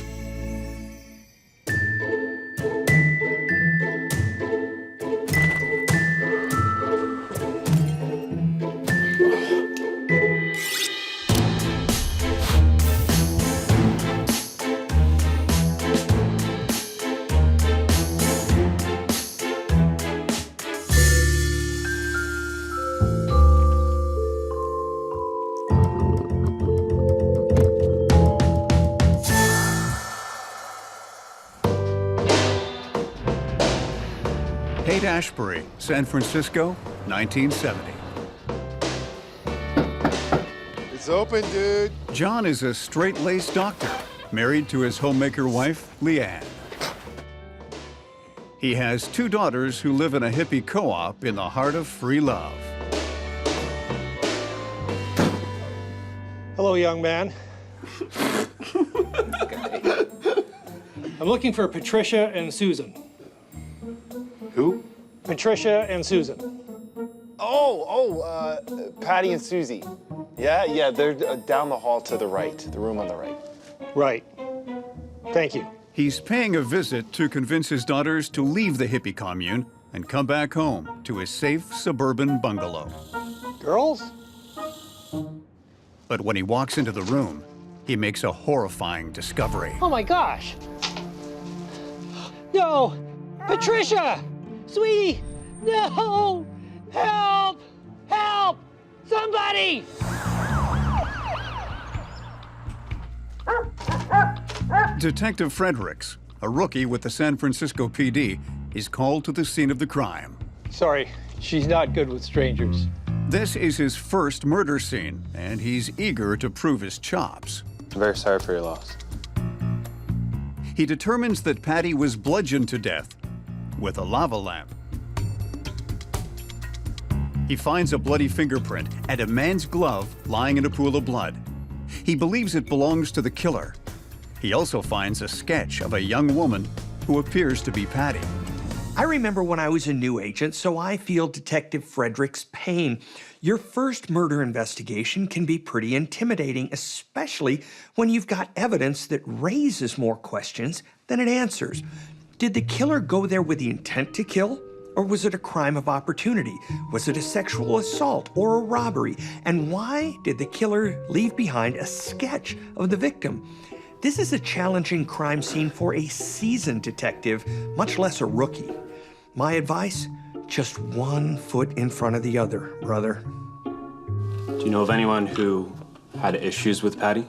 Ashbury, San Francisco, 1970. It's open, dude. John is a straight-laced doctor, married to his homemaker wife, Leanne. He has 2 daughters who live in a hippie co-op in the heart of free love. Hello, young man. I'm looking for Patricia and Susan. Who? Patricia and Susan. Patty and Susie. Yeah, they're down the hall to the right, the room on the right. Right. Thank you. He's paying a visit to convince his daughters to leave the hippie commune and come back home to his safe suburban bungalow. Girls? But when he walks into the room, he makes a horrifying discovery. Oh my gosh! No! Patricia! Sweetie! No! Help! Help! Somebody! Detective Fredericks, a rookie with the San Francisco PD, is called to the scene of the crime. Sorry, she's not good with strangers. This is his first murder scene, and he's eager to prove his chops. I'm very sorry for your loss. He determines that Patty was bludgeoned to death with a lava lamp. He finds a bloody fingerprint and a man's glove lying in a pool of blood. He believes it belongs to the killer. He also finds a sketch of a young woman who appears to be Patty. I remember when I was a new agent, so I feel Detective Frederick's pain. Your first murder investigation can be pretty intimidating, especially when you've got evidence that raises more questions than it answers. Did the killer go there with the intent to kill? Or was it a crime of opportunity? Was it a sexual assault or a robbery? And why did the killer leave behind a sketch of the victim? This is a challenging crime scene for a seasoned detective, much less a rookie. My advice, just 1 foot in front of the other, brother. Do you know of anyone who had issues with Patty?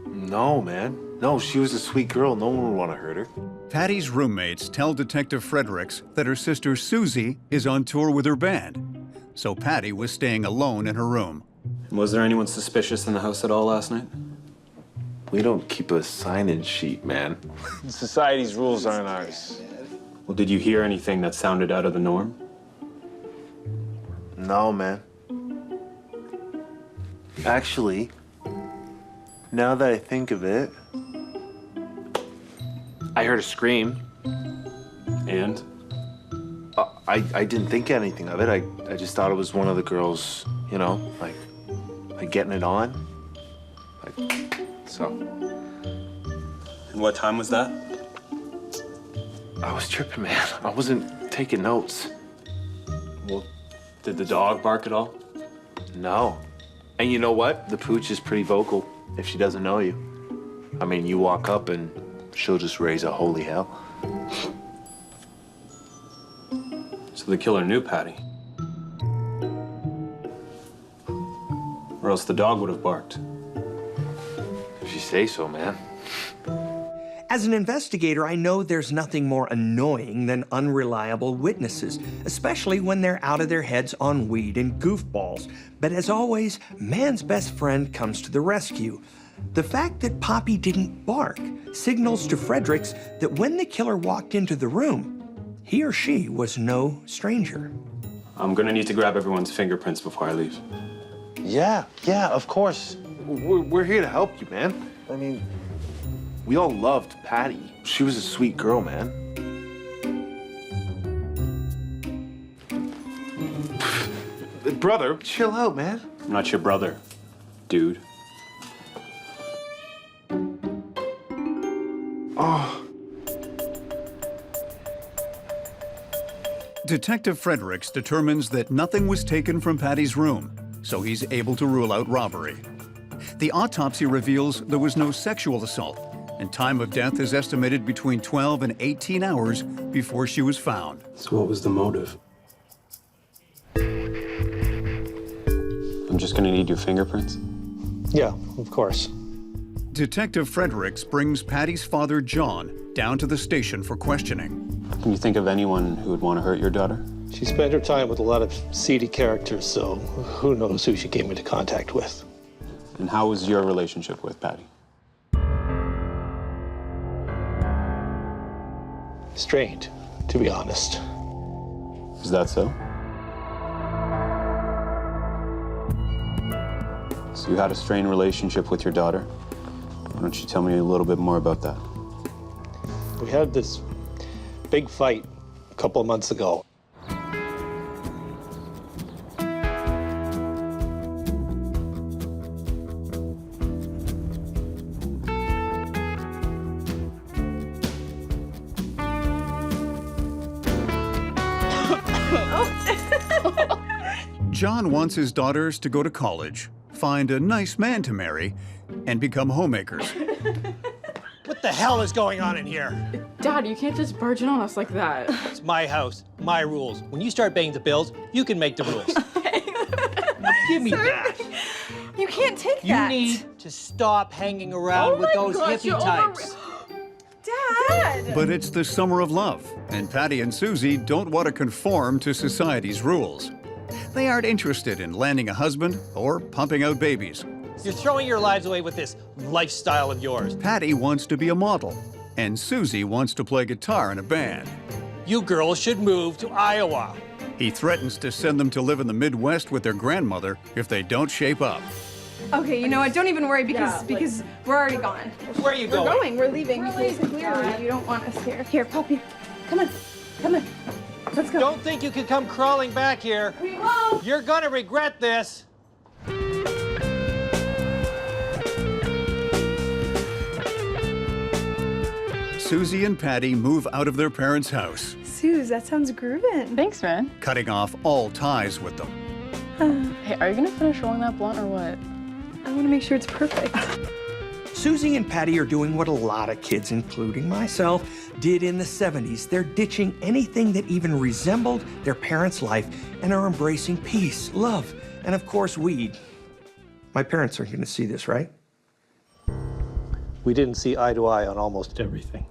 No, man. No, she was a sweet girl. No one would want to hurt her. Patty's roommates tell Detective Fredericks that her sister Susie is on tour with her band, so Patty was staying alone in her room. Was there anyone suspicious in the house at all last night? We don't keep a sign-in sheet, man. Society's rules aren't ours. Well, did you hear anything that sounded out of the norm? No, man. Actually, now that I think of it, I heard a scream. And? I didn't think anything of it. I just thought it was one of the girls, you know, like getting it on. So. And what time was that? I was tripping, man. I wasn't taking notes. Well, did the dog bark at all? No. And you know what? The pooch is pretty vocal if she doesn't know you. I mean, you walk up and she'll just raise a holy hell. So the killer knew Patty. Or else the dog would have barked. If you say so, man. As an investigator, I know there's nothing more annoying than unreliable witnesses, especially when they're out of their heads on weed and goofballs. But as always, man's best friend comes to the rescue. The fact that Poppy didn't bark signals to Fredericks that when the killer walked into the room, he or she was no stranger. I'm gonna need to grab everyone's fingerprints before I leave. Yeah, of course. We're here to help you, man. I mean, we all loved Patty. She was a sweet girl, man. Brother, chill out, man. I'm not your brother, dude. Oh. Detective Fredericks determines that nothing was taken from Patty's room, so he's able to rule out robbery. The autopsy reveals there was no sexual assault, and time of death is estimated between 12 and 18 hours before she was found. So what was the motive? I'm just gonna need your fingerprints? Yeah, of course. Detective Fredericks brings Patty's father, John, down to the station for questioning. Can you think of anyone who would want to hurt your daughter? She spent her time with a lot of seedy characters, so who knows who she came into contact with. And how was your relationship with Patty? Strained, to be honest. Is that so? So you had a strained relationship with your daughter? Why don't you tell me a little bit more about that? We had this big fight a couple of months ago. John wants his daughters to go to college, find a nice man to marry, and become homemakers. What the hell is going on in here? Dad, you can't just barge in on us like that. It's my house, my rules. When you start paying the bills, you can make the rules. Give me that. You can't take You that. need to stop hanging around with those hippie types. Dad! But it's the summer of love, and Patty and Susie don't want to conform to society's rules. They aren't interested in landing a husband or pumping out babies. You're throwing your lives away with this lifestyle of yours. Patty wants to be a model, and Susie wants to play guitar in a band. You girls should move to Iowa. He threatens to send them to live in the Midwest with their grandmother if they don't shape up. Okay, you know what? Don't even worry because we're already gone. Where are you We're going? going. We're leaving. We're leaving. Clearly, you don't want us here. Here, puppy. Come on. Come on. Let's go. Don't think you can come crawling back here. We won't. You're gonna regret this. Susie and Patty move out of their parents' house, Suze, that sounds groovin'. Thanks, man. cutting off all ties with them. Hey, are you gonna finish rolling that blunt or what? I want to make sure it's perfect. Susie and Patty are doing what a lot of kids, including myself, did in the 70s. They're ditching anything that even resembled their parents' life and are embracing peace, love, and of course, weed. My parents are gonna see this, right? We didn't see eye to eye on almost everything.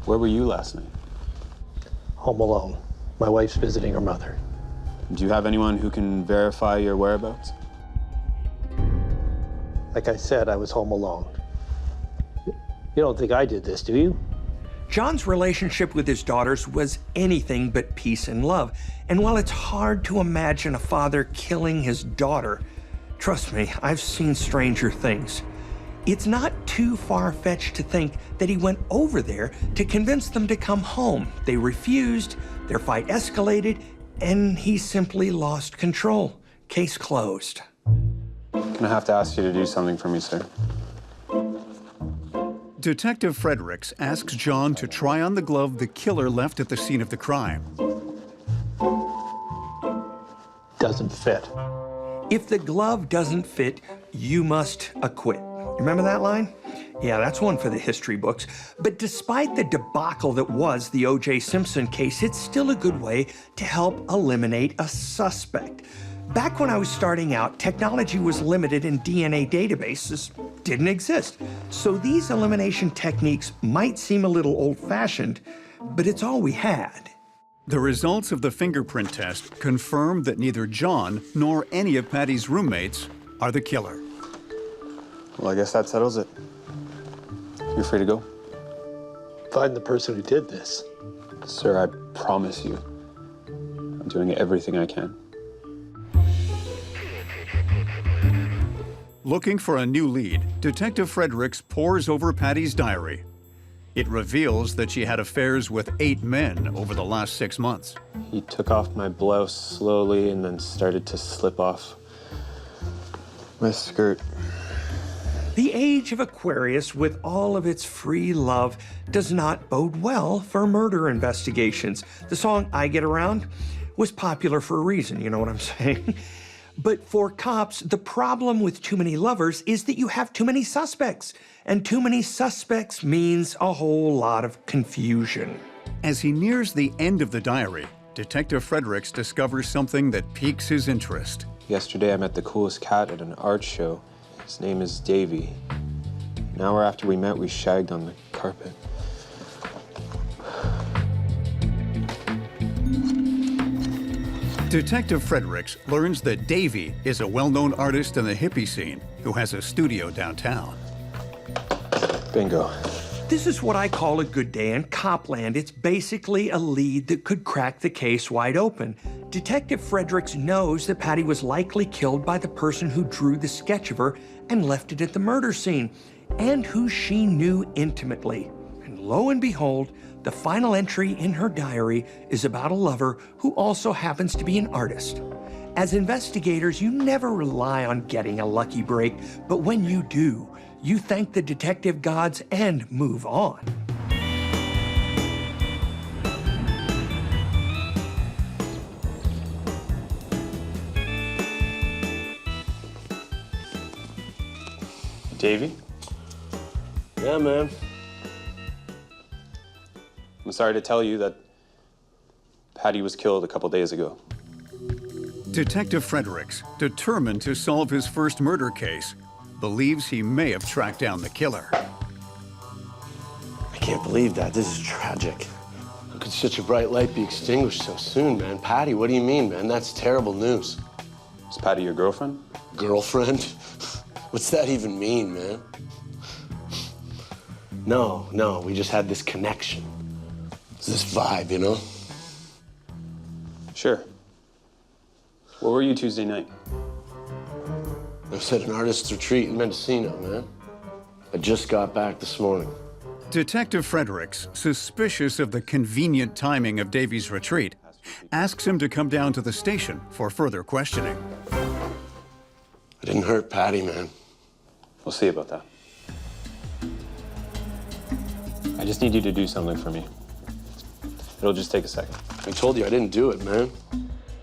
Where were you last night? Home alone. My wife's visiting her mother. Do you have anyone who can verify your whereabouts? Like I said, I was home alone. You don't think I did this, do you? John's relationship with his daughters was anything but peace and love. And while it's hard to imagine a father killing his daughter, trust me, I've seen stranger things. It's not too far-fetched to think that he went over there to convince them to come home. They refused, their fight escalated, and he simply lost control. Case closed. I'm gonna have to ask you to do something for me, sir. Detective Fredericks asks John to try on the glove the killer left at the scene of the crime. Doesn't fit. If the glove doesn't fit, you must acquit. Remember that line? Yeah, that's one for the history books. But despite the debacle that was the O.J. Simpson case, it's still a good way to help eliminate a suspect. Back when I was starting out, technology was limited and DNA databases didn't exist. So these elimination techniques might seem a little old-fashioned, but it's all we had. The results of the fingerprint test confirm that neither John nor any of Patty's roommates are the killer. Well, I guess that settles it. You're free to go. Find the person who did this. Sir, I promise you, I'm doing everything I can. Looking for a new lead, Detective Fredericks pores over Patty's diary. It reveals that she had affairs with 8 men over the last 6 months. He took off my blouse slowly and then started to slip off my skirt. The age of Aquarius, with all of its free love, does not bode well for murder investigations. The song I Get Around was popular for a reason, you know what I'm saying? But for cops, the problem with too many lovers is that you have too many suspects. And too many suspects means a whole lot of confusion. As he nears the end of the diary, Detective Fredericks discovers something that piques his interest. Yesterday, I met the coolest cat at an art show. His name is Davy. An hour after we met, we shagged on the carpet. Detective Fredericks learns that Davy is a well-known artist in the hippie scene who has a studio downtown. Bingo. This is what I call a good day in Copland. It's basically a lead that could crack the case wide open. Detective Fredericks knows that Patty was likely killed by the person who drew the sketch of her and left it at the murder scene, and who she knew intimately. And lo and behold, the final entry in her diary is about a lover who also happens to be an artist. As investigators, you never rely on getting a lucky break, but when you do, you thank the detective gods and move on. Davy? Yeah, man. I'm sorry to tell you that Patty was killed a couple days ago. Detective Fredericks, determined to solve his first murder case, believes he may have tracked down the killer. I can't believe that. This is tragic. How could such a bright light be extinguished so soon, man? Patty, what do you mean, man? That's terrible news. Is Patty your girlfriend? Girlfriend? What's that even mean, man? No, we just had this connection. It's this vibe, you know? Sure. Where were you Tuesday night? I was at an artist's retreat in Mendocino, man. I just got back this morning. Detective Fredericks, suspicious of the convenient timing of Davy's retreat, asks him to come down to the station for further questioning. I didn't hurt Patty, man. We'll see about that. I just need you to do something for me. It'll just take a second. I told you I didn't do it, man.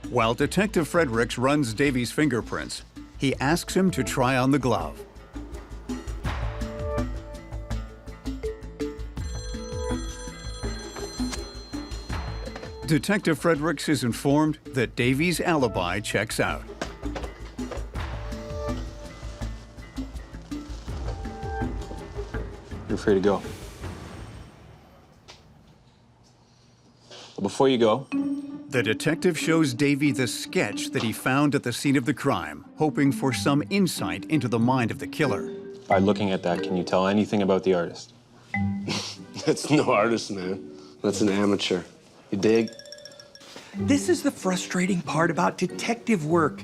While Detective Fredericks runs Davy's fingerprints, he asks him to try on the glove. Detective Fredericks is informed that Davy's alibi checks out. You're free to go. But before you go, The detective shows Davy the sketch that he found at the scene of the crime, hoping for some insight into the mind of the killer. by looking at that, can you tell anything about the artist? That's no artist, man. That's an amateur. You dig? This is the frustrating part about detective work.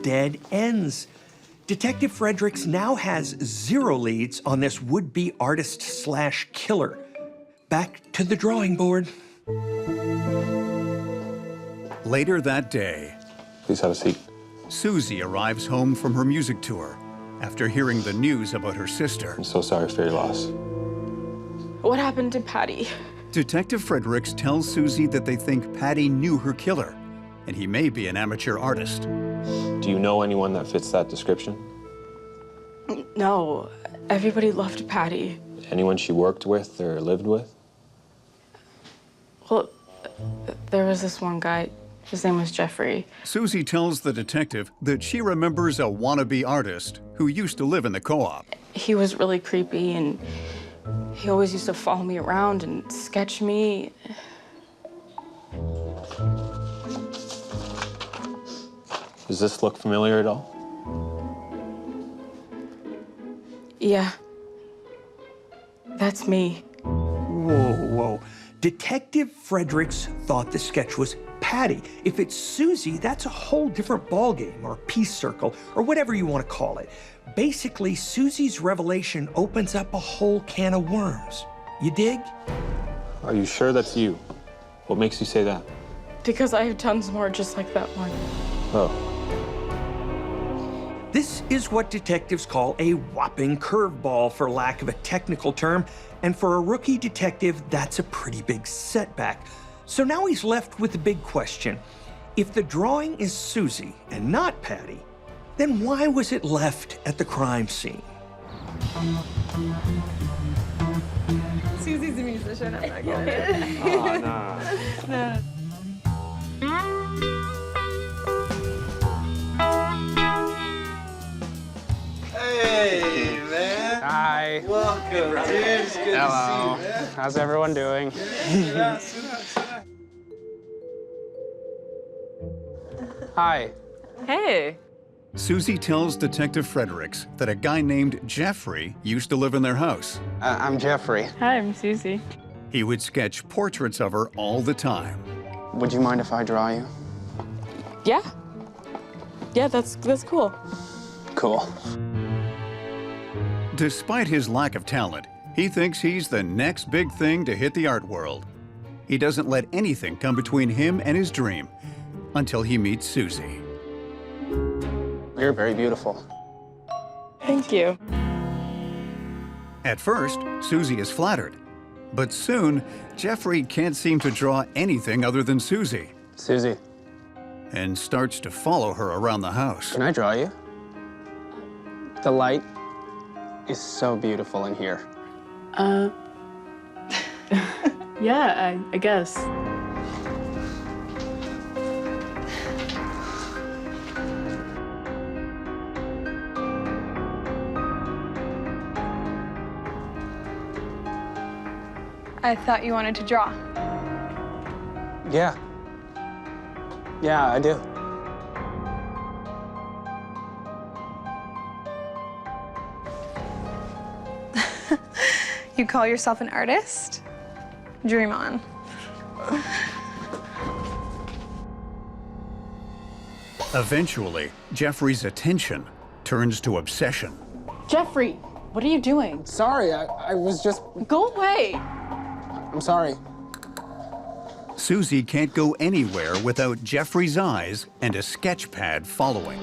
Dead ends. Detective Fredericks now has 0 leads on this would-be artist/killer. Back to the drawing board. Later that day, please have a seat. Susie arrives home from her music tour after hearing the news about her sister. I'm so sorry for your loss. What happened to Patty? Detective Fredericks tells Susie that they think Patty knew her killer, and he may be an amateur artist. Do you know anyone that fits that description? No, everybody loved Patty. Anyone she worked with or lived with? Well, there was this one guy. His name was Jeffrey. Susie tells the detective that she remembers a wannabe artist who used to live in the co-op. He was really creepy, and he always used to follow me around and sketch me. Does this look familiar at all? Yeah. That's me. Whoa. Detective Fredericks thought the sketch was Patty. If it's Susie, that's a whole different ballgame, or peace circle, or whatever you want to call it. Basically, Susie's revelation opens up a whole can of worms. You dig? Are you sure that's you? What makes you say that? Because I have tons more just like that one. Oh. This is what detectives call a whopping curveball, for lack of a technical term, and for a rookie detective, that's a pretty big setback. So now he's left with the big question. If the drawing is Susie and not Patty, then why was it left at the crime scene? Susie's a musician, I'm not getting it. Oh, nah. No. Hey, man. Hi. Welcome, dude. It's good Hello. to see you, man. How's everyone doing? Sit down, sit down, sit down. Hi. Hey. Susie tells Detective Fredericks that a guy named Jeffrey used to live in their house. I'm Jeffrey. Hi, I'm Susie. He would sketch portraits of her all the time. Would you mind if I draw you? Yeah. Yeah, that's cool. Cool. Despite his lack of talent, he thinks he's the next big thing to hit the art world. He doesn't let anything come between him and his dream until he meets Susie. You're very beautiful. Thank you. At first, Susie is flattered, but soon, Jeffrey can't seem to draw anything other than Susie. Susie. And starts to follow her around the house. Can I draw you? The light is so beautiful in here. Yeah, I guess. I thought you wanted to draw. Yeah. Yeah, I do. You call yourself an artist? Dream on. Eventually, Jeffrey's attention turns to obsession. Jeffrey, what are you doing? Sorry, I was just... Go away. I'm sorry. Susie can't go anywhere without Jeffrey's eyes and a sketch pad following.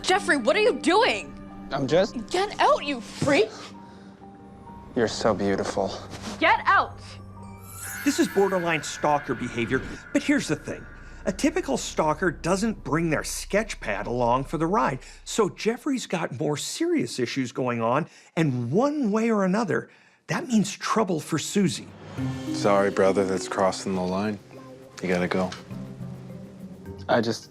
Jeffrey, what are you doing? I'm just... Get out, you freak! You're so beautiful. Get out! This is borderline stalker behavior, but here's the thing. A typical stalker doesn't bring their sketch pad along for the ride, so Jeffrey's got more serious issues going on, and one way or another, that means trouble for Susie. Sorry, brother, that's crossing the line. You gotta go. I just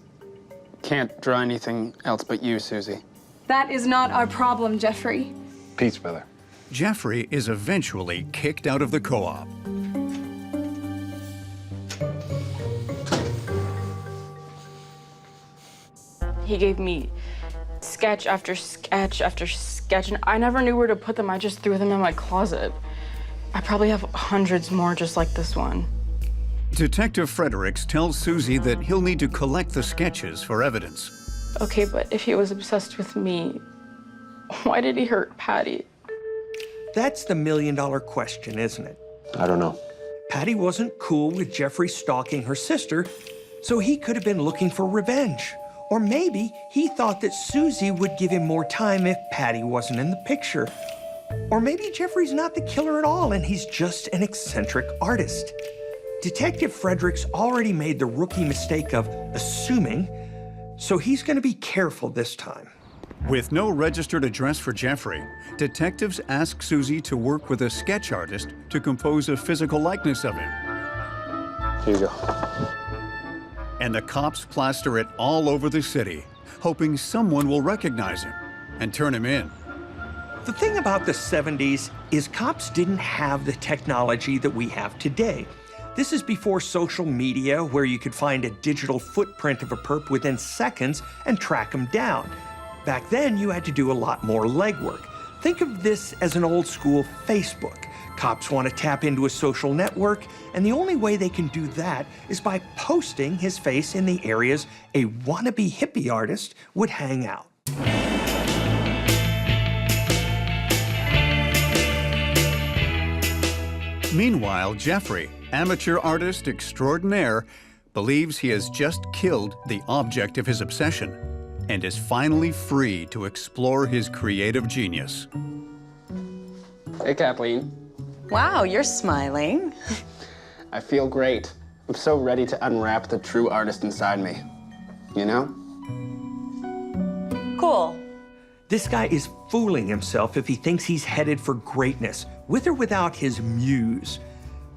can't draw anything else but you, Susie. That is not our problem, Jeffrey. Peace, brother. Jeffrey is eventually kicked out of the co-op. He gave me sketch after sketch after sketch, and I never knew where to put them. I just threw them in my closet. I probably have hundreds more just like this one. Detective Fredericks tells Susie that he'll need to collect the sketches for evidence. Okay, but if he was obsessed with me, why did he hurt Patty? That's the million-dollar question, isn't it? I don't know. Patty wasn't cool with Jeffrey stalking her sister, so he could have been looking for revenge. Or maybe he thought that Susie would give him more time if Patty wasn't in the picture. Or maybe Jeffrey's not the killer at all and he's just an eccentric artist. Detective Fredericks already made the rookie mistake of assuming, so he's going to be careful this time. With no registered address for Jeffrey, detectives ask Susie to work with a sketch artist to compose a physical likeness of him. Here you go. And the cops plaster it all over the city, hoping someone will recognize him and turn him in. The thing about the 70s is cops didn't have the technology that we have today. This is before social media, where you could find a digital footprint of a perp within seconds and track them down. Back then, you had to do a lot more legwork. Think of this as an old school Facebook. Cops want to tap into a social network, and the only way they can do that is by posting his face in the areas a wannabe hippie artist would hang out. Meanwhile, Jeffrey, amateur artist extraordinaire, believes he has just killed the object of his obsession and is finally free to explore his creative genius. Hey, Kathleen. Wow, you're smiling. I feel great. I'm so ready to unwrap the true artist inside me. You know? Cool. This guy is fooling himself if he thinks he's headed for greatness, with or without his muse.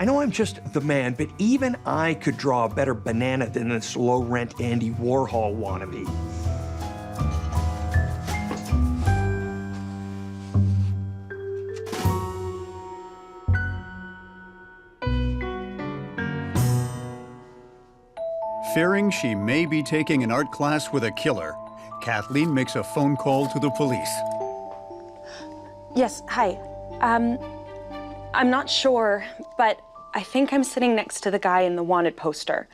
I know I'm just the man, but even I could draw a better banana than this low-rent Andy Warhol wannabe. Fearing she may be taking an art class with a killer, Kathleen makes a phone call to the police. Yes, hi. I'm not sure, but I think I'm sitting next to the guy in the wanted poster.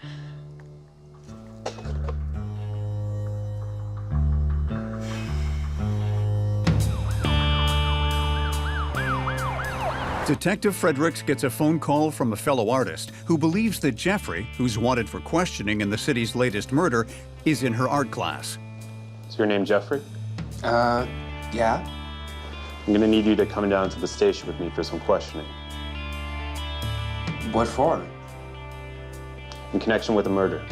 Detective Fredericks gets a phone call from a fellow artist who believes that Jeffrey, who's wanted for questioning in the city's latest murder, is in her art class. Is your name Jeffrey? Yeah. I'm gonna need you to come down to the station with me for some questioning. What for? In connection with a murder.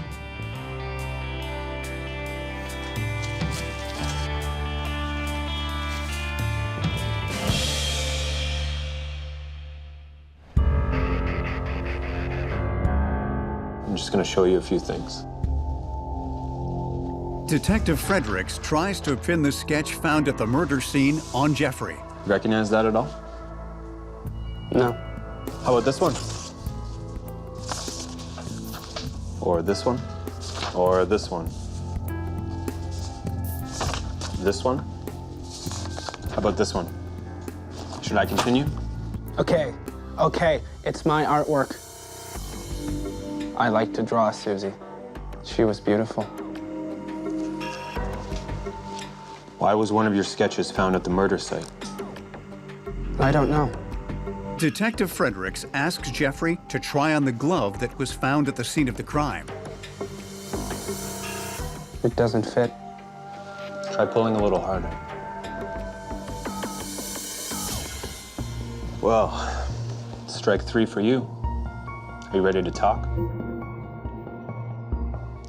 I'm just gonna show you a few things. Detective Fredericks tries to pin the sketch found at the murder scene on Jeffrey. Recognize that at all? No. How about this one? Or this one? Or this one? This one? How about this one? Should I continue? Okay, Okay, it's my artwork. I like to draw Susie. She was beautiful. Why was one of your sketches found at the murder site? I don't know. Detective Fredericks asks Jeffrey to try on the glove that was found at the scene of the crime. It doesn't fit. Try pulling a little harder. Well, strike 3 for you. Are you ready to talk?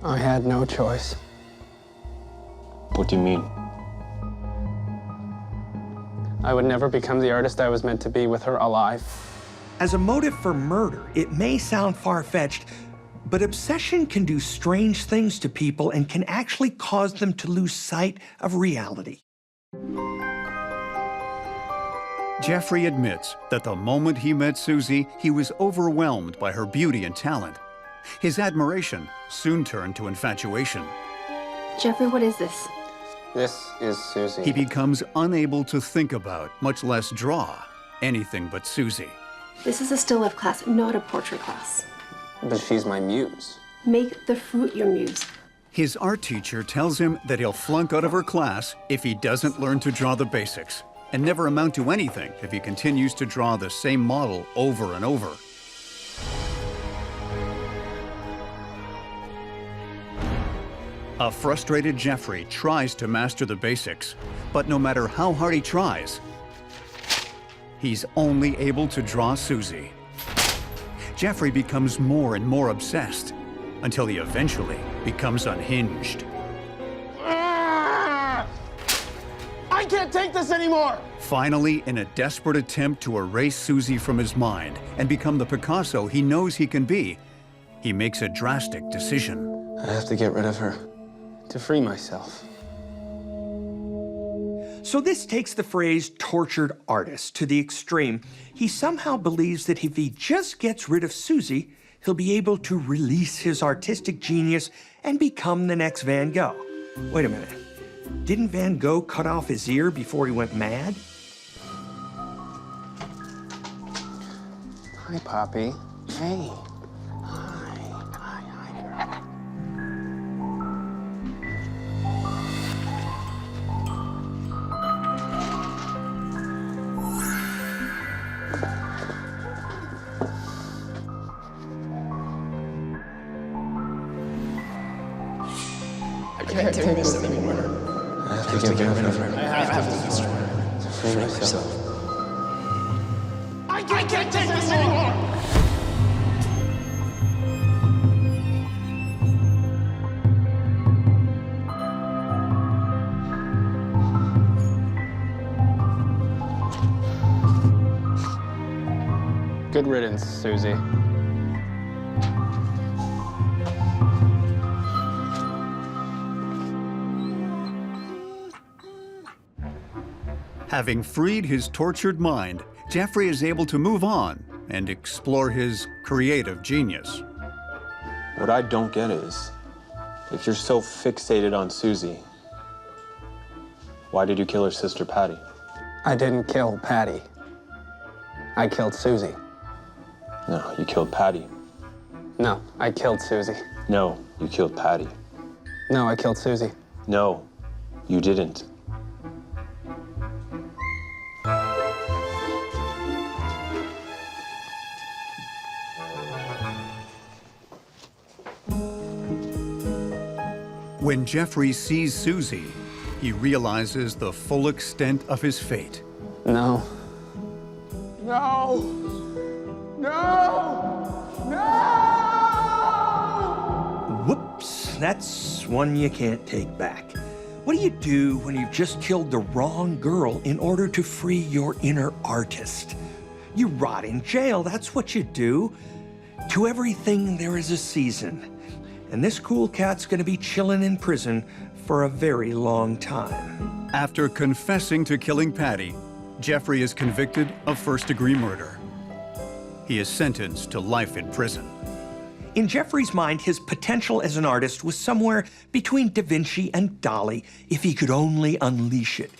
I had no choice. What do you mean? I would never become the artist I was meant to be with her alive. As a motive for murder, it may sound far-fetched, but obsession can do strange things to people and can actually cause them to lose sight of reality. Jeffrey admits that the moment he met Susie, he was overwhelmed by her beauty and talent. His admiration soon turned to infatuation. Jeffrey, what is this? This is Susie. He becomes unable to think about, much less draw, anything but Susie. This is a still life class, not a portrait class. But she's my muse. Make the fruit your muse. His art teacher tells him that he'll flunk out of her class if he doesn't learn to draw the basics, and never amount to anything if he continues to draw the same model over and over. A frustrated Jeffrey tries to master the basics, but no matter how hard he tries, he's only able to draw Susie. Jeffrey becomes more and more obsessed until he eventually becomes unhinged. I can't take this anymore! Finally, in a desperate attempt to erase Susie from his mind and become the Picasso he knows he can be, he makes a drastic decision. I have to get rid of her to free myself. So this takes the phrase tortured artist to the extreme. He somehow believes that if he just gets rid of Susie, he'll be able to release his artistic genius and become the next Van Gogh. Wait a minute. Didn't Van Gogh cut off his ear before he went mad? Hi, Poppy. Hey. I can't take this anymore. I have to get rid of her. I have to destroy her. To free myself. I can't take this anymore! Good riddance, Susie. Having freed his tortured mind, Jeffrey is able to move on and explore his creative genius. What I don't get is, if you're so fixated on Susie, why did you kill her sister, Patty? I didn't kill Patty. I killed Susie. No, you killed Patty. No, I killed Susie. No, you killed Patty. No, I killed Susie. No, you didn't. When Jeffrey sees Susie, he realizes the full extent of his fate. No. No! No! No! Whoops, that's one you can't take back. What do you do when you've just killed the wrong girl in order to free your inner artist? You rot in jail, that's what you do. To everything there is a season. And this cool cat's gonna be chilling in prison for a very long time. After confessing to killing Patty, Jeffrey is convicted of first-degree murder. He is sentenced to life in prison. In Jeffrey's mind, his potential as an artist was somewhere between Da Vinci and Dali, if he could only unleash it.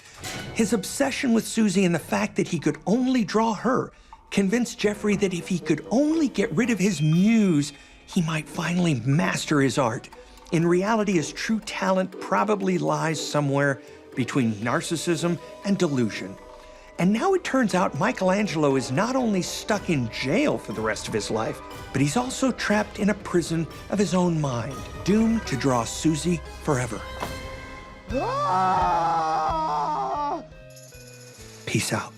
His obsession with Susie and the fact that he could only draw her convinced Jeffrey that if he could only get rid of his muse, he might finally master his art. In reality, his true talent probably lies somewhere between narcissism and delusion. And now it turns out Michelangelo is not only stuck in jail for the rest of his life, but he's also trapped in a prison of his own mind, doomed to draw Susie forever. Peace out.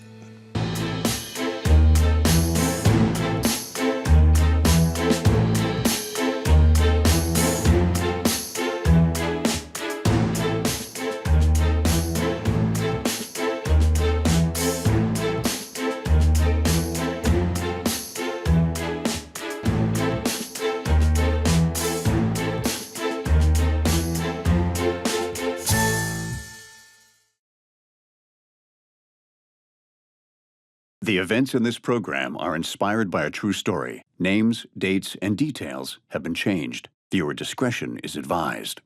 The events in this program are inspired by a true story. Names, dates, and details have been changed. Viewer discretion is advised.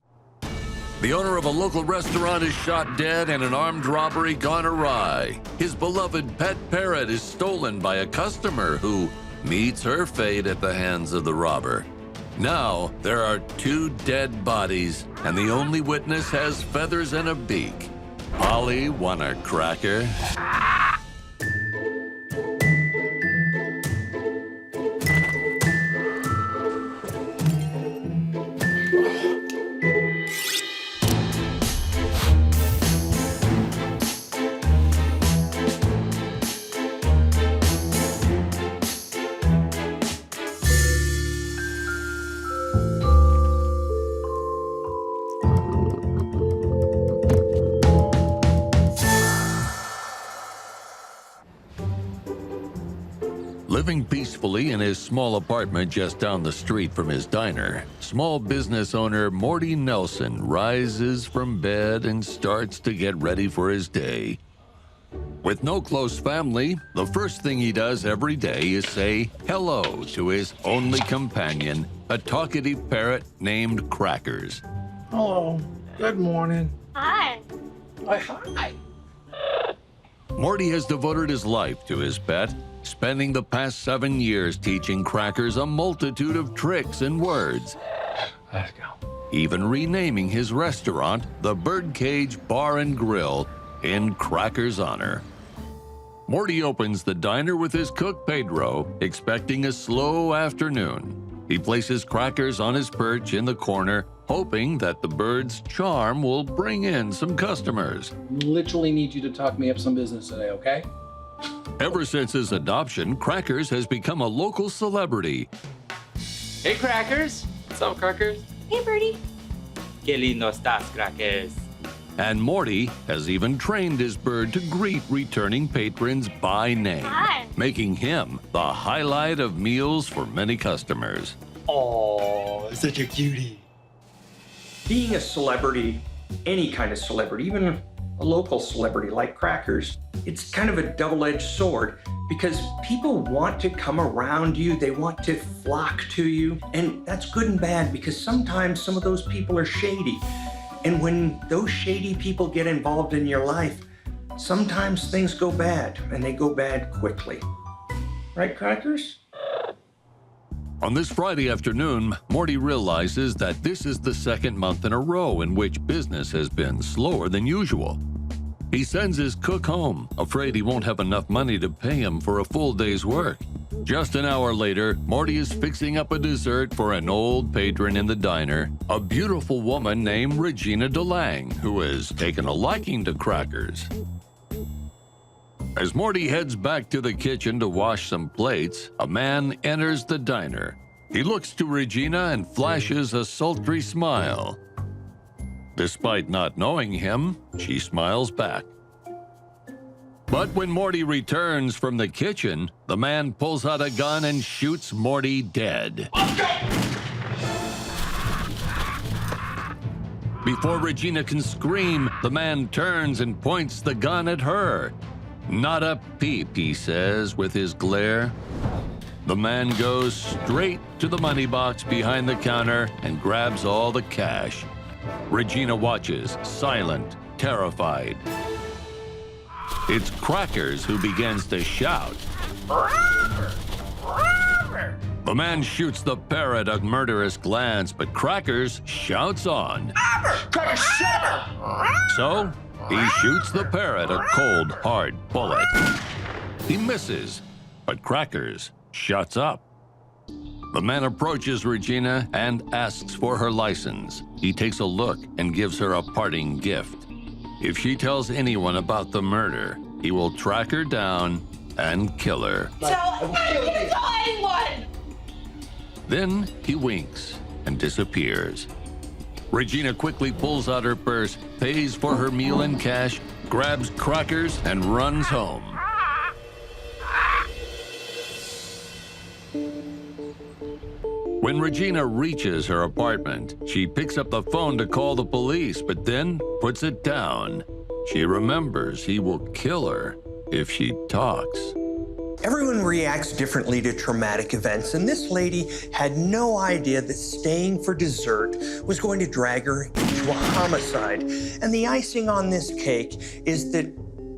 The owner of a local restaurant is shot dead and an armed robbery gone awry. His beloved pet parrot is stolen by a customer who meets her fate at the hands of the robber. Now, there are 2 dead bodies, and the only witness has feathers and a beak. Polly want a cracker? Living peacefully in his small apartment just down the street from his diner, small business owner Morty Nelson rises from bed and starts to get ready for his day. With no close family, the first thing he does every day is say hello to his only companion, a talkative parrot named Crackers. Hello. Good morning. Hi. Hi. Morty has devoted his life to his pet, spending the past 7 years teaching Crackers a multitude of tricks and words. Let's go. Even renaming his restaurant the Birdcage Bar and Grill in Crackers' honor. Morty opens the diner with his cook Pedro, expecting a slow afternoon. He places Crackers on his perch in the corner, hoping that the bird's charm will bring in some customers. Literally need you to talk me up some business today, okay? Ever since his adoption, Crackers has become a local celebrity. Hey, Crackers. What's up, Crackers? Hey, Birdie. Que lindo estás, Crackers. And Morty has even trained his bird to greet returning patrons by name, Hi. making him the highlight of meals for many customers. Oh, such a cutie. Being a celebrity, any kind of celebrity, even a local celebrity like Crackers, it's kind of a double-edged sword because people want to come around you, they want to flock to you, and that's good and bad because sometimes some of those people are shady. And when those shady people get involved in your life, sometimes things go bad, and they go bad quickly. Right, Crackers? On this Friday afternoon, Morty realizes that this is the second month in a row in which business has been slower than usual. He sends his cook home, afraid he won't have enough money to pay him for a full day's work. Just an hour later, Morty is fixing up a dessert for an old patron in the diner, a beautiful woman named Regina DeLang, who has taken a liking to Crackers. As Morty heads back to the kitchen to wash some plates, a man enters the diner. He looks to Regina and flashes a sultry smile. Despite not knowing him, she smiles back. But when Morty returns from the kitchen, the man pulls out a gun and shoots Morty dead. Before Regina can scream, the man turns and points the gun at her. "Not a peep," he says with his glare. The man goes straight to the money box behind the counter and grabs all the cash. Regina watches, silent, terrified. It's Crackers who begins to shout. The man shoots the parrot a murderous glance, but Crackers shouts on. Crackers, shut up! So, he shoots the parrot a cold, hard bullet. He misses, but Crackers shuts up. The man approaches Regina and asks for her license. He takes a look and gives her a parting gift. If she tells anyone about the murder, he will track her down and kill her. I'm not gonna tell anyone! Then he winks and disappears. Regina quickly pulls out her purse, pays for her meal in cash, grabs Crackers, and runs home. When Regina reaches her apartment, she picks up the phone to call the police, but then puts it down. She remembers he will kill her if she talks. Everyone reacts differently to traumatic events, and this lady had no idea that staying for dessert was going to drag her into a homicide. And the icing on this cake is that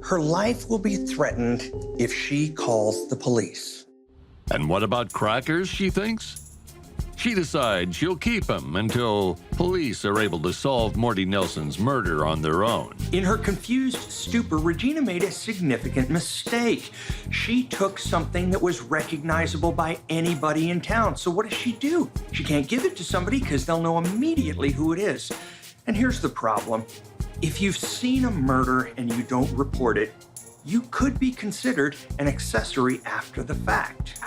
her life will be threatened if she calls the police. And what about Crackers, she thinks? She decides she'll keep him until police are able to solve Morty Nelson's murder on their own. In her confused stupor, Regina made a significant mistake. She took something that was recognizable by anybody in town. So what does she do? She can't give it to somebody because they'll know immediately who it is. And here's the problem. If you've seen a murder and you don't report it, you could be considered an accessory after the fact.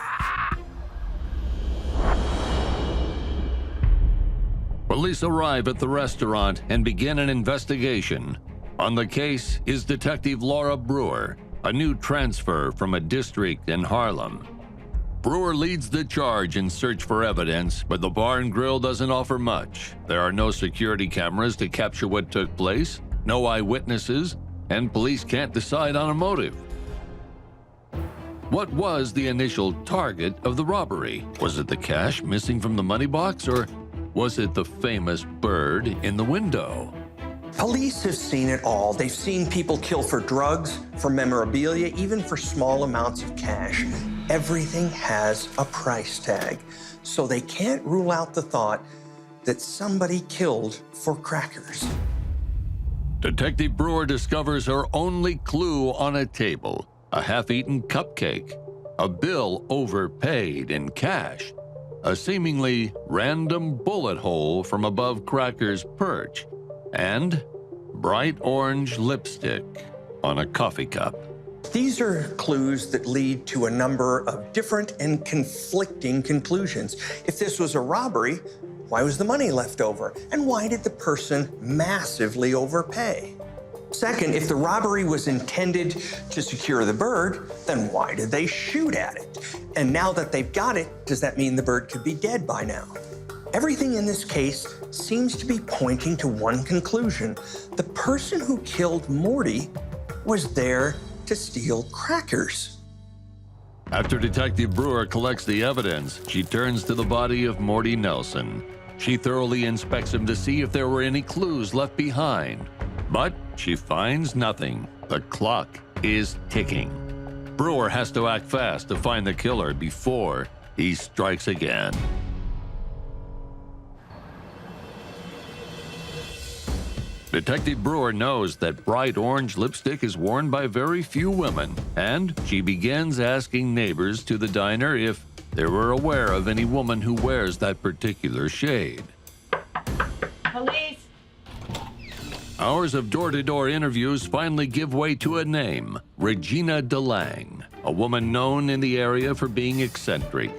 Police arrive at the restaurant and begin an investigation. On the case is Detective Laura Brewer, a new transfer from a district in Harlem. Brewer leads the charge in search for evidence, but the bar and grill doesn't offer much. There are no security cameras to capture what took place, no eyewitnesses, and police can't decide on a motive. What was the initial target of the robbery? Was it the cash missing from the money box, or was it the famous bird in the window? Police have seen it all. They've seen people kill for drugs, for memorabilia, even for small amounts of cash. Everything has a price tag, so they can't rule out the thought that somebody killed for crackers. Detective Brewer discovers her only clue on a table, a half-eaten cupcake, a bill overpaid in cash, a seemingly random bullet hole from above Cracker's perch, and bright orange lipstick on a coffee cup. These are clues that lead to a number of different and conflicting conclusions. If this was a robbery, why was the money left over? And why did the person massively overpay? Second, if the robbery was intended to secure the bird, then why did they shoot at it? And now that they've got it, does that mean the bird could be dead by now? Everything in this case seems to be pointing to one conclusion. The person who killed Morty was there to steal crackers. After Detective Brewer collects the evidence, she turns to the body of Morty Nelson. She thoroughly inspects him to see if there were any clues left behind. But she finds nothing. The clock is ticking. Brewer has to act fast to find the killer before he strikes again. Detective Brewer knows that bright orange lipstick is worn by very few women, and she begins asking neighbors to the diner if they were aware of any woman who wears that particular shade. Police! Hours of door-to-door interviews finally give way to a name, Regina DeLang, a woman known in the area for being eccentric.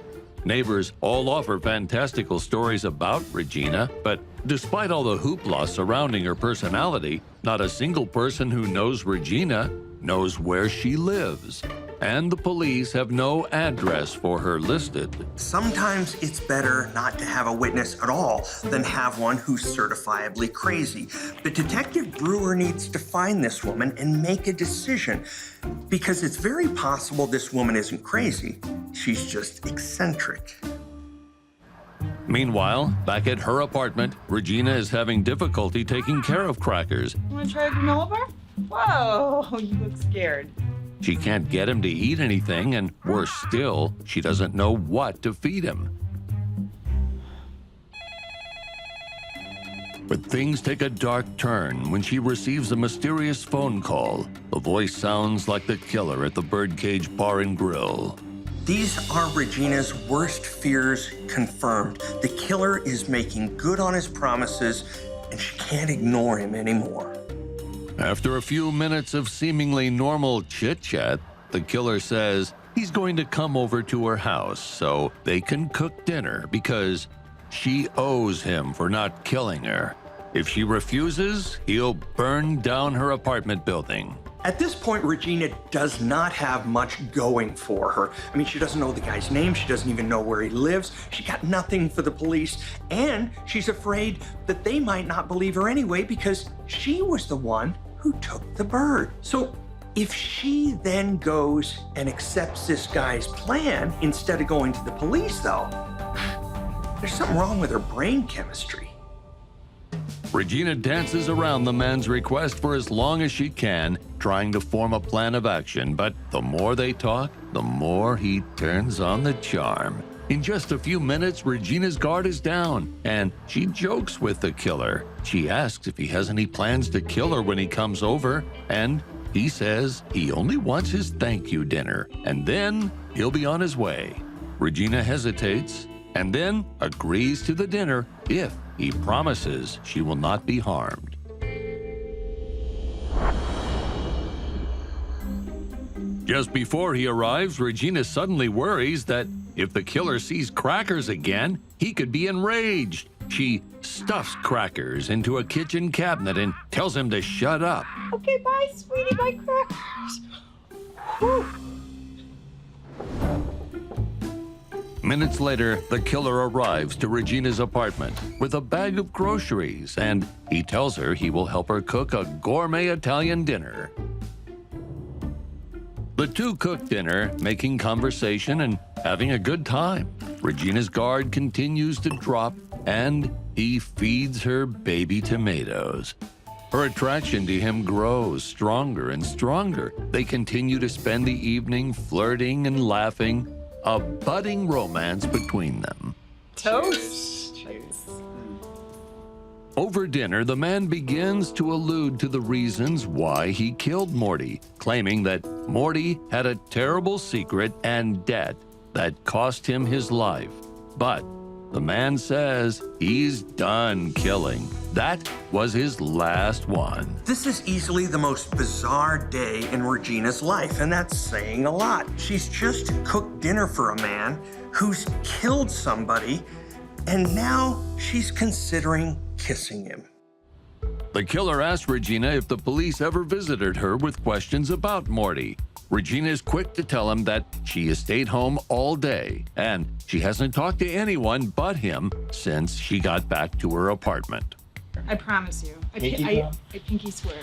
Neighbors all offer fantastical stories about Regina, but despite all the hoopla surrounding her personality, not a single person who knows Regina knows where she lives. And the police have no address for her listed. Sometimes it's better not to have a witness at all than have one who's certifiably crazy. But Detective Brewer needs to find this woman and make a decision, because it's very possible this woman isn't crazy. She's just eccentric. Meanwhile, back at her apartment, Regina is having difficulty taking care of Crackers. Want to try a granola bar? Whoa, you look scared. She can't get him to eat anything, and worse still, she doesn't know what to feed him. But things take a dark turn when she receives a mysterious phone call. The voice sounds like the killer at the Birdcage Bar and Grill. These are Regina's worst fears confirmed. The killer is making good on his promises, and she can't ignore him anymore. After a few minutes of seemingly normal chit-chat, the killer says he's going to come over to her house so they can cook dinner because she owes him for not killing her. If she refuses, he'll burn down her apartment building. At this point, Regina does not have much going for her. I mean, she doesn't know the guy's name. She doesn't even know where he lives. She got nothing for the police. And she's afraid that they might not believe her anyway because she was the one who took the bird. So if she then goes and accepts this guy's plan instead of going to the police, though, there's something wrong with her brain chemistry. Regina dances around the man's request for as long as she can, trying to form a plan of action, but the more they talk, the more he turns on the charm. In just a few minutes, Regina's guard is down, and she jokes with the killer. She asks if he has any plans to kill her when he comes over, and he says he only wants his thank you dinner, and then he'll be on his way. Regina hesitates, and then agrees to the dinner if he promises she will not be harmed. Just before he arrives, Regina suddenly worries that if the killer sees Crackers again, he could be enraged. She stuffs Crackers into a kitchen cabinet and tells him to shut up. Okay, bye, sweetie, bye, Crackers. Whew. Minutes later, the killer arrives to Regina's apartment with a bag of groceries, and he tells her he will help her cook a gourmet Italian dinner. The two cook dinner, making conversation and having a good time. Regina's guard continues to drop, and he feeds her baby tomatoes. Her attraction to him grows stronger and stronger. They continue to spend the evening flirting and laughing, a budding romance between them. Toast. Over dinner, the man begins to allude to the reasons why he killed Morty, claiming that Morty had a terrible secret and debt that cost him his life. But the man says he's done killing. That was his last one. This is easily the most bizarre day in Regina's life, and that's saying a lot. She's just cooked dinner for a man who's killed somebody, and now she's considering kissing him. The killer asked Regina if the police ever visited her with questions about Morty. Regina is quick to tell him that she has stayed home all day, and she hasn't talked to anyone but him since she got back to her apartment. I promise you. I pinky swear.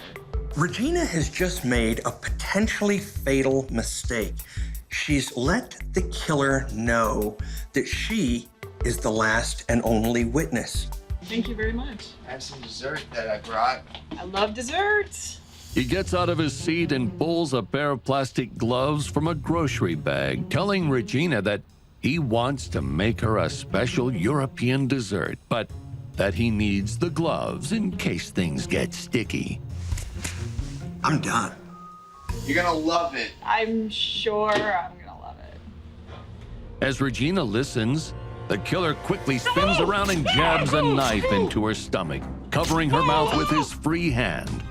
Regina has just made a potentially fatal mistake. She's let the killer know that she is the last and only witness. Thank you very much. I have some dessert that I brought. I love desserts. He gets out of his seat and pulls a pair of plastic gloves from a grocery bag, telling Regina that he wants to make her a special European dessert, but that he needs the gloves in case things get sticky. I'm done. You're gonna love it. I'm sure I'm gonna love it. As Regina listens, the killer quickly spins around and jabs a knife into her stomach, covering her mouth with his free hand.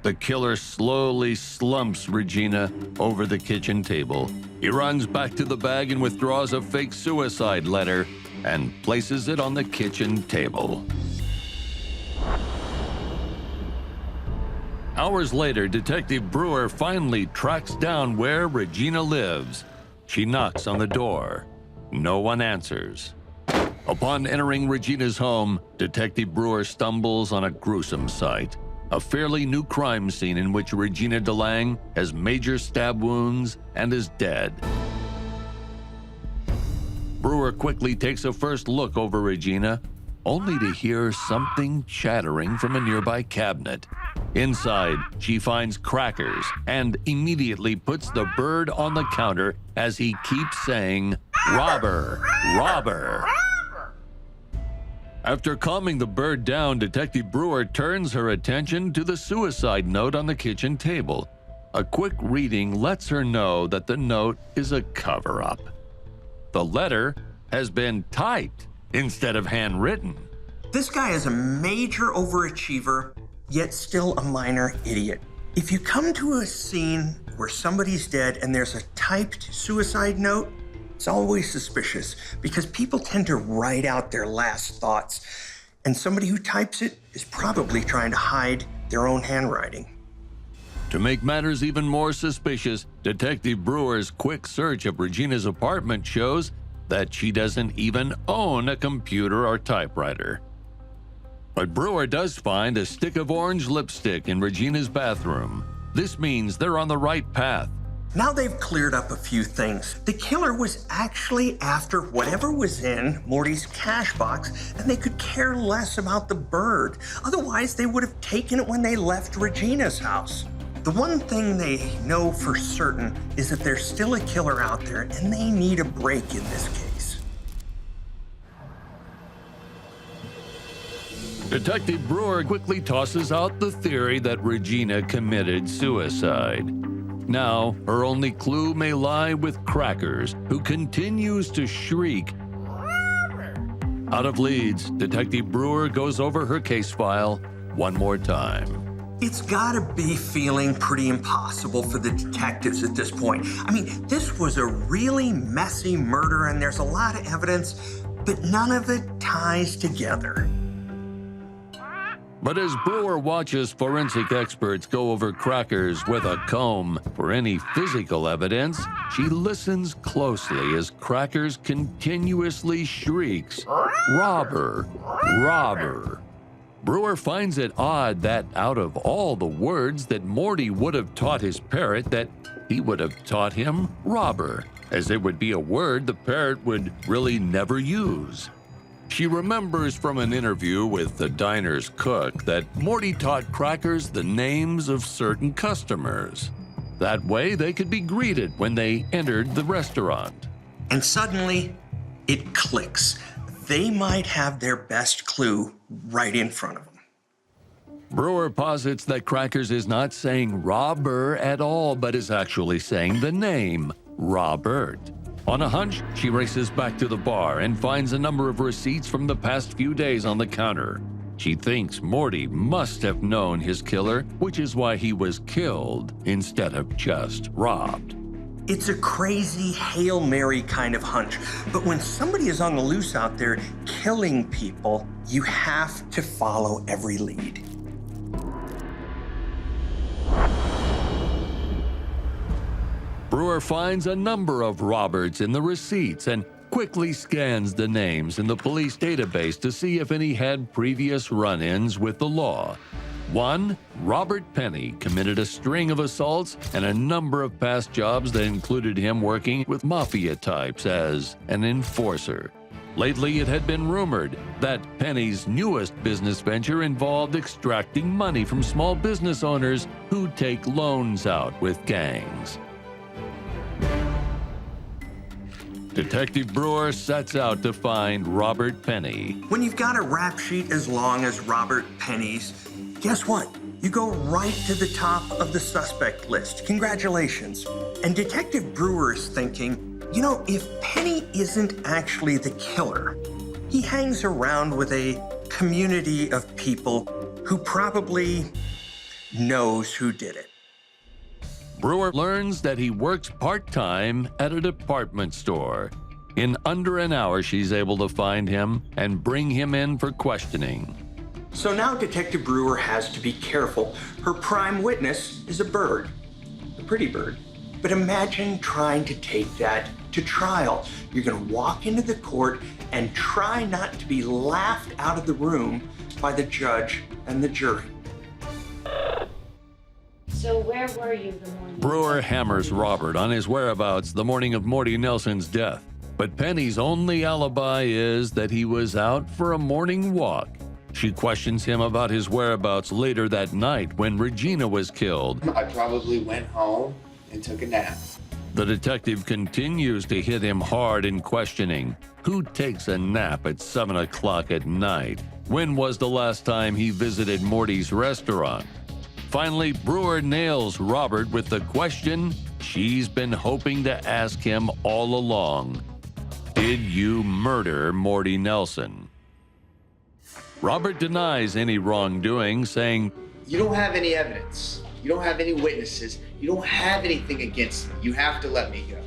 The killer slowly slumps Regina over the kitchen table. He runs back to the bag and withdraws a fake suicide letter and places it on the kitchen table. Hours later, Detective Brewer finally tracks down where Regina lives. She knocks on the door. No one answers. Upon entering Regina's home, Detective Brewer stumbles on a gruesome sight. A fairly new crime scene in which Regina DeLange has major stab wounds and is dead. Brewer quickly takes a first look over Regina, only to hear something chattering from a nearby cabinet. Inside, she finds crackers and immediately puts the bird on the counter as he keeps saying, "Robber, robber." After calming the bird down, Detective Brewer turns her attention to the suicide note on the kitchen table. A quick reading lets her know that the note is a cover-up. The letter has been typed instead of handwritten. This guy is a major overachiever, yet still a minor idiot. If you come to a scene where somebody's dead and there's a typed suicide note, it's always suspicious because people tend to write out their last thoughts, and somebody who types it is probably trying to hide their own handwriting. To make matters even more suspicious, Detective Brewer's quick search of Regina's apartment shows that she doesn't even own a computer or typewriter. But Brewer does find a stick of orange lipstick in Regina's bathroom. This means they're on the right path. Now they've cleared up a few things. The killer was actually after whatever was in Morty's cash box, and they could care less about the bird. Otherwise, they would have taken it when they left Regina's house. The one thing they know for certain is that there's still a killer out there, and they need a break in this case. Detective Brewer quickly tosses out the theory that Regina committed suicide. Now, her only clue may lie with Crackers, who continues to shriek. Out of leads, Detective Brewer goes over her case file one more time. It's gotta be feeling pretty impossible for the detectives at this point. I mean, this was a really messy murder and there's a lot of evidence, but none of it ties together. But as Brewer watches forensic experts go over Crackers with a comb for any physical evidence, she listens closely as Crackers continuously shrieks, "Robber, robber." Brewer finds it odd that out of all the words that Morty would have taught his parrot, that he would have taught him robber, as it would be a word the parrot would really never use. She remembers from an interview with the diner's cook that Morty taught Crackers the names of certain customers. That way they could be greeted when they entered the restaurant. And suddenly, it clicks. They might have their best clue right in front of them. Brewer posits that Crackers is not saying robber at all, but is actually saying the name, Robert. On a hunch, she races back to the bar and finds a number of receipts from the past few days on the counter. She thinks Morty must have known his killer, which is why he was killed instead of just robbed. It's a crazy Hail Mary kind of hunch, but when somebody is on the loose out there killing people, you have to follow every lead. Brewer finds a number of Roberts in the receipts and quickly scans the names in the police database to see if any had previous run-ins with the law. One, Robert Penny committed a string of assaults and a number of past jobs that included him working with mafia types as an enforcer. Lately, it had been rumored that Penny's newest business venture involved extracting money from small business owners who take loans out with gangs. Detective Brewer sets out to find Robert Penny. When you've got a rap sheet as long as Robert Penny's, guess what? You go right to the top of the suspect list. Congratulations. And Detective Brewer is thinking, you know, if Penny isn't actually the killer, he hangs around with a community of people who probably knows who did it. Brewer learns that he works part-time at a department store. In under an hour, she's able to find him and bring him in for questioning. So now Detective Brewer has to be careful. Her prime witness is a bird, a pretty bird. But imagine trying to take that to trial. You're gonna walk into the court and try not to be laughed out of the room by the judge and the jury. So where were you the morning? Brewer hammers Robert on his whereabouts the morning of Morty Nelson's death. But Penny's only alibi is that he was out for a morning walk. She questions him about his whereabouts later that night when Regina was killed. I probably went home and took a nap. The detective continues to hit him hard in questioning. Who takes a nap at 7 o'clock at night? When was the last time he visited Morty's restaurant? Finally, Brewer nails Robert with the question she's been hoping to ask him all along. Did you murder Morty Nelson? Robert denies any wrongdoing, saying, You don't have any evidence. You don't have any witnesses. You don't have anything against me. You have to let me go.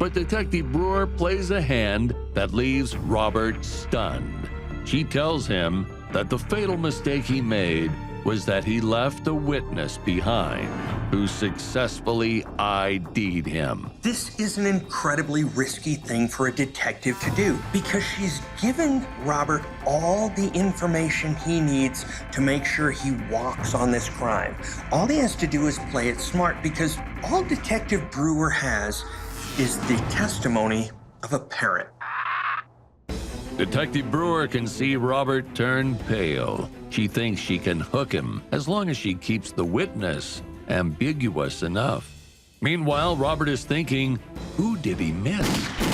but Detective Brewer plays a hand that leaves Robert stunned. She tells him that the fatal mistake he made was that he left a witness behind who successfully ID'd him. This is an incredibly risky thing for a detective to do because she's given Robert all the information he needs to make sure he walks on this crime. All he has to do is play it smart because all Detective Brewer has is the testimony of a parrot. Detective Brewer can see Robert turn pale. She thinks she can hook him as long as she keeps the witness ambiguous enough. Meanwhile, Robert is thinking, who did he miss?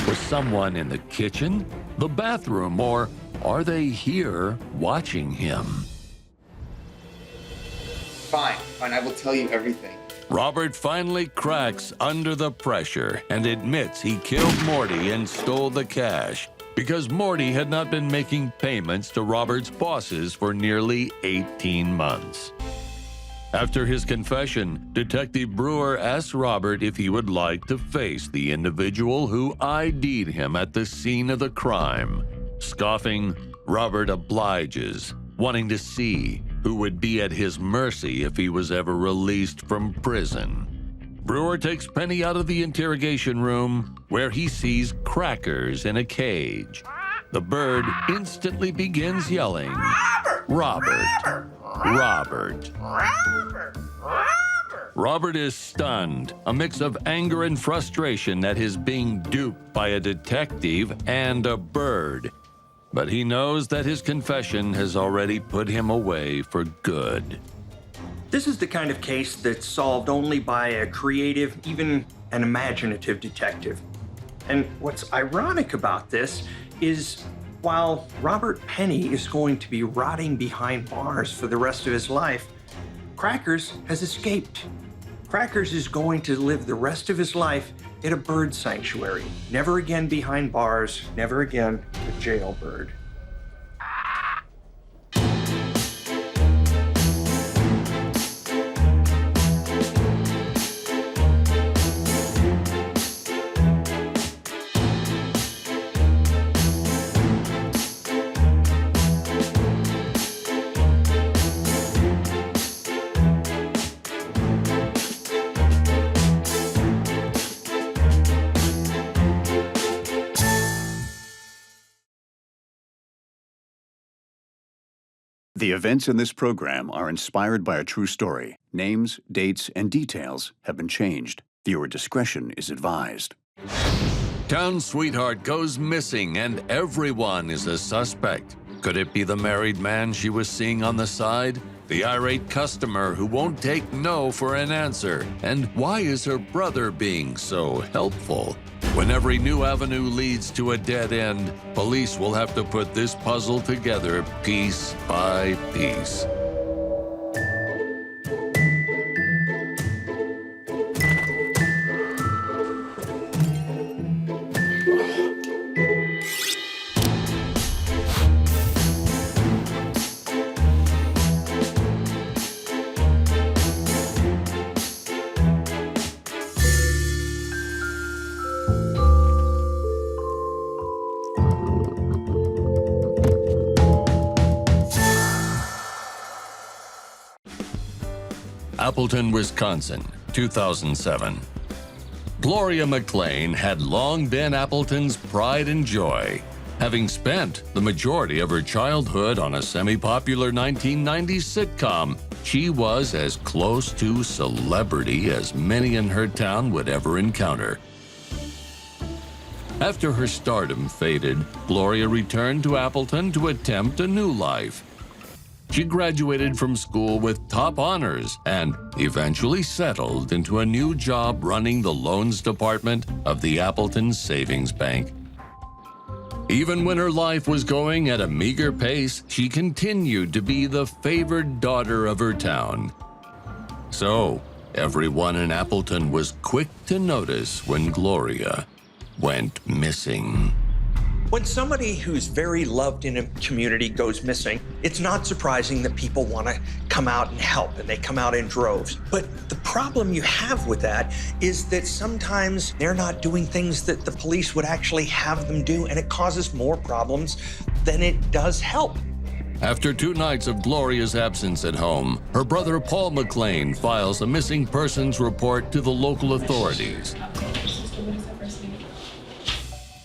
Was someone in the kitchen, the bathroom, or are they here watching him? Fine, I will tell you everything. Robert finally cracks under the pressure and admits he killed Morty and stole the cash because Morty had not been making payments to Robert's bosses for nearly 18 months. After his confession, Detective Brewer asks Robert if he would like to face the individual who ID'd him at the scene of the crime. Scoffing, Robert obliges, wanting to see who would be at his mercy if he was ever released from prison. Brewer takes Penny out of the interrogation room, where he sees Crackers in a cage. The bird instantly begins yelling, Robert, Robert, Robert. Robert is stunned, a mix of anger and frustration at his being duped by a detective and a bird. But he knows that his confession has already put him away for good. This is the kind of case that's solved only by a creative, even an imaginative detective. And what's ironic about this is while Robert Penny is going to be rotting behind bars for the rest of his life, Crackers has escaped. Crackers is going to live the rest of his life in a bird sanctuary. Never again behind bars, never again a jailbird. The events in this program are inspired by a true story. Names, dates, and details have been changed. Viewer discretion is advised. Town sweetheart goes missing and everyone is a suspect. Could it be the married man she was seeing on the side? The irate customer who won't take no for an answer? And why is her brother being so helpful? When every new avenue leads to a dead end, police will have to put this puzzle together piece by piece. Appleton, Wisconsin, 2007. Gloria McLean had long been Appleton's pride and joy. Having spent the majority of her childhood on a semi-popular 1990s sitcom, she was as close to celebrity as many in her town would ever encounter. After her stardom faded, Gloria returned to Appleton to attempt a new life. She graduated from school with top honors and eventually settled into a new job running the loans department of the Appleton Savings Bank. Even when her life was going at a meager pace, she continued to be the favored daughter of her town. So, everyone in Appleton was quick to notice when Gloria went missing. When somebody who's very loved in a community goes missing, it's not surprising that people want to come out and help, and they come out in droves. But the problem you have with that is that sometimes they're not doing things that the police would actually have them do, and it causes more problems than it does help. After 2 nights of Gloria's absence at home, her brother Paul McLean files a missing persons report to the local authorities.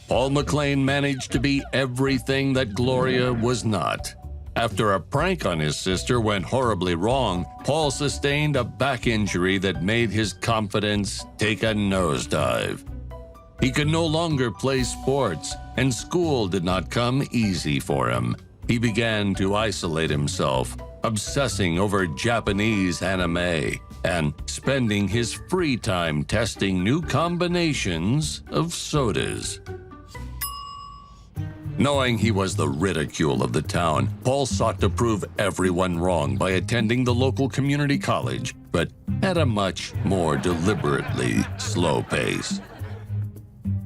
Paul McLean managed to be everything that Gloria was not. After a prank on his sister went horribly wrong, Paul sustained a back injury that made his confidence take a nosedive. He could no longer play sports, and school did not come easy for him. He began to isolate himself, obsessing over Japanese anime, and spending his free time testing new combinations of sodas. Knowing he was the ridicule of the town, Paul sought to prove everyone wrong by attending the local community college, but at a much more deliberately slow pace.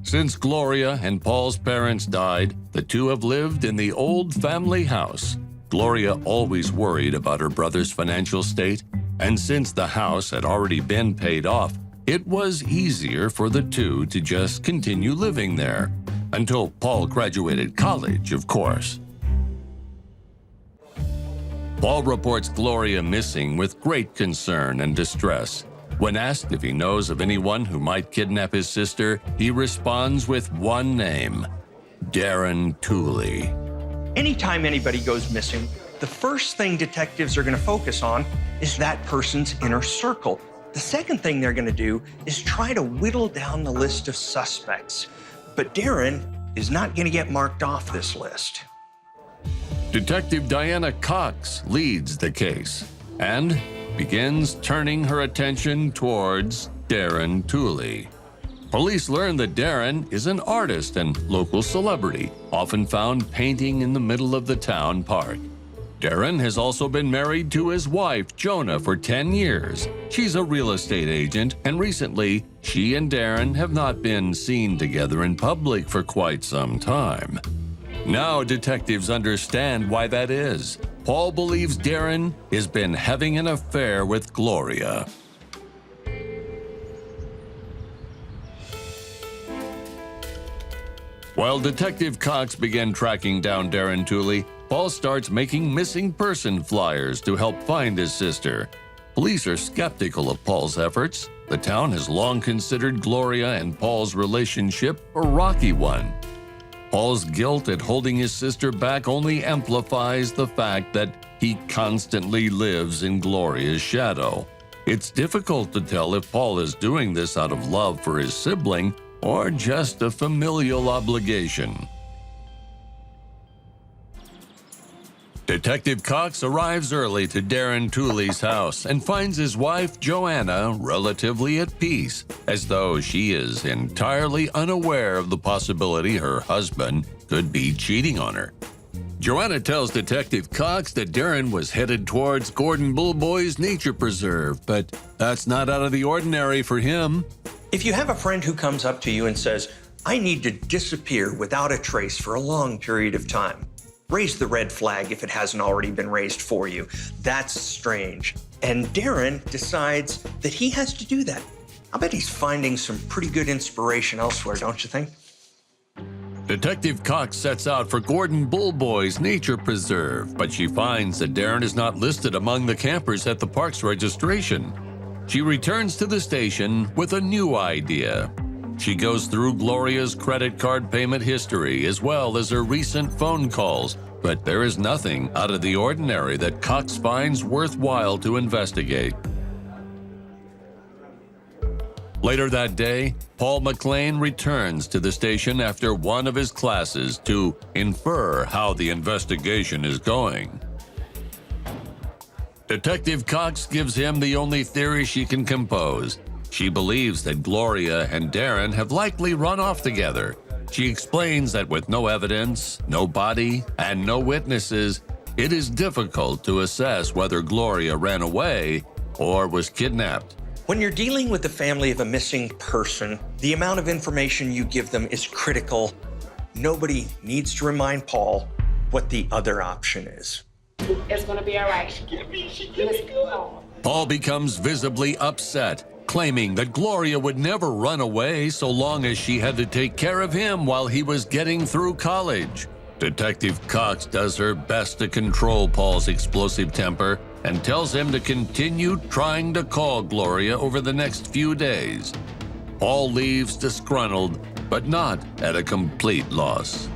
Since Gloria and Paul's parents died, the two have lived in the old family house. Gloria always worried about her brother's financial state, and since the house had already been paid off, it was easier for the two to just continue living there. Until Paul graduated college, of course. Paul reports Gloria missing with great concern and distress. When asked if he knows of anyone who might kidnap his sister, he responds with one name: Darren Tooley. Anytime anybody goes missing, the first thing detectives are going to focus on is that person's inner circle. The second thing they're going to do is try to whittle down the list of suspects. But Darren is not going to get marked off this list. Detective Diana Cox leads the case and begins turning her attention towards Darren Tooley. Police learn that Darren is an artist and local celebrity, often found painting in the middle of the town park. Darren has also been married to his wife, Jonah, for 10 years. She's a real estate agent, and recently, she and Darren have not been seen together in public for quite some time. Now detectives understand why that is. Paul believes Darren has been having an affair with Gloria. While Detective Cox began tracking down Darren Tooley, Paul starts making missing person flyers to help find his sister. Police are skeptical of Paul's efforts. The town has long considered Gloria and Paul's relationship a rocky one. Paul's guilt at holding his sister back only amplifies the fact that he constantly lives in Gloria's shadow. It's difficult to tell if Paul is doing this out of love for his sibling or just a familial obligation. Detective Cox arrives early to Darren Tooley's house and finds his wife, Joanna, relatively at peace, as though she is entirely unaware of the possibility her husband could be cheating on her. Joanna tells Detective Cox that Darren was headed towards Gordon Bullboy's nature preserve, but that's not out of the ordinary for him. If you have a friend who comes up to you and says, "I need to disappear without a trace for a long period of time," raise the red flag if it hasn't already been raised for you. That's strange. And Darren decides that he has to do that. I bet he's finding some pretty good inspiration elsewhere, don't you think? Detective Cox sets out for Gordon Bullboy's nature preserve, but she finds that Darren is not listed among the campers at the park's registration. She returns to the station with a new idea. She goes through Gloria's credit card payment history as well as her recent phone calls, but there is nothing out of the ordinary that Cox finds worthwhile to investigate. Later that day, Paul McLean returns to the station after one of his classes to infer how the investigation is going. Detective Cox gives him the only theory she can compose. She believes that Gloria and Darren have likely run off together. She explains that with no evidence, no body, and no witnesses, it is difficult to assess whether Gloria ran away or was kidnapped. When you're dealing with the family of a missing person, the amount of information you give them is critical. Nobody needs to remind Paul what the other option is. It's gonna be all right. Paul becomes visibly upset, claiming that Gloria would never run away so long as she had to take care of him while he was getting through college. Detective Cox does her best to control Paul's explosive temper and tells him to continue trying to call Gloria over the next few days. Paul leaves disgruntled, but not at a complete loss.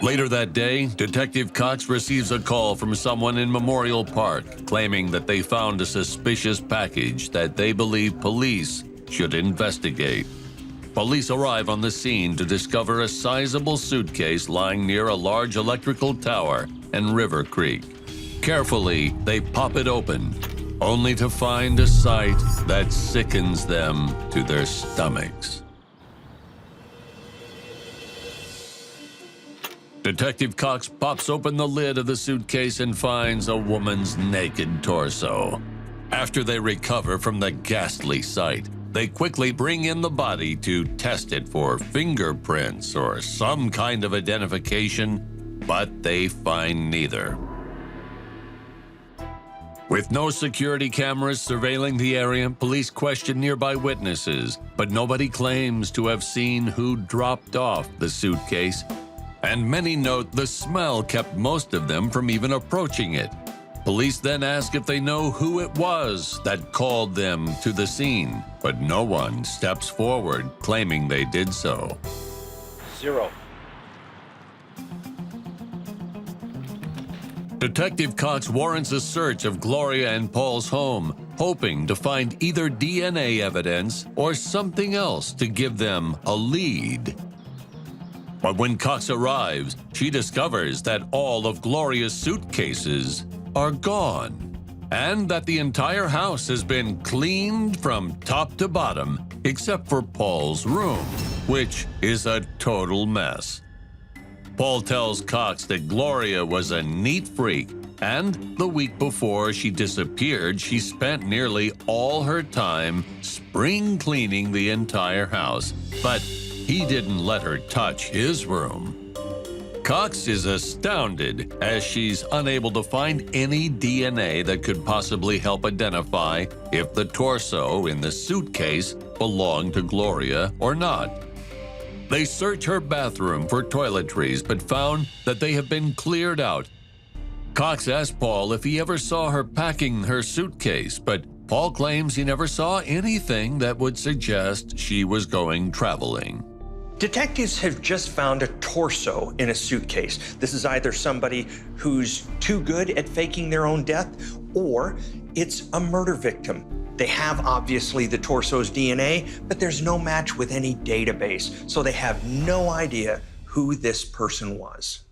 Later that day, Detective Cox receives a call from someone in Memorial Park claiming that they found a suspicious package that they believe police should investigate. Police arrive on the scene to discover a sizable suitcase lying near a large electrical tower in River Creek. Carefully, they pop it open, only to find a sight that sickens them to their stomachs. Detective Cox pops open the lid of the suitcase and finds a woman's naked torso. After they recover from the ghastly sight, they quickly bring in the body to test it for fingerprints or some kind of identification, but they find neither. With no security cameras surveilling the area, police question nearby witnesses, but nobody claims to have seen who dropped off the suitcase, and many note the smell kept most of them from even approaching it. Police then ask if they know who it was that called them to the scene, but no one steps forward claiming they did so. 0. Detective Cox warrants a search of Gloria and Paul's home, hoping to find either DNA evidence or something else to give them a lead. But when Cox arrives, she discovers that all of Gloria's suitcases are gone, and that the entire house has been cleaned from top to bottom, except for Paul's room, which is a total mess. Paul tells Cox that Gloria was a neat freak, and the week before she disappeared, she spent nearly all her time spring cleaning the entire house, but he didn't let her touch his room. Cox is astounded as she's unable to find any DNA that could possibly help identify if the torso in the suitcase belonged to Gloria or not. They search her bathroom for toiletries but found that they have been cleared out. Cox asked Paul if he ever saw her packing her suitcase, but Paul claims he never saw anything that would suggest she was going traveling. Detectives have just found a torso in a suitcase. This is either somebody who's too good at faking their own death, or it's a murder victim. They have obviously the torso's DNA, but there's no match with any database, so they have no idea who this person was.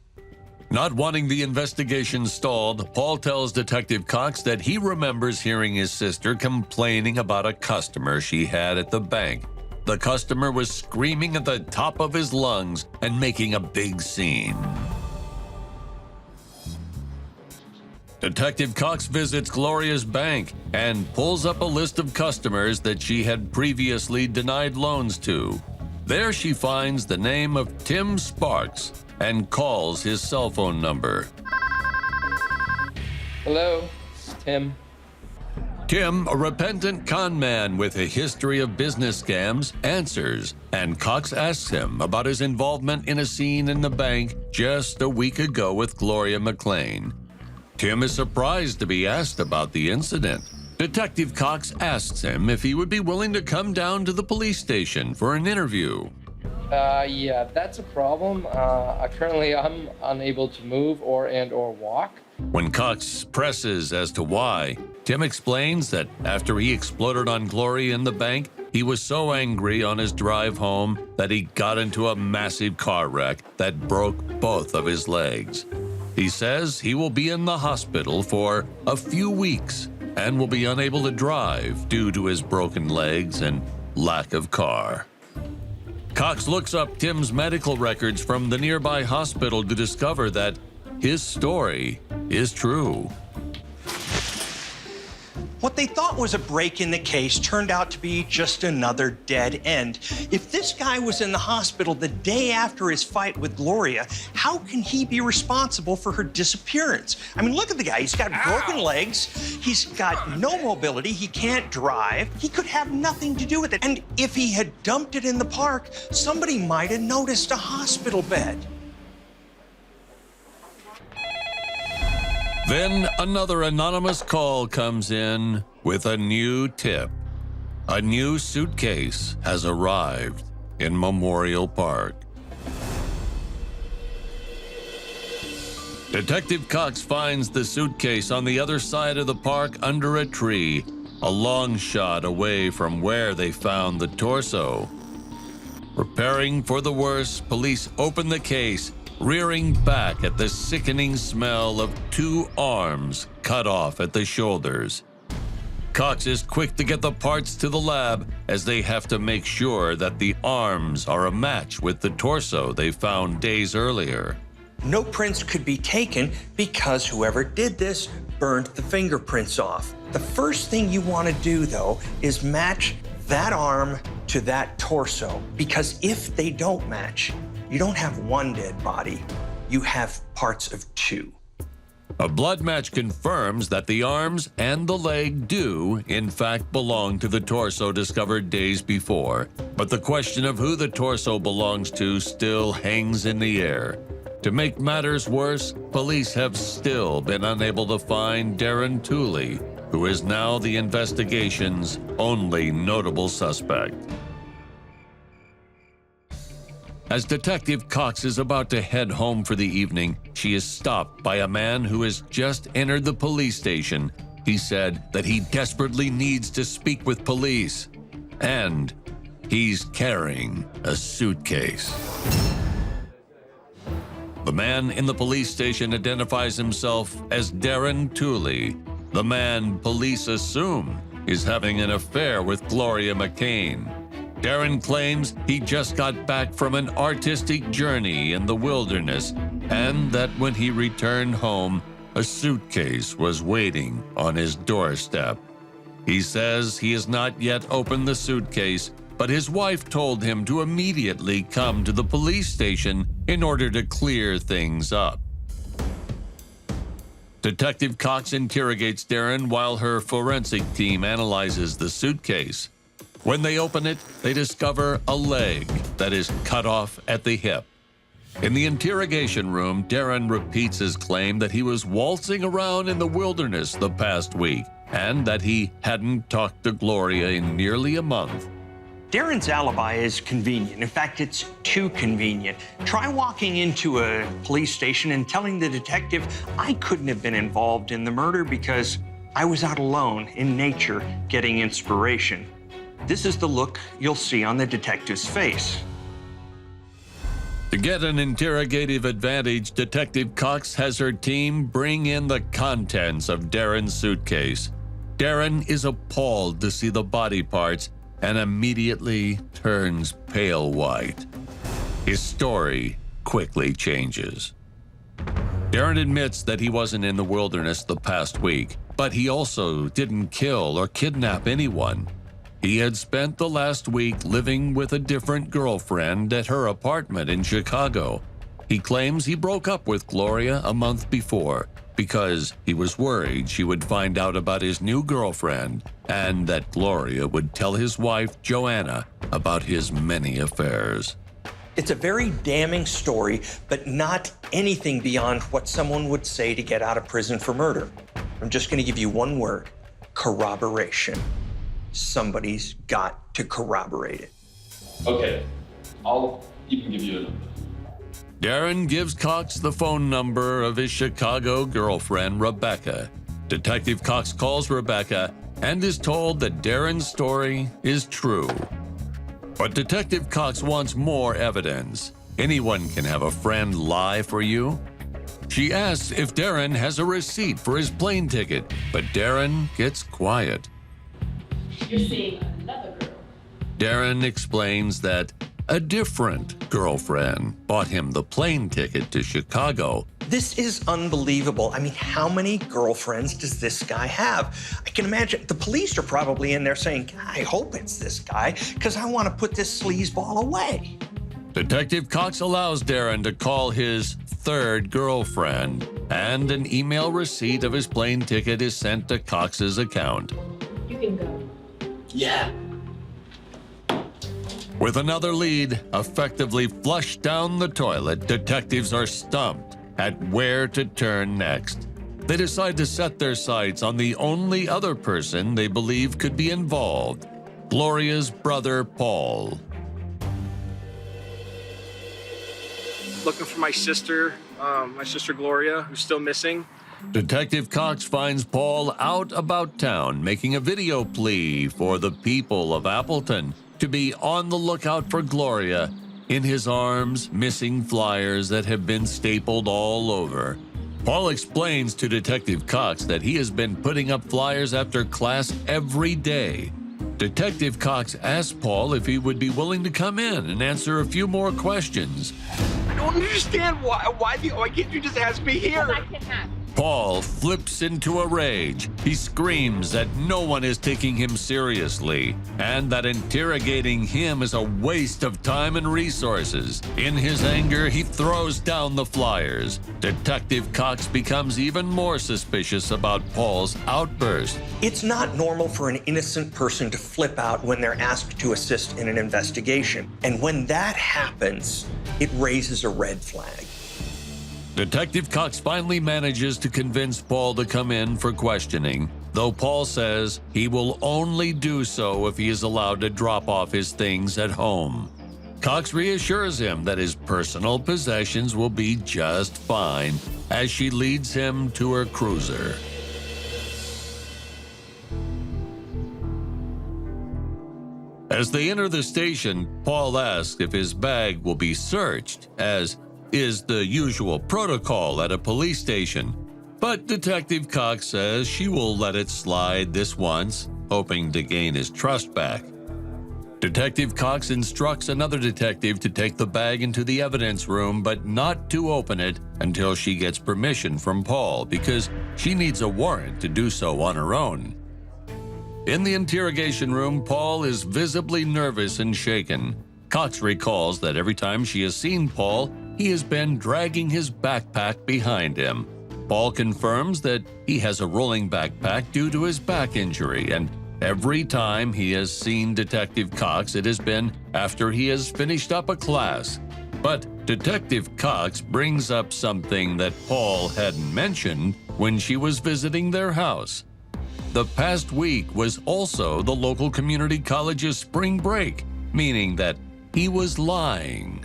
Not wanting the investigation stalled, Paul tells Detective Cox that he remembers hearing his sister complaining about a customer she had at the bank. The customer was screaming at the top of his lungs and making a big scene. Detective Cox visits Gloria's bank and pulls up a list of customers that she had previously denied loans to. There she finds the name of Tim Sparks and calls his cell phone number. Hello, Tim. Tim, a repentant con man with a history of business scams, answers, and Cox asks him about his involvement in a scene in the bank just a week ago with Gloria McLean. Tim is surprised to be asked about the incident. Detective Cox asks him if he would be willing to come down to the police station for an interview. Yeah, that's a problem. Currently, I'm unable to move or walk. When Cox presses as to why, Tim explains that after he exploded on Gloria in the bank, he was so angry on his drive home that he got into a massive car wreck that broke both of his legs. He says he will be in the hospital for a few weeks and will be unable to drive due to his broken legs and lack of car. Cox looks up Tim's medical records from the nearby hospital to discover that his story is true. What they thought was a break in the case turned out to be just another dead end. If this guy was in the hospital the day after his fight with Gloria, how can he be responsible for her disappearance? I mean, look at the guy. He's got broken legs. He's got no mobility. He can't drive. He could have nothing to do with it. And if he had dumped it in the park, somebody might have noticed a hospital bed. Then another anonymous call comes in with a new tip. A new suitcase has arrived in Memorial Park. Detective Cox finds the suitcase on the other side of the park under a tree, a long shot away from where they found the torso. Preparing for the worst, police open the case, rearing back at the sickening smell of 2 arms cut off at the shoulders. Cox is quick to get the parts to the lab as they have to make sure that the arms are a match with the torso they found days earlier. No prints could be taken because whoever did this burned the fingerprints off. The first thing you want to do, though, is match that arm to that torso, because if they don't match, you don't have one dead body, you have parts of 2. A blood match confirms that the arms and the leg do, in fact, belong to the torso discovered days before, but the question of who the torso belongs to still hangs in the air. To make matters worse, police have still been unable to find Darren Tooley, who is now the investigation's only notable suspect. As Detective Cox is about to head home for the evening, she is stopped by a man who has just entered the police station. He said that he desperately needs to speak with police, and he's carrying a suitcase. The man in the police station identifies himself as Darren Tooley, the man police assume is having an affair with Gloria McCain. Darren claims he just got back from an artistic journey in the wilderness, and that when he returned home, a suitcase was waiting on his doorstep. He says he has not yet opened the suitcase, but his wife told him to immediately come to the police station in order to clear things up. Detective Cox interrogates Darren while her forensic team analyzes the suitcase. When they open it, they discover a leg that is cut off at the hip. In the interrogation room, Darren repeats his claim that he was waltzing around in the wilderness the past week and that he hadn't talked to Gloria in nearly a month. Darren's alibi is convenient. In fact, it's too convenient. Try walking into a police station and telling the detective, I couldn't have been involved in the murder because I was out alone in nature getting inspiration. This is the look you'll see on the detective's face. To get an interrogative advantage, Detective Cox has her team bring in the contents of Darren's suitcase. Darren is appalled to see the body parts and immediately turns pale white. His story quickly changes. Darren admits that he wasn't in the wilderness the past week, but he also didn't kill or kidnap anyone. He had spent the last week living with a different girlfriend at her apartment in Chicago. He claims he broke up with Gloria a month before because he was worried she would find out about his new girlfriend and that Gloria would tell his wife, Joanna, about his many affairs. It's a very damning story, but not anything beyond what someone would say to get out of prison for murder. I'm just going to give you one word: corroboration. Somebody's got to corroborate it. Okay, I'll even give you a number. Darren gives Cox the phone number of his Chicago girlfriend, Rebecca. Detective Cox calls Rebecca and is told that Darren's story is true. But Detective Cox wants more evidence. Anyone can have a friend lie for you. She asks if Darren has a receipt for his plane ticket, but Darren gets quiet. You're seeing another girl. Darren explains that a different girlfriend bought him the plane ticket to Chicago. This is unbelievable. I mean, how many girlfriends does this guy have? I can imagine the police are probably in there saying, I hope it's this guy, because I want to put this sleazeball away. Detective Cox allows Darren to call his third girlfriend, and an email receipt of his plane ticket is sent to Cox's account. You can go. Yeah. With another lead effectively flushed down the toilet, detectives are stumped at where to turn next. They decide to set their sights on the only other person they believe could be involved, Gloria's brother, Paul. Looking for my sister Gloria, who's still missing. Detective Cox finds Paul out about town, making a video plea for the people of Appleton to be on the lookout for Gloria. In his arms, missing flyers that have been stapled all over. Paul explains to Detective Cox that he has been putting up flyers after class every day. Detective Cox asks Paul if he would be willing to come in and answer a few more questions. I don't understand why can't you just ask me here? I can have. Paul flips into a rage. He screams that no one is taking him seriously and that interrogating him is a waste of time and resources. In his anger, he throws down the flyers. Detective Cox becomes even more suspicious about Paul's outburst. It's not normal for an innocent person to flip out when they're asked to assist in an investigation. And when that happens, it raises a red flag. Detective Cox finally manages to convince Paul to come in for questioning, though Paul says he will only do so if he is allowed to drop off his things at home. Cox reassures him that his personal possessions will be just fine as she leads him to her cruiser. As they enter the station, Paul asks if his bag will be searched, as is the usual protocol at a police station. But Detective Cox says she will let it slide this once, hoping to gain his trust back. Detective Cox instructs another detective to take the bag into the evidence room, but not to open it until she gets permission from Paul, because she needs a warrant to do so on her own. In the interrogation room, Paul is visibly nervous and shaken. Cox recalls that every time she has seen Paul, he has been dragging his backpack behind him. Paul confirms that he has a rolling backpack due to his back injury, and every time he has seen Detective Cox, it has been after he has finished up a class. But Detective Cox brings up something that Paul hadn't mentioned when she was visiting their house. The past week was also the local community college's spring break, meaning that he was lying.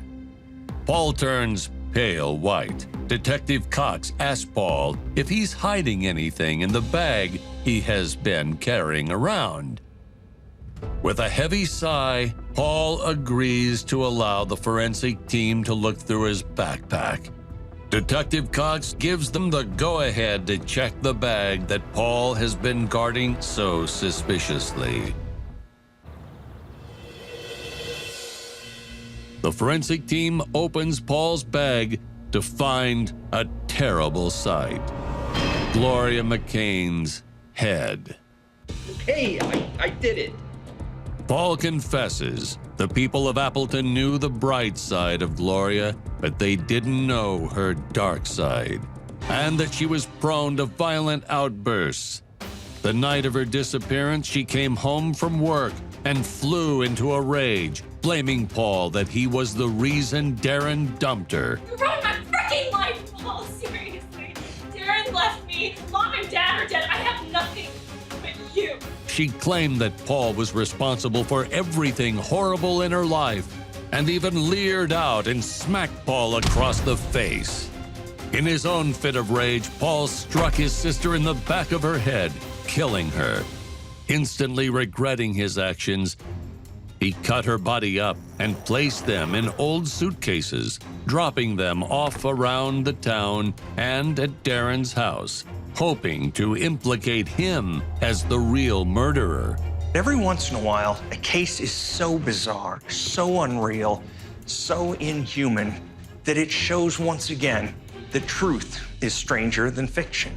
Paul turns pale white. Detective Cox asks Paul if he's hiding anything in the bag he has been carrying around. With a heavy sigh, Paul agrees to allow the forensic team to look through his backpack. Detective Cox gives them the go-ahead to check the bag that Paul has been guarding so suspiciously. The forensic team opens Paul's bag to find a terrible sight. Gloria McCain's head. Hey, I did it. Paul confesses the people of Appleton knew the bright side of Gloria, but they didn't know her dark side, and that she was prone to violent outbursts. The night of her disappearance, she came home from work and flew into a rage, blaming Paul that he was the reason Darren dumped her. You ruined my freaking life, Paul, seriously. Darren left me. Mom and Dad are dead. I have nothing but you. She claimed that Paul was responsible for everything horrible in her life, and even leered out and smacked Paul across the face. In his own fit of rage, Paul struck his sister in the back of her head, killing her. Instantly regretting his actions, he cut her body up and placed them in old suitcases, dropping them off around the town and at Darren's house, hoping to implicate him as the real murderer. Every once in a while, a case is so bizarre, so unreal, so inhuman, that it shows once again that truth is stranger than fiction.